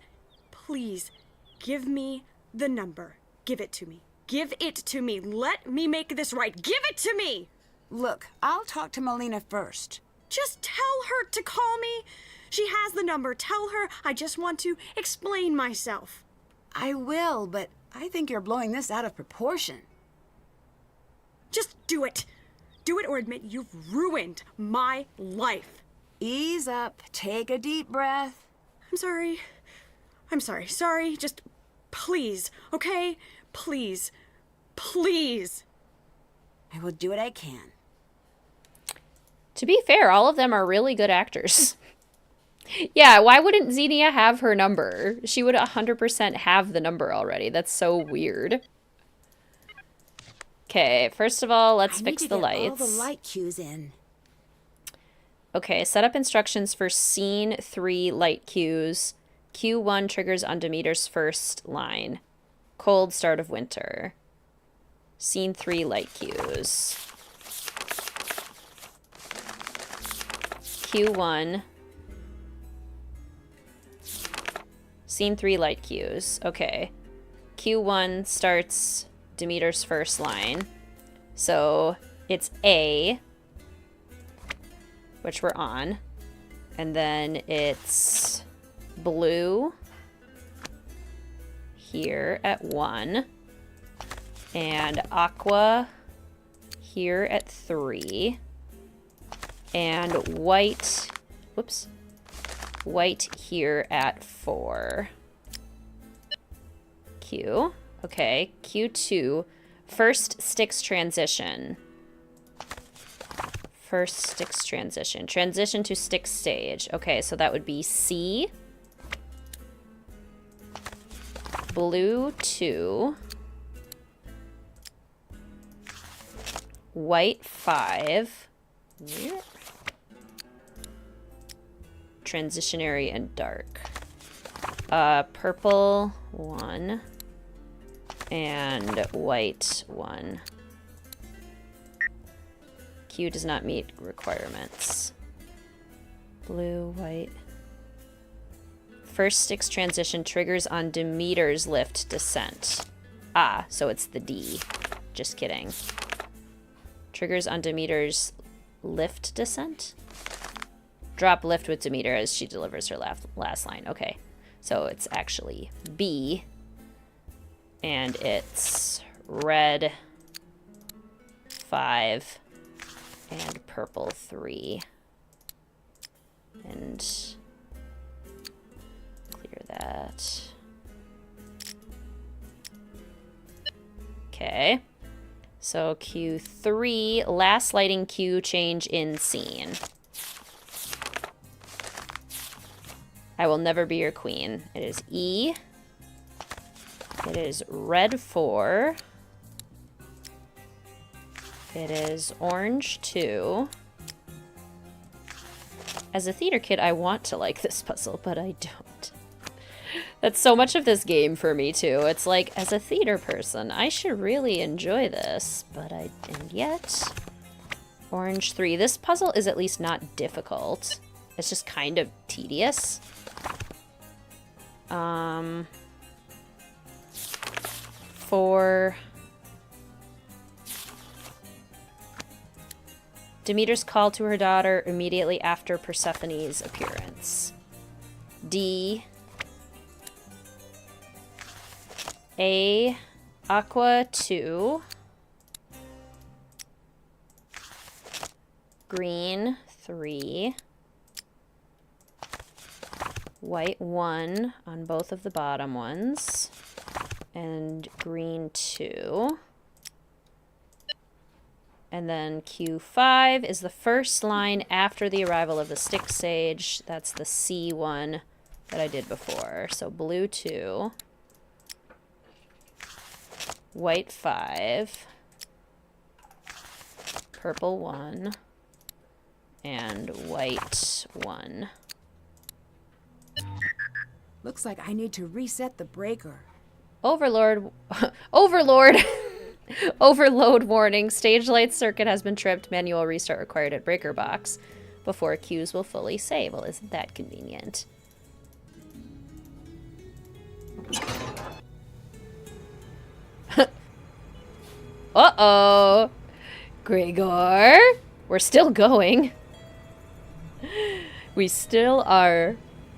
please, give me the number. Give it to me. Give it to me. Let me make this right. Give it to me! Look, I'll talk to Melina first. Just tell her to call me. She has the number. Tell her I just want to explain myself. I will, but I think you're blowing this out of proportion. Just do it. Do it or admit you've ruined my life. Ease up. Take a deep breath. I'm sorry. I'm sorry. Sorry. Just please, okay? Please. Please. I will do what I can. To be fair, all of them are really good actors. Yeah, why wouldn't Xenia have her number? She would 100% have the number already. That's so weird. Okay, first of all, let's fix the lights. All the light cues in. Okay, set up instructions for scene 3 light cues. Q1 triggers on Demeter's first line. Cold start of winter. Scene 3 light cues. Q1. Scene 3 light cues. Okay. Q1 starts Demeter's first line. So it's A, which we're on. And then it's blue here at 1. And aqua here at 3. And white, whoops, white here at 4. Q. Okay, Q2. First sticks transition. First sticks transition. Transition to stick stage. Okay, so that would be C. Blue 2. White 5. Where? Transitionary and dark. Purple 1 and white 1. Q does not meet requirements. Blue, white. First sticks transition triggers on Demeter's lift descent. Ah, so it's the D. Just kidding. Triggers on Demeter's lift descent? Drop lift with Demeter as she delivers her last line. Okay, so it's actually B. And it's red 5 and purple 3. And clear that. Okay. So Q3, last lighting cue change in scene. I will never be your queen. It is E. It is red 4. It is orange 2. As a theater kid, I want to like this puzzle, but I don't. That's so much of this game for me, too. It's like, as a theater person, I should really enjoy this, but and yet... Orange 3. This puzzle is at least not difficult. It's just kind of tedious. For Demeter's call to her daughter immediately after Persephone's appearance. D. A. Aqua 2. Green 3. White 1 on both of the bottom ones. And green 2. And then Q5 is the first line after the arrival of the stick sage. That's the C one that I did before. So blue 2. White 5. Purple 1. And white 1. Looks like I need to reset the breaker. Overload warning. Stage light circuit has been tripped. Manual restart required at breaker box before cues will fully save. Well, isn't that convenient? Uh-oh. Gregor. We're still going. We still are.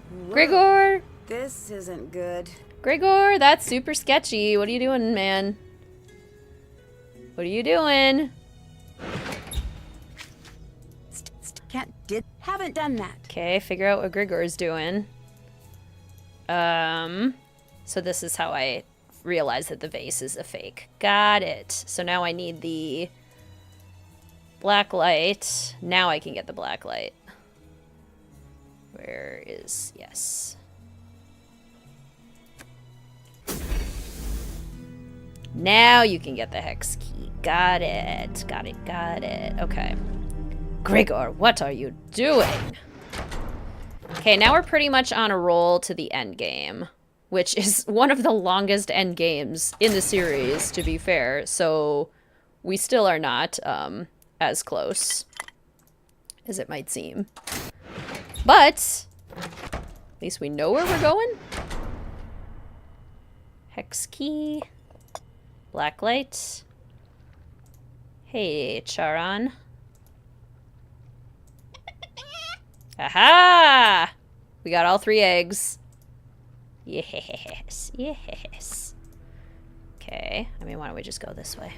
Whoa, Gregor. This isn't good. Gregor, that's super sketchy. What are you doing, man? What are you doing? Haven't done that. Okay, figure out what Gregor is doing. So this is how I realize that the vase is a fake. Got it. So now I need the black light. Now I can get the black light. Where is... Yes. Now you can get the hex key. Got it. Got it. Got it. Okay. Gregor, what are you doing? Okay, now we're pretty much on a roll to the end game, which is one of the longest end games in the series, to be fair. So we still are not as close as it might seem. But at least we know where we're going. Hex key. Black light. Hey, Charon. Aha! We got all 3 eggs. Yes, yes. Okay, I mean, why don't we just go this way?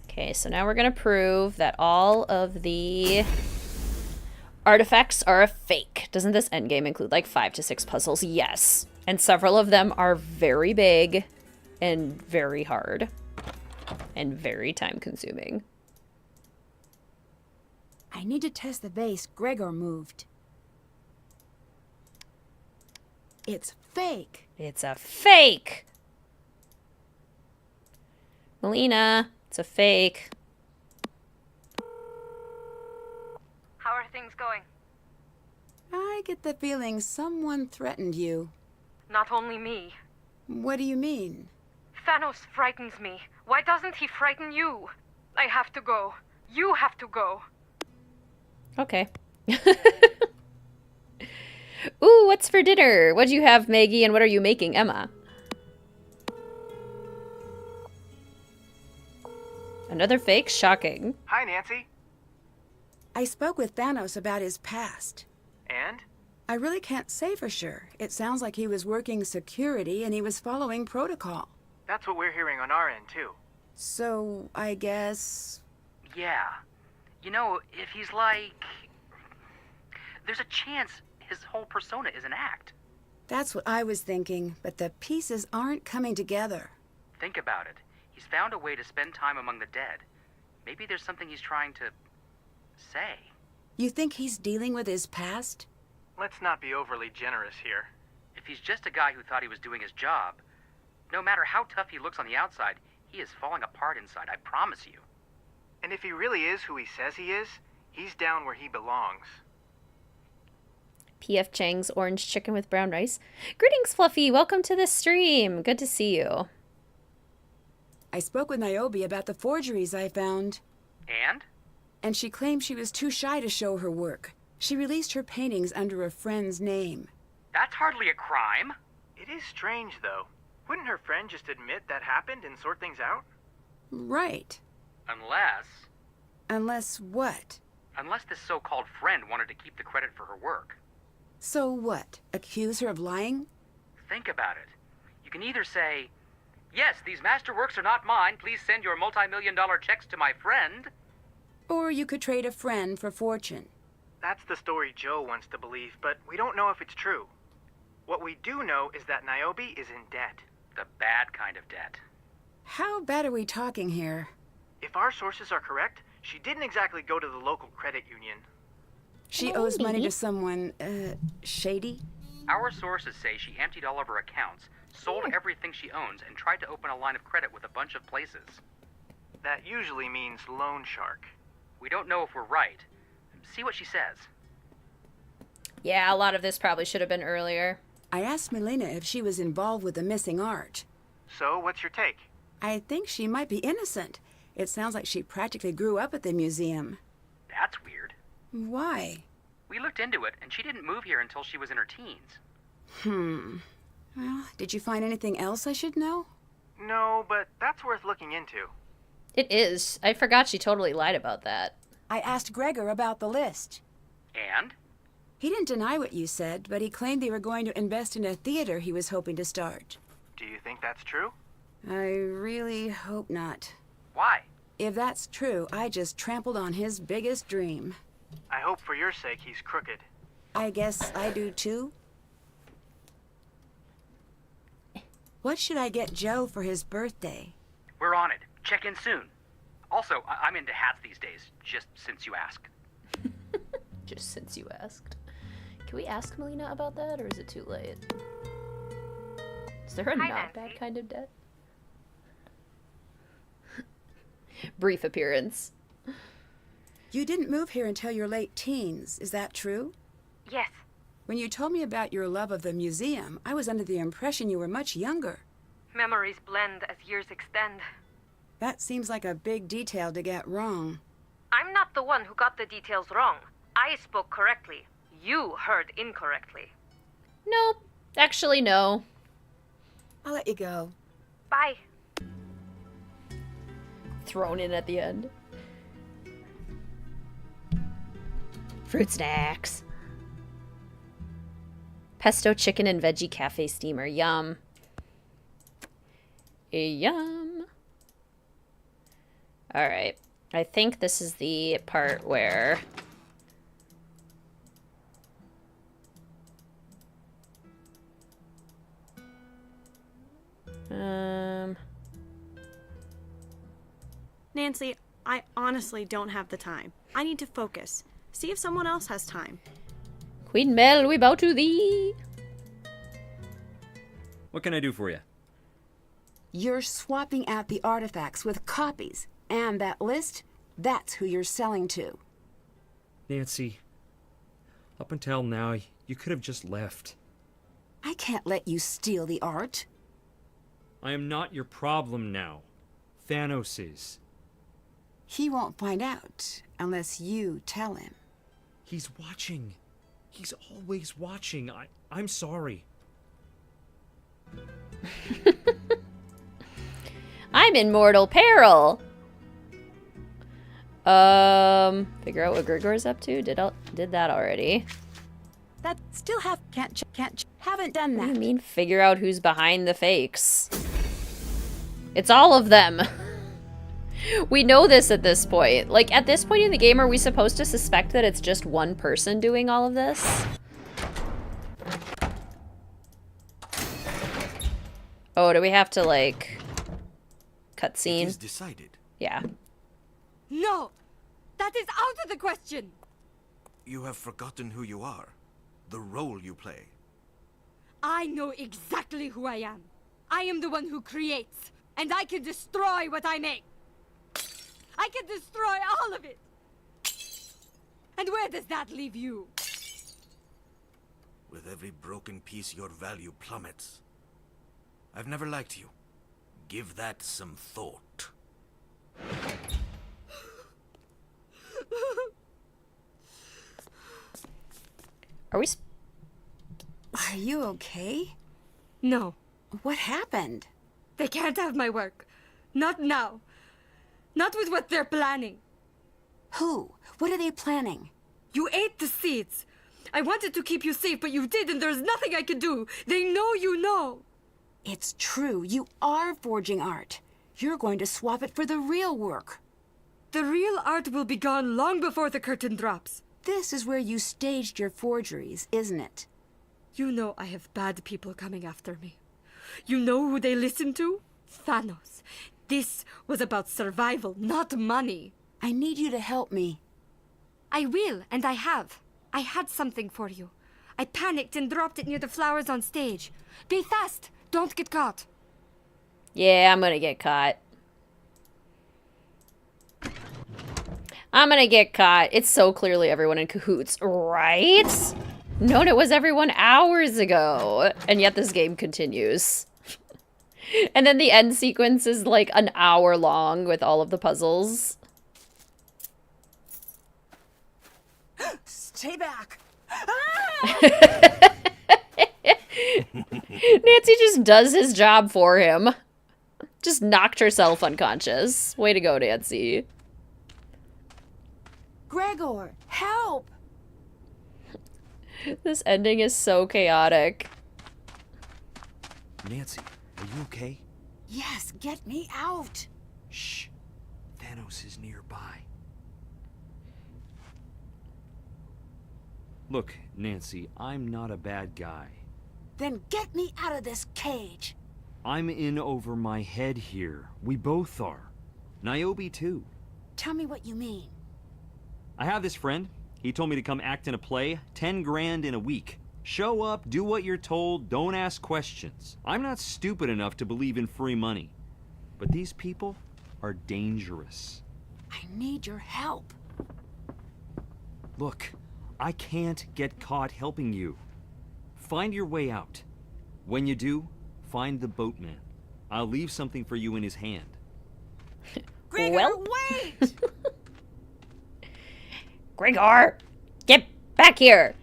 Okay, so now we're gonna prove that all of the artifacts are a fake. Doesn't this endgame include like 5 to 6 puzzles? Yes. And several of them are very big and very hard and very time consuming. I need to test the vase Gregor moved. It's fake. It's a fake. Melina, it's a fake. How are things going? I get the feeling someone threatened you. Not only me. What do you mean? Thanos frightens me. Why doesn't he frighten you? I have to go. You have to go. Okay. Ooh, what's for dinner? What'd you have, Maggie, and what are you making, Emma? Another fake? Shocking. Hi, Nancy. I spoke with Thanos about his past. And? I really can't say for sure. It sounds like he was working security and he was following protocol. That's what we're hearing on our end, too. So, I guess... Yeah. You know, if he's like... There's a chance his whole persona is an act. That's what I was thinking, but the pieces aren't coming together. Think about it. He's found a way to spend time among the dead. Maybe there's something he's trying to... say. You think he's dealing with his past? Let's not be overly generous here. If he's just a guy who thought he was doing his job, no matter how tough he looks on the outside, he is falling apart inside, I promise you. And if he really is who he says he is, he's down where he belongs. P.F. Chang's orange chicken with brown rice. Greetings, Fluffy. Welcome to the stream. Good to see you. I spoke with Niobe about the forgeries I found. And? And she claimed she was too shy to show her work. She released her paintings under a friend's name. That's hardly a crime. It is strange, though. Wouldn't her friend just admit that happened and sort things out? Right. Unless... Unless what? Unless this so-called friend wanted to keep the credit for her work. So what? Accuse her of lying? Think about it. You can either say, yes, these masterworks are not mine. Please send your multi-million-dollar checks to my friend. Or you could trade a friend for fortune. That's the story Joe wants to believe, but we don't know if it's true. What we do know is that Niobe is in debt. The bad kind of debt. How bad are we talking here? If our sources are correct, she didn't exactly go to the local credit union. She owes money to someone, shady? Our sources say she emptied all of her accounts, sold everything she owns, and tried to open a line of credit with a bunch of places. That usually means loan shark. We don't know if we're right. See what she says. Yeah, a lot of this probably should have been earlier. I asked Melina if she was involved with the missing art. So, what's your take? I think she might be innocent. It sounds like she practically grew up at the museum. That's weird. Why? We looked into it, and she didn't move here until she was in her teens. Well, did you find anything else I should know? No, but that's worth looking into. It is. I forgot she totally lied about that. I asked Gregor about the list. And? He didn't deny what you said, but he claimed they were going to invest in a theater he was hoping to start. Do you think that's true? I really hope not. Why? If that's true, I just trampled on his biggest dream. I hope for your sake he's crooked. I guess I do too. What should I get Joe for his birthday? We're on it. Check in soon. Also, I'm into hats these days, just since you asked. Just since you asked. Can we ask Melina about that, or is it too late? Is there a Hi, not Nancy. bad kind of debt? Brief appearance. You didn't move here until your late teens, is that true? Yes. When you told me about your love of the museum, I was under the impression you were much younger. Memories blend as years extend. That seems like a big detail to get wrong. I'm not the one who got the details wrong. I spoke correctly. You heard incorrectly. Nope. Actually, no. I'll let you go. Bye. Thrown in at the end. Fruit snacks. Pesto chicken and veggie cafe steamer. Yum. Yum. Alright. I think this is the part where... Nancy, I honestly don't have the time. I need to focus. See if someone else has time. Queen Mel, we bow to thee. What can I do for you? You're swapping out the artifacts with copies, and that list, that's who you're selling to. Nancy, up until now, you could have just left. I can't let you steal the art. I am not your problem now. Thanos is. He won't find out unless you tell him. He's watching. He's always watching. I'm sorry. I'm in mortal peril. Figure out what Gregor's up to. Did that already? That still haven't done What do that. you mean, figure out who's behind the fakes? It's all of them. We know this at this point. Like, at this point in the game, are we supposed to suspect that it's just one person doing all of this? Oh, do we have to, like, cutscene? It is decided. Yeah. No! That is out of the question! You have forgotten who you are, the role you play. I know exactly who I am. I am the one who creates, and I can destroy what I make. I can destroy all of it. And where does that leave you? With every broken piece, your value plummets. I've never liked you. Give that some thought. Are we... Are you okay? No. What happened? They can't have my work. Not now. Not with what they're planning. Who? What are they planning? You ate the seeds. I wanted to keep you safe, but you did, and there's nothing I can do. They know you know. It's true. You are forging art. You're going to swap it for the real work. The real art will be gone long before the curtain drops. This is where you staged your forgeries, isn't it? You know I have bad people coming after me. You know who they listen to? Thanos. This was about survival, not money. I need you to help me. I will, and I have. I had something for you. I panicked and dropped it near the flowers on stage. Be fast. Don't get caught. Yeah, I'm gonna get caught. I'm gonna get caught. It's so clearly everyone in cahoots, right? Known it was everyone hours ago. And yet this game continues. And then the end sequence is like an hour long with all of the puzzles. Stay back. Nancy just does his job for him. Just knocked herself unconscious. Way to go, Nancy. Gregor, help! This ending is so chaotic. Nancy, are you okay? Yes, get me out. Shh. Thanos is nearby. Look, Nancy, I'm not a bad guy. Then get me out of this cage. I'm in over my head here. We both are. Niobe, too. Tell me what you mean. I have this friend. He told me to come act in a play, 10 grand in a week. Show up, do what you're told, don't ask questions. I'm not stupid enough to believe in free money. But these people are dangerous. I need your help. Look, I can't get caught helping you. Find your way out. When you do, find the boatman. I'll leave something for you in his hand. Gregor, Well. wait! Gregor! Get back here!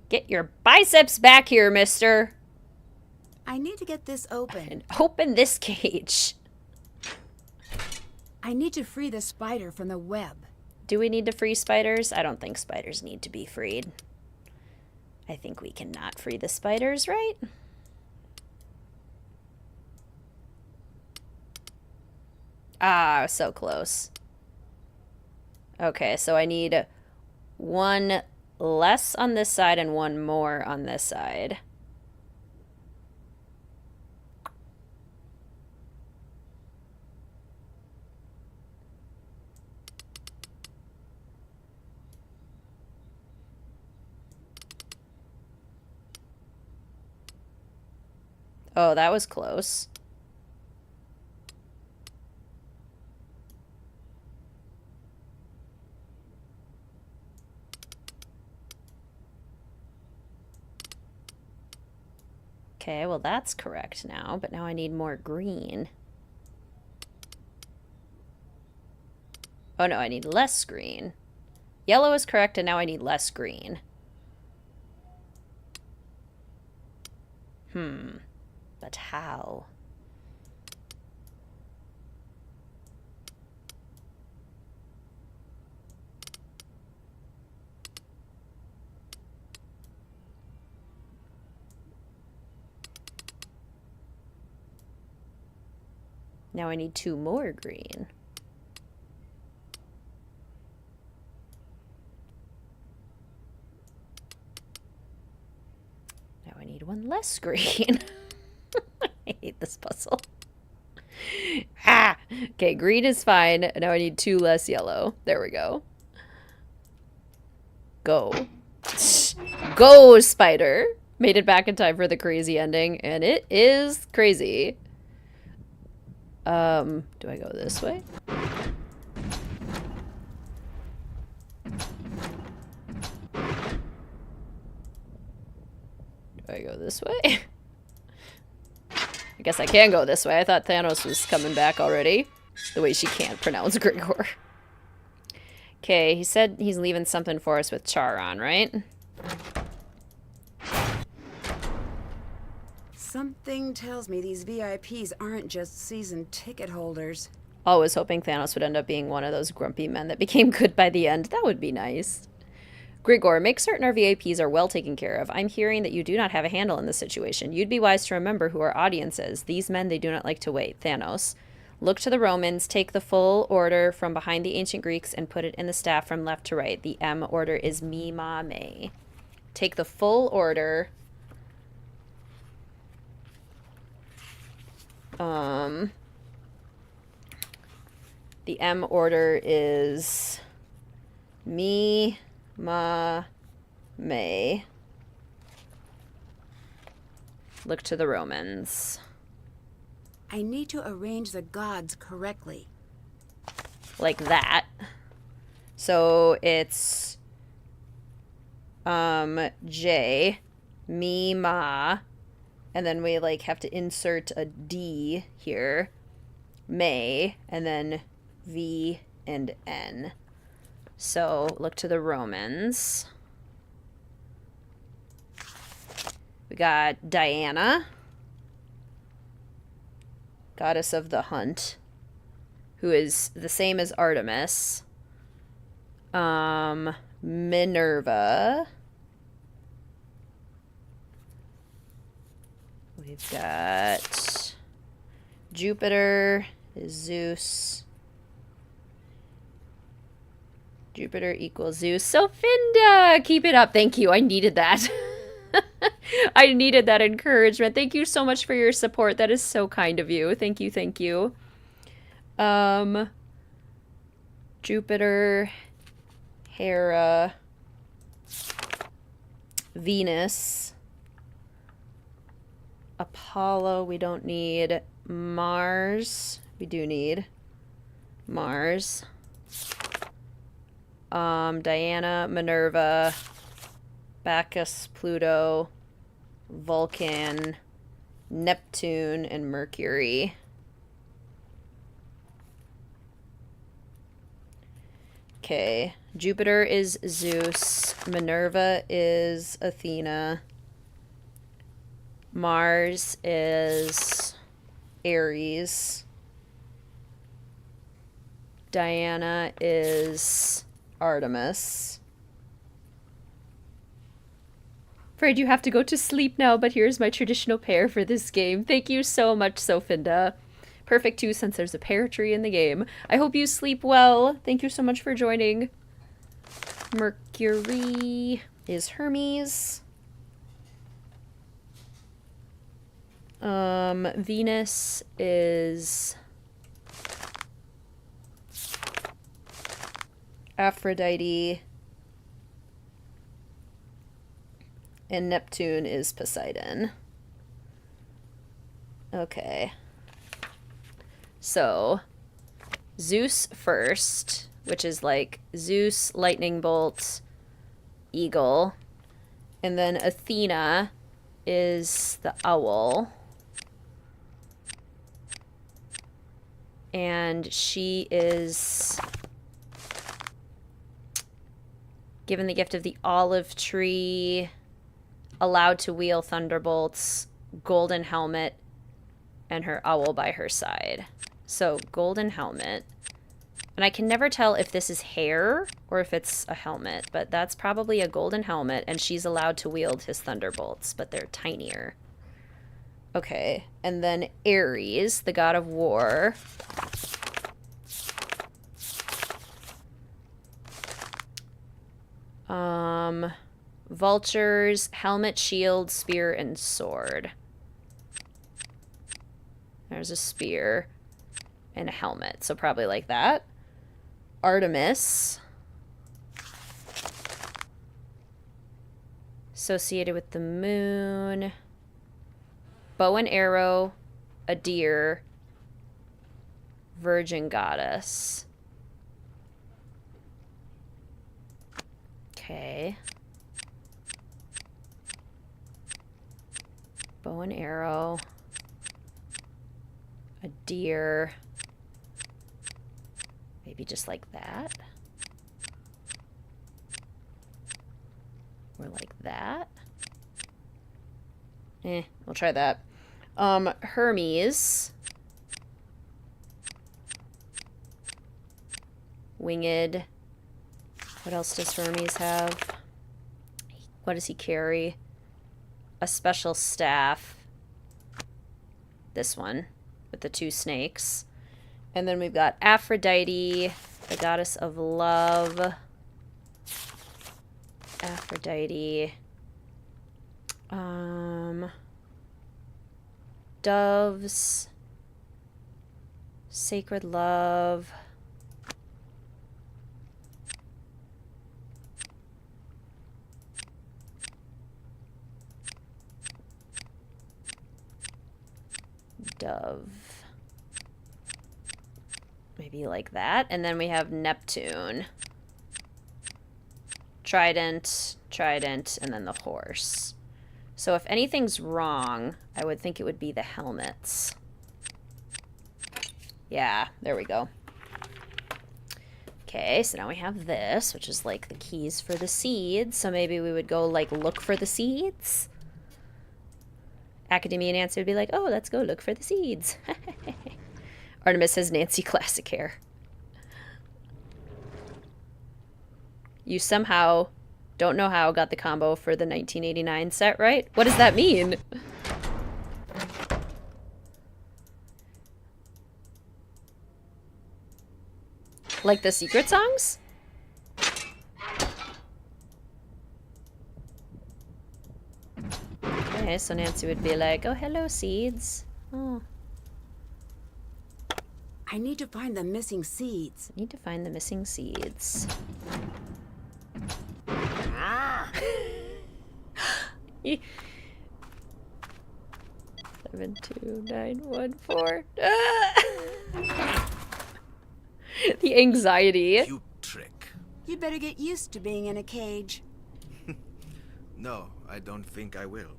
Get your biceps back here, mister! I need to get this open. And open this cage. I need to free the spider from the web. Do we need to free spiders? I don't think spiders need to be freed. I think we cannot free the spiders, right? Ah, so close. Okay, so I need one less on this side and one more on this side. Oh, that was close. Okay, well that's correct now, but now I need more green. Oh no, I need less green. Yellow is correct, and now I need less green. But how? Now I need 2 more green. Now I need 1 less green. I hate this puzzle. Ah! Okay, green is fine. Now I need 2 less yellow. There we go. Go. Go, spider! Made it back in time for the crazy ending, and it is crazy. Do I go this way? Do I go this way? I guess I can go this way. I thought Thanos was coming back already. The way she can't pronounce Gregor. Okay, he said he's leaving something for us with Char on, right? Something tells me these VIPs aren't just season ticket holders. Always hoping Thanos would end up being one of those grumpy men that became good by the end. That would be nice. Gregor, make certain our VIPs are well taken care of. I'm hearing that you do not have a handle in this situation. You'd be wise to remember who our audience is. These men, they do not like to wait. Thanos. Look to the Romans, take the full order from behind the ancient Greeks, and put it in the staff from left to right. The M order is me, ma, me. Take the full order. The M order is me, ma, me. Look to the Romans. I need to arrange the gods correctly. Like that. So it's J, me, ma, and then we like have to insert a D here. May, and then V and N. So look to the Romans. We got Diana, goddess of the hunt, who is the same as Artemis. Minerva. We've got Jupiter, is Zeus. Jupiter equals Zeus. Sofinda! Keep it up. Thank you. I needed that. I needed that encouragement. Thank you so much for your support. That is so kind of you. Thank you, thank you. Jupiter, Hera, Venus, Apollo, we don't need. Mars, we do need. Mars. Diana, Minerva, Bacchus, Pluto, Vulcan, Neptune, and Mercury. Okay, Jupiter is Zeus, Minerva is Athena, Mars is Ares, Diana is Artemis. Afraid you have to go to sleep now, but here's my traditional pair for this game. Thank you so much, Sofinda. Perfect too, since there's a pear tree in the game. I hope you sleep well. Thank you so much for joining. Mercury is Hermes. Venus is Aphrodite. And Neptune is Poseidon. Okay. So, Zeus first, which is like Zeus, lightning bolt, eagle. And then Athena is the owl. And she is given the gift of the olive tree, allowed to wield thunderbolts, golden helmet, and her owl by her side. So, golden helmet. And I can never tell if this is hair or if it's a helmet, but that's probably a golden helmet, and she's allowed to wield his thunderbolts, but they're tinier. Okay, and then Ares, the god of war. Vultures, helmet, shield, spear, and sword. There's a spear and a helmet, so probably like that. Artemis. Associated with the moon. Bow and arrow, a deer, virgin goddess. Okay. Bow and arrow, a deer, maybe just like that, or like that. We'll try that. Hermes, winged. What else does Hermes have? What does he carry? A special staff. This one with the two snakes. And then we've got Aphrodite, the goddess of love. Aphrodite. Doves. Sacred love. Dove. Maybe like that. And then we have Neptune. Trident, and then the horse. So if anything's wrong, I would think it would be the helmets. Yeah, there we go. Okay, so now we have this, which is like the keys for the seeds. So maybe we would go like look for the seeds. Academia Nancy would be like, oh, let's go look for the seeds. Artemis has Nancy classic hair. You somehow, don't know how, got the combo for the 1989 set, right? What does that mean? Like the secret songs? Okay, so Nancy would be like, oh, hello, seeds. Oh. I need to find the missing seeds. Need to find the missing seeds. 72914. The anxiety. Cute trick. You better get used to being in a cage. No, I don't think I will.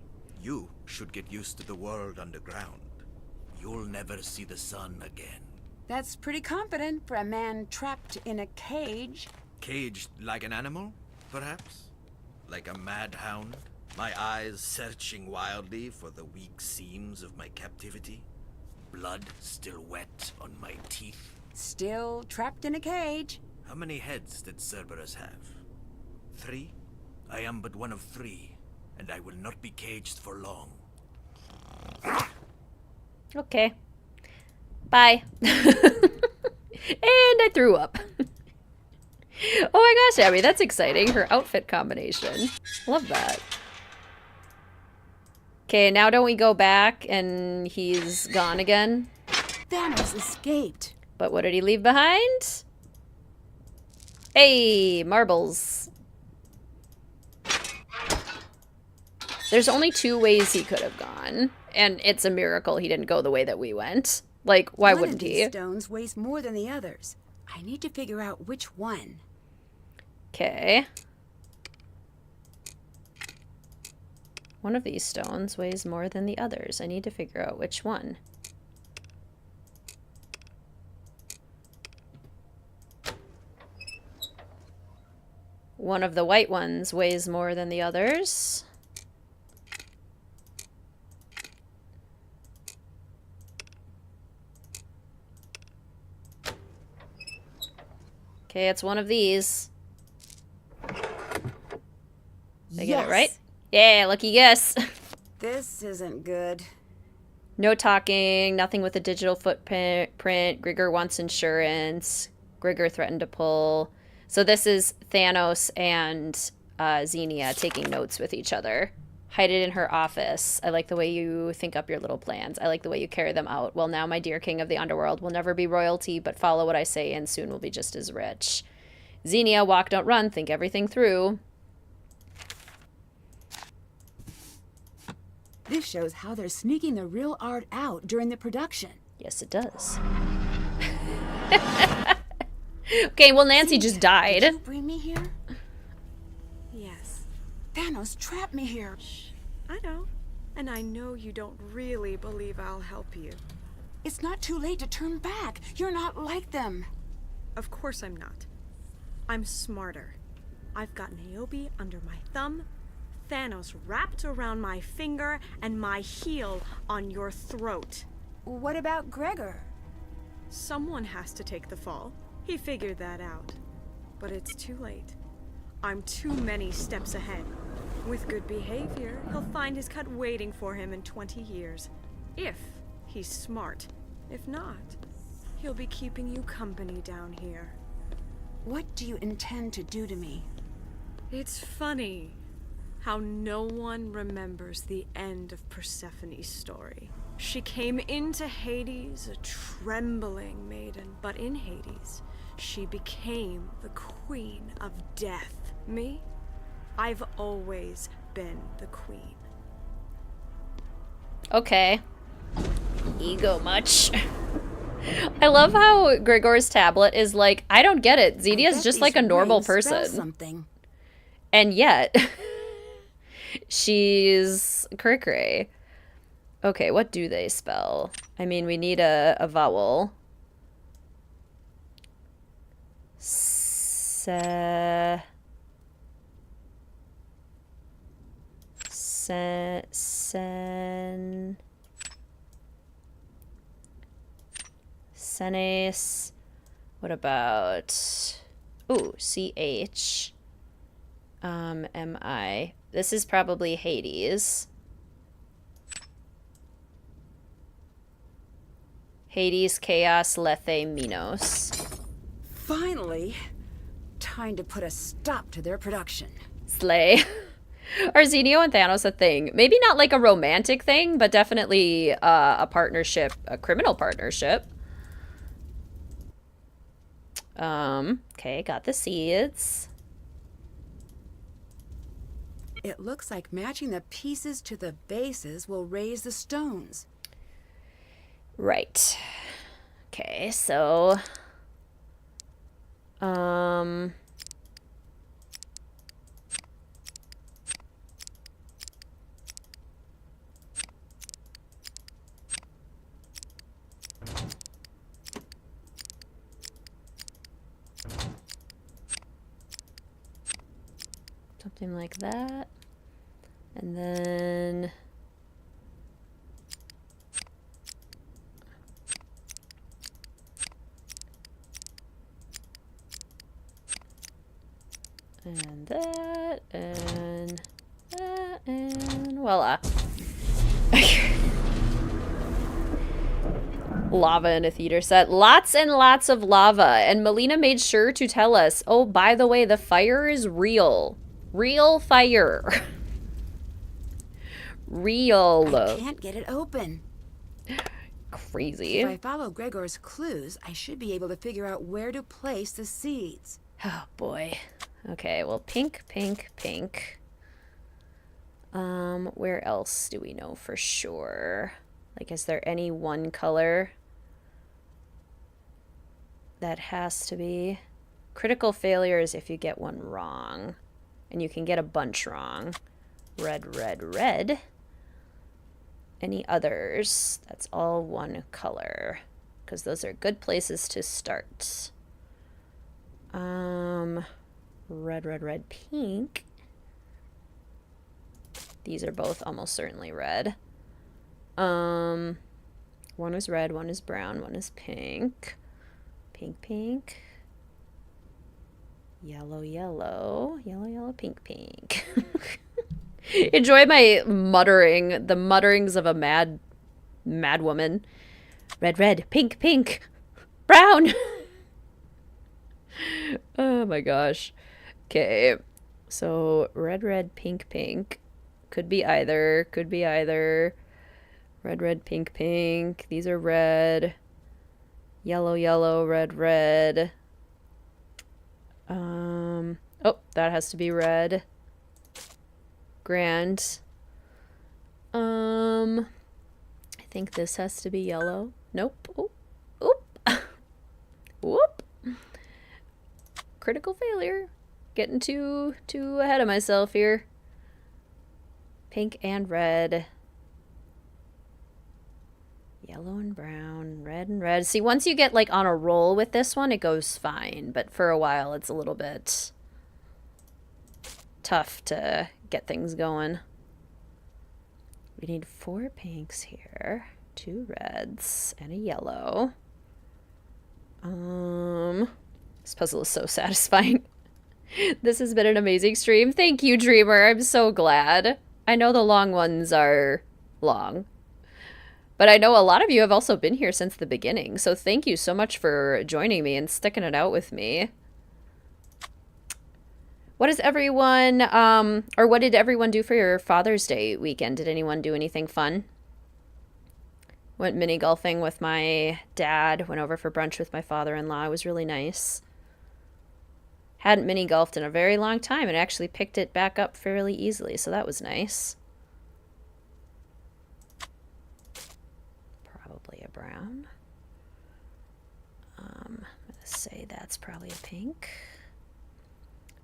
You should get used to the world underground. You'll never see the sun again. That's pretty confident for a man trapped in a cage. Caged like an animal, perhaps? Like a mad hound? My eyes searching wildly for the weak seams of my captivity? Blood still wet on my teeth? Still trapped in a cage. How many heads did Cerberus have? 3? I am but one of 3, and I will not be caged for long. Okay. Bye. And I threw up. Oh my gosh, Abby, that's exciting. Her outfit combination. Love that. Okay, now don't we go back and he's gone again? Thanos escaped. But what did he leave behind? Hey, marbles. There's only 2 ways he could have gone. And it's a miracle he didn't go the way that we went. Like, why wouldn't he? One of these stones weighs more than the others. I need to figure out which one. Okay. One of these stones weighs more than the others. I need to figure out which one. One of the white ones weighs more than the others. Okay, it's one of these. Did I get it right? Yeah, lucky guess. This isn't good. No talking, nothing with a digital footprint. Gregor wants insurance. Gregor threatened to pull. So this is Thanos and Xenia taking notes with each other. Hide it in her office. I like the way you think up your little plans. I like the way you carry them out. Well, now, my dear king of the underworld, will never be royalty, but follow what I say and soon will be just as rich. Xenia, walk, don't run. Think everything through. This shows how they're sneaking the real art out during the production. Yes, it does. Okay, well, Nancy just died. Did you bring me here? Yes. Thanos trapped me here. Shh. I know. And I know you don't really believe I'll help you. It's not too late to turn back. You're not like them. Of course I'm not. I'm smarter. I've got Niobe under my thumb, Thanos wrapped around my finger, and my heel on your throat. What about Gregor? Someone has to take the fall. He figured that out. But it's too late. I'm too many steps ahead. With good behavior, he'll find his cut waiting for him in 20 years. If he's smart. If not, he'll be keeping you company down here. What do you intend to do to me? It's funny how no one remembers the end of Persephone's story. She came into Hades a trembling maiden, but in Hades, she became the Queen of Death. Me? I've always been the queen. Okay. Ego much. I love how Gregor's tablet is like, I don't get it. Xenia's just like a normal person. Something. And yet, she's cray-cray. Okay, what do they spell? I mean, we need a vowel. Senes. What about... Ooh, CH. MI. This is probably Hades. Hades, Chaos, Lethe, Minos. Finally, time to put a stop to their production. Slay. Are Xenio and Thanos a thing? Maybe not like a romantic thing, but definitely a partnership, a criminal partnership. Okay, got the seeds. It looks like matching the pieces to the bases will raise the stones. Right. Okay, so something like that. And then and that, and that, and voila. Lava in a theater set. Lots and lots of lava. And Melina made sure to tell us, oh, by the way, the fire is real. Real fire. Real. I can't get it open. Crazy. If I follow Gregor's clues, I should be able to figure out where to place the seeds. Oh, boy. Okay, well, pink, pink, pink. Where else do we know for sure? Like, is there any one color that has to be? Critical failures if you get one wrong. And you can get a bunch wrong. Red, red, red. Any others? That's all one color. Because those are good places to start. Red, red, red, pink. These are both almost certainly red. One is red, one is brown, one is pink. Pink, pink. Yellow, yellow. Yellow, yellow, pink, pink. Enjoy my muttering. The mutterings of a mad woman. Red, red, pink, pink. Brown. Oh my gosh. Okay. So red, red, pink, pink. Could be either. Could be either. Red, red, pink, pink. These are red. Yellow, yellow, red, red. Oh, that has to be red. Grand. I think this has to be yellow. Nope. Oop. Oop. Whoop. Critical failure. Getting too ahead of myself here. Pink and red. Yellow and brown, red and red. See, once you get like on a roll with this one, it goes fine. But for a while, it's a little bit tough to get things going. We need 4 pinks here, 2 reds, and a yellow. This puzzle is so satisfying. This has been an amazing stream. Thank you, Dreamer. I'm so glad. I know the long ones are long. But I know a lot of you have also been here since the beginning, so thank you so much for joining me and sticking it out with me. What is everyone, or what did everyone do for your Father's Day weekend? Did anyone do anything fun? Went mini golfing with my dad, went over for brunch with my father-in-law. It was really nice. Hadn't mini golfed in a very long time and actually picked it back up fairly easily, so that was nice. Probably a brown. I'm gonna say that's probably a pink.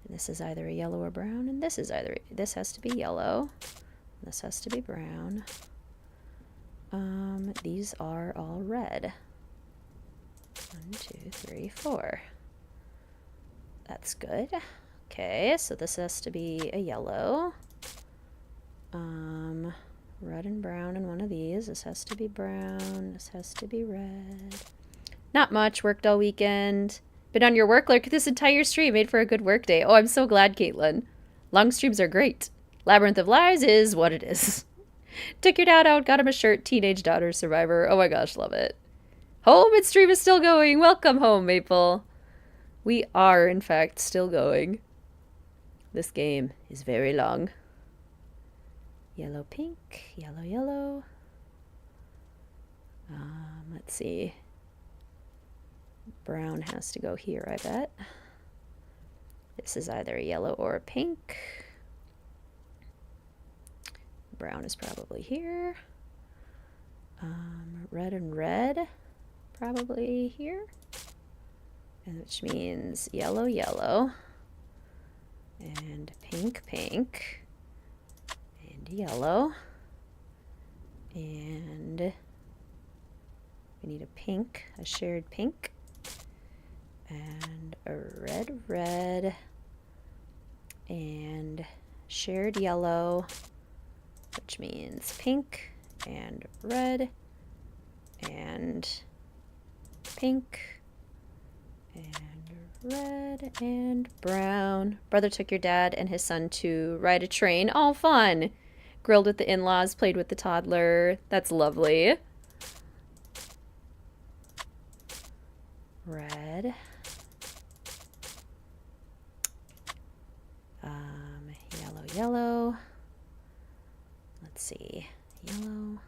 And this is either a yellow or brown, and this has to be yellow. This has to be brown. These are all red. 1, 2, 3, 4. That's good. Okay, so this has to be a yellow. Red and brown in one of these. This has to be brown. This has to be red. Not much. Worked all weekend. Been on your work lurk this entire stream. Made for a good work day. Oh, I'm so glad, Caitlin. Long streams are great. Labyrinth of Lies is what it is. Took your dad out, got him a shirt. Teenage daughter survivor. Oh my gosh, love it. Home and stream is still going. Welcome home, Maple. We are, in fact, still going. This game is very long. Yellow, pink, yellow, yellow. Let's see. Brown has to go here, I bet. This is either a yellow or a pink. Brown is probably here. Red and red, probably here. And which means yellow, yellow. And pink, pink. And yellow. And we need a pink, a shared pink. And a red, red. And shared yellow, which means pink and red and pink and red and brown. Brother took your dad and his son to ride a train. All fun. Grilled with the in-laws, played with the toddler. That's lovely. Red. Yellow, yellow. Let's see. Yellow.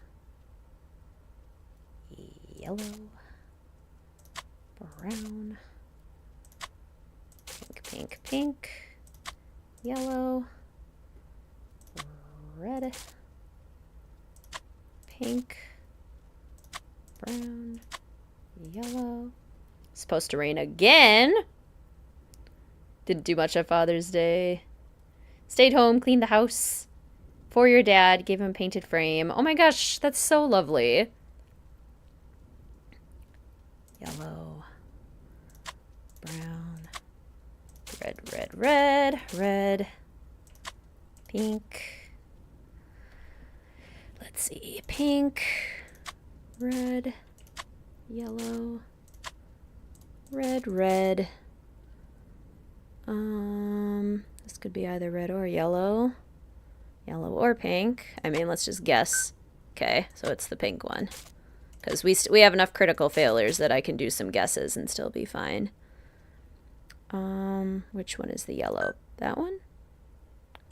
Yellow. Brown. Pink, pink, pink. Yellow. Red. Pink. Brown. Yellow. Supposed to rain again. Didn't do much on Father's Day. Stayed home, cleaned the house for your dad, gave him a painted frame. Oh my gosh, that's so lovely. Yellow, brown, red, red, red, red, pink. Let's see, pink, red, yellow, red, red. This could be either red or yellow. Yellow or pink. I mean, let's just guess. Okay, so it's the pink one. Because we have enough critical failures that I can do some guesses and still be fine. Which one is the yellow? That one?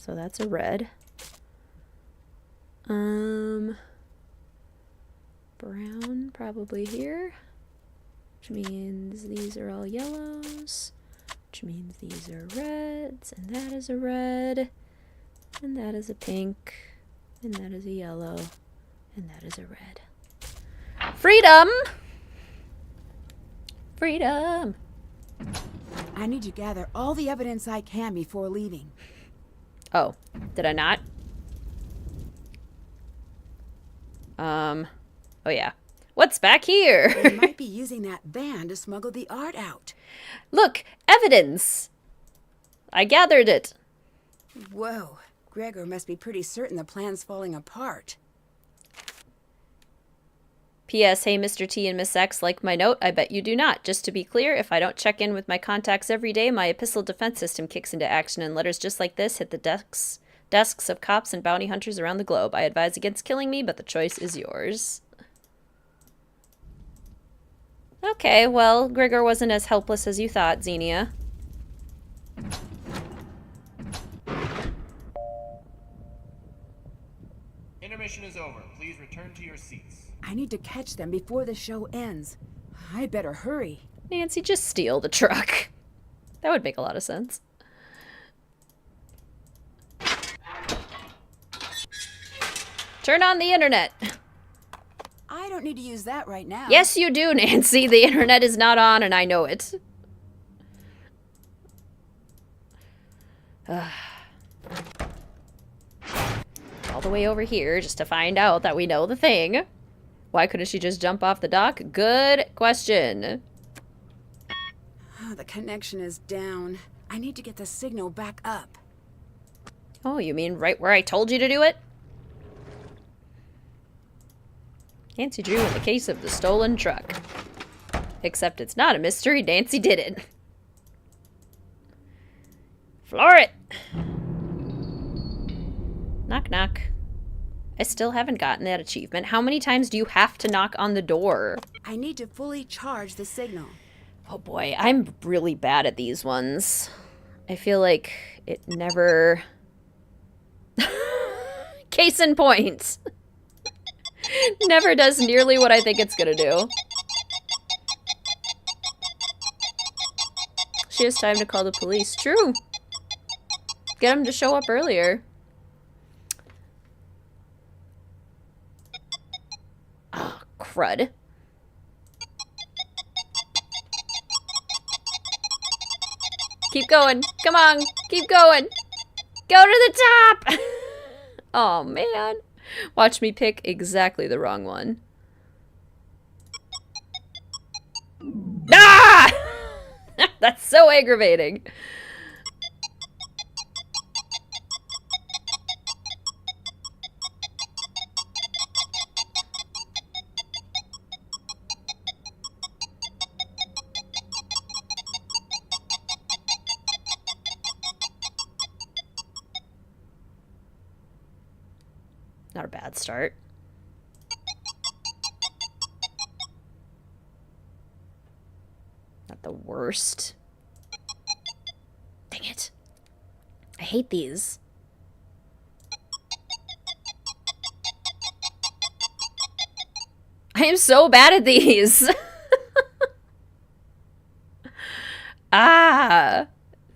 So that's a red. Brown probably here. Which means these are all yellows. Which means these are reds, and that is a red, and that is a pink, and that is a yellow, and that is a red. Freedom! Freedom! I need to gather all the evidence I can before leaving. Oh, did I not? Oh yeah. What's back here? They might be using that van to smuggle the art out. Look, evidence! I gathered it. Whoa, Gregor must be pretty certain the plan's falling apart. P.S. Hey, Mr. T and Miss X, like my note? I bet you do not. Just to be clear, if I don't check in with my contacts every day, my epistle defense system kicks into action and letters just like this hit the desks of cops and bounty hunters around the globe. I advise against killing me, but the choice is yours. Okay, well, Gregor wasn't as helpless as you thought, Xenia. Intermission is over. Please return to your seats. I need to catch them before the show ends. I better hurry. Nancy, just steal the truck. That would make a lot of sense. Turn on the internet. I don't need to use that right now. Yes, you do, Nancy. The internet is not on, and I know it. All the way over here just to find out that we know the thing. Why couldn't she just jump off the dock? Good question. Oh, the connection is down. I need to get the signal back up. Oh, you mean right where I told you to do it? Nancy Drew in the case of the stolen truck. Except it's not a mystery, Nancy did it. Floor it! Knock, knock. I still haven't gotten that achievement. How many times do you have to knock on the door? I need to fully charge the signal. Oh boy, I'm really bad at these ones. I feel like it never Case in point. Never does nearly what I think it's gonna do. She has time to call the police. True. Get him to show up earlier. Oh, crud. Keep going. Come on. Keep going. Go to the top. Oh, man. Watch me pick exactly the wrong one. Ah! That's so aggravating. Not a bad start. Not the worst. Dang it. I hate these. I am so bad at these. Ah,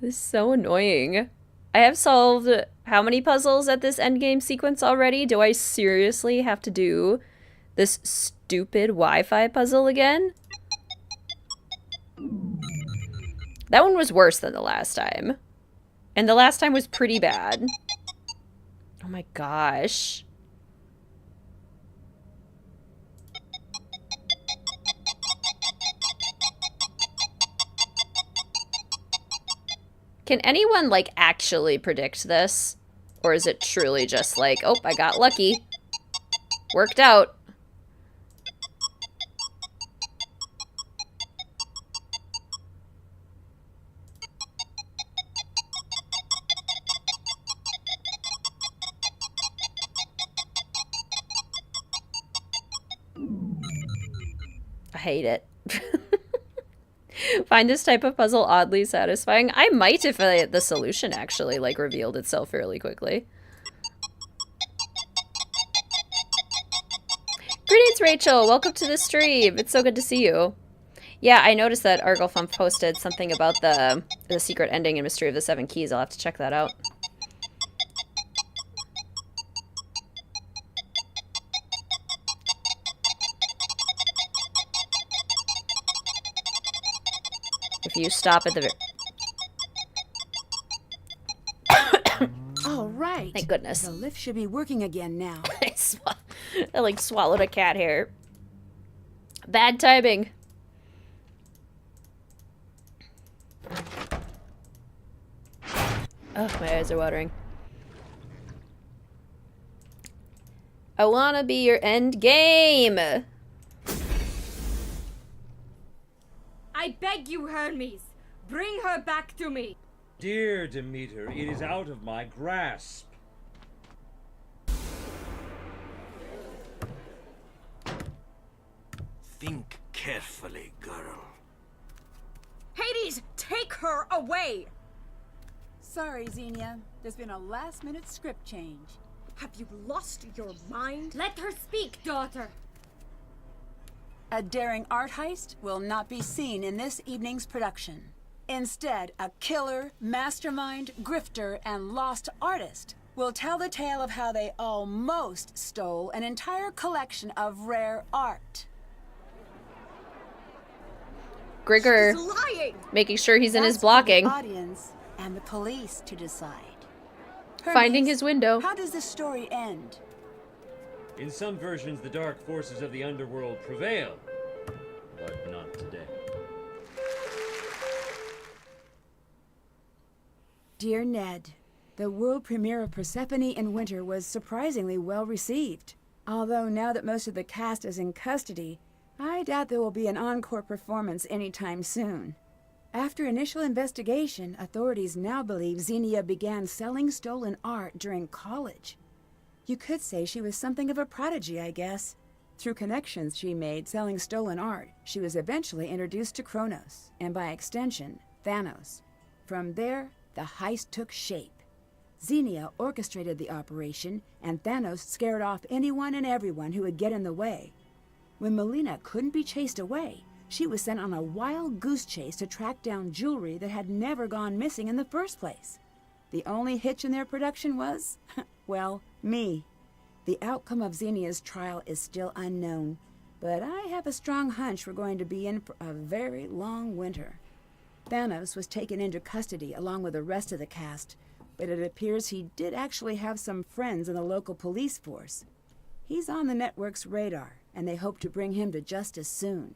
this is so annoying. I have solved how many puzzles at this endgame sequence already? Do I seriously have to do this stupid Wi-Fi puzzle again? That one was worse than the last time. And the last time was pretty bad. Oh my gosh. Can anyone, like, actually predict this? Or is it truly just like, oh, I got lucky. Worked out. I hate it. Find this type of puzzle oddly satisfying. I might if the solution actually, like, revealed itself fairly quickly. Greetings, Rachel. Welcome to the stream. It's so good to see you. Yeah, I noticed that Argolfump posted something about the secret ending and Mystery of the Seven Keys. I'll have to check that out. If you stop at the All right. Thank goodness. The lift should be working again now. I like swallowed a cat hair. Bad timing. Oh, my eyes are watering. I wanna be your end game. I beg you, Hermes, bring her back to me. Dear Demeter, it is out of my grasp. Think carefully, girl. Hades, take her away! Sorry, Xenia. There's been a last-minute script change. Have you lost your mind? Let her speak, daughter. A daring art heist will not be seen in this evening's production. Instead, a killer, mastermind, grifter, and lost artist will tell the tale of how they almost stole an entire collection of rare art. Gregor making sure he's in his blocking. For the audience and the police to decide. Finding Hermes, his window. How does this story end? In some versions, the dark forces of the underworld prevail, but not today. Dear Ned, the world premiere of Persephone in Winter was surprisingly well received. Although now that most of the cast is in custody, I doubt there will be an encore performance anytime soon. After initial investigation, authorities now believe Xenia began selling stolen art during college. You could say she was something of a prodigy, I guess. Through connections she made selling stolen art, she was eventually introduced to Kronos, and by extension, Thanos. From there, the heist took shape. Xenia orchestrated the operation, and Thanos scared off anyone and everyone who would get in the way. When Melina couldn't be chased away, she was sent on a wild goose chase to track down jewelry that had never gone missing in the first place. The only hitch in their production was, well, me. The outcome of Xenia's trial is still unknown, but I have a strong hunch we're going to be in for a very long winter. Thanos was taken into custody along with the rest of the cast, but it appears he did actually have some friends in the local police force. He's on the network's radar, and they hope to bring him to justice soon.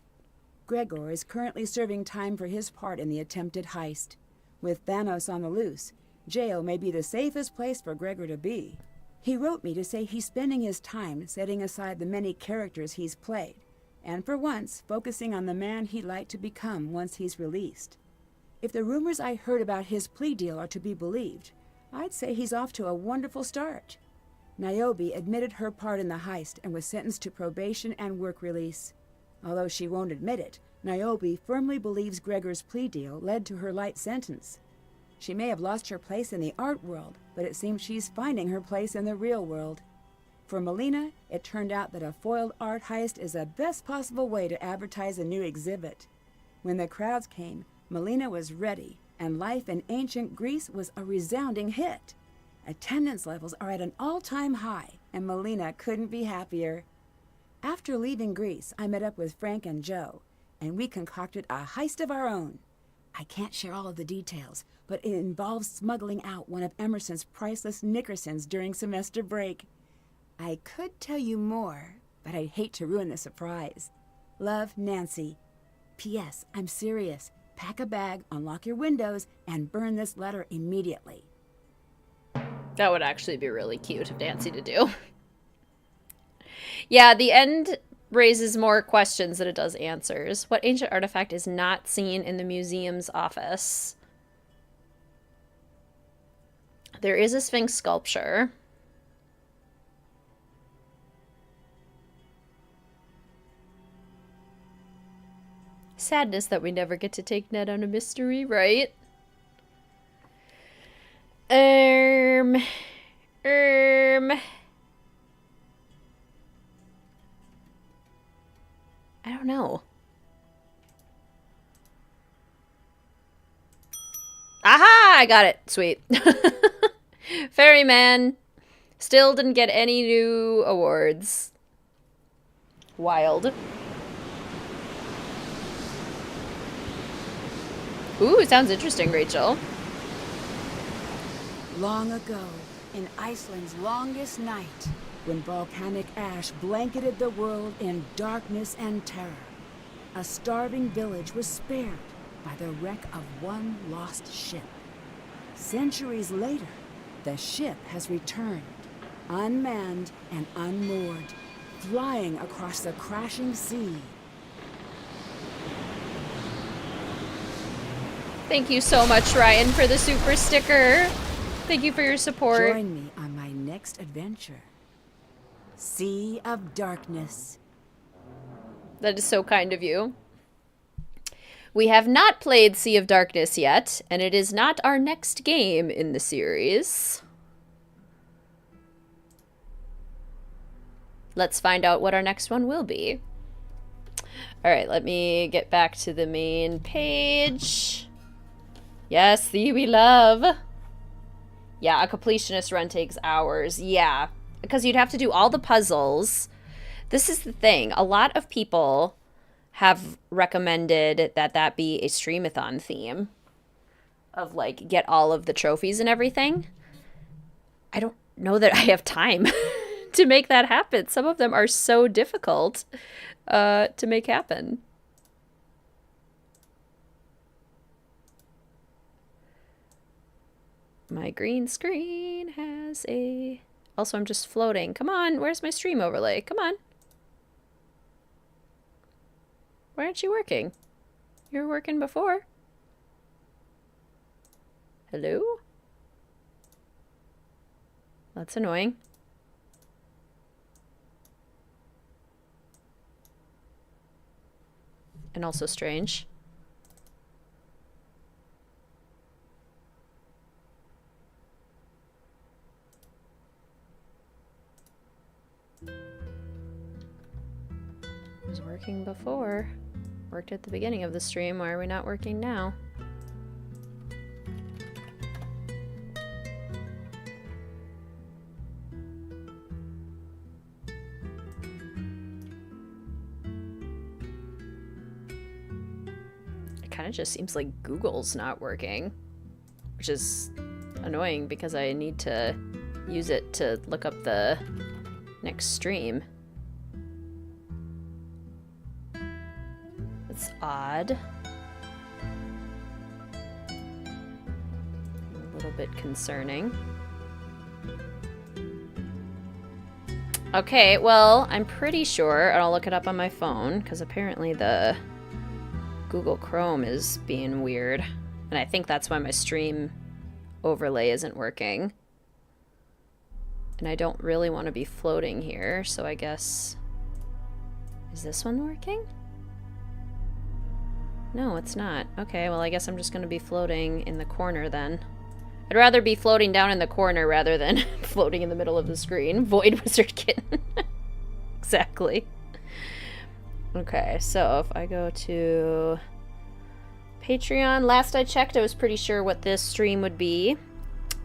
Gregor is currently serving time for his part in the attempted heist. With Thanos on the loose, jail may be the safest place for Gregor to be. He wrote me to say he's spending his time setting aside the many characters he's played, and for once focusing on the man he'd like to become once he's released. If the rumors I heard about his plea deal are to be believed, I'd say he's off to a wonderful start. Niobe admitted her part in the heist and was sentenced to probation and work release. Although she won't admit it, Niobe firmly believes Gregor's plea deal led to her light sentence. She may have lost her place in the art world, but it seems she's finding her place in the real world. For Melina, it turned out that a foiled art heist is the best possible way to advertise a new exhibit. When the crowds came, Melina was ready, and life in ancient Greece was a resounding hit. Attendance levels are at an all-time high, and Melina couldn't be happier. After leaving Greece, I met up with Frank and Joe, and we concocted a heist of our own. I can't share all of the details, but it involves smuggling out one of Emerson's priceless Nickersons during semester break. I could tell you more, but I'd hate to ruin the surprise. Love, Nancy. P.S. I'm serious. Pack a bag, unlock your windows, and burn this letter immediately. That would actually be really cute of Nancy to do. Yeah, the end raises more questions than it does answers. What ancient artifact is not seen in the museum's office? There is a Sphinx sculpture. Sadness that we never get to take Ned on a mystery, right? I don't know. Aha! I got it. Sweet. Ferryman. Still didn't get any new awards. Wild. Ooh, sounds interesting, Rachel. Long ago, in Iceland's longest night, when volcanic ash blanketed the world in darkness and terror, a starving village was spared by the wreck of one lost ship. Centuries later, the ship has returned, unmanned and unmoored, flying across the crashing sea. Thank you so much, Ryan, for the super sticker. Thank you for your support. Join me on my next adventure. Sea of Darkness. That is so kind of you. We have not played Sea of Darkness yet, and it is not our next game in the series. Let's find out what our next one will be. All right, let me get back to the main page. Yes, thee we love. Yeah, a completionist run takes hours. Yeah, because you'd have to do all the puzzles. This is the thing. A lot of people have recommended that that be a Streamathon theme of, like, get all of the trophies and everything. I don't know that I have time to make that happen. Some of them are so difficult to make happen. My green screen has a... Also, I'm just floating. Come on, where's my stream overlay? Come on. Why aren't you working? You were working before. Hello? That's annoying. And also strange. working before. Worked at the beginning of the stream. Why are we not working now? It kind of just seems like Google's not working, which is annoying because I need to use it to look up the next stream. That's odd. A little bit concerning. Okay, well, I'm pretty sure, and I'll look it up on my phone, because apparently the Google Chrome is being weird. And I think that's why my stream overlay isn't working. And I don't really want to be floating here, so I guess... Is this one working? No, it's not. Okay, well, I guess I'm just going to be floating in the corner then. I'd rather be floating down in the corner rather than floating in the middle of the screen. Void Wizard Kitten. Exactly. Okay, so if I go to Patreon, last I checked, I was pretty sure what this stream would be,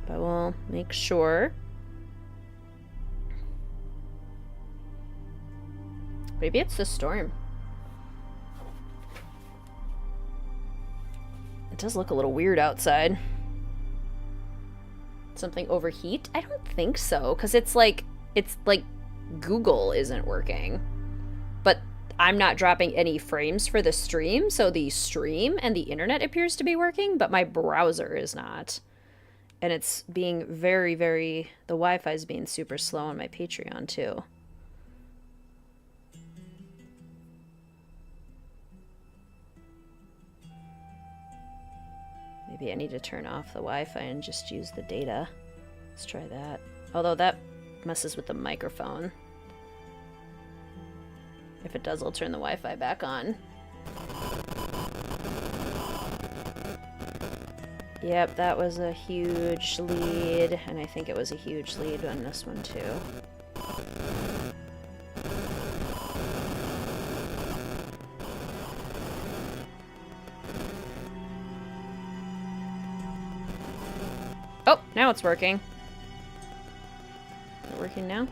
but we'll make sure. Maybe it's the storm. It does look a little weird outside. Something overheat? I don't think so, because it's like Google isn't working. But I'm not dropping any frames for the stream, so the stream and the internet appears to be working, but my browser is not. And it's being very, very... The Wi-Fi is being super slow on my Patreon, too. Maybe I need to turn off the Wi-Fi and just use the data. Let's try that. Although that messes with the microphone. If it does, I'll turn the Wi-Fi back on. Yep, that was a huge lead, and I think it was a huge lead on this one too. Oh, now it's working. Is it working now?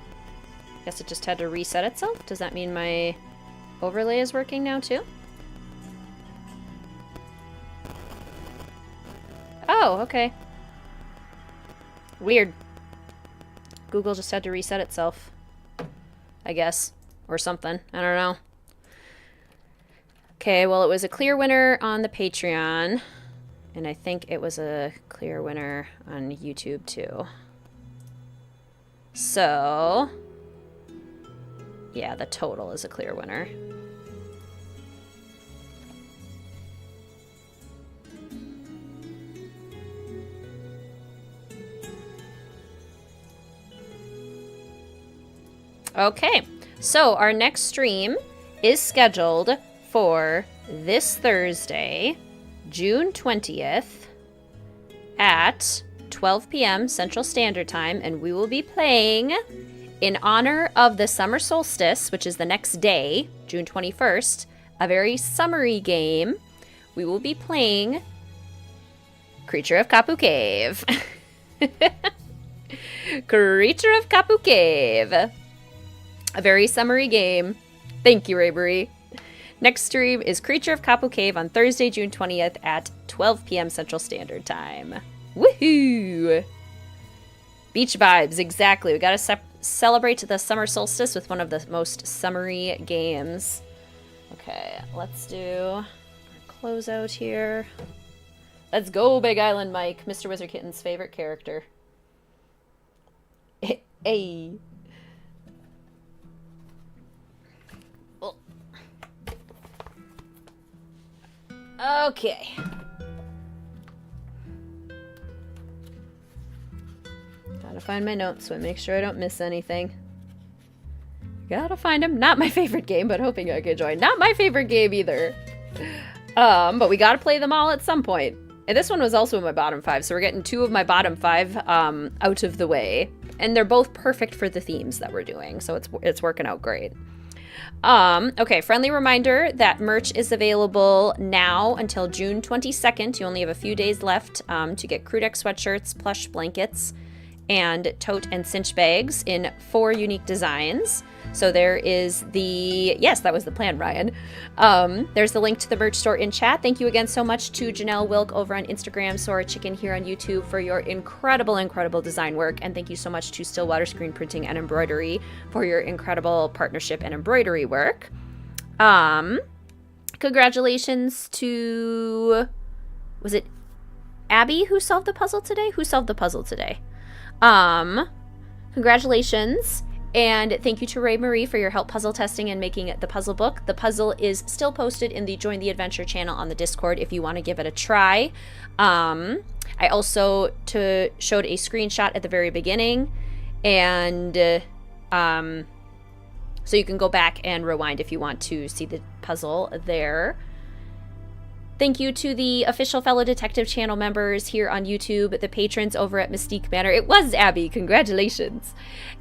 Guess it just had to reset itself? Does that mean my overlay is working now too? Oh, okay. Weird. Google just had to reset itself. I guess. Or something. I don't know. Okay, well, it was a clear winner on the Patreon. And I think it was a clear winner on YouTube too. So... yeah, the total is a clear winner. Okay, so our next stream is scheduled for this Thursday, June 20th at 12 p.m. Central Standard Time, and we will be playing, in honor of the summer solstice, which is the next day, June 21st, a very summery game. We will be playing Creature of Kapu Cave. Creature of Kapu Cave. A very summery game. Thank you, Raybury. Next stream is Creature of Kapu Cave on Thursday, June 20th at 12 p.m. Central Standard Time. Woohoo! Beach vibes, exactly. We gotta celebrate the summer solstice with one of the most summery games. Okay, let's do our closeout here. Let's go, Big Island Mike, Mr. Wizard Kitten's favorite character. Hey. Okay. Gotta find my notes so I make sure I don't miss anything. Gotta find them. Not my favorite game, but hoping I can join. Not my favorite game either. But we gotta play them all at some point. And this one was also in my bottom 5, so we're getting 2 of my bottom 5 out of the way. And they're both perfect for the themes that we're doing, so it's working out great. Okay, friendly reminder that merch is available now until June 22nd. You only have a few days left to get crew deck sweatshirts, plush blankets, and tote and cinch bags in 4 unique designs. So there is the, yes, that was the plan, Ryan. There's the link to the merch store in chat. Thank you again so much to Janelle Wilk over on Instagram, Sora Chicken here on YouTube for your incredible, incredible design work. And thank you so much to Stillwater Screen Printing and Embroidery for your incredible partnership and embroidery work. Congratulations to, was it Abby who solved the puzzle today? Who solved the puzzle today? Congratulations. And thank you to Ray Marie for your help puzzle testing and making the puzzle book. The puzzle is still posted in the Join the Adventure channel on the Discord if you want to give it a try. I also showed a screenshot at the very beginning, and so you can go back and rewind if you want to see the puzzle there. Thank you to the official Fellow Detective channel members here on YouTube, the patrons over at Mystique Manor. It was Abby, congratulations.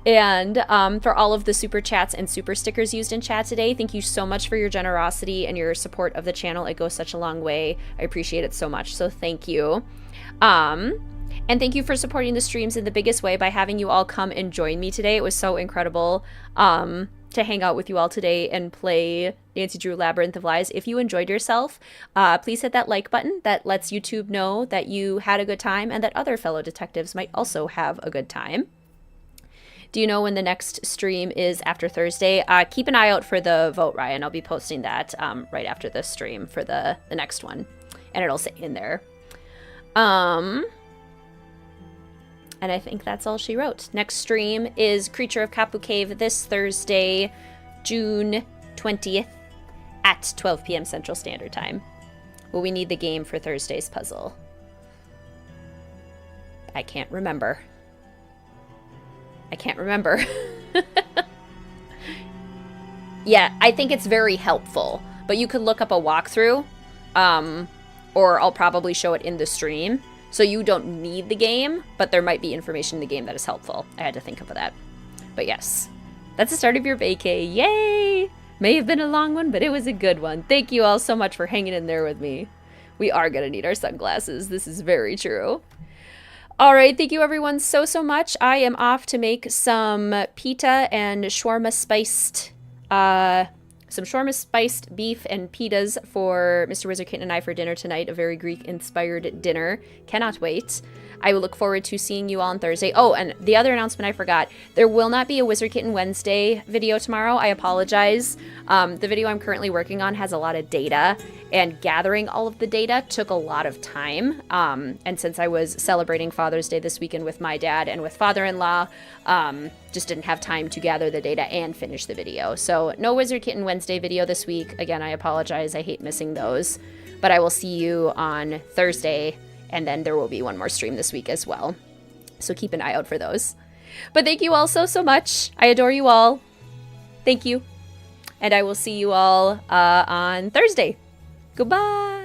And for all of the super chats and super stickers used in chat today, thank you so much for your generosity and your support of the channel. It goes such a long way. I appreciate it so much, so thank you. And thank you for supporting the streams in the biggest way by having you all come and join me today. It was so incredible to hang out with you all today and play Nancy Drew Labyrinth of Lies. If you enjoyed yourself, please hit that like button. That lets YouTube know that you had a good time and that other fellow detectives might also have a good time. Do you know when the next stream is after Thursday? Keep an eye out for the vote, Ryan. I'll be posting that right after the stream for the next one. And it'll say in there. And I think that's all she wrote. Next stream is Creature of Kapu Cave this Thursday, June 20th at 12 p.m. Central Standard Time. Will we need the game for Thursday's puzzle? I can't remember. Yeah, I think it's very helpful. But you could look up a walkthrough, or I'll probably show it in the stream. So you don't need the game, but there might be information in the game that is helpful. I had to think of that. But yes, that's the start of your vacay. Yay! May have been a long one, but it was a good one. Thank you all so much for hanging in there with me. We are going to need our sunglasses. This is very true. All right, thank you everyone so much. I am off to make some pita and shawarma spiced beef and pitas for Mr. Wizard Kitten and I for dinner tonight. A very Greek-inspired dinner. Cannot wait. I will look forward to seeing you all on Thursday. Oh, and the other announcement I forgot. There will not be a Wizard Kitten Wednesday video tomorrow. I apologize. The video I'm currently working on has a lot of data, and gathering all of the data took a lot of time. And since I was celebrating Father's Day this weekend with my dad and with father-in-law, just didn't have time to gather the data and finish the video. So no Wizard Kitten Wednesday video this week. Again, I apologize. I hate missing those. But I will see you on Thursday, and then there will be one more stream this week as well. So keep an eye out for those. But thank you all so much. I adore you all. Thank you. And I will see you all on Thursday. Goodbye.